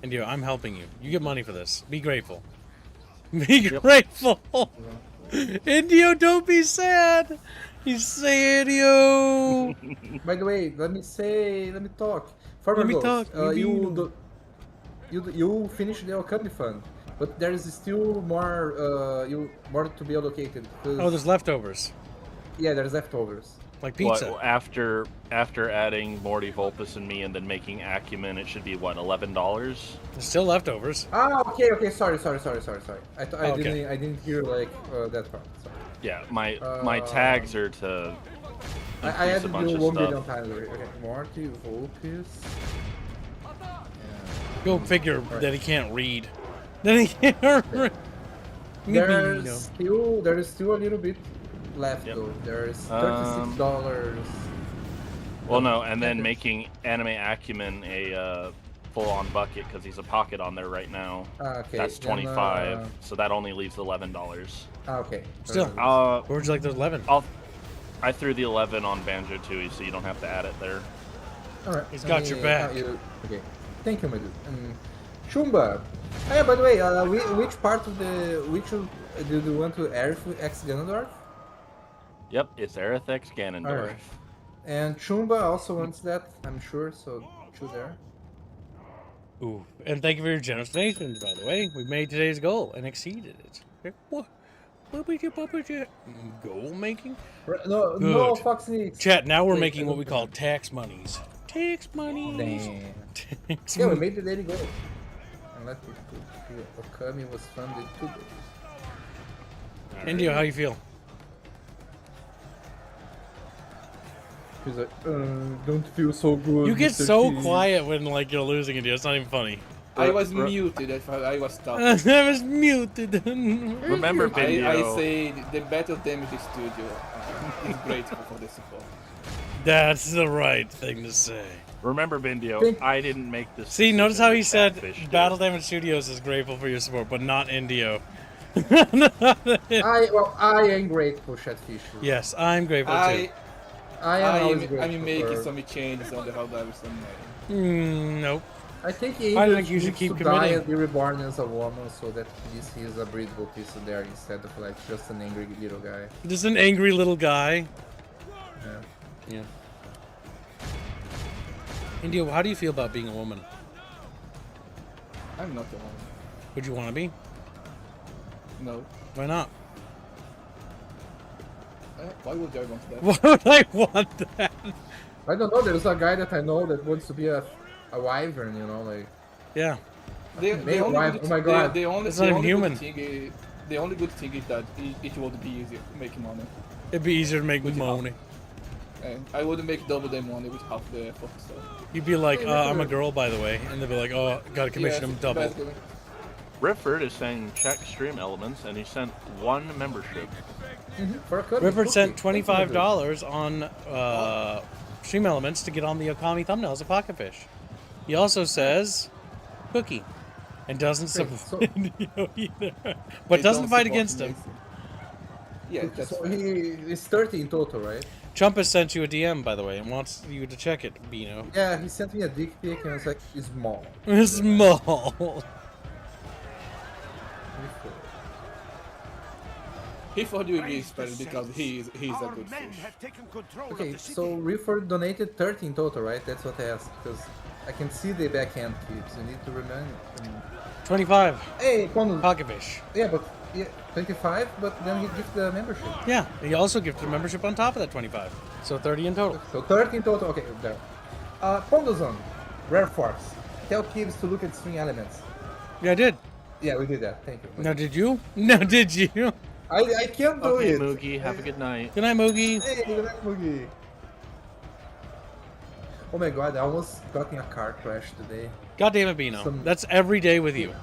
India, I'm helping you. You get money for this. Be grateful. Be grateful. Indio, don't be sad. He's sad, Indio. By the way, let me talk. Farmer Let me Ghost, talk, you finished the Okami fund, but there is still more more to be allocated. 'cause- Oh, there's leftovers. yeah, there's leftovers. Like pizza. What, after adding Morty, Volpus, and me, and then making Acumen, it should be what, $11? There's still leftovers. Ah, okay, sorry. I Okay. didn't hear like that part. Sorry. Yeah, my tags are to. I increase had a to bunch do of 1 stuff. million times already. Okay, Morty, Volpus. Go figure that he can't read. Then he can't read. There is still a little bit left Yep. though. There's $36. Well, no, and then making Anime Acumen a full-on bucket because he's a pocket on there right now. Okay, That's then, 25, so that only leaves $11. Okay. Still. Where would you like those 11? I threw the 11 on Banjo too, so you don't have to add it there. Alright. He's got your back. Okay. Thank you, my dude. Shumba. Oh, yeah, by the way, which part of the do you want to Aerith X Ganondorf? Yep, it's Aerith X Ganondorf. Alright. And Shumba also wants that, I'm sure, so choose there. Ooh, and thank you for your generous donations, by the way. We made today's goal and exceeded it. Okay, what was your goal making? No, Good. no, Fox needs. Chat, now we're making what we call tax monies. Tax monies. Damn. Tax Yeah, we money. made the daily goal. And let me feel Okami was funded today. India, how you feel? He's like, don't feel so good. You get Mr. so T." quiet when like you're losing, India. It's not even funny. I was muted. I was talking. I was muted. Remember, I Bendio. say the Battle Damage Studio is grateful for the support. That's the right thing to say. Remember, Bendio, I didn't make this. See, notice how he said Chatfish did. Battle Damage Studios is grateful for your support, but not Indio. I am grateful, Chatfish. Yes, I'm grateful too. I'm making some changes on the Helldivers and Nope. I think he I either think you should needs keep to die committing. and be reborn as a woman so that he is a breathable piece of there instead of like just an angry little guy. Just an angry little guy. Yeah. Yeah. India, how do you feel about being a woman? I'm not the one. Would you want to be? No. Why not? Why would I want that? Why would I want that? I don't know, there's a guy that I know that wants to be a wyvern, you know, like... Yeah. The only good, oh my god. The only, It's the not only even human. good thing is, the only good thing is that it would be easier to make money. It'd be easier to make money. And I would make double the money with half the effort. So. You'd be like, I'm a girl, by the way. And they'd be like, oh, gotta commission him double. basically. Rifford is saying check stream elements, and he sent 1 membership. For a cookie. Rifford sent $25 on Stream Elements to get on the Okami thumbnails of Pocket Fish. He also says cookie and doesn't support Indio either, but They doesn't don't fight support against me. him. Yeah, that's So fair. he's 30 in total, right? Chumpus sent you a DM, by the way, and wants you to check it, Bino. Yeah, he sent me a dick pic and it's like, it's small. Small. He thought you would be special because he's a Our good men fish. have taken control of Okay, the city. so Rifford donated 30 in total, right? That's what I asked, because I can see the backhand keeps. You need to remind me. 25. Hey, Pocket Fish. Yeah, but 25, but then he gives the membership. Yeah, he also gifted a membership on top of that 25. So 30 in total. So 30 in total. Okay, there. Pondozon, Rare Force. Tell Kibbs to look at string elements. Yeah, I did. Yeah, we did that. Thank you. Now, did you? No, did you? I can't do Okay, it. Moogie, have a good night. Good night, Moogie. Hey, good night, Moogie. Oh my god, I almost got in a car crash today. God damn it, Bino. That's every day with you.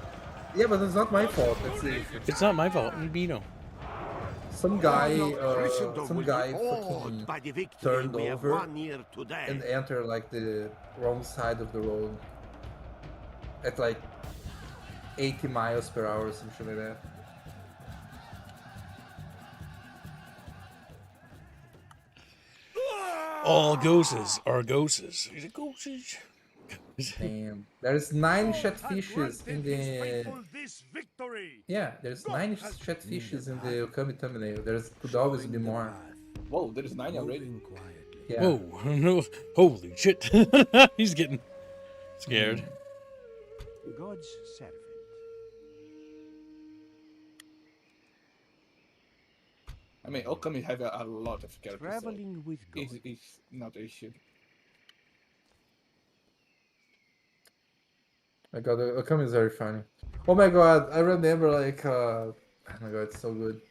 Yeah, but it's not my fault. That's the issue. It's not my fault. Bino. Some guy Christendom will be fucking awed by the victory turned we have over won here today. and entered like the wrong side of the road at like 80 miles per hour or something like that. All ghosts are ghosts. Is it ghosts? Damn. There's 9 chatfishes in the... This victory. Yeah, there's 9 chatfishes in the Okami thumbnail. There's could always be more. Whoa, there's 9 already. Yeah. Whoa, no, holy shit. He's getting scared. God's servant. I mean, Okami have a lot of characters. Traveling with God. It's not an issue. My god, Okami is very funny. Oh my god, I remember like oh my god, it's so good.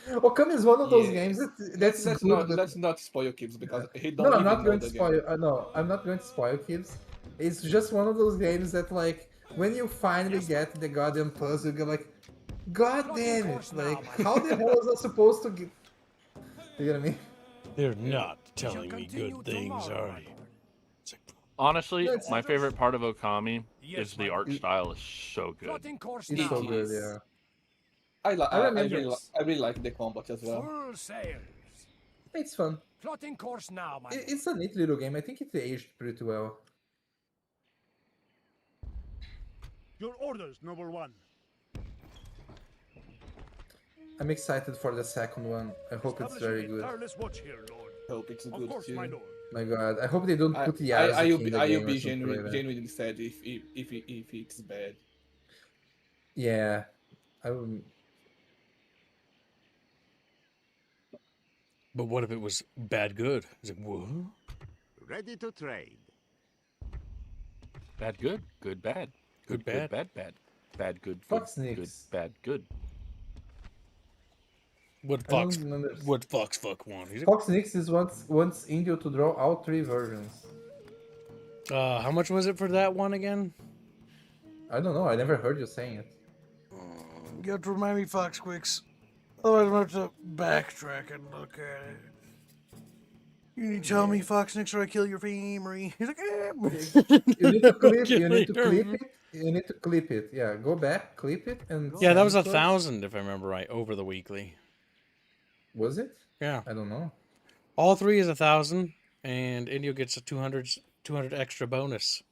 Okami is one of those games that's let's good, let's not spoil kids because he don't No, I'm even not know going to the spoil. game. No, I'm not going to spoil kids. It's just one of those games that like when you finally get the goddamn puzzle, you're like, god damn it! Like, how the hell was I supposed to get? You get what I mean? They're not telling me good things, are they? Honestly, That's- my favorite part of Okami is the art style is so good. It's so good, yeah. I remember- really like the combat as well. Full sails. It's fun. Plotting course now, my lord. It's a neat little game. I think it aged pretty well. Your orders, noble one. I'm excited for the second one. I hope it's very Establishing a good. tireless watch here, lord. Hope it's Of good course, too. my lord. My god, I hope they don't put the I in will the be, game or something genuinely like that. sad if it's bad. Yeah, I would. But what if it was bad good? It's like, what? Ready to trade. Bad, good, good, bad. Good, Good, bad. bad, bad. Bad, good, good, Fox good, Nicks. bad, good. What I don't Fox? remember. What fuck want? He's Fox Nicks is wants Indio to draw all 3 versions. like, how much was it for that one again? I don't know. I never heard you saying it. You have to remind me, Fox Quicks. Otherwise, I'm going to have to backtrack and look at it. You need to tell me, Fox Nicks, or I kill your famery. He's like, You need to clip. You need to clip it. You need to clip it. Yeah, go back, clip it, and. Yeah, that was send it to us. 1,000 if I remember right over the weekly. Was it? Yeah, I don't know. all 3 is 1,000, and Indio gets a 200 extra bonus.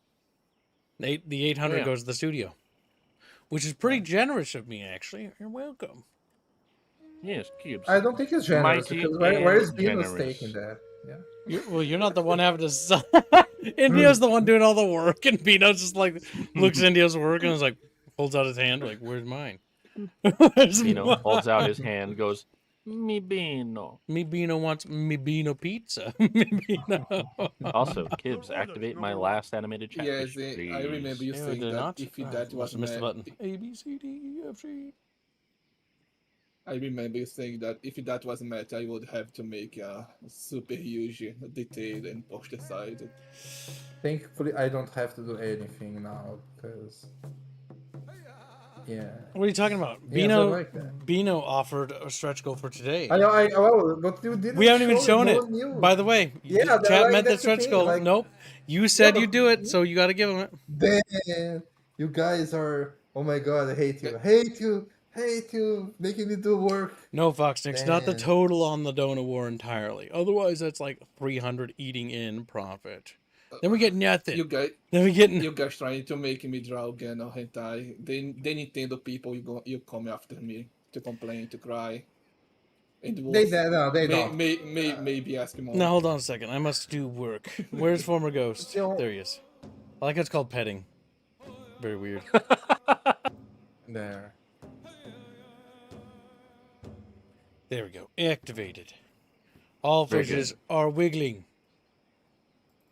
The 800 Yeah. goes to the studio, which is pretty generous of me, actually. You're welcome. Yes, cubes. I don't think it's generous Mighty because where is and Bino's generous. taking that? Yeah. You're not the one having to. Indio's the one doing all the work, and Bino's just like looks at Indio's work and is like holds out his hand like, "Where's mine?" Where's Bino mine? holds out his hand, goes, "Mi Bino." Me Bino wants me Bino pizza. Me Bino. Also, Kibbs, activate my last animated chat. Yes, I remember you Yeah, saying did that not? if Oh, that was missed the mad, button. A B C D E F G. I remember you saying that if that was met, I would have to make a super huge, detailed, and poster size. Thankfully, I don't have to do anything now because. Yeah. What are you talking about? Yes, I Bino like that. Bino offered a stretch goal for today. Well, but you didn't. We haven't even show shown no it. one knew. By the way, Yeah, chat like, meant the that's the stretch thing, goal. like- Nope. You said Yeah, you but- do it, so you got to give him it. Damn, you guys are. Oh my god, I hate you. Hate you. Hate you. Making me do work. No, Fox Nicks, not the Man. total on the Dona War entirely. Otherwise, that's like 300 eating in profit. Then we get nothing. You guys, Then we get you guys trying to make me draw again or hentai. The Nintendo people, you come after me to complain, to cry. And They don't. maybe ask more. Now hold on a second. I must do work. Where's former ghost? Still- There he is. I like how it's called petting. Very weird. There. There we go. Activated. All Very fishes are wiggling.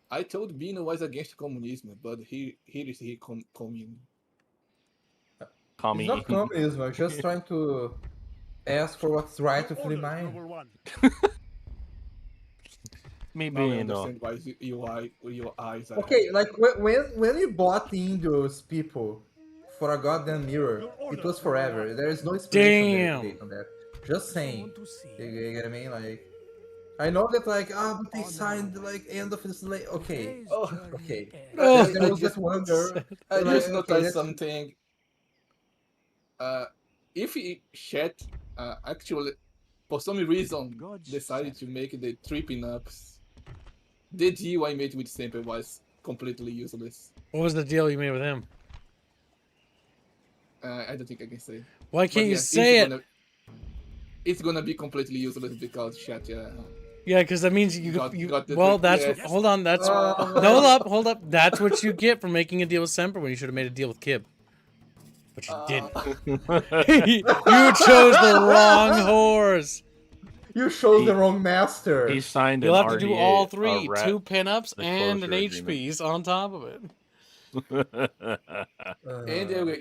I told Bino was against communism, but he commune. Call me. It's not communism. I'm just trying to ask for what's rightfully Orders, mine. noble one. Me Now I Bino. understand why your eyes are. Okay, like when you bought the Indios people for a goddamn mirror, it was forever. There is no inspiration Damn. there on that. Just saying. You get what I mean? Like, I know that like but they signed like end of this late. Okay, okay. Oh, There was just one girl. I like, just okay, noticed that's- something. If chat actually, for some reason, God's decided to make the tripping ups, the deal I made with Semper was completely useless. What was the deal you made with him? I don't think I can say. Why But can't you yes, say it? It's gonna be completely useless because chat. Yeah, because that means you. Got the Well, trick, that's yes. what, hold on. That's hold up. That's what you get for making a deal with Semper when you should have made a deal with Kib. But you didn't. You chose the wrong horse. You chose the wrong master. He signed an You'll have to do RDA, all a three: rat- 2 pinups and an disclosure HPs on top of it.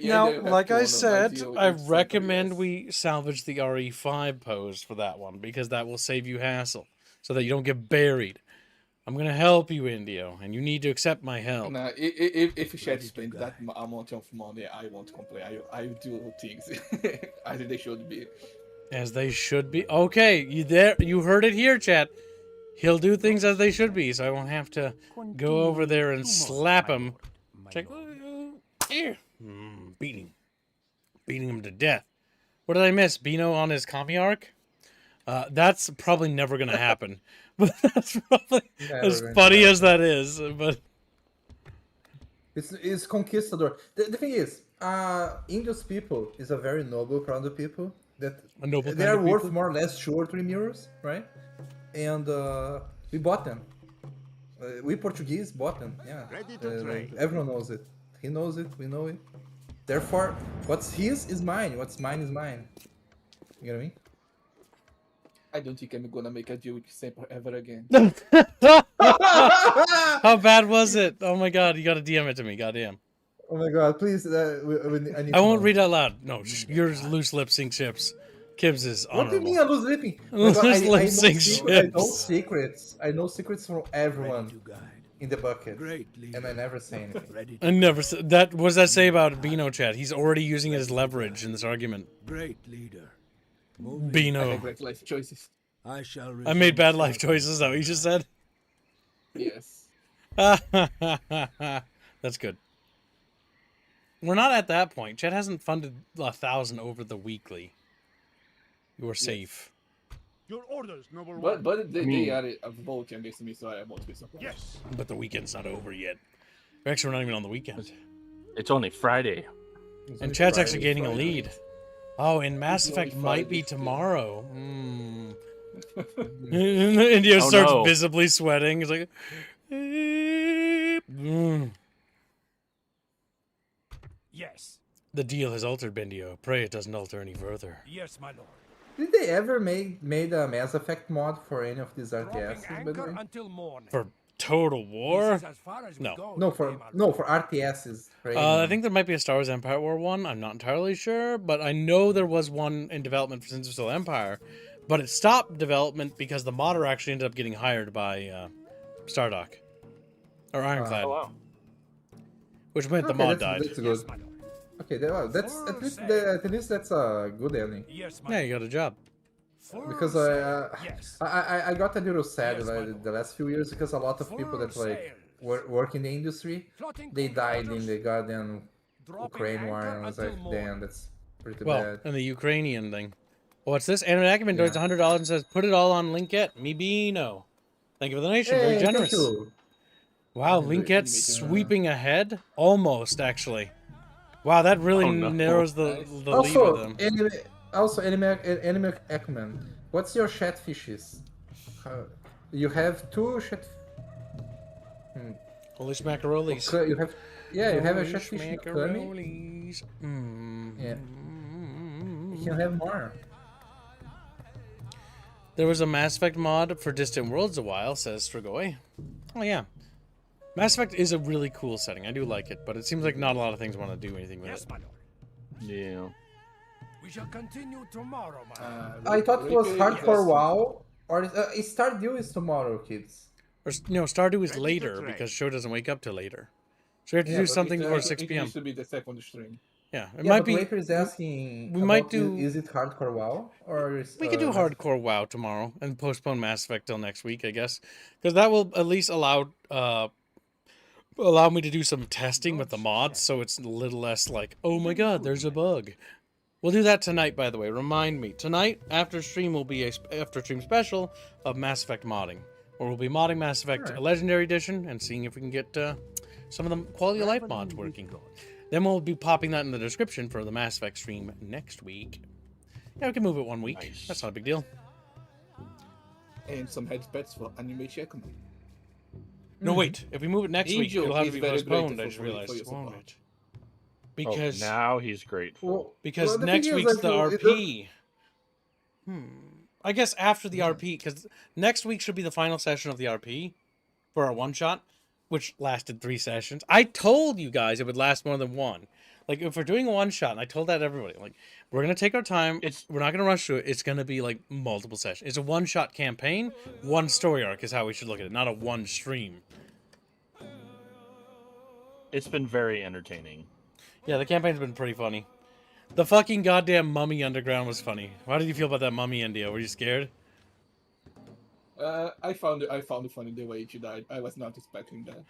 Now, And like I said, I recommend we salvage the RE5 pose for that one because that will save you hassle, so that you don't get buried. I'm gonna help you, Indio, and you need to accept my help. Nah, if chat spends that amount of money, I won't complain. I do things as they should be. As they should be. Okay, you heard it here, chat. He'll do things as they should be, so I won't have to go over there and slap him. Check. Beating him to death. What did I miss? Bino on his commie arc? That's probably never gonna happen. But that's probably Never as going to funny as happen. that is. But It's conquistador. The thing is, Indios people is a very noble kind of people that A noble they kind are of worth people? more or less 2 or 3 mirrors, right? And we bought them. We Portuguese bought them. Yeah, Ready to like, trade. everyone knows it. He knows it. We know it. Therefore, what's his is mine. What's mine is mine. You know what I mean? I don't think I'm gonna make a deal with Semper ever again. how bad was it? Oh my god, you gotta DM it to me, goddamn. Oh my god! Please, I need I to won't know. read out loud. No, yours loose lip sync chips. Kibbs is What do you mean honorable. I lose lipping? Oh my god, Loose lip I know sync secrets. I know chips. secrets. I know secrets from everyone To guide. in the bucket, Great leader. and I never say anything. Ready I never said that. What does that say about Beano chat? He's already using it as leverage in this argument. Great leader. Moving. I Beano. regret life choices. I shall I made bad resume life choices, is that what you just said? Yes. That's good. We're not at that point. Chat hasn't funded 1,000 over the weekly. You're safe. Your orders, noble one. But they are voting against me, so I won't be surprised. Yes. But the weekend's not over yet. Actually, we're not even on the weekend. It's only Friday. And Chat's actually Friday, gaining a Friday. lead. Oh, and Mass It's only Effect might be Friday still. tomorrow. India Oh, starts no. visibly sweating. It's like... Mm. Yes. The deal has altered, Bendio. Pray it doesn't alter any further. Yes, my lord. Did they ever made a Mass Effect mod for any of these Dropping RTSs? By the anchor way? until morning. For Total This War? is as far as we No. go No, today, my no, lord. for RTSs. For I anyone. think there might be a Star Wars Empire War one. I'm not entirely sure, but I know there was one in development for Since We're Still Empire, but it stopped development because the modder actually ended up getting hired by Stardock or Ironclad, Oh wow. which meant the Okay, mod that's, died. that's Yes, good. my lord. Okay, that's Full at least that's a good ending. Yes, my Yeah, lord. you got a job. Full Because sail. Yes. I got a little sad Yes, my like, lord. the last few years because a lot of people that Full like sail. work in the industry Plotting they died in quarters. the goddamn Dropping Ukraine war, anchor and I was until like, morning. damn, that's pretty Well, bad. and the Ukrainian thing. What's this? Anime Acumen donates Yeah. $100 and says, "Put it all on Linkette." Me Beano. Thank you for the donation. Very Hey, generous. thank you. Wow, Very Linkette's animated. sweeping ahead. Almost, actually. Wow, that really Oh, no. narrows the Nice. the lead with them. Anime Ekman, what's your chatfishes? You have 2 chat. Holy schmackarolis. You have, yeah, you have a Holy chatfish in Kami. schmackarolis. Mm. Yeah. You can have more. There was a Mass Effect mod for Distant Worlds a while, says Strigoi. Oh yeah. Mass Effect is a really cool setting. I do like it, but it seems like not a lot of things want to do anything with Yes, it. my lord. Yeah. We shall continue tomorrow, my lord. I thought it was Ricky, hardcore yes. WoW, or Stardew is tomorrow, kids. Or no, Stardew is Ready to later trade. because show doesn't wake up till later. So we have to Yeah, do but something before 6 It p.m. used to be the second stream. Yeah, it Yeah, might but be. Laker is asking. we might about do- Is it hardcore WoW or is, We could do hardcore WoW tomorrow and postpone Mass Effect till next week, I guess, because that will at least allow me to do some testing with the mods, so it's a little less like, oh my god, there's a bug. We'll do that tonight, by the way. Remind me tonight after stream will be a after stream special of Mass Effect modding, where we'll be modding Mass Effect Alright. Legendary Edition and seeing if we can get some of the quality of life mods working. Then we'll be popping that in the description for the Mass Effect stream next week. Yeah, we can move it 1 week. Nice. That's not a big deal. And some headspads for anime Checkman. No, wait. If we move it next week, Angel it'll have to is be very postponed. grateful I just for your realized, won't support. it? Because Now he's grateful. because well, the next thing is, week's like, the it RP. I guess after the RP, because next week should be the final session of the RP for our one shot, which lasted 3 sessions. I told you guys it would last more than one. Like if we're doing a one shot, and I told that to everybody, like we're gonna take our time. We're not gonna rush through it. It's gonna be like multiple sessions. It's a one shot campaign, one story arc is how we should look at it, not a one stream. It's been very entertaining. Yeah, the campaign's been pretty funny. The fucking goddamn mummy underground was funny. How did you feel about that mummy, India? Were you scared? I found it funny the way she died. I was not expecting that.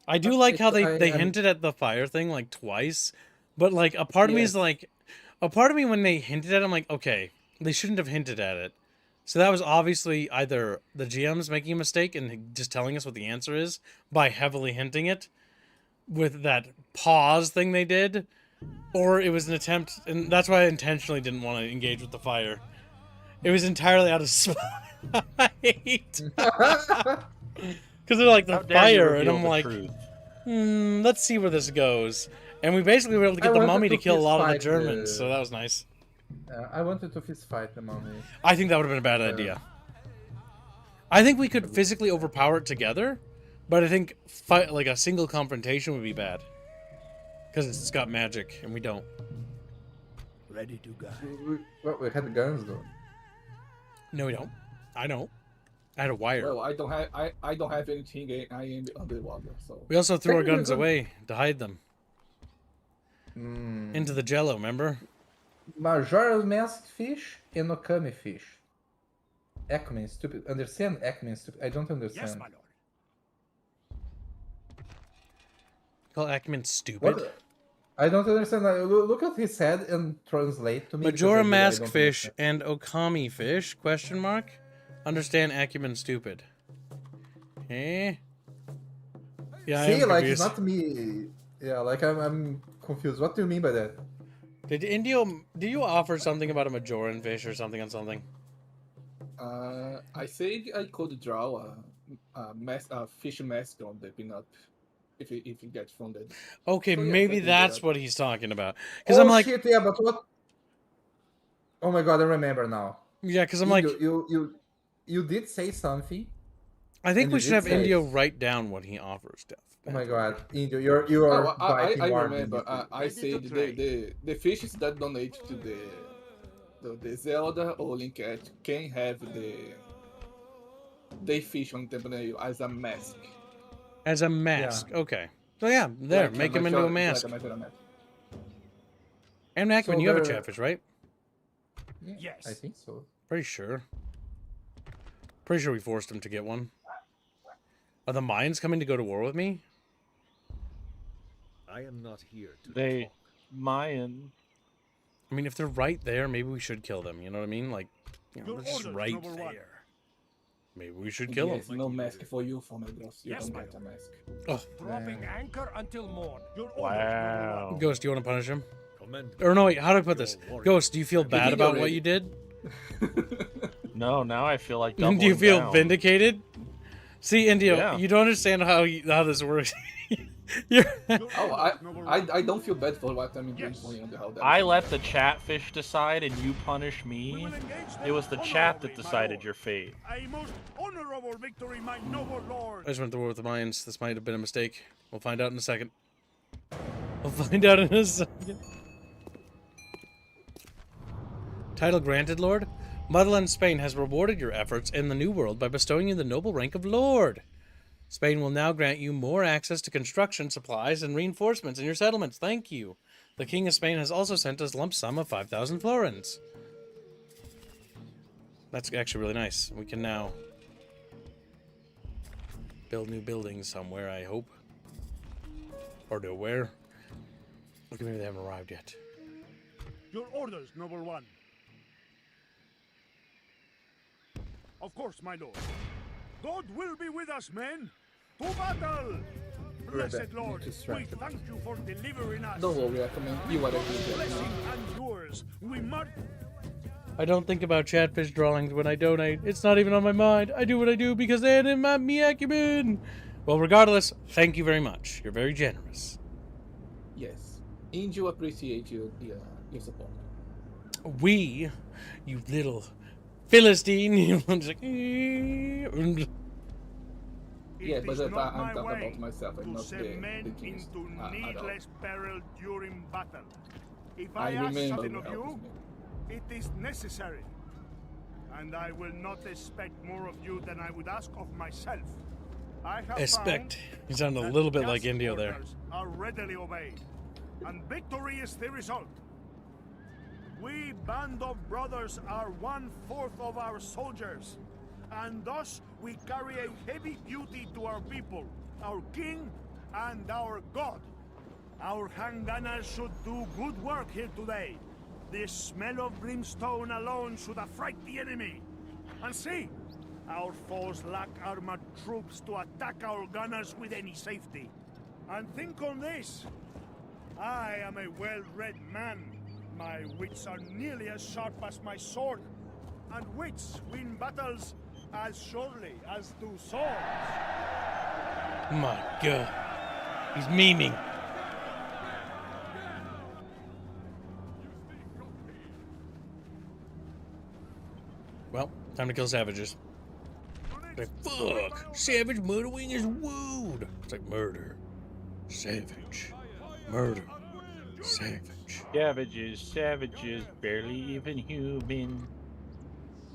I do like how they I'm- hinted at the fire thing like twice, but like a part of me is Yes. like, a part of me when they hinted at it, I'm like, okay, they shouldn't have hinted at it. So that was obviously either the GM's making a mistake and just telling us what the answer is by heavily hinting it with that pause thing they did, or it was an attempt, and that's why I intentionally didn't want to engage with the fire. It was entirely out of spite. Because they're like, the How dare you fire, and reveal I'm the like, truth. let's see where this goes. And we basically were able to get the wanted mummy to to kill a lot of the fist fight Germans, so that was nice. I wanted to fist fight the mummy. I think that would have been a bad idea. I think we could physically overpower it together, but I think fight like a single confrontation would be bad. Because it's got magic, and we don't. Ready to go. We had guns though. No, we don't. I don't. I had a wire. Well, I don't have anything. I am underwater, so. We also threw our Technically, guns we- away to hide them. Into the jello, remember? Majora's Mask fish and Okami fish. Ekman stupid. Understand Ekman stupid? I don't understand. Yes, my lord. Call Ackman stupid. What? I don't understand. Look at his head and translate to me. because Majora I mask don't fish understand. and Okami fish? Question mark. Understand acumen stupid. Okay. Yeah, I See, am like confused. it's not me. Yeah, like I'm confused. What do you mean by that? Did you offer something about a Majoran fish or something on something? I said I could draw a fish mask on the pinup if it gets funded. Okay, So, yeah, maybe I can do that's that. what he's talking about. Because Oh I'm like, shit! Yeah, but what? Oh my god! I remember now. yeah, because I'm like, You did say something. I think and we you should did have say- Indio write down what he offers, Steph. Oh my god, Indio, you are. Oh, I biting more than remember. you should. I said the fishes that donate to the Zelda or Link Cat can have they fish on temporary as a mask. As a mask. Okay. So yeah, there, Like make him into a Majora- mask. like Majora mask. And Ackman, So you have a they're- chatfish, right? Yes. I think so. Pretty sure. Pretty sure we forced him to get one. Are the Mayans coming to go to war with me? I am not here to They talk. Mayan. I mean, if they're right there, maybe we should kill them. You know what I mean? Like, you know, Your they're just orders, right number one. there. Maybe we should kill them. Yes, no mask for you, for my bros. You Yes, don't my get a mask. Oh, Dropping anchor until morn. Your orders, number one. Wow. Ghost, do you want to punish him? Commend Or no, wait, how do I put this? Ghost, do you feel bad did about what already. you did? No, now I feel like Do you doubling feel down. vindicated? See, Indio, Yeah. you don't understand how this works. You're... Oh, I don't feel bad for what I'm doing for you and how that. I let the chatfish decide and you punish We me. will engage It was them the chat that honorably, my decided lord. your fate. A most honorable victory, my noble lord. I just went to war with the Mayans. This might have been a mistake. We'll find out in a second. We'll find out in a second. Title granted, Lord. Motherland Spain has rewarded your efforts in the New World by bestowing you the noble rank of Lord. Spain will now grant you more access to construction supplies and reinforcements in your settlements. Thank you. The King of Spain has also sent us a lump sum of 5,000 florins. That's actually really nice. We can now build new buildings somewhere, I hope. Or nowhere. Okay, maybe they haven't arrived yet. Your orders, noble one. Of course, my lord. God will be with us, men. To battle! Blessed Lord, we thank you for delivering us. Don't worry, I commend you what I do. Blessing and yours. We must. I don't think about chatfish drawings when I donate. It's not even on my mind. I do what I do because they had my me acumen. Well, regardless, thank you very much. You're very generous. Yes, and you appreciate your support. We, you little Philistine, you just like, Yeah, It but is that not I'm my talking way about myself and to not send the men kings into at all. needless peril during battle. If I I ask remember something you of helped you, me. it is necessary. And I will not expect more of you than I would ask of myself. I have Expect. found You sound a that little bit like just Indio there. orders are readily obeyed, and victory is the result. We band of brothers are 1/4 of our soldiers, and thus we carry a heavy duty to our people, our king, and our god. Our handgunners should do good work here today. The smell of brimstone alone should affright the enemy. And see, our foes lack armored troops to attack our gunners with any safety. And think on this. I am a well-read man. My wits are nearly as sharp as my sword. And wits win battles as surely as do swords. My God. He's memeing. Well, time to kill savages. Like, fuck! Savage murdering is wooed! It's like murder. Savage. Murder. Savage. Savages, barely even human.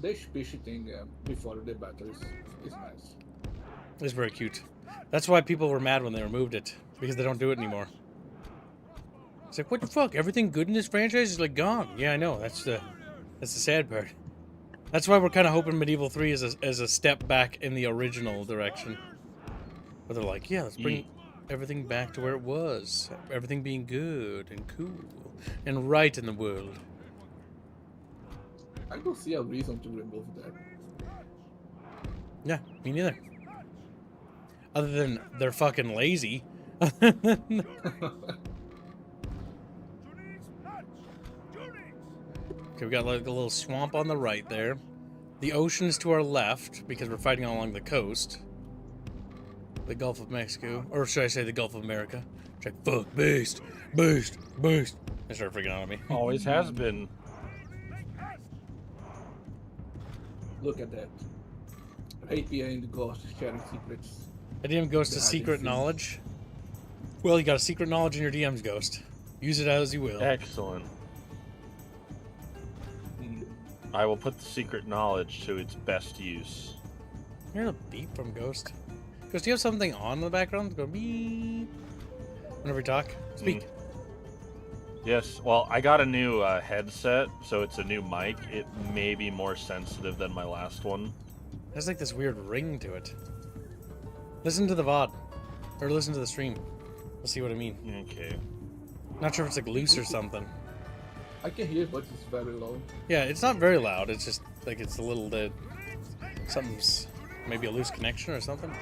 The speech thing before the battle is nice. It's very cute. That's why people were mad when they removed it. Because they don't do it anymore. It's like, what the fuck? Everything good in this franchise is like gone. Yeah, I know. That's the sad part. That's why we're kind of hoping Medieval 3 is a step back in the original direction. But they're like, yeah, let's bring everything back to where it was. Everything being good and cool and right in the world. I don't see a reason to remove that. Yeah, me neither. Other than they're fucking lazy. Okay, we got like a little swamp on the right there. The ocean is to our left because we're fighting along the coast. The Gulf of Mexico, or should I say the Gulf of America? It's like, fuck, beast, beast, beast. They started freaking out on me. Always has been. Look at that. Right behind the ghost sharing secrets. A DM goes to secret knowledge. Well, you got a secret knowledge in your DM's ghost. Use it as you will. Excellent. I will put the secret knowledge to its best use. You hear a beep from Ghost? Ghost, do you have something on in the background? Go beep. Whenever you talk, speak. Yes, well, I got a new headset, so it's a new mic. It may be more sensitive than my last one. It has like this weird ring to it. Listen to the VOD. Or listen to the stream. We'll see what I mean. Okay. Not sure if it's like loose or something. I can hear, but it's very low. Yeah, it's not very loud. It's just like it's a little bit. Something's maybe a loose connection or something.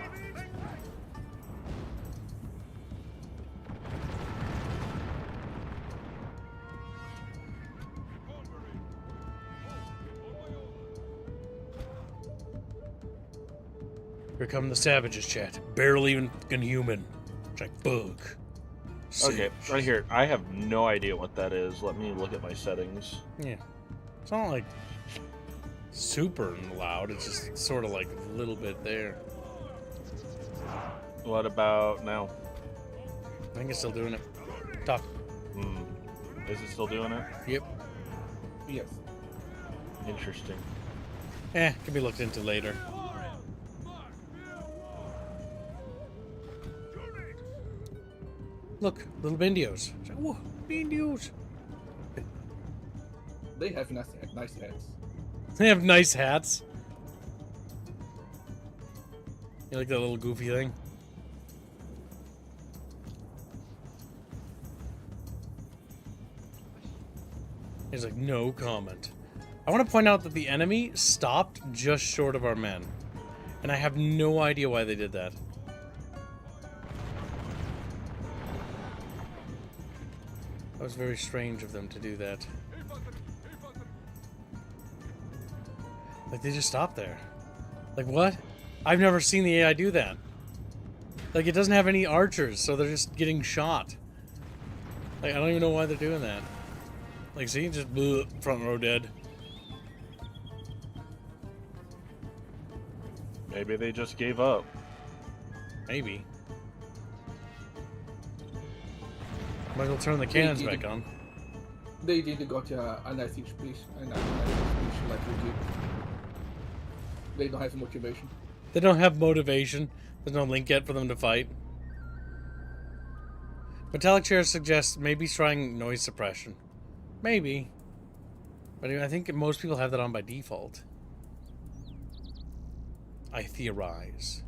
Here come the savages, chat. Barely even human. It's like bug. Okay, right here. I have no idea what that is. Let me look at my settings. Yeah. It's not like super loud. It's just sort of like a little bit there. What about now? I think it's still doing it. Talk. Is it still doing it? Yep. Yes. Interesting. Can be looked into later. Look, little Bendios. Whoa, Bendios. They have nice hats. They have nice hats. You like that little goofy thing? He's like, no comment. I want to point out that the enemy stopped just short of our men. And I have no idea why they did that. That was very strange of them to do that. Like, they just stopped there. Like, what? I've never seen the AI do that. Like, it doesn't have any archers, so they're just getting shot. Like, I don't even know why they're doing that. Like, see? Just front row dead. Maybe they just gave up. Maybe. Might as well turn the cannons back on. They did got a nice speech, a nice speech like we did. They don't have motivation. They don't have motivation. There's no link yet for them to fight. Metallic Chair suggests maybe trying noise suppression. Maybe. But I think most people have that on by default. I theorize.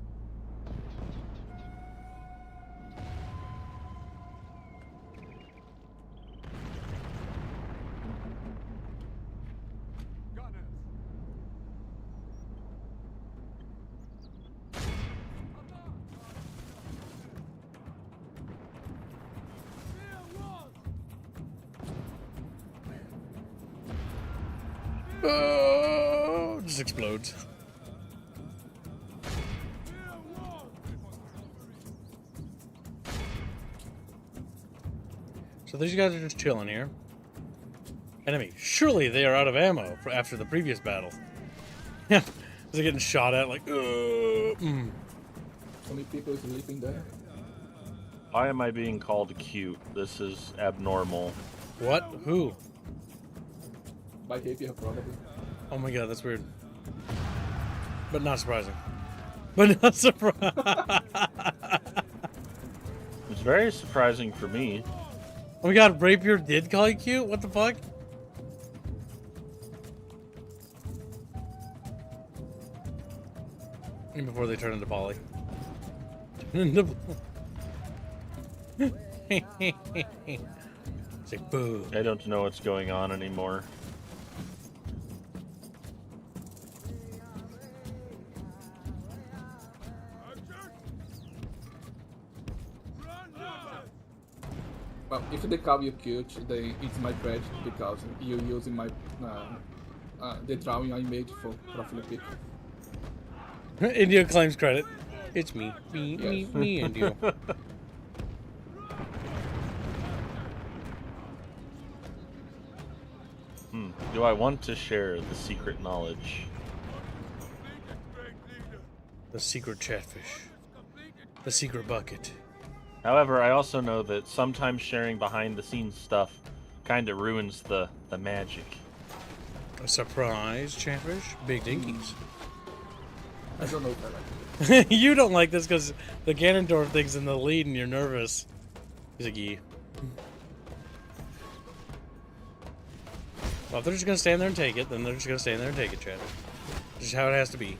Oh, just explodes. So these guys are just chilling here. Enemy. Surely they are out of ammo for after the previous battle. Yeah. They're getting shot at like, So many people sleeping there. Why am I being called cute? This is abnormal. What? Who? By KPF probably. Oh my god, that's weird. But not surprising. But not surprising. It's very surprising for me. Oh my god, Rapier did call you cute? What the fuck? And before they turn into Polly. It's like, boo. I don't know what's going on anymore. Well, if they call you cute, it's my credit because you using my the drawing I made for Raffle pick. Indio claims credit. It's me. Me, Yes. me, Indio. Do I want to share the secret knowledge? The secret chatfish. The secret bucket. However, I also know that sometimes sharing behind the scenes stuff kind of ruins the magic. A surprise chatfish? Big dinkies. I don't know if I like it. You don't like this because the Ganondorf thing's in the lead and you're nervous. He's like, yeah. Well, if they're just gonna stand there and take it, then they're just gonna stand there and take it, Chad. Just how it has to be.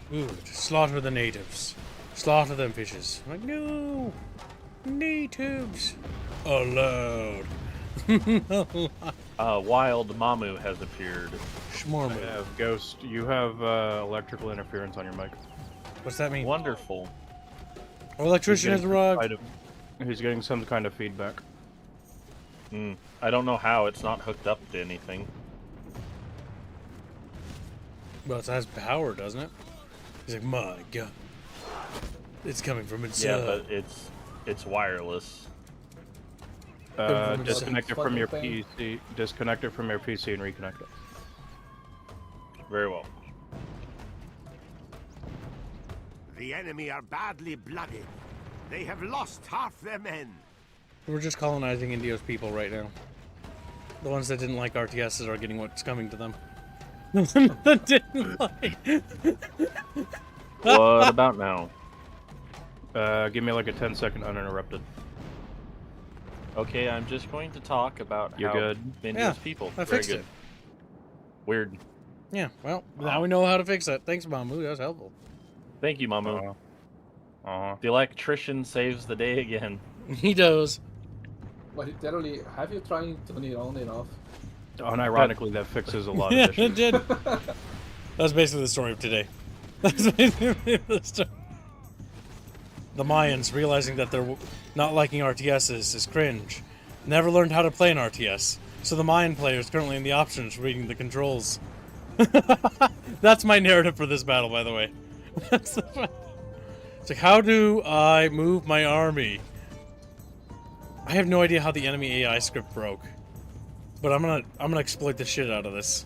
Good. Slaughter the natives. Slaughter them fishes. I'm like, no! Natives! Allowed. Wild Mamu has appeared. Shmormu. I have Ghost. You have electrical interference on your mic. What's that mean? Wonderful. Our electrician has arrived. He's getting some kind of feedback. I don't know how. It's not hooked up to anything. Well, it has power, doesn't it? He's like, my god. It's coming from inside. Yeah, but it's wireless. Disconnect it from your PC. Disconnect it from your PC and reconnect it. Very well. The enemy are badly blooded. They have lost half their men. We're just colonizing Indio's people right now. The ones that didn't like RTSs are getting what's coming to them. The ones that didn't like. What about now? Give me like a 10-second uninterrupted. Okay, I'm just going to talk about You're how good. India's people. I Very fixed good. it. Weird. Yeah, well, now we know how to fix that. Thanks, Mamu. That was helpful. Thank you, Mamu. The electrician saves the day again. He does. But literally, have you tried turning it on and off? Unironically, that fixes a lot Yeah, of issues. it did. That's basically the story of today. That's basically the story. The Mayans realizing that they're not liking RTSs is cringe. Never learned how to play an RTS. So the Mayan player is currently in the options reading the controls. That's my narrative for this battle, by the way. It's like, how do I move my army? I have no idea how the enemy AI script broke. But I'm gonna exploit the shit out of this.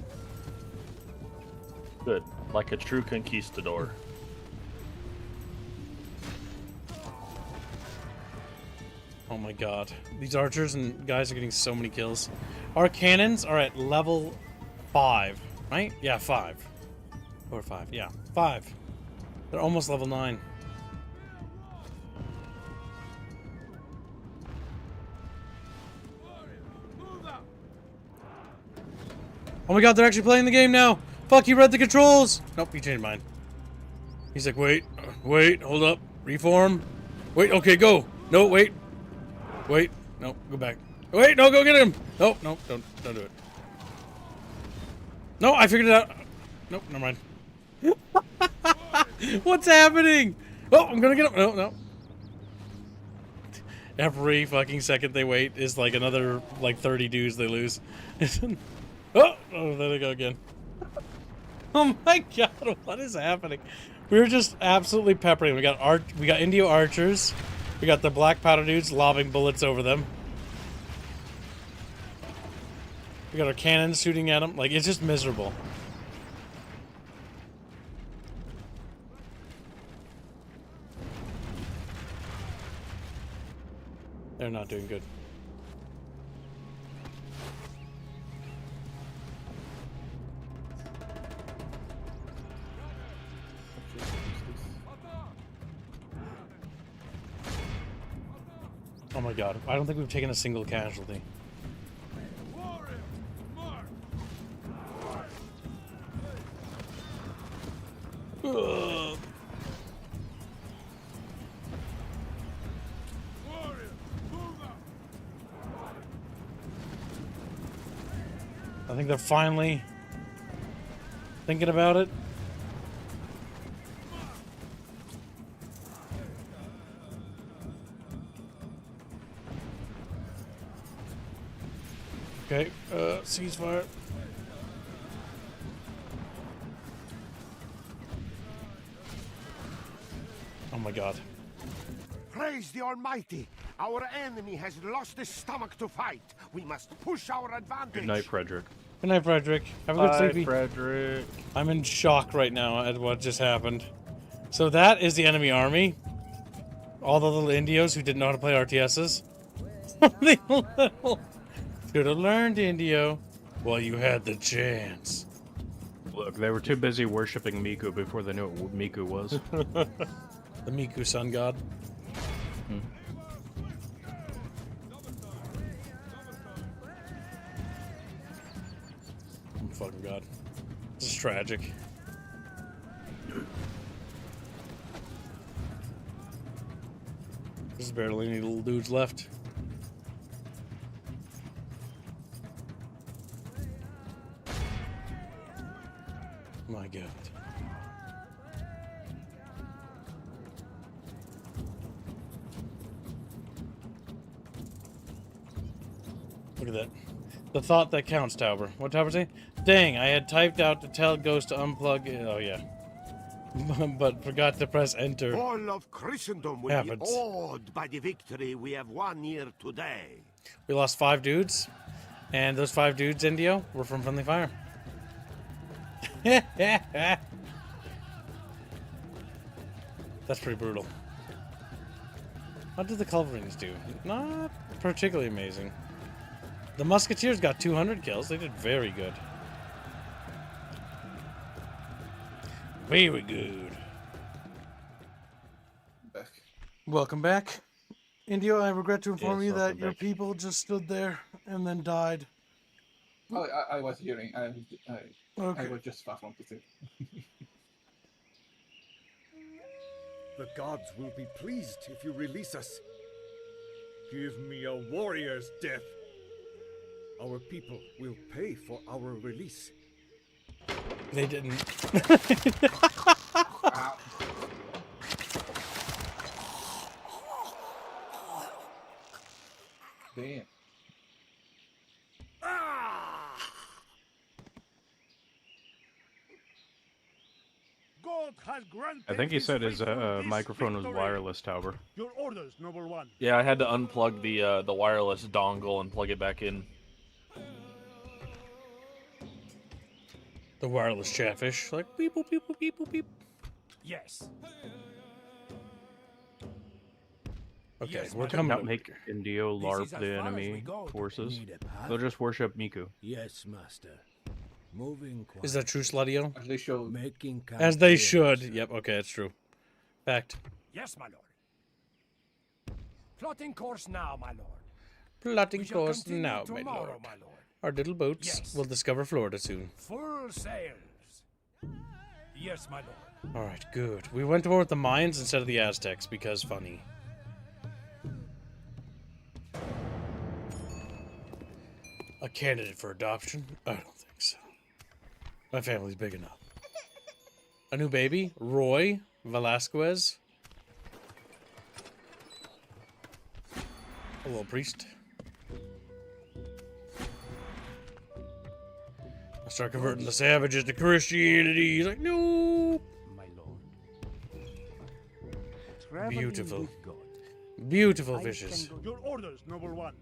Good. Like a true conquistador. Oh my god. These archers and guys are getting so many kills. Our cannons are at level 5, right? Yeah, 5. Or 5, yeah. 5. They're almost level 9. Oh my god, they're actually playing the game now! Fuck, he read the controls! Nope, he changed mine. He's like, wait, hold up, reform. Wait, okay, go! No, wait. Wait, No, go back. Wait, no, go get him. No, no, don't do it. No, I figured it out. Nope, never mind. What's happening? Oh, I'm gonna get him. No, no. Every fucking second they wait is like another like 30 dudes they lose. Oh, there they go again. Oh my god, what is happening? We're just absolutely peppering. We got Indio archers. We got the black powder dudes lobbing bullets over them. We got our cannons shooting at them. Like, it's just miserable. They're not doing good. Oh my god, I don't think we've taken a single casualty. Ugh. I think they're finally thinking about it. Okay, ceasefire. Oh my god. Praise the Almighty! Our enemy has lost his stomach to fight. We must push our advantage. Good night, Frederick. Good night, Frederick. Have a good Bye, sleepy. Frederick. I'm in shock right now at what just happened. So that is the enemy army. All the little Indios who didn't know how to play RTSs. They should have learned, Indio, while you had the chance. Look, they were too busy worshipping Miku before they knew what Miku was. The Miku sun god. Oh fucking god. This is tragic. There's barely any little dudes left. My god. Look at that. The thought that counts, Tauber. What Tauber say? Dang, I had typed out to tell Ghost to unplug it. Oh, yeah. But forgot to press enter. All of Christendom will be awed by the victory we have won here today. We lost 5 dudes. And those 5 dudes, Indio, were from Friendly Fire. That's pretty brutal. What did the Culverines do? Not particularly amazing. The Musketeers got 200 kills. They did very good. Very good. Back. Welcome back. Indio, I regret to inform Yes, you that welcome your back. people just stood there and then died. Oh, I was hearing. I Okay. was just far from to say. The gods will be pleased if you release us. Give me a warrior's death. Our people will pay for our release. They didn't. Damn. God has granted I think he said his faithful this microphone was victory. wireless, Tauber. Your orders, noble one. Yeah, I had to unplug the wireless dongle and plug it back in. The wireless chatfish. Like, beep, boop, beep, boop, beep, boop, beep. Yes. Okay, Yes, we're my coming Not up. make Indio This LARP is as the far as we enemy go. forces. Need a path? They'll just worship Miku. Yes, master. Moving quiet. Is that true, Slutio? As they showed. Making As they campaigns. should. Yep, okay, that's true. Fact. Yes, my lord. Plotting course now, my lord. Plotting We shall course continue now, my tomorrow, lord. my lord. Our little boats Yes. will discover Florida soon. Full sails. Yes, my lord. Alright, good. We went to war with the Mayans instead of the Aztecs because funny. a candidate for adoption? I don't think so. My family's big enough. A new baby? Roy Velasquez? A little priest. I start converting the savages to Christianity. He's like, no. My lord. Traveling Beautiful. with God. Beautiful I fishes. can go- Your orders, noble one.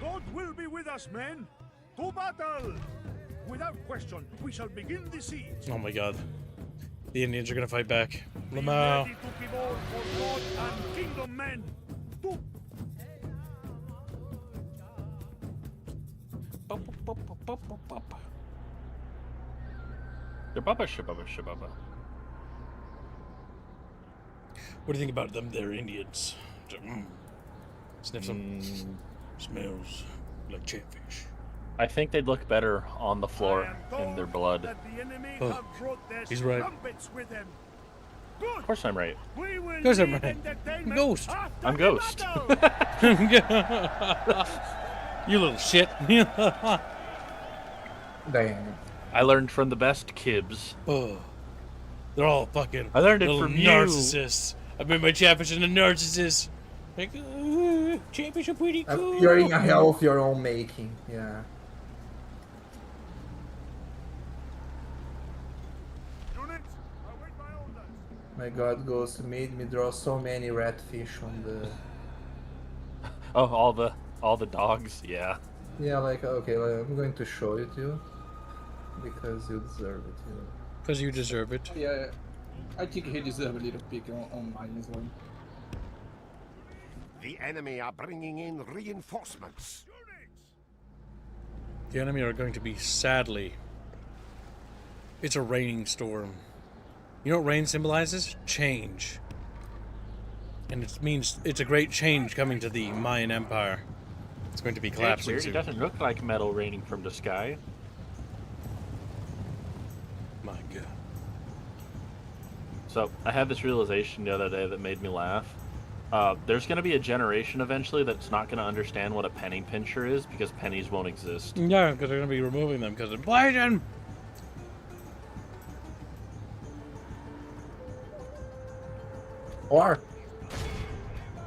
God will be with us, men. To battle! Without question, we shall begin the siege. Oh my god. The Indians are gonna fight back. Be Lamau. ready to give all for God and kingdom, men. To Shababa, shababa, shababa. What do you think about them? They're Indians. Sniff some. Smells like chatfish. I think they'd look better on the floor in their blood. that the enemy Oh, have brought their he's right. trumpets with them. Good. Of course I'm right. We will course I'm lead right. entertainment Ghost. after I'm the Ghost. battle. You little shit. Damn. I learned from the best kibs. Oh. They're all fucking I learned it little from you. narcissists. I made my catfish into narcissists. Like, catfish are pretty cool. You're in a hell of your own making. Yeah. Units, await my orders. My god, Ghost made me draw so many ratfish on the... Oh, all the dogs. Yeah. Yeah, like, okay, like, I'm going to show it to you. Because you deserve it, you know. Because you deserve it. Yeah, I think he deserves a little pick on mine as well. The enemy are bringing in reinforcements. The enemy are going to be, sadly... It's a raining storm. You know what rain symbolizes? Change. And it means it's a great change coming to the Mayan Empire. It's going to be It's collapsing weird. It soon. doesn't look like metal raining from the sky. My god. So I had this realization the other day that made me laugh. There's going to be a generation eventually that's not going to understand what a penny pincher is because pennies won't exist. Yeah, because they're going to be removing them because of inflation. Or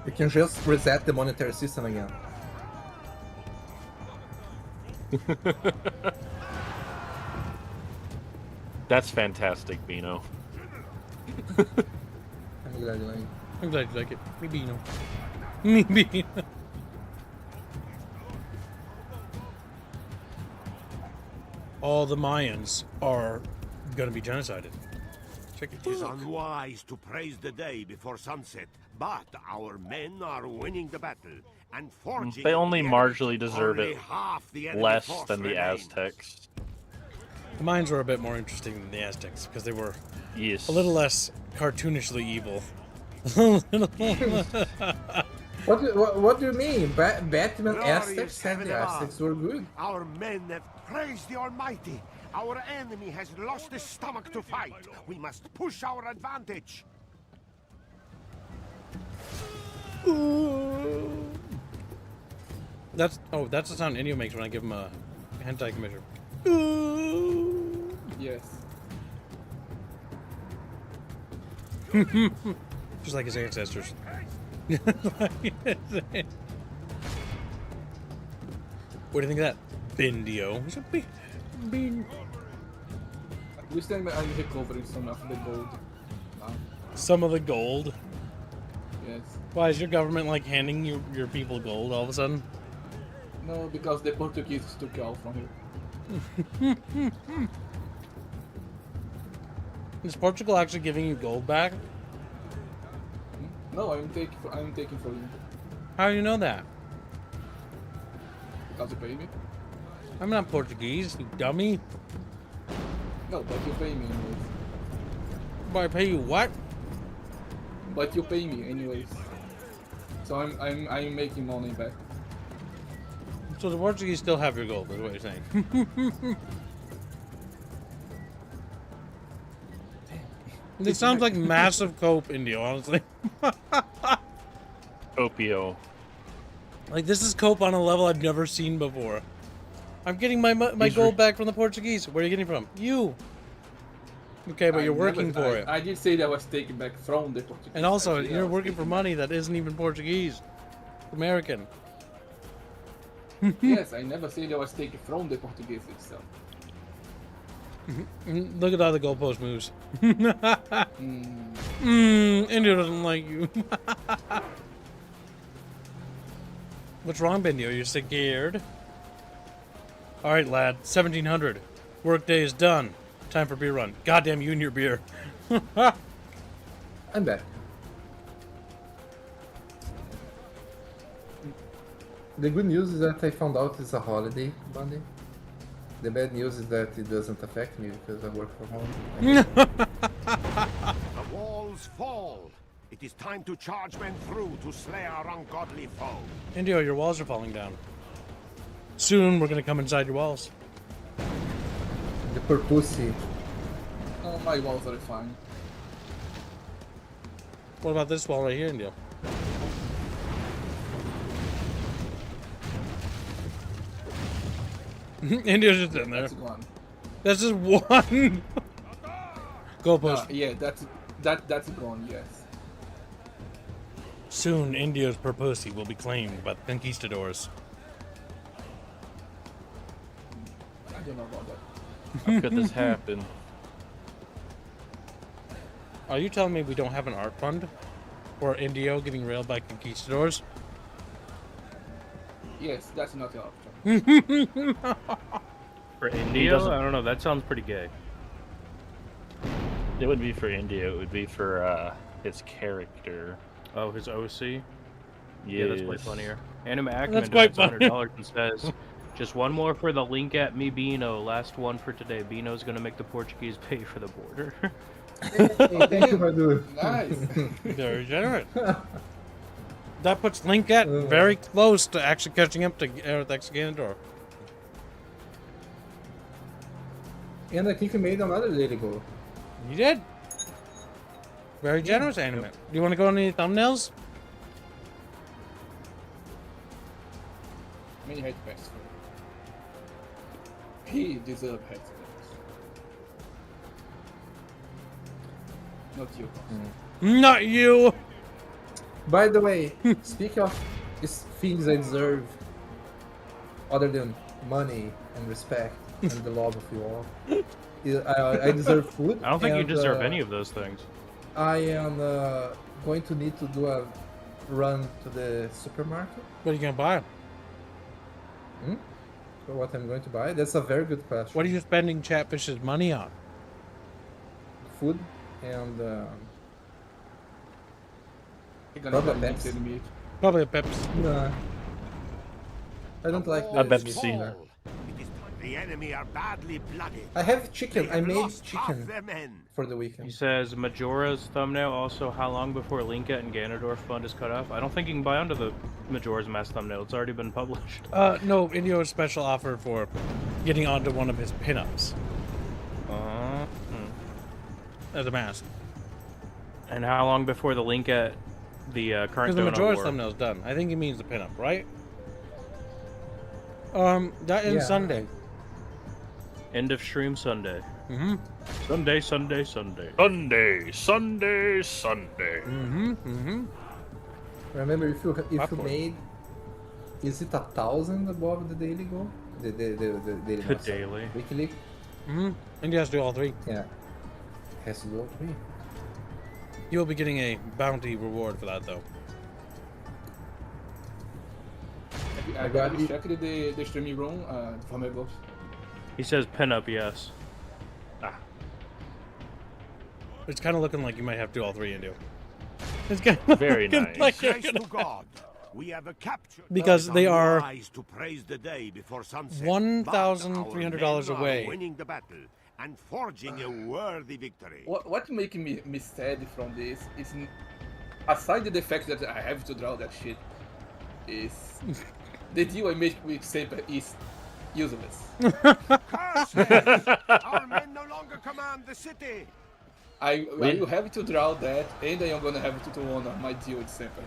you can just reset the monetary system again. That's fantastic, Bino. I'm glad you like it. I'm glad you like it. Me Bino. Me Bino. All the Mayans are going to be genocided. Check it. It is unwise to praise the day before sunset, but our men are winning the battle and forging. They only the marginally enemy. deserve Only it half the enemy less force than the remains. Aztecs. The Mayans were a bit more interesting than the Aztecs because they were Yes. a little less cartoonishly evil. What do you mean? Batman Glorious Aztecs and heaven the above. Aztecs were good. Our men have praised the Almighty. Our enemy has lost his stomach to fight. We must push our advantage. That's the sound Indio makes when I give him a hentai commissioner. Yes. Just like his ancestors. What do you think of that? Bindio. He's a big bin. This time I'm recovering some of the gold. Now. Some of the gold. Yes. Why is your government like handing your people gold all of a sudden? No, because the Portuguese took all from here. Is Portugal actually giving you gold back? No, I'm taking for you. How do you know that? Because you pay me. I'm not Portuguese, you dummy. No, but you pay me anyways. But I pay you what? But you pay me anyways. So I'm making money back. So the Portuguese still have your gold, is what you're saying. It sounds like massive cope, Indio, honestly. Opio. Like, this is cope on a level I've never seen before. I'm getting my gold back from the Portuguese. Where are you getting from? You. Okay, but you're working for it. I did say that I was taken back from the Portuguese. And also, you're working for money that isn't even Portuguese. American. Yes, I never said I was taken from the Portuguese itself. Look at how the goalpost moves. India doesn't like you. What's wrong, Benio? You're scared? Alright, lad. 1700. Workday is done. Time for beer run. Goddamn you and your beer. I'm back. The good news is that I found out it's a holiday Monday. The bad news is that it doesn't affect me because I work from home. The walls fall. It is time to charge men through to slay our ungodly foe. Indio, your walls are falling down. Soon, we're gonna come inside your walls. The per pussy. Oh, my walls are fine. What about this wall right here, Indio? India's just in there. That's one. That's just one. Goalpost. Yeah, that's gone. Yes. Soon, India's per pussy will be claimed by the conquistadors. I don't know about that. How could this happen? Are you telling me we don't have an art fund for Indio getting railed by conquistadors? Yes, that's not an option. For India? I don't know. That sounds pretty gay. It would be for India. It would be for his character. Oh, his OC? Yes. Yeah, that's way funnier. Anime Ackman That's quite donates $100 and says, just one more for the link at me, Bino. Last one for today. Bino's gonna make the Portuguese pay for the border. Hey, thank you, my dude. Nice. Very generous. That puts Linkat very close to actually catching up to Earth Exeganador. And I think you made another daily goal. You did. Very generous, anime. Do you want to go on any thumbnails? Many hate packs. He deserves hate packs. Not you. Not you. By the way, speaking of things I deserve, other than money and respect and the love of you all, I deserve food. I don't think you deserve any of those things. I am going to need to do a run to the supermarket. What are you gonna buy? For what I'm going to buy? That's a very good question. What are you spending Chatfish's money on? Food and You're gonna Probably buy Pepsi. meat. Probably a Pepsi. no. I don't like The the walls meat. fall. It is the enemy are badly blooded. I have chicken. They I have made lost half chicken their men. for the He weekend. says Majora's thumbnail also how long before Linkat and Ganondorf fund is cut off. I don't think you can buy onto the Majora's Mask thumbnail. It's already been published. No, Indio's special offer for getting onto one of his pinups as a mask. And how long before the Linkat, the current Because the Dono Majora's War? thumbnail's done. I think he means the pinup, right? That ends Yeah. Sunday. End of stream Sunday. Mm-hmm. Sunday, Sunday, Sunday. Sunday, Sunday, Sunday. Mm-hmm. Mm-hmm. Remember, if you Popcorn. made, is it 1,000 above the daily goal? The daily. The mask. daily. Weekly. Mm-hmm. And he has to do all three. Yeah. Has to do all three. You'll be getting a bounty reward for that, though. I got got it. checked the streaming room for my boss. He says pin up, yes. It's kind of looking like you might have to do all three, Indio. It's kind of Very looking nice. like you're Praise gonna- to God. We have captured Because they are unwise to praise the day before sunset, $1,300 but our men away. are winning the battle and forging a worthy victory. What making me sad from this is, aside the fact that I have to draw that shit, is the deal I make with Saber is useless. Curses! Our men no longer command the city. I will have to draw that, and I am gonna have to honor my deal with Semper.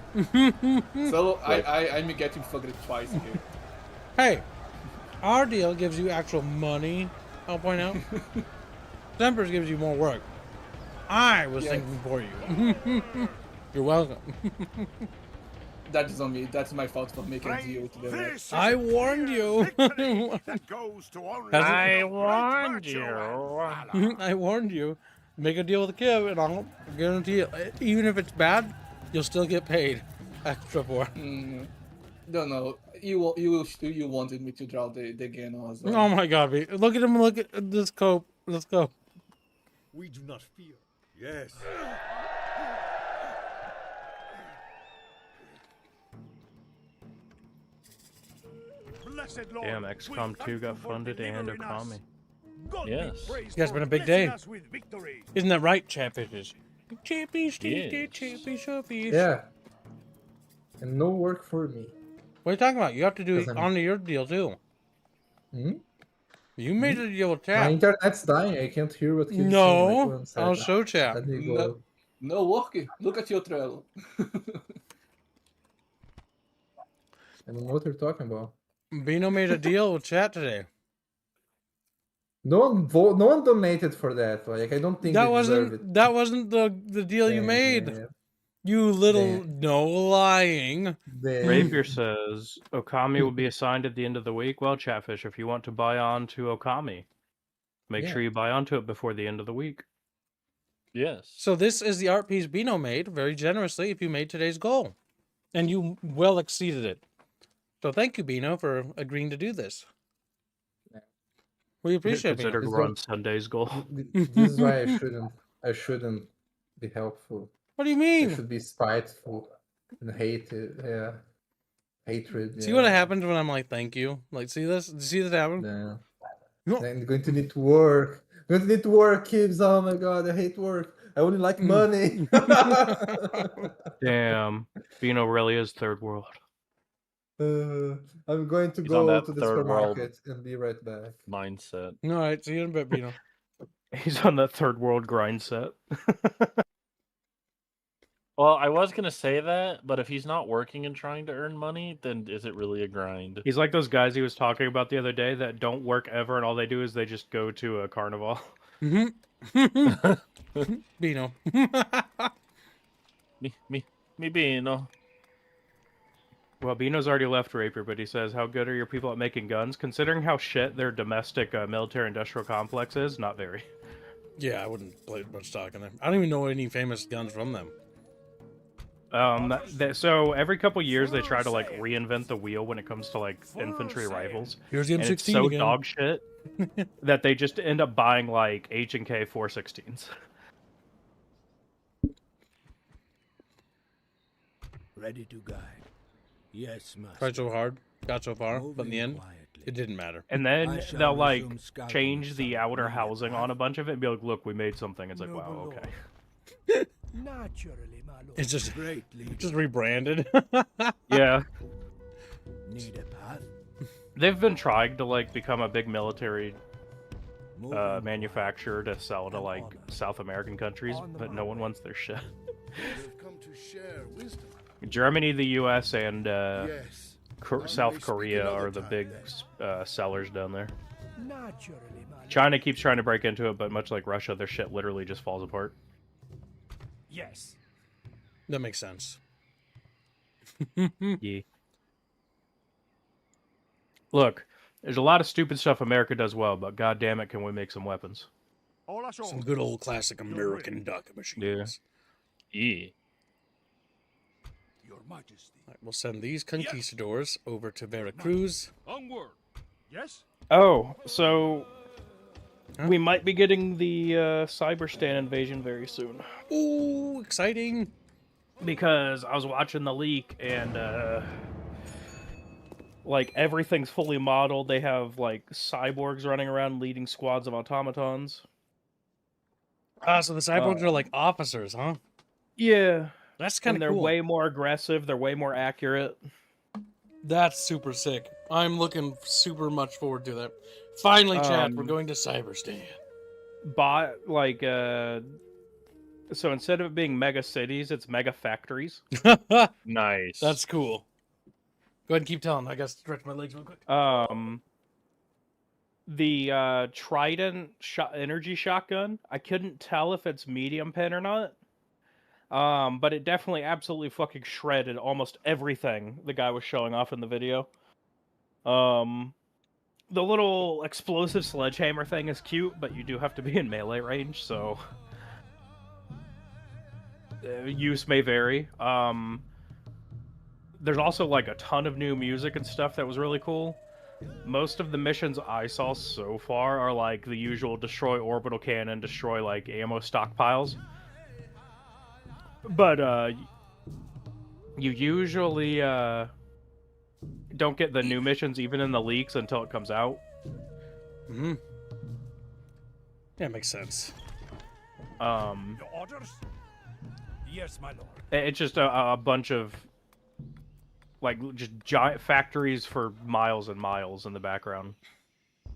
So I'm getting fucked twice here. Hey, our deal gives you actual money, I'll point out. Semper's gives you more work. I was thinking for you. You're welcome. That is on me. That's my fault for making a deal with them. I warned you. I warned you. I warned you. Make a deal with Kim, and I'll guarantee you, even if it's bad, you'll still get paid extra for. No. You wanted me to draw the Gano as well. Oh my God! Look at him! Look at this cope. Let's go. We do not fear. Yes. Damn, XCOM 2 got funded and Okami. Yes. It's been a big day. Isn't that right, Chatfishes? Chatfish. Yeah. And no work for me. What are you talking about? You have to do it on your deal too. Hmm? You made a deal with My chat. internet's dying. I can't hear what you're saying. No, I'll show chat. Let me go. No work. Look at your Trello. I don't know what you're talking about. Bino made a deal with chat today. No one donated for that. Like I don't think That they deserve it. wasn't the deal you made. Yeah. You little lying. Rapier says Okami will be assigned at the end of the week. Well, Chatfish, if you want to buy on to Okami, make sure you buy onto it before the end of the week. Yes. So this is the art piece Bino made very generously if you made today's goal. And you well exceeded it. So thank you, Bino, for agreeing to do this. We appreciate it. Considered run Sunday's goal. This is why I shouldn't be helpful. What do you mean? I should be spiteful and hatred. See what happens when I'm like, thank you? Like, see this? See that happen? Yeah. No. I'm going to need to work. I'm going to need to work, kids. Oh my God, I hate work. I only like money. Damn. Bino really is third world. I'm going to He's go on that to the third world supermarket and be right back. mindset. All right, see you in a bit, Bino. He's on that third world grind set. Well, I was gonna say that, but if he's not working and trying to earn money, then is it really a grind? He's like those guys he was talking about the other day that don't work ever, and all they do is they just go to a carnival. Bino. me Bino. Well, Bino's already left Rapier, but he says, how good are your people at making guns? Considering how shit their domestic military-industrial complex is, not very. Yeah, I wouldn't play much stock in them. I don't even know any famous guns from them. So every couple years they try to like reinvent the wheel when it comes to like infantry rifles. Here's the M16 and it's so again. dog shit that they just end up buying like H&K 416s. Ready to guide. Yes, master. Tried so hard, got so far, but in the end, it didn't matter. And then they'll like change the outer housing on a bunch of it and be like, look, we made something. It's like, wow, okay. Naturally, my lord. It's just rebranded. Yeah. Need a path? They've been trying to like become a big military manufacturer to sell to like South American countries, but no one wants their shit. They've come to share wisdom. Germany, the U.S., and Yes. South Korea are the big sellers down there. Naturally, my lord. China keeps trying to break into it, but much like Russia, their shit literally just falls apart. Yes. That makes sense. Yeah. Look, there's a lot of stupid stuff America does well, but god damn it, can we make some weapons? Some good old classic American duck machines. Yeah. Your Majesty. All right, we'll send these conquistadors over to Veracruz. Onward. Yes? Oh, so we might be getting the Cyberstan invasion very soon. Ooh, exciting! Because I was watching the leak and like everything's fully modeled. They have like cyborgs running around leading squads of automatons. Ah, so the cyborgs are like officers, huh? Yeah. That's kind of cool. cool. They're way more aggressive. They're way more accurate. That's super sick. I'm looking super much forward to that. Finally, chat, we're going to Cyberstan. So instead of it being mega cities, it's mega factories. Nice. That's cool. Go ahead and keep telling. I gotta stretch my legs real quick. The Trident energy shotgun, I couldn't tell if it's medium pen or not. But it definitely absolutely fucking shredded almost everything the guy was showing off in the video. The little explosive sledgehammer thing is cute, but you do have to be in melee range, so use may vary. There's also like a ton of new music and stuff that was really cool. Most of the missions I saw so far are like the usual destroy orbital cannon, destroy like ammo stockpiles. But you usually don't get the new missions even in the leaks until it comes out. Mm-hmm. Yeah, makes sense. Your orders? Yes, my lord. It's just a bunch of like just giant factories for miles and miles in the background.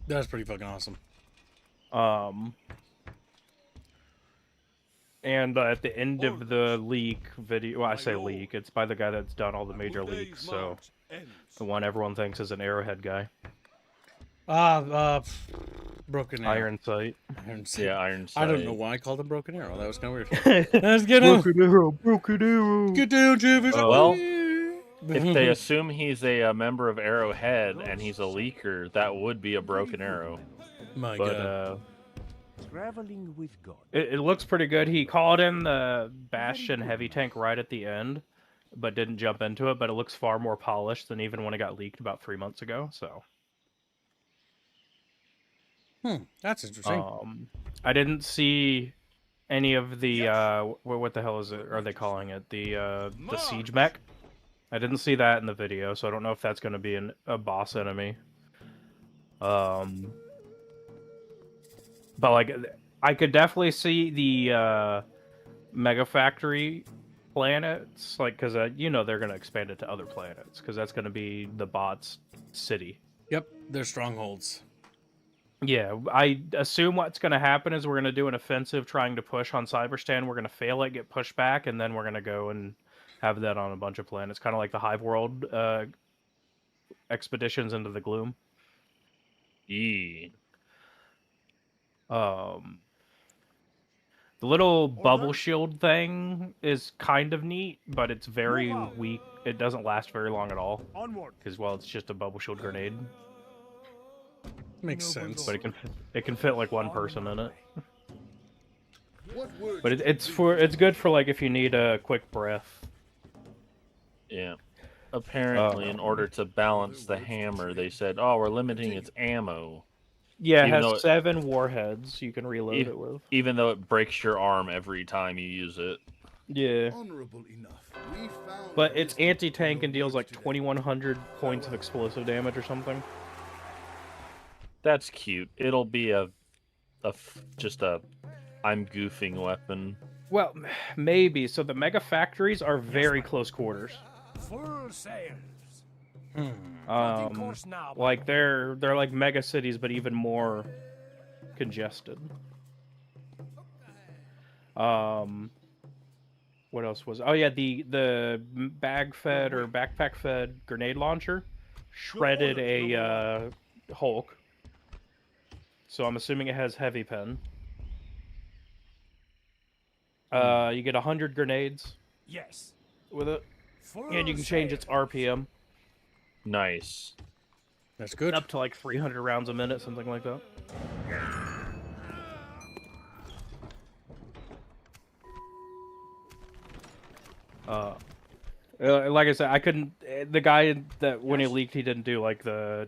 That's pretty fucking awesome. And at the end of the leak video, well, I say leak, it's by the guy that's done all the major leaks, so the one everyone thinks is an Arrowhead guy. Broken Arrow. Iron Sight. Iron Sight. Yeah, Iron Sight. I don't know why I called him Broken Arrow. That was kind of weird. Let's get him. Broken Arrow. Broken Arrow. Get down, Travis. Well, if they assume he's a member of Arrowhead and he's a leaker, that would be a Broken Arrow. My but, God. Traveling with God. It looks pretty good. He called in the Bastion heavy tank right at the end, but didn't jump into it. But it looks far more polished than even when it got leaked about 3 months ago. So, That's interesting. I didn't see any of the what the hell is it? Are they calling it the siege mech? I didn't see that in the video, so I don't know if that's going to be a boss enemy. But like, I could definitely see the Mega Factory planets, like, because you know they're going to expand it to other planets, because that's going to be the bots' city. Yep, they're strongholds. Yeah, I assume what's going to happen is we're going to do an offensive trying to push on Cyberstan. We're going to fail it, get pushed back, and then we're going to go and have that on a bunch of planets, kind of like the Hive World expeditions into the Gloom. Yeah. The little bubble shield thing is kind of neat, but it's very weak. It doesn't last very long at all. Because, well, it's just a bubble shield grenade. Makes sense. But it can fit like one person in it. What words But it's good for like if you need a quick breath. Yeah. Apparently, in order to balance the hammer, they said, "Oh, we're limiting its ammo." Yeah, it Even has though 7 warheads you can reload it with. Even though it breaks your arm every time you use it. Yeah. honorable enough? We found But it's anti-tank and deals like 2,100 points of explosive damage or something. That's cute. It'll be just a I'm goofing weapon. Well, maybe. So the mega factories are very close quarters. Full sails. Like they're like mega cities, but even more congested. What else was? Oh yeah, the bag fed or backpack fed grenade launcher shredded a Hulk. So I'm assuming it has heavy pen. You get 100 grenades. Yes. With it, and you can change its RPM. Nice. That's good. Up to like 300 rounds a minute, something like that. Like I said, I couldn't. The guy that when he leaked, he didn't do like the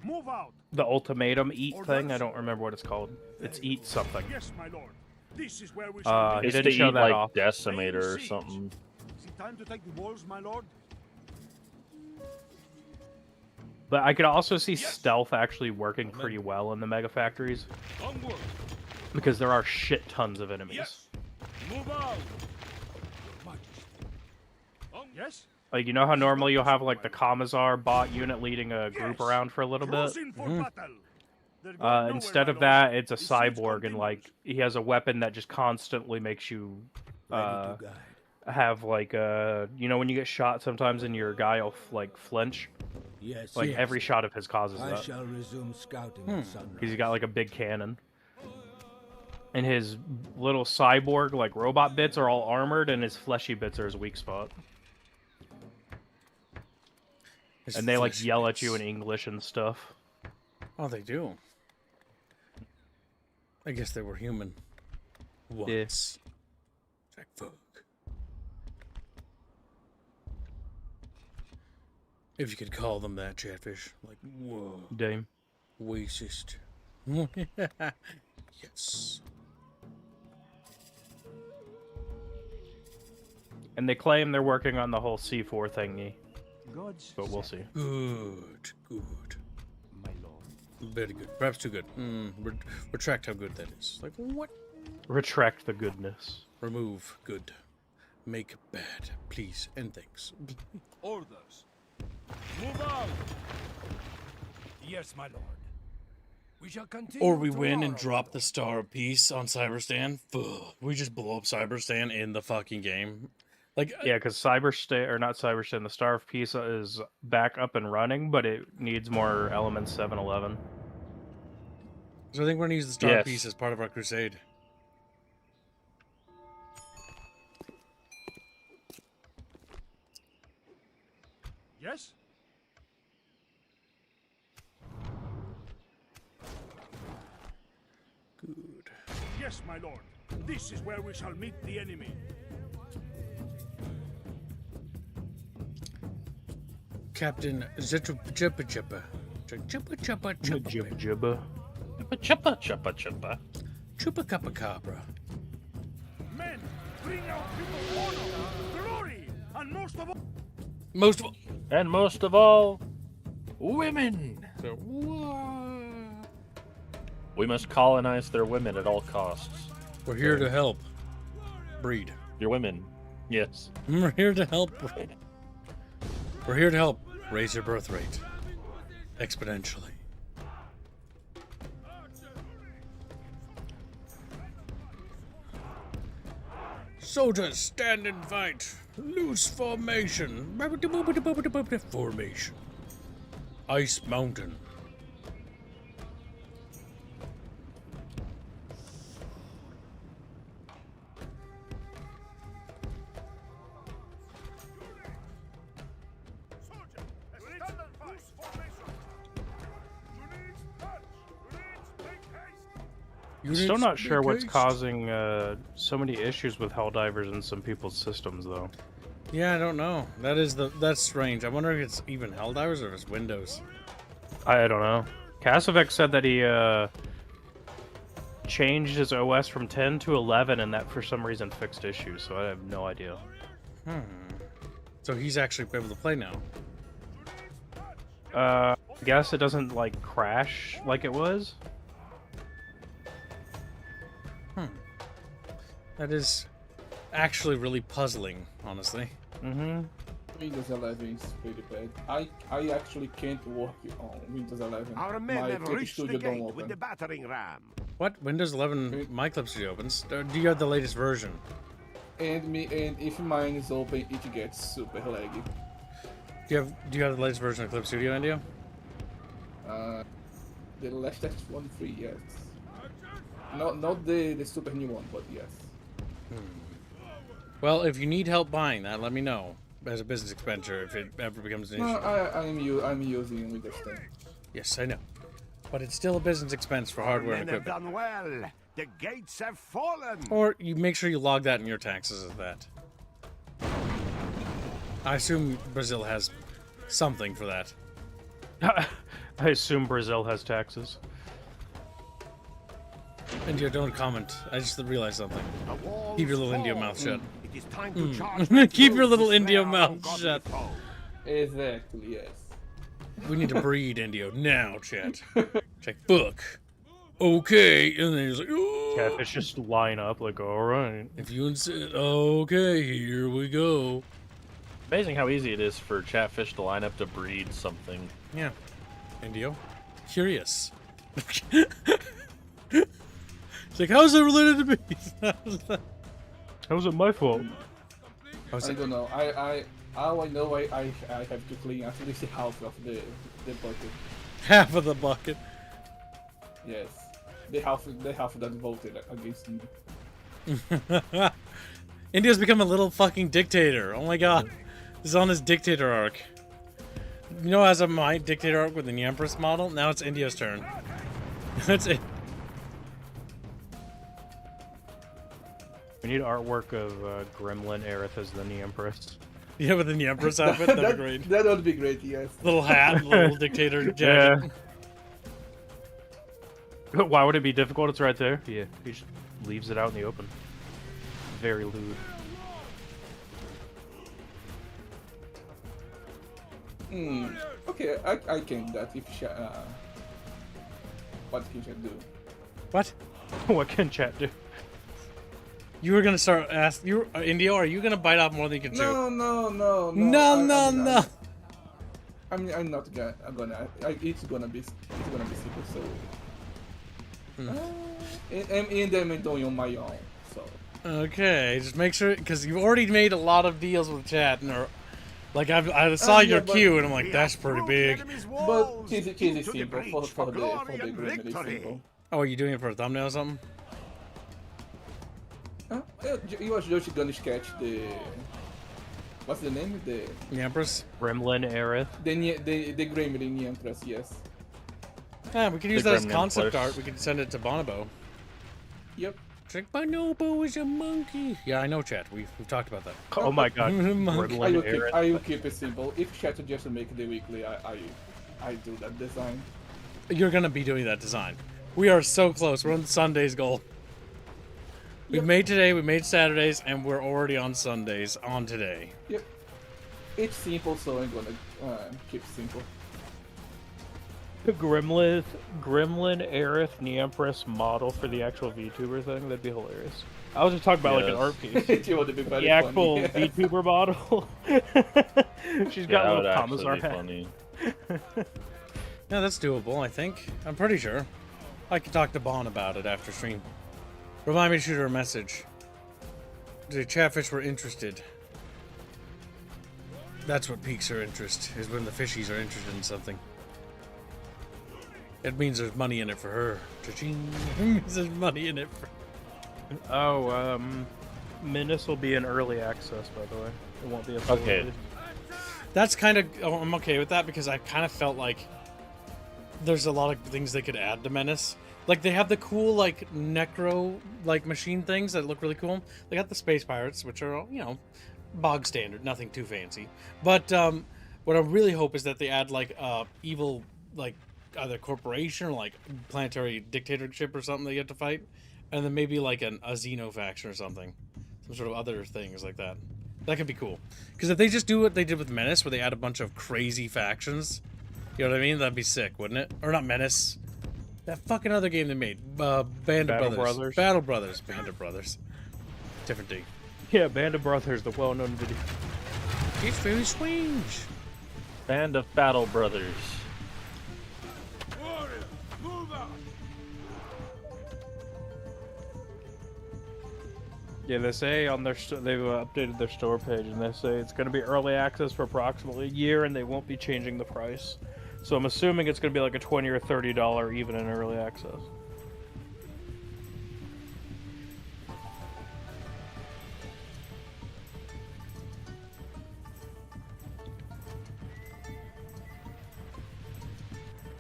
Move out. the ultimatum eat thing. I don't remember what it's called. It's eat something. Yes, my lord. This is where we He It's didn't to show eat that like off. Decimator or something. Is it time to take the walls, my lord? But I could also see stealth actually working pretty well in the mega factories. Because there are shit tons of enemies. Move out. Yes. Like, you know how normally you'll have like the Commissar bot unit leading a group around for a little bit? Closing for battle. Instead of that, it's a cyborg, and like he has a weapon that just constantly makes you have like you know when you get shot sometimes and your guy will like flinch. Yes. Like every shot of his causes I that. shall resume scouting at sunrise. He's got like a big cannon. And his little cyborg like robot bits are all armored, and his fleshy bits are his weak spot. And they like yell at you in English and stuff. Oh, they do. I guess they were human. Once. Yeah. Like, fuck. If you could call them that, Chatfish. Like, whoa. Dame. Racist. Yes. And they claim they're working on the whole C4 thingy. God's But we'll see. Good. my lord. Very good. Perhaps too good. Retract how good that is. Like, what? Retract the goodness. Remove good. Make bad. Please and thanks. Orders. Move out! Yes, my lord. We shall continue. Or we win and tomorrow. drop the Star of Peace on Cyberstan. Fuck. We just blow up Cyberstan in the fucking game. Like, Yeah, because Cyberstan, or not Cyberstan, the Star of Peace is back up and running, but it needs more elements 711. so I think we're gonna use the Star of Peace as part of our crusade. Yes? Good. Yes, my lord. This is where we shall meet the enemy. Captain Jippa. Jibba. Chuppa, chuppa, chuppa. Chupacabra. Men, bring out people's honor, glory, and most of all... Most of all. And most of all, women. We must colonize their women at all costs. We're here to help. Breed. Your women. Yes. We're here to help. We're here to help raise your birth rate exponentially. Soldiers, stand and fight. Loose formation. Formation. Ice Mountain. Still not sure what's causing so many issues with Helldivers in some people's systems, though. Yeah, I don't know. That's strange. I wonder if it's even Helldivers or if it's Windows. I don't know. Cassavex said that he changed his OS from 10 to 11, and that for some reason fixed issues. So I have no idea. So he's actually able to play now. I guess it doesn't like crash like it was. That is actually really puzzling, honestly. Windows 11 is pretty bad. I actually can't work on Windows 11. Our men My have clip reached the studio don't gate open. with the battering ram. What? Windows 11 My Clip Studio opens? Do you have the latest version? And if mine is open, it gets super laggy. Do you have the latest version of Clip Studio, Indio? The latest one free, yes. Not the super new one, but yes. Well, if you need help buying that, let me know. As a business expenditure, if it ever becomes an issue. No, I'm using Windows 10. Yes, I know. But it's still a business expense for hardware and Men have equipment. done well. The gates have fallen. Or you make sure you log that in your taxes as that. I assume Brazil has something for that. I assume Brazil has taxes. India, don't comment. I just realized something. The walls Keep your little fall. Indio mouth shut. It is time to charge. Keep your little to Indio slay our mouth ungodly shut. foe. Exactly, yes. We need to breed Indio now, chat. Check book. Okay, and then he's like, "Ooh." Catfish just line up like, all right. If you insist, okay, here we go. Amazing how easy it is for Chatfish to line up to breed something. Yeah. Indio. Curious. It's like, how's it related to me? How is it my fault? I don't know. All I know, I have to clean at least half of the bucket. Half of the bucket. Yes, the half that voted against me. India's become a little fucking dictator. Oh my god. He's on his dictator arc. You know, as of my dictator arc with the Empress model, now it's India's turn. That's it. We need artwork of Gremlin Aerith as the Empress. Yeah, with the Empress outfit, that'd be great. That would be great, yes. Little hat, little dictator jacket. Yeah. Why would it be difficult? It's right there. Yeah, he just leaves it out in the open. Very lewd. Okay, I can that if what can chat do? What? What can chat do? You were gonna start asking. India, are you gonna bite off more than you can chew? No. No. I'm not gonna. It's gonna be simple. So. And I'm doing on my own. So. Okay, just make sure, because you've already made a lot of deals with chat, and like I saw your queue, and I'm like, that's pretty big. But it's simple for the Gremlin. It's simple. Oh, are you doing it for a thumbnail or something? You was just gonna sketch the. What's the name? The Empress? Gremlin Aerith. The Gremlin Empress, yes. Yeah, we could use that as concept art. We could send it to Bonobo. Yep. It's like, Bonobo is a monkey. Yeah, I know, chat. We've talked about that. Oh my god. I will keep it simple. If chat just make the weekly, I do that design. You're gonna be doing that design. We are so close. We're on Sunday's goal. We made today, we made Saturdays, and we're already on Sundays on today. Yep. It's simple, so I'm gonna keep it simple. The Gremlin Aerith Empress model for the actual VTuber thing, that'd be hilarious. I was just talking about like an art piece. The actual VTuber model. She's got little commas on her head. Yeah, that's doable, I think. I'm pretty sure. I can talk to Bon about it after stream. Remind me to shoot her a message. The Chatfish were interested. That's what piques her interest, is when the fishies are interested in something. It means there's money in it for her. Cha-ching. It means there's money in it for... Oh, Menace will be in early access, by the way. It won't be a full release. That's kind of... Oh, I'm okay with that, because I kind of felt like there's a lot of things they could add to Menace. Like, they have the cool, like, necro, like, machine things that look really cool. They got the space pirates, which are, you know, bog standard, nothing too fancy. But what I really hope is that they add, like, evil, like, either corporation or, like, planetary dictatorship or something that you have to fight. And then maybe, like, a Xeno faction or something. Some sort of other things like that. That could be cool. Because if they just do what they did with Menace, where they add a bunch of crazy factions, you know what I mean? That'd be sick, wouldn't it? Or not Menace. That fucking other game they made. Band of Brothers. Battle Brothers. Band of Brothers. Different thing. Yeah, Band of Brothers, the well-known video. It's very strange. Band of Battle Brothers. Yeah, they say on their they've updated their store page, and they say it's going to be early access for approximately a year, and they won't be changing the price. So I'm assuming it's going to be like a $20 or $30 even in early access.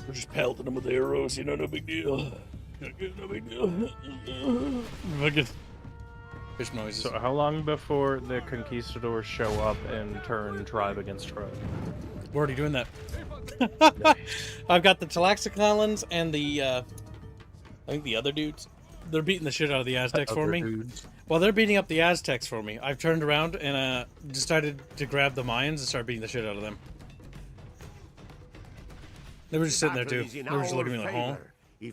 We're just pelting them with arrows, you know, no big deal. No big deal. Fucking fish noises. So how long before the conquistadors show up and turn tribe against tribe? We're already doing that. I've got the Tlaxcalans and the, I think the other dudes. They're beating the shit out of the Aztecs for me. Dudes. Well, they're beating up the Aztecs for me. I've turned around and decided to grab the Mayans and start beating the shit out of them. They were just sitting there too. They were just looking at me like, huh?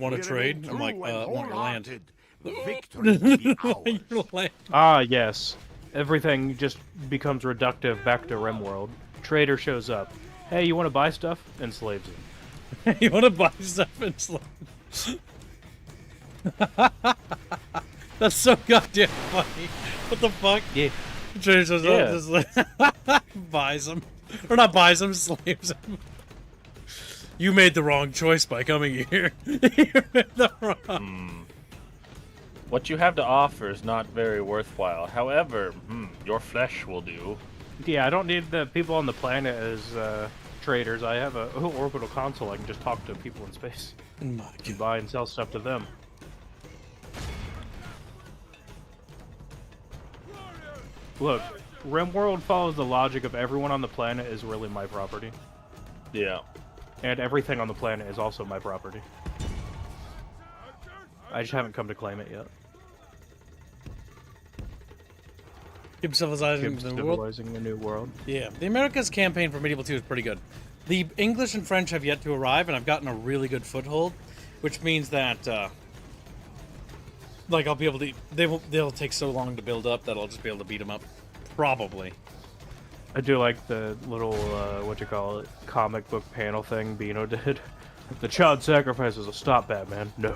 Want to trade? I'm like, want your land. Ah, yes. Everything just becomes reductive back to RimWorld. Trader shows up. Hey, you want to buy stuff? Enslaves him. You want to buy stuff? Enslaves. That's so goddamn funny. What the fuck? Yeah. Trader shows up, just like, buys him. Or not buys him, slaves him. You made the wrong choice by coming here. You made the wrong... What you have to offer is not very worthwhile. However, your flesh will do. Yeah, I don't need the people on the planet as traders. I have a orbital console. I can just talk to people in space. My and buy and sell stuff to them. Look, RimWorld follows the logic of everyone on the planet is really my property. Yeah. And everything on the planet is also my property. I just haven't come to claim it yet. Keep civilizing the world. Civilizing the new world. Yeah, the Americas campaign for Medieval 2 is pretty good. The English and French have yet to arrive, and I've gotten a really good foothold, which means that, like, I'll be able to... They'll take so long to build up that I'll just be able to beat them up. Probably. I do like the little, comic book panel thing Beano did. The child sacrifice is a stop, Batman. No.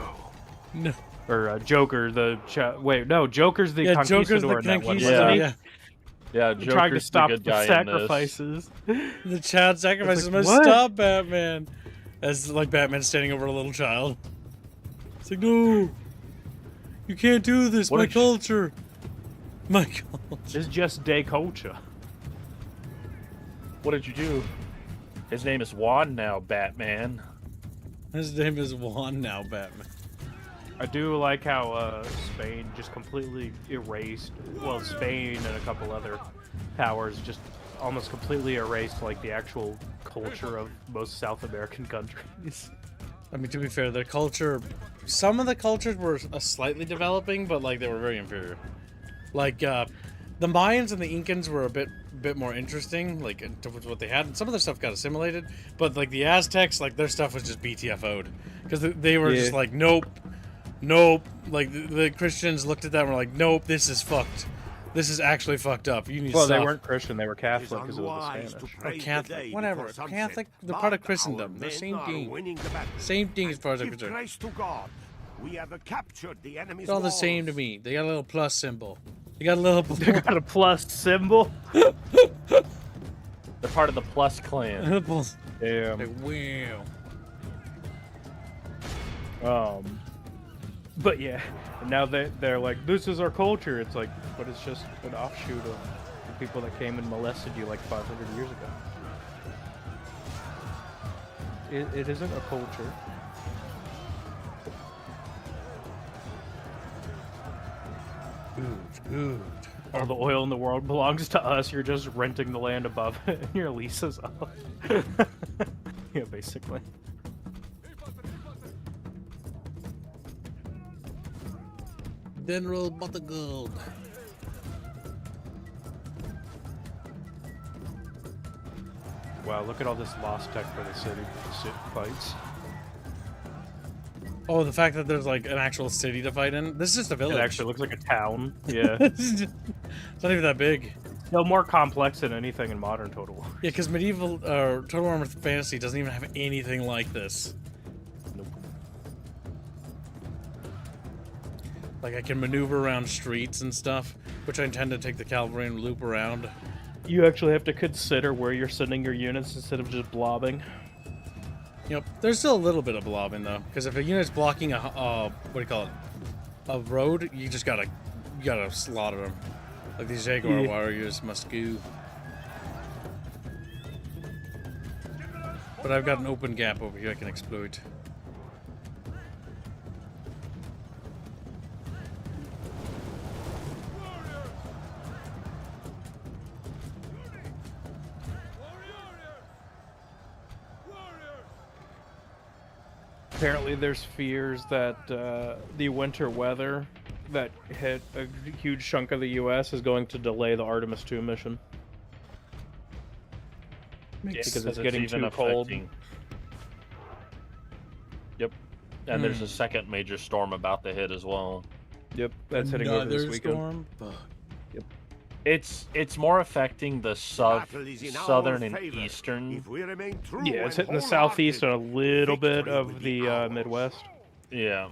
No. Or Joker, Joker's the conquistador in that one. Yeah, Joker's trying to stop the sacrifices. The child sacrifices must stop, Batman. As, like, Batman standing over a little child. It's like, no! You can't do this, my culture! My culture. It's just day culture. What did you do? His name is Juan now, Batman. His name is Juan now, Batman. I do like how Spain just completely erased, well, Spain and a couple other powers just almost completely erased, like, the actual culture of most South American countries. I mean, to be fair, the culture, some of the cultures were slightly developing, but, like, they were very inferior. Like, the Mayans and the Incans were a bit more interesting, like, in terms of what they had, and some of their stuff got assimilated, but, like, the Aztecs, like, their stuff was just BTFO'd. Because they were just like, nope. Like, the Christians looked at that and were like, nope, this is fucked. This is actually fucked up. You need to stop. They weren't Christian, they were Catholic because it was the Spanish. Or Catholic, whatever. Catholic, they're part of Christendom. They're same thing. Same thing as far as I'm concerned. We have captured the enemy's It's all the same to me. They got a little plus symbol. They got a little... They got a plus symbol? They're part of the Plus clan. Damn. Like, wow. But yeah, now they're like, this is our culture. It's like, but it's just an offshoot of the people that came and molested you like 500 years ago. It isn't a culture. Good. All the oil in the world belongs to us. You're just renting the land above it, and your lease is up. Yeah, basically. General Buttergold. Wow, look at all this lost tech for the city fights. Oh, the fact that there's like an actual city to fight in. This is just a village. It actually looks like a town. Yeah. It's not even that big. No more complex than anything in modern Total War. Yeah, because medieval Total War Fantasy doesn't even have anything like this. Nope. Like I can maneuver around streets and stuff, which I intend to take the cavalry and loop around. You actually have to consider where you're sending your units instead of just blobbing. Yep, there's still a little bit of blobbing though, because if a unit's blocking a what do you call it, a road, you gotta slaughter them. Like these Jaguar warriors must go. But I've got an open gap over here I can exploit. Apparently there's fears that the winter weather that hit a huge chunk of the U.S. is going to delay the Artemis 2 mission. Because it's getting too cold. Yep. And there's a second major storm about to hit as well. Yep, that's hitting over this weekend. Storm? Yep. It's more affecting the southern and eastern. Yeah, it's hitting the southeast and a little bit of the Midwest. Yeah.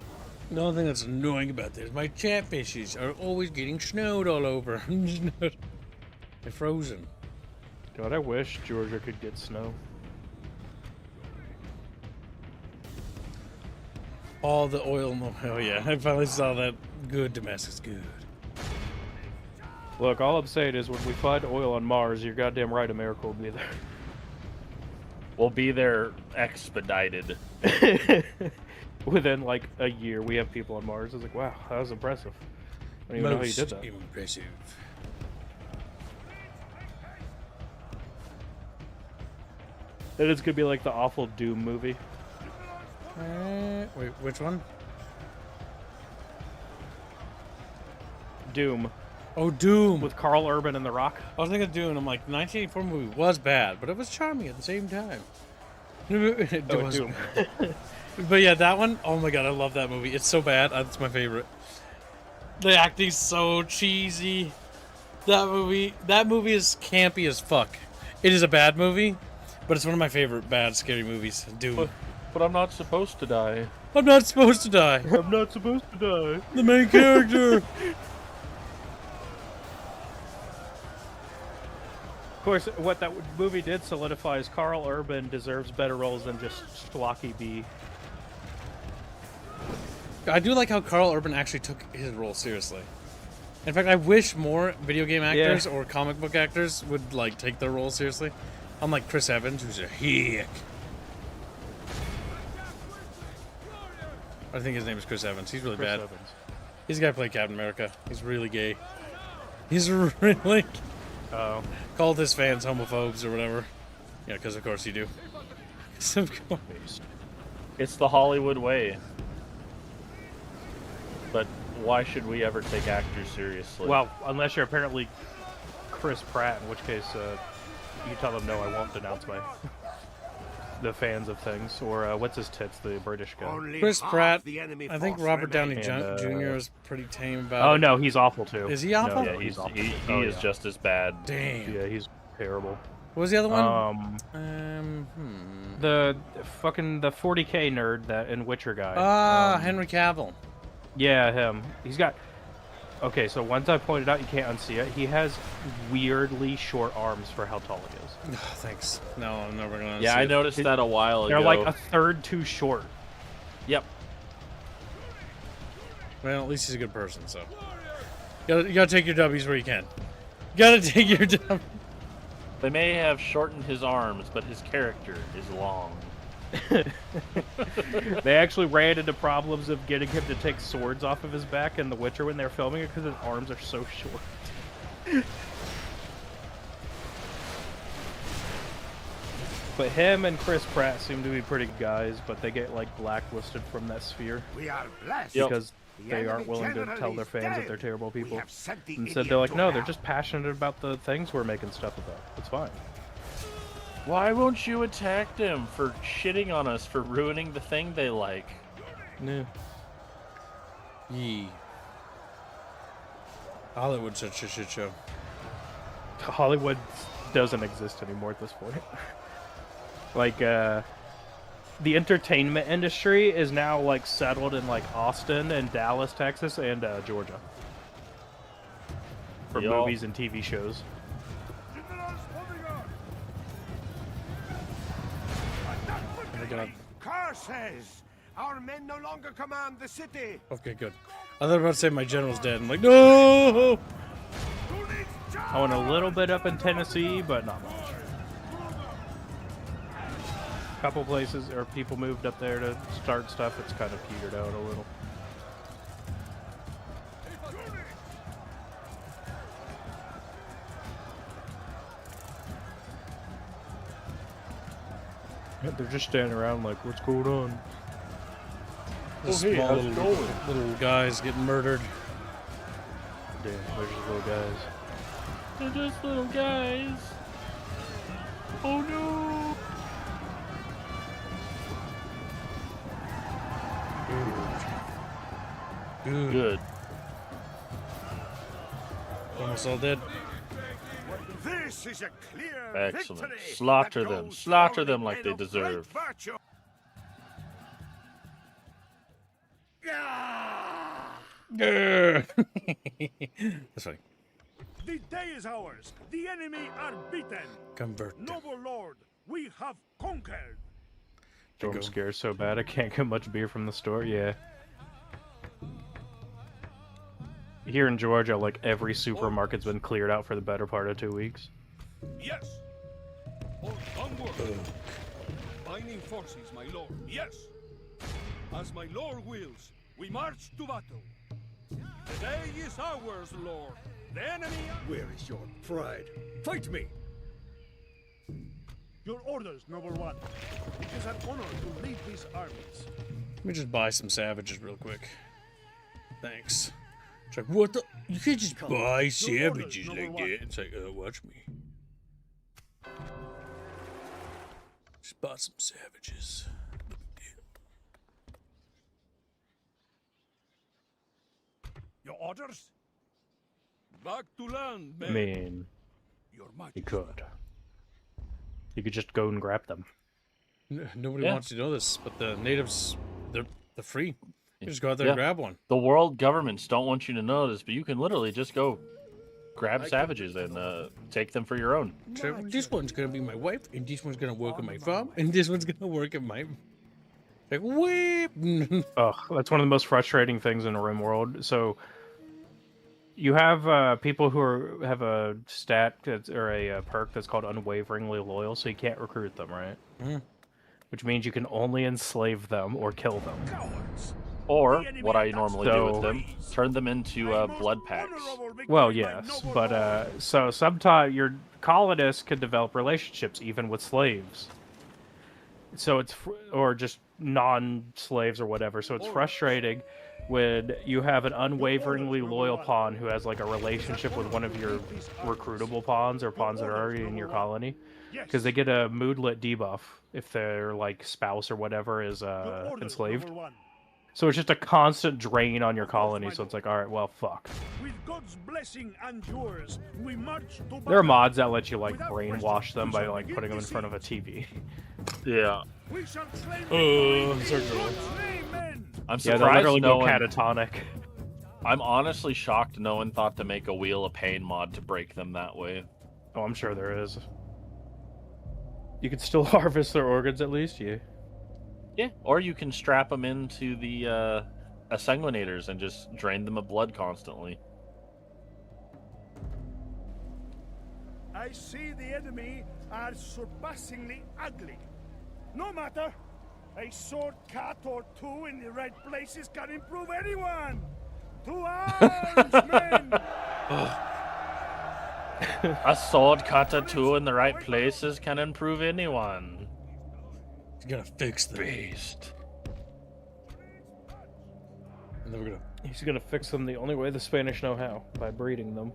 The only thing that's annoying about this, my catfishes are always getting snowed all over. They're frozen. God, I wish Georgia could get snow. All the oil. Oh yeah, I finally saw that. Good Damascus, good. Look, all I'm saying is when we find oil on Mars, you're goddamn right America will be there. We'll be there expedited. Within like a year, we have people on Mars. I was like, wow, that was impressive. I don't even know how you did that. Impressive. It is gonna be like the awful Doom movie. Wait, which one? Doom. Oh, Doom. With Carl Urban and The Rock. I was thinking of Doom, and I'm like, 1984 movie was bad, but it was charming at the same time. It was Doom. But yeah, that one, oh my god, I love that movie. It's so bad. It's my favorite. The acting's so cheesy. That movie is campy as fuck. It is a bad movie, but it's one of my favorite bad, scary movies. Doom. But I'm not supposed to die. I'm not supposed to die. I'm not supposed to die. The main character. Of course, what that movie did solidify is Carl Urban deserves better roles than just Schlocky B. I do like how Carl Urban actually took his role seriously. In fact, I wish more video game actors or comic book actors would like take their role seriously. Unlike Chris Evans, who's a hick. I think his name is Chris Evans. He's really bad. Evans. He's the guy who played Captain America. He's really gay. He's really called his fans homophobes or whatever. Yeah, because of course you do. Of course. It's the Hollywood way. But why should we ever take actors seriously? Well, unless you're apparently Chris Pratt, in which case you tell them no, I won't denounce the fans of things. Or what's his tits, the British guy? Chris Pratt. I think Robert Downey Jr. is pretty tame about it. Oh no, he's awful too. Is he awful? No, yeah, he is just as bad. Damn. Yeah, he's terrible. What was the other one? The 40K nerd that in Witcher guy. Henry Cavill. Yeah, him. He's got. Okay, so once I pointed out, you can't unsee it. He has weirdly short arms for how tall he is. Thanks. No, I'm never gonna. Yeah, I noticed that a while ago. They're like a third too short. Yep. Well, at least he's a good person, so. You gotta take your W's where you can. You gotta take your W's. They may have shortened his arms, but his character is long. They actually ran into problems of getting him to take swords off of his back in The Witcher when they're filming it because his arms are so short. But him and Chris Pratt seem to be pretty good guys, but they get like blacklisted from that sphere. We are blessed. Because they aren't willing to tell their fans that they're terrible people. Instead, they're like, no, they're just passionate about the things we're making stuff about. It's fine. Why won't you attack them for shitting on us for ruining the thing they like? No. Yee. Hollywood's such a shit show. Hollywood doesn't exist anymore at this point. Like, the entertainment industry is now, like, settled in, like, Austin and Dallas, Texas, and Georgia. For movies and TV shows. Curses! Our men no longer command the city. Okay, good. I thought about to say my general's dead. I'm like, no! I went a little bit up in Tennessee, but not much. A couple places, or people moved up there to start stuff. It's kind of petered out a little. They're just standing around like, what's going on? Small little guys getting murdered. Damn, they're just little guys. They're just little guys. Oh no! Good. Almost all dead. This is a clear Excellent. victory. Slaughter them. Slaughter them like they deserve. That's funny. The day is ours. The enemy are beaten. Convert. Noble Lord, we have conquered. I'm scared so bad I can't get much beer from the store. Yeah. Here in Georgia, like every supermarket's been cleared out for the better part of 2 weeks. Yes. All onward. Binding forces, my lord. Yes. As my lord wills, we march to battle. The day is ours, lord. The enemy. Where is your pride? Fight me. Your orders, noble one. It is an honor to lead these armies. Let me just buy some savages real quick. Thanks. It's like, what the? You can't just buy savages like that. It's like, watch me. Just bought some savages. Your orders? Back to land, I men. mean, Your you Majesty. could. You could just go and grab them. Nobody Yeah. wants to know this, but the natives, they're free. You just go out there Yeah. and grab one. The world governments don't want you to know this, but you can literally just go grab savages and take them for your own. So this one's gonna be my wife, and this one's gonna work on my farm, and this one's gonna work at my. Like whip. Oh, that's one of the most frustrating things in a RimWorld. So you have people who have a stat or a perk that's called unwaveringly loyal, so you can't recruit them, right? Mhm. Which means you can only enslave them or kill them. Cowards. Or, what I normally do with So- them, turn them into blood packs. Well, yes, but so sometimes your colonists can develop relationships even with slaves. So it's or just non-slaves or whatever. So it's frustrating when you have an unwaveringly loyal pawn who has like a relationship with one of your recruitable pawns or pawns that are already in your colony, because they get a moodlet debuff if their like spouse or whatever is enslaved. So it's just a constant drain on your colony. So it's like, all right, well, fuck. With God's blessing and yours, we march to battle. There are mods that let you like brainwash them by like putting them in front of a TV. Yeah. We shall slay circle. I'm Yeah, they'll surprised literally no go one... catatonic. I'm honestly shocked no one thought to make a Wheel of Pain mod to break them that way. Oh, I'm sure there is. You can still harvest their organs at least, yeah. Yeah, or you can strap them into the sanguinators and just drain them of blood constantly. I see the enemy are surpassingly ugly. No matter. A sword cat or two in the right places can improve anyone. To arms, men! A sword cutter too in the right places can improve anyone. You gotta fix them. Beast. And then we're gonna. He's gonna fix them the only way the Spanish know how, by breeding them.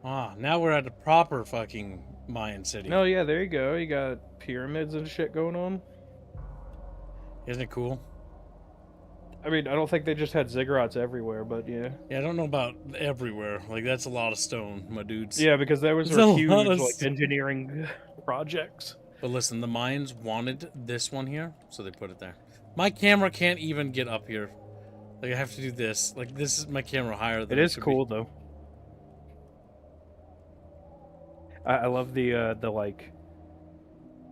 Ah, now we're at a proper fucking Mayan city. No, yeah, there you go. You got pyramids and shit going on. Isn't it cool? I mean, I don't think they just had ziggurats everywhere, but yeah. Yeah, I don't know about everywhere. Like, that's a lot of stone, my dudes. Yeah, because there was It's a lot huge of like engineering projects. But listen, the Mayans wanted this one here, so they put it there. My camera can't even get up here. Like, I have to do this. Like, this is my camera higher than It is should cool be. though. I love the like.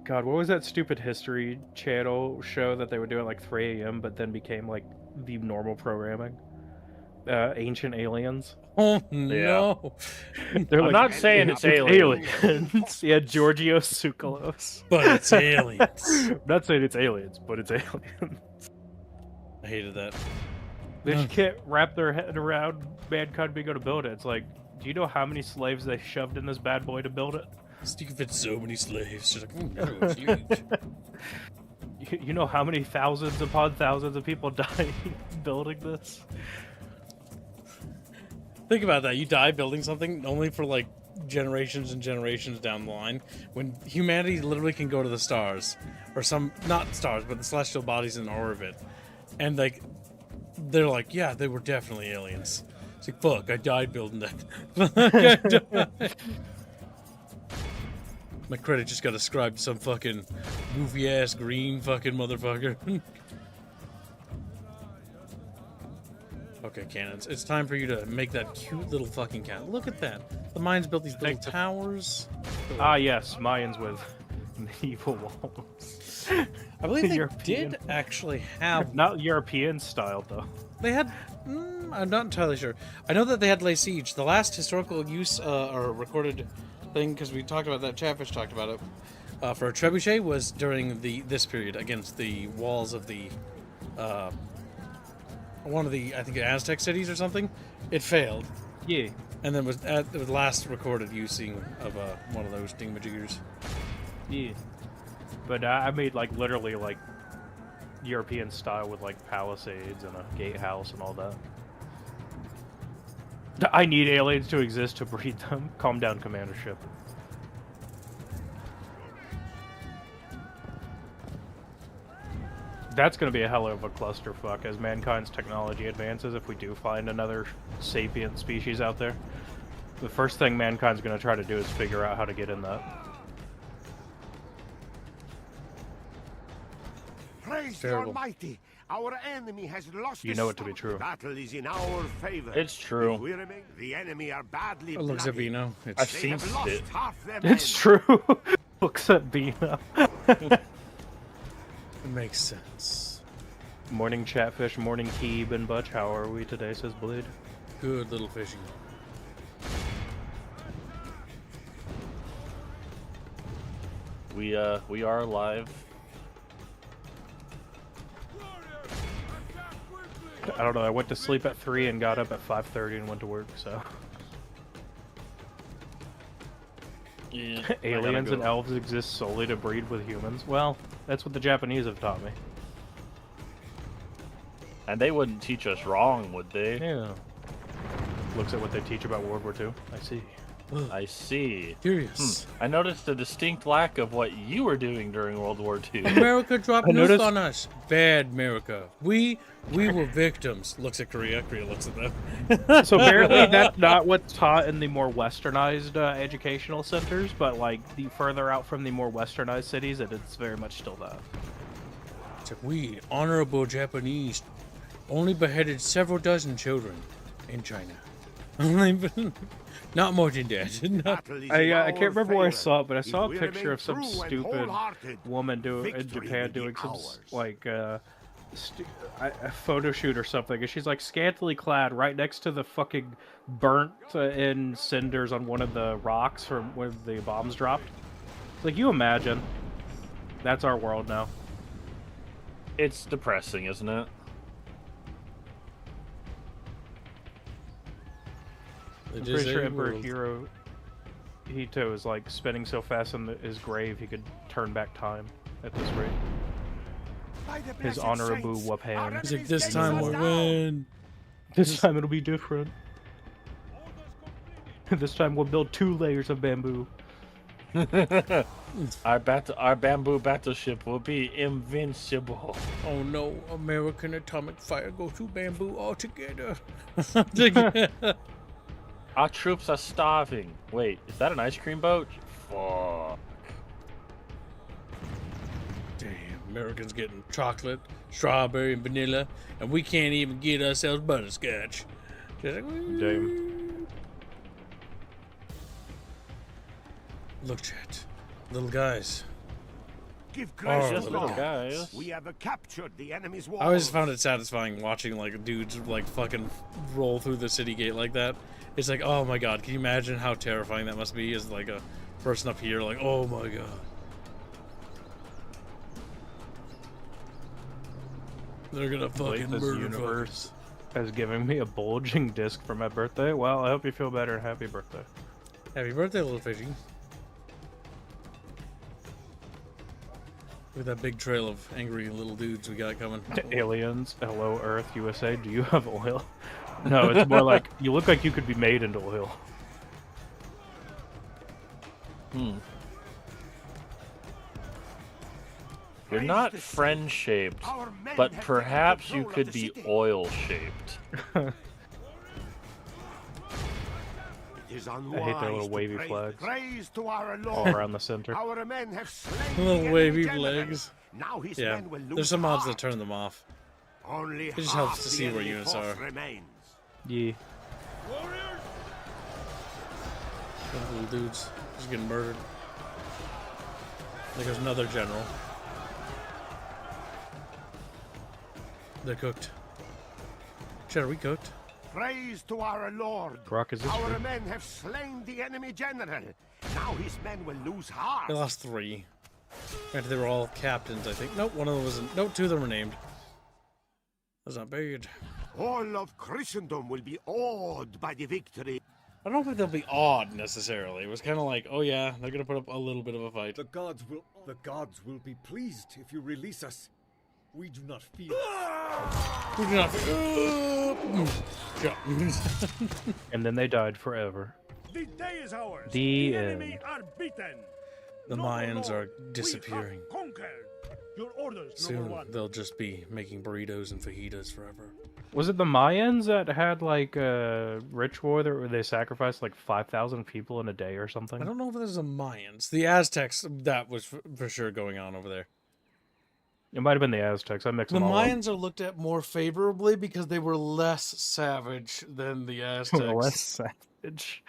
God, what was that stupid History Channel show that they would do at like 3 a.m. but then became like the normal programming? Ancient Aliens. Oh no! They're I'm not saying it's aliens. aliens. Yeah, Giorgio Tsoukalos. But it's aliens. I'm not saying it's aliens, but it's aliens. I hated that. They just can't wrap their head around mankind being able to build it. It's like, do you know how many slaves they shoved in this bad boy to build it? You can fit so many slaves. Just like, that was huge. You know how many thousands upon thousands of people died building this? Think about that. You die building something only for like generations and generations down the line, when humanity literally can go to the stars, or some, not stars, but the celestial bodies in orbit, and like they're like, yeah, they were definitely aliens. It's like, fuck, I died building that. My credit just got ascribed to some fucking goofy ass green fucking motherfucker. Okay, cannons. It's time for you to make that cute little fucking cannon. Look at that. The Mayans built these little towers. Ah, yes, Mayans with medieval walls. I believe they European. did actually have... Not European style, though. They had... I'm not entirely sure. I know that they had lay siege. The last historical use or recorded thing, because we talked about that, Chatfish talked about it, for a trebuchet was during this period against the walls of the... one of the, I think, Aztec cities or something. It failed. Yeah. And then was at the last recorded using of one of those dingmajiggers. Yeah. But I made, like, literally, like, European style with, like, palisades and a gatehouse and all that. I need aliens to exist to breed them. Calm down, Commander Ship. That's going to be a hell of a clusterfuck as mankind's technology advances if we do find another sapient species out there. The first thing mankind's going to try to do is figure out how to get in that. Praise the Almighty! Our enemy has lost. You know it to be true. The battle is in our favor. It's true. If we remain, the enemy are badly It looks at bloody. Vino. I've seen it. It's true. Looks at Vino. It makes sense. Morning Chatfish, morning Keeb and Butch. How are we today, says Bleed. Good little fishy. We are live. I don't know, I went to sleep at 3 and got up at 5:30 and went to work, so... Yeah, Aliens and elves exist solely to breed with humans? Well, that's what the Japanese have taught me. And they wouldn't teach us wrong, would they? Yeah. Looks at what they teach about World War II. I see. I see. Curious. I noticed a distinct lack of what you were doing during World War II. America dropped nukes on us. Bad America. We were victims. Looks at Korea. Korea looks at them. So apparently that's not what's taught in the more westernized educational centers, but like the further out from the more westernized cities, it's very much still that. It's like we, honorable Japanese, only beheaded several dozen children in China. Not more than that. I can't remember where I saw it, but I saw a picture of some stupid woman in Japan doing some like a photo shoot or something, and she's like scantily clad right next to the fucking burnt in cinders on one of the rocks from where the bombs dropped. It's like, you imagine? That's our world now. It's depressing, isn't it? I'm pretty sure Emperor Hirohito is like spinning so fast in his grave he could turn back time at this rate. His honorable Wapan. He's like, this time we'll win. This time it'll be different. This time we'll build 2 layers of bamboo. Our bamboo battleship will be invincible. Oh no, American atomic fire goes to bamboo altogether. Our troops are starving. Wait, is that an ice cream boat? Fuck. Damn, Americans getting chocolate, strawberry, and vanilla, and we can't even get ourselves butterscotch. Just like, damn. Look, chat. Little guys. Give grace to little God. guys. We have captured the enemy's walls. I always found it satisfying watching like dudes like fucking roll through the city gate like that. It's like, oh my god, can you imagine how terrifying that must be as like a person up here, like, oh my god. They're gonna fucking This murder universe has given me a bulging disc for my birthday. Well, I hope you feel better. Happy birthday. Happy birthday, little fishy. Look at that big trail of angry little dudes we got coming. Aliens, hello Earth, USA, do you have oil? No, it's more like, you look like you could be made into oil. You're not friend-shaped, but perhaps you could be oil-shaped. It is I hate their little wavy flags praise to our all Lord. around the center. Our men have slain Little the wavy enemy general. legs. Now his Yeah, men will lose there's some mods heart. that turn them off. Only It just half helps to the see where enemy units force are. remains. Yeah. Warriors, Those little dudes just getting murdered. There goes another general. They're cooked. Shit, are we cooked? Praise to our Lord. Brock, is this Our true? men have slain the enemy general. Now his men will lose heart. They lost 3. Granted, they were all captains, I think. Nope, one of them wasn't. Nope, 2 of them were named. That's not bad. All of Christendom will be awed by the victory. I don't think they'll be awed necessarily. It was kind of like, oh yeah, they're gonna put up a little bit of a fight. The gods will be pleased if you release us. We do not fear. We do not. And then they died forever. the day is ours. The enemy end. are beaten. The Noble Mayans are Lord, disappearing. We have conquered. Your orders, Soon number 1. they'll just be making burritos and fajitas forever. Was it the Mayans that had like a ritual where they sacrificed like 5,000 people in a day or something? I don't know if there's the Mayans. The Aztecs, that was for sure going on over there. It might have been the Aztecs. I mixed The them all up. Mayans are looked at more favorably because they were less savage than the Aztecs. Less savage.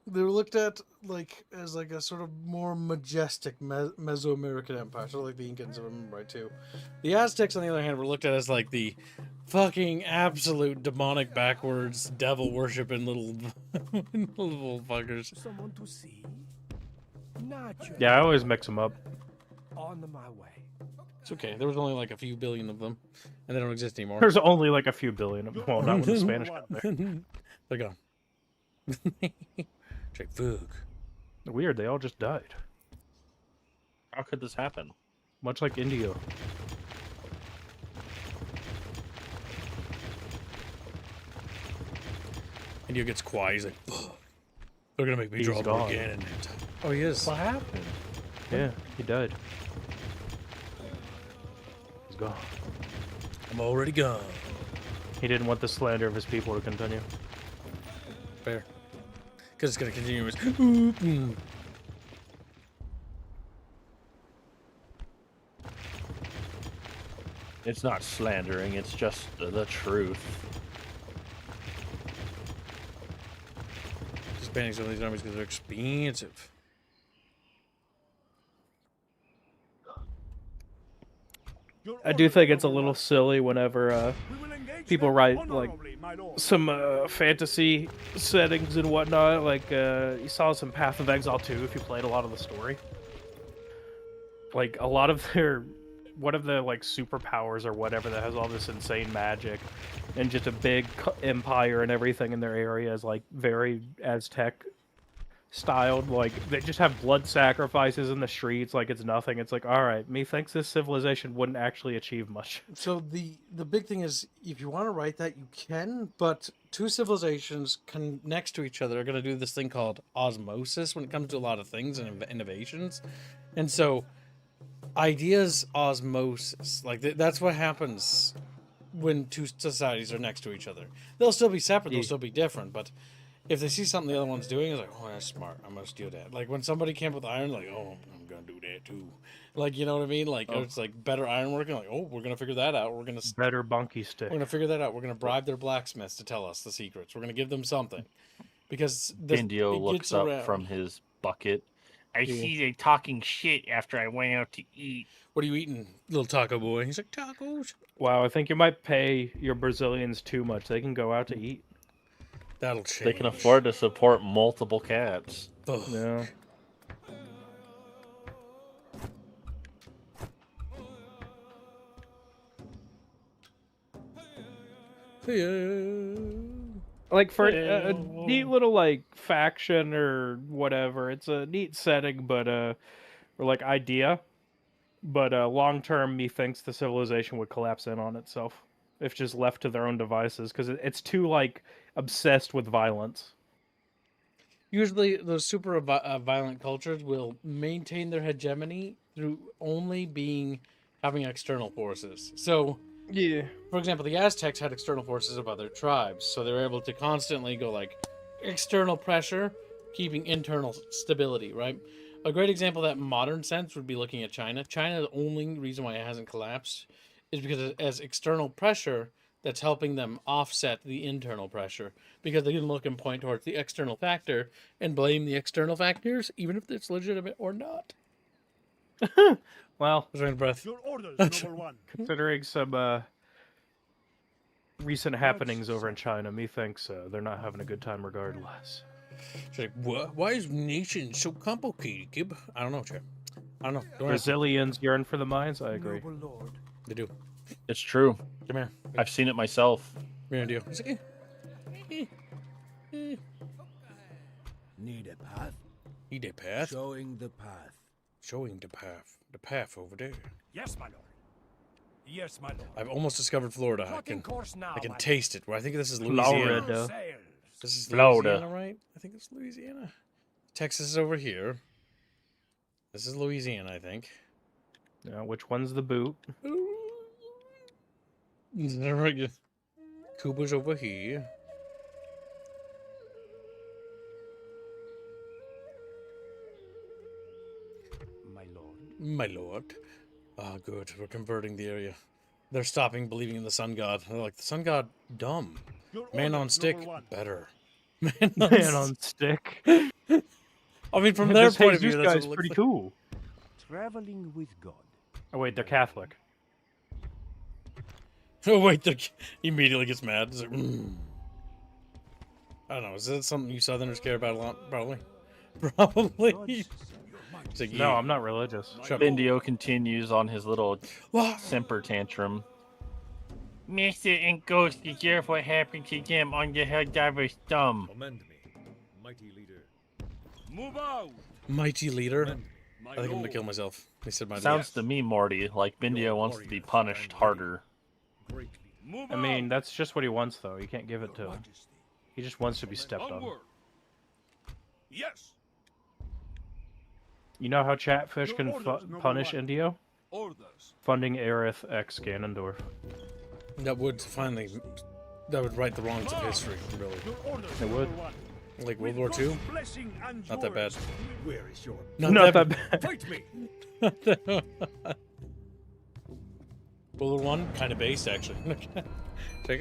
They were looked at like as like a sort of more majestic Mesoamerican empire, sort of like the Incans, if I remember right too. The Aztecs, on the other hand, were looked at as like the fucking absolute demonic backwards devil worshipping little little fuckers. Someone to see? Not yet. Yeah, I always mix them up. On my way. It's okay. There was only like a few billion of them, and they don't exist anymore. There's only like a few billion of them. Well, not with the Spanish out there. They're gone. Check Vogue. Weird, they all just died. How could this happen? Much like India. India gets quiet. He's like, "Ugh, they're gonna make me He's draw gone. again. Oh, he is. What happened? Yeah, he died. He's gone. I'm already gone. He didn't want the slander of his people to continue. Fair. Because it's gonna continue as. "Oop, It's not slandering, it's just the truth. Just banning some of these armies because they're expensive. I do think it's a little silly whenever We will engage people them write like honorably, my lord. some fantasy settings and whatnot. Like you saw some Path of Exile 2 if you played a lot of the story. Like a lot of their one of the like superpowers or whatever that has all this insane magic and just a big empire and everything in their area is like very Aztec styled. Like they just have blood sacrifices in the streets like it's nothing. It's like, all right, methinks this civilization wouldn't actually achieve much. So the big thing is, if you want to write that, you can, but two civilizations next to each other are going to do this thing called osmosis when it comes to a lot of things and innovations. And so ideas osmosis, like that's what happens when two societies are next to each other. They'll still be separate, they'll still be different, but if they see something the other one's doing, it's like, oh, that's smart, I must do that. Like when somebody came up with iron, like, oh, I'm gonna do that too. Like, you know what I mean? Like it's like better ironworking, like, oh, we're gonna figure that out. We're gonna Better bunky stick. We're gonna figure that out. We're gonna bribe their blacksmiths to tell us the secrets. We're gonna give them something. Because Indio looks up from his bucket. I see they talking shit after I went out to eat. What are you eating, little taco boy? He's like, tacos. Wow, I think you might pay your Brazilians too much. They can go out to eat. That'll change. They can afford to support multiple cats. Ugh. Yeah. Like for a neat little like faction or whatever, it's a neat setting, but or like idea. But long term, methinks the civilization would collapse in on itself if just left to their own devices, because it's too like obsessed with violence. Usually, those super violent cultures will maintain their hegemony through only having external forces. So, yeah. For example, the Aztecs had external forces of other tribes, so they were able to constantly go like external pressure, keeping internal stability, right? A great example of that in modern sense would be looking at China. China, the only reason why it hasn't collapsed is because as external pressure, that's helping them offset the internal pressure, because they can look and point towards the external factor and blame the external factors, even if it's legitimate or not. Well, breath. Your orders, number one. Considering some recent happenings over in China, methinks they're not having a good time regardless. It's like, what? Why is nation so complicated, Gib? I don't know, Chair. I don't know. Don't ask me. Brazilians yearn for the mines. I agree. They do. It's true. Come here. I've seen it myself. Come here, It's like, Need a path? Need a path? Showing the path. Showing the path. The path over there. Yes, my lord. Yes, my lord. I've almost discovered Florida. Plotting course now, I can my taste it. Well, I think this is Louisiana. Florida. This is Florida. Louisiana, right? I think it's Louisiana. Texas is over here. This is Louisiana, I think. Yeah, which one's the boot? Cuba's over here. My lord. My lord. Ah, good. We're converting the area. They're stopping believing in the sun god. They're like, the sun god, dumb. Man on stick, better. Man on stick. I mean, from their This point of Jesus view, that's guy's what it pretty looks cool. Traveling with God. Oh wait, they're Catholic. like. Oh, wait, he immediately gets mad. He's like, I don't know. Is that something you Southerners care about a lot? Probably. Probably. It's like, No, I'm not religious. Indio continues on his little What? simper tantrum. Mr. and Ghost deserve what happened to them on the Helldiver's thumb. Commend me, mighty leader. Move out! Mighty leader. Commend me. I think I'm gonna kill myself. He said my Sounds to me, Morty, like Bindio wants to be punished harder. Greatly. Move I mean, that's just what he wants, though. You can't give it to him. He just wants to be stepped on. Onward. Yes. You know how Chatfish can punish Indio? Orders. Funding Aerith x Ganondorf. That would finally, that would right the wrongs of history, really. Your orders, It would. number one. Like World With War II? God's blessing and Not that bad. yours. Where is your Not that bad. fight me? World War I, kind of based actually. It's like,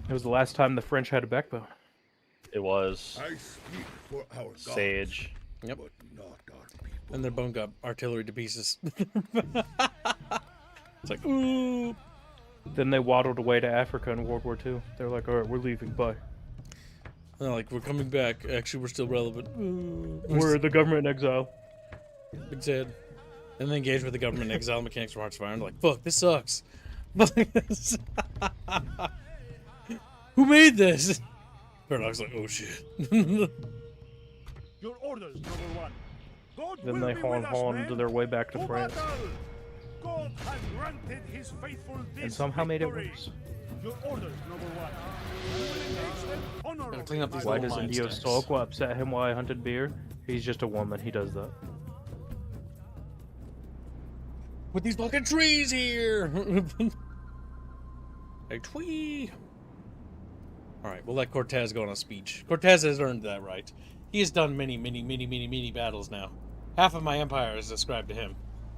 It was the last time the French had a backbone. It was I speak for our gods, Sage. Yep. but not our people. And their bone got artillery to pieces. It's like, ooh. Then they waddled away to Africa in World War II. They're like, all right, we're leaving. Bye. And they're like, we're coming back. Actually, we're still relevant. Ooh. We're the government in exile. Big sad. And they engage with the government exile mechanics from Hearts of Iron. They're like, fuck, this sucks. Who made this? Paradox like, oh shit. Your orders, number one. God Then will they be with us, haul men. their way back to To France. battle. God has granted his faithful this And somehow made it victory. worse. Your orders, number one. We will engage them honorably, Gotta clean up these my Why little does mine Indio stacks. sulk? What upset him while I hunted beer? He's just a woman. He does that. With these fucking trees here! A twee! Alright, we'll let Cortez go on a speech. Cortez has earned that right. He has done many battles now. Half of my empire is ascribed to him.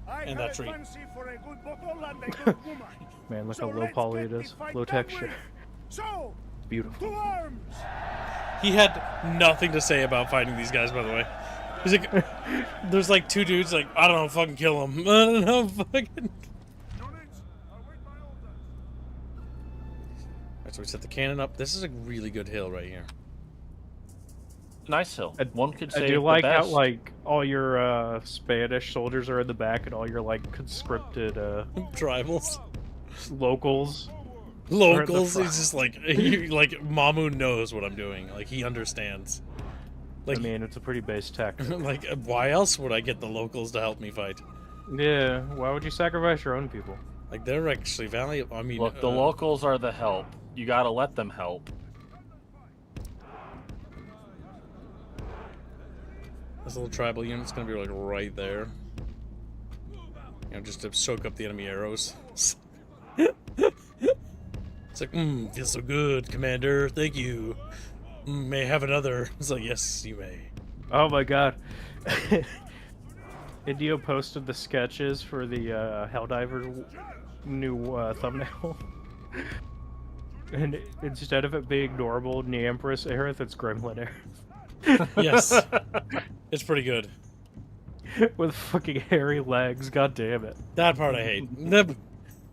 I And have that a tree. fancy for a good bottle and a good woman. Man, look So how low let's poly get it is. the fight Low done texture. with. So, Beautiful. to arms! He had nothing to say about fighting these guys, by the way. He's like, there's like two dudes like, I don't know, fucking kill him. I don't know, fucking... Units, await my orders. Alright, so we set the cannon up. This is a really good hill right here. Nice hill. One could say I do the like how best. like all your Spanish soldiers are in the back and all your like conscripted Tribals. locals. Locals, front. he's just like, like, Mamu knows what I'm doing. Like, he understands. Like, I mean, it's a pretty base tactic. like, why else would I get the locals to help me fight? Yeah, why would you sacrifice your own people? Like, they're actually valuable. I mean, Look, the locals are the help. You gotta let them help. this little tribal unit's gonna be like right there. You know, just to soak up the enemy arrows. It's like, feels so good, Commander. Thank you. May I have another? It's like, yes, you may. Oh my god. Indio posted the sketches for the Helldiver new thumbnail. And instead of it being normal Neempress Aerith, it's Gremlin Aerith. Yes. It's pretty good. With fucking hairy legs, god damn it. That part I hate.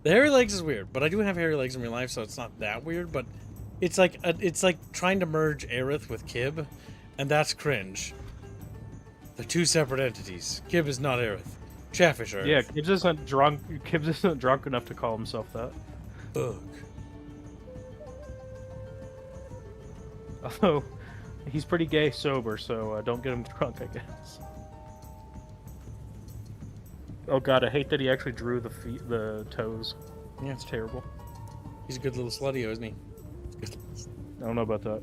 The hairy legs is weird, but I do have hairy legs in real life, so it's not that weird, but it's like trying to merge Aerith with Kib, and that's cringe. They're two separate entities. Kib is not Aerith. Chatfish are Aerith. Yeah, Kibbs isn't drunk enough to call himself that. Ugh. Although, he's pretty gay sober, so don't get him drunk, I guess. Oh god, I hate that he actually drew the toes. Yeah, it's terrible. He's a good little slutty, isn't he? I don't know about that.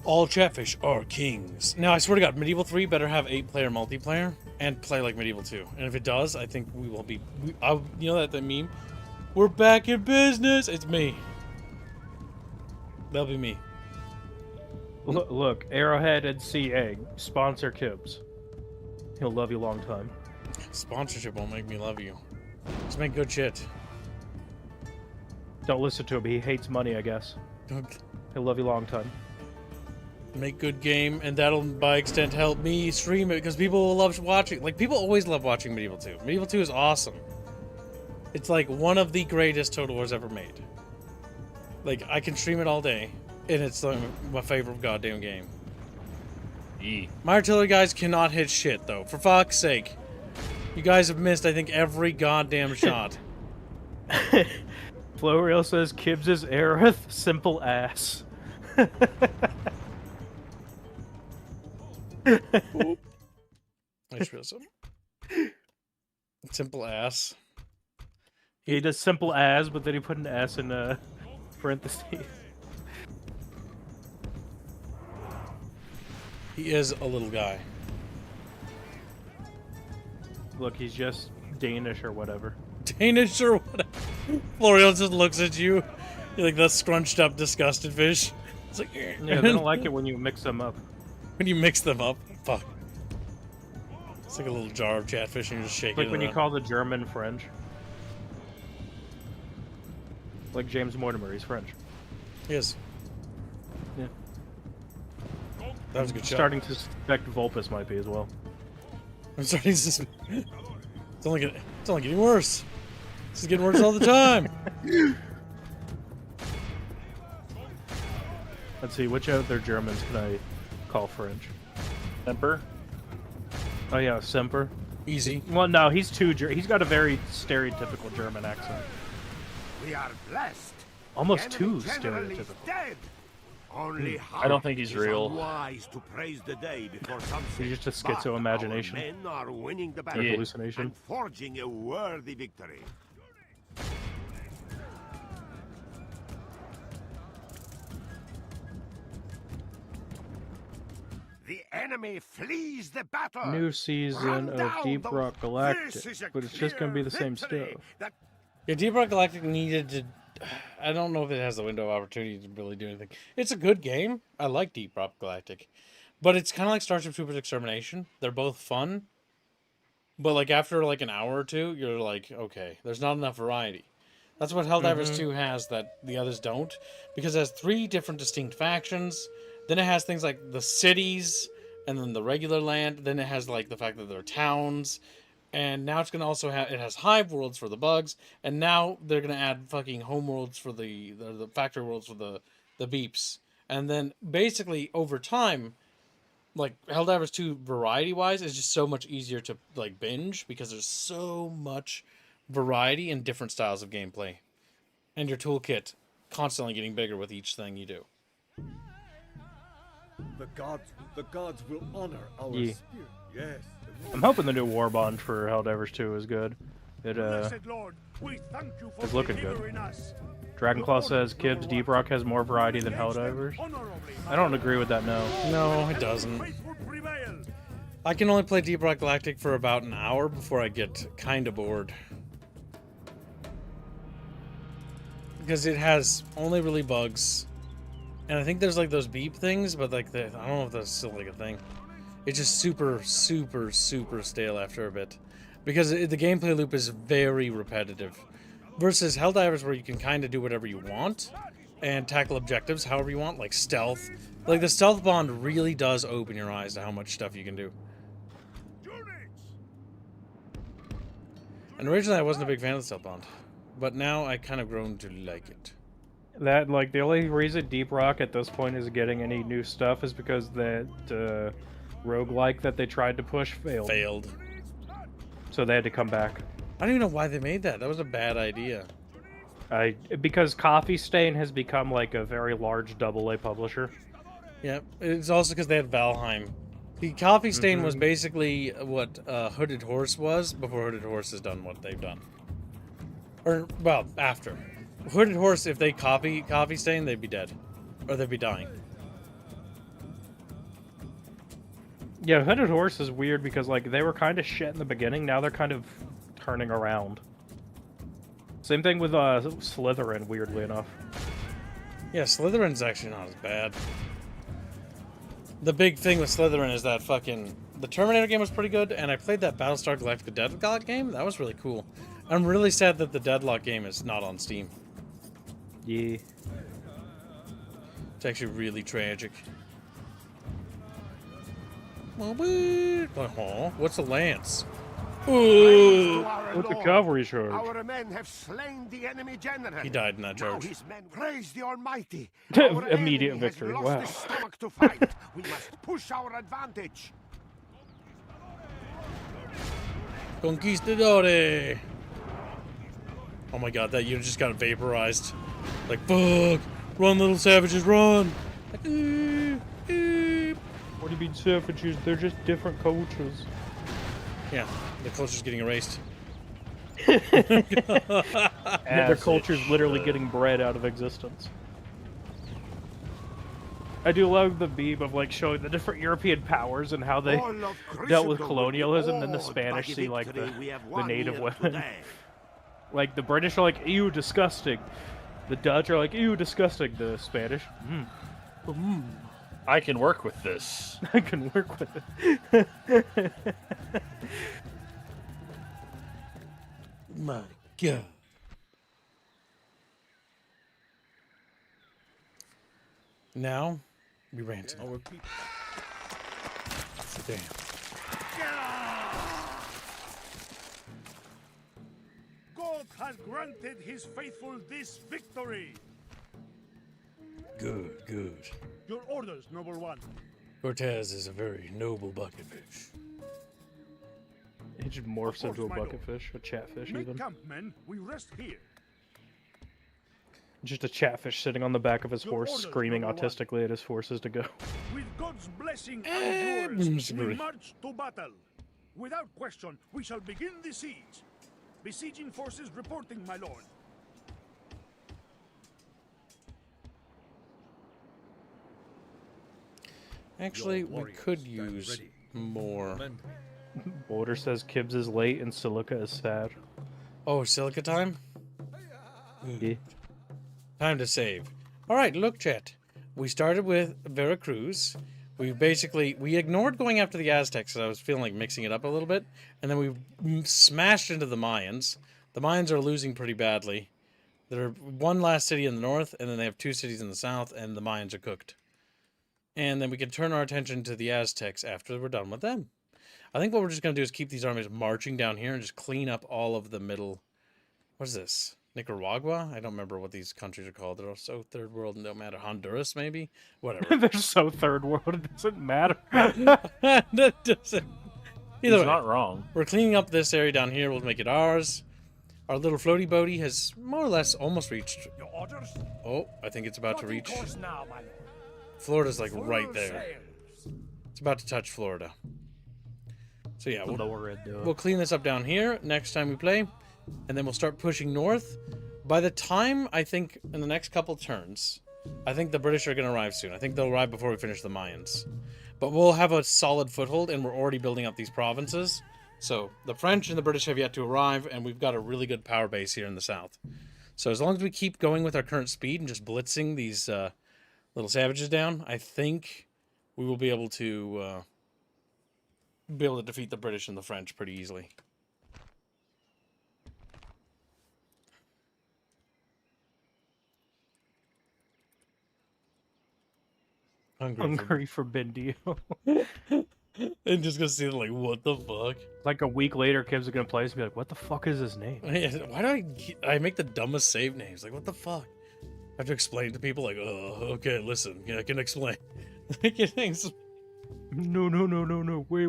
All Chatfish are kings. Now, I swear to God, Medieval 3 better have 8-player multiplayer and play like Medieval 2. And if it does, I think we will be... you know that meme? We're back in business! It's me. That'll be me. Look, Arrowhead and CA, sponsor Kibbs. He'll love you long time. Sponsorship won't make me love you. Just make good shit. Don't listen to him, he hates money, I guess. He'll love you long time. Make good game, and that'll, by extent, help me stream it, because people will love watching. Like, people always love watching Medieval 2. Medieval 2 is awesome. It's like one of the greatest Total Wars ever made. Like, I can stream it all day, and it's like my favorite goddamn game. My artillery guys cannot hit shit, though. For fuck's sake. You guys have missed, I think, every goddamn shot. Flowreal says, Kibbs is Aerith, simple ass. Nice real simple. Simple ass. He does simple as, but then he put an S in parentheses. He is a little guy. Look, he's just Danish or whatever. Danish or whatever. Florian just looks at you. You're like the scrunched up, disgusted fish. It's like, yeah, they don't like it when you mix them up. When you mix them up, fuck. It's like a little jar of chatfish and you just shake it. Like when you around. call the German French. Like James Mortimer, he's French. Yes. Yeah. That was a good shot. Starting to suspect Vulpus might be as well. I'm starting to suspect. It's only getting worse. This is getting worse all the time. Let's see, which other Germans can I call French? Semper? Oh yeah, Semper. Easy. Well, no, he's he's got a very stereotypical German accent. We are blessed. Almost The too enemy general is stereotypical. dead. Only I don't think he's is real. unwise to praise the day before sunset. He's just a But schizo imagination. Our men are winning the battle Yeah. Hallucination. and forging a worthy victory. The enemy flees the battle. New season Run of down Deep those- Rock This Galactic, is a but it's just gonna be the same clear stuff. that Yeah, Deep Rock Galactic needed to... I don't know if it has the window of opportunity to really do anything. It's a good game. I like Deep Rock Galactic. But it's kind of like Starship Troopers Extermination. They're both fun. But like after like an hour or two, you're like, okay, there's not enough variety. That's what Helldivers 2 has that the others don't. Because it has 3 different distinct factions. Then it has things like the cities, and then the regular land. Then it has like the fact that there are towns. And now it's going to also have, it has hive worlds for the bugs. And now they're going to add fucking home worlds for the factory worlds for the beeps. And then basically over time, like Helldivers 2 variety wise is just so much easier to like binge because there's so much variety and different styles of gameplay. And your toolkit constantly getting bigger with each thing you do. The gods will honor our Yeah. spirit. Yes. I'm hoping the new Warbond for Helldivers 2 is good. It Blessed Lord, we thank you for it's looking good. delivering us. Dragonclaw says Kibbs Deep Rock has more variety than Helldivers. I don't agree with that, no. No, it doesn't. I can only play Deep Rock Galactic for about an hour before I get kind of bored. Because it has only really bugs. And I think there's like those beep things, but like I don't know if that's still like a thing. It's just super stale after a bit, because the gameplay loop is very repetitive. Versus Helldivers, where you can kind of do whatever you want and tackle objectives however you want, like stealth. Like the stealth bond really does open your eyes to how much stuff you can do. And originally I wasn't a big fan of the stealth bond, but now I kind of grown to like it. That, like, the only reason Deep Rock at this point is getting any new stuff is because that roguelike that they tried to push failed. So they had to come back. I don't even know why they made that. That was a bad idea. Because Coffee Stain has become like a very large AA publisher. Yeah, it's also because they had Valheim. The Coffee Stain was basically what Hooded Horse was before Hooded Horse has done what they've done. Or, well, after. Hooded Horse, if they copy Coffee Stain, they'd be dead. Or they'd be dying. Yeah, Hooded Horse is weird because, like, they were kind of shit in the beginning. Now they're kind of turning around. Same thing with Slytherin, weirdly enough. Yeah, Slytherin's actually not as bad. The big thing with Slytherin is that the Terminator game was pretty good, and I played that Battlestar Galactica Deadlock game. That was really cool. I'm really sad that the Deadlock game is not on Steam. Yeah. It's actually really tragic. What's a lance? Ooh! What's a cavalry charge? Our men have slain the enemy general. He died in that charge. Now his men praise the Almighty. Immediate victory. Has Wow. lost his stomach to fight. We must push our advantage. Conquistadore! Oh my god, that unit just got vaporized. Like, fuck! Run, little savages, run! Like, What do you mean savages? They're just different cultures. Yeah, the culture's getting erased. Their culture's literally getting bred out of existence. I do love the meme of, like, showing the different European powers and how they dealt with colonialism, and then the Spanish see, like, the native women. Like, the British are like, ew, disgusting. The Dutch are like, ew, disgusting. The Spanish, I can work with this. I can work with it. My god. Now, we ransom. Our people. Damn. God has granted his faithful this victory. Good, good. Your orders, noble one. Cortez is a very noble bucketfish. He just morphs into a my lord. bucketfish, a chatfish Make even. camp, men. We rest here. Just a chatfish sitting on the back of his Your horse, orders, screaming number one. autistically at his forces to go. With God's blessing and yours, we sorry. march to battle. Without question, we shall begin the siege. Besieging forces reporting, my lord. Actually, Your we warriors could stand use ready. more. Men, Border says Kibbs is late and Silica is sad. Oh, silica time? Yeah. Time to save. Alright, look, chat. We started with Veracruz. We ignored going after the Aztecs because I was feeling like mixing it up a little bit. And then we smashed into the Mayans. The Mayans are losing pretty badly. They're one last city in the north, and then they have 2 cities in the south, and the Mayans are cooked. And then we can turn our attention to the Aztecs after we're done with them. I think what we're just going to do is keep these armies marching down here and just clean up all of the middle... What is this? Nicaragua? I don't remember what these countries are called. They're all so third world and don't matter. Honduras, maybe? Whatever. They're so third world, it doesn't matter. That doesn't... Either He's way, not wrong. we're cleaning up this area down here. We'll make it ours. Our little floaty boaty has more or less almost reached... Your orders? Oh, I think it's about to Plotting reach... course now, my lord. Florida's like right Full there. sails. It's about to touch Florida. So yeah, Lower it, we'll clean this up down here next time we play. And then we'll start pushing north. By the time, I think, in the next couple turns, I think the British are going to arrive soon. I think they'll arrive before we finish the Mayans. But we'll have a solid foothold, and we're already building up these provinces. So the French and the British have yet to arrive, and we've got a really good power base here in the south. So as long as we keep going with our current speed and just blitzing these little savages down, I think we will be able to defeat the British and the French pretty easily. Hungry for Bendio. And just gonna see them like, what the fuck? Like a week later, Kib's gonna play this and be like, what the fuck is his name? Why do I make the dumbest save names? Like, what the fuck? I have to explain to people like, oh, okay, listen, yeah, I can explain. No. Wait.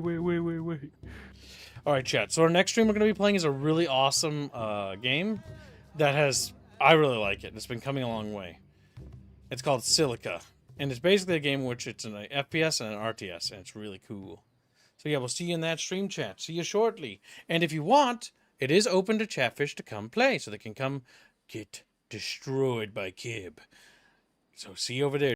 All right, chat. So our next stream we're going to be playing is a really awesome game that I really like it. It's been coming a long way. It's called Silica. And it's basically a game in which it's an FPS and an RTS, and it's really cool. So yeah, we'll see you in that stream, chat. See you shortly. And if you want, it is open to Chatfish to come play, so they can come get destroyed by Kib. So see you over there.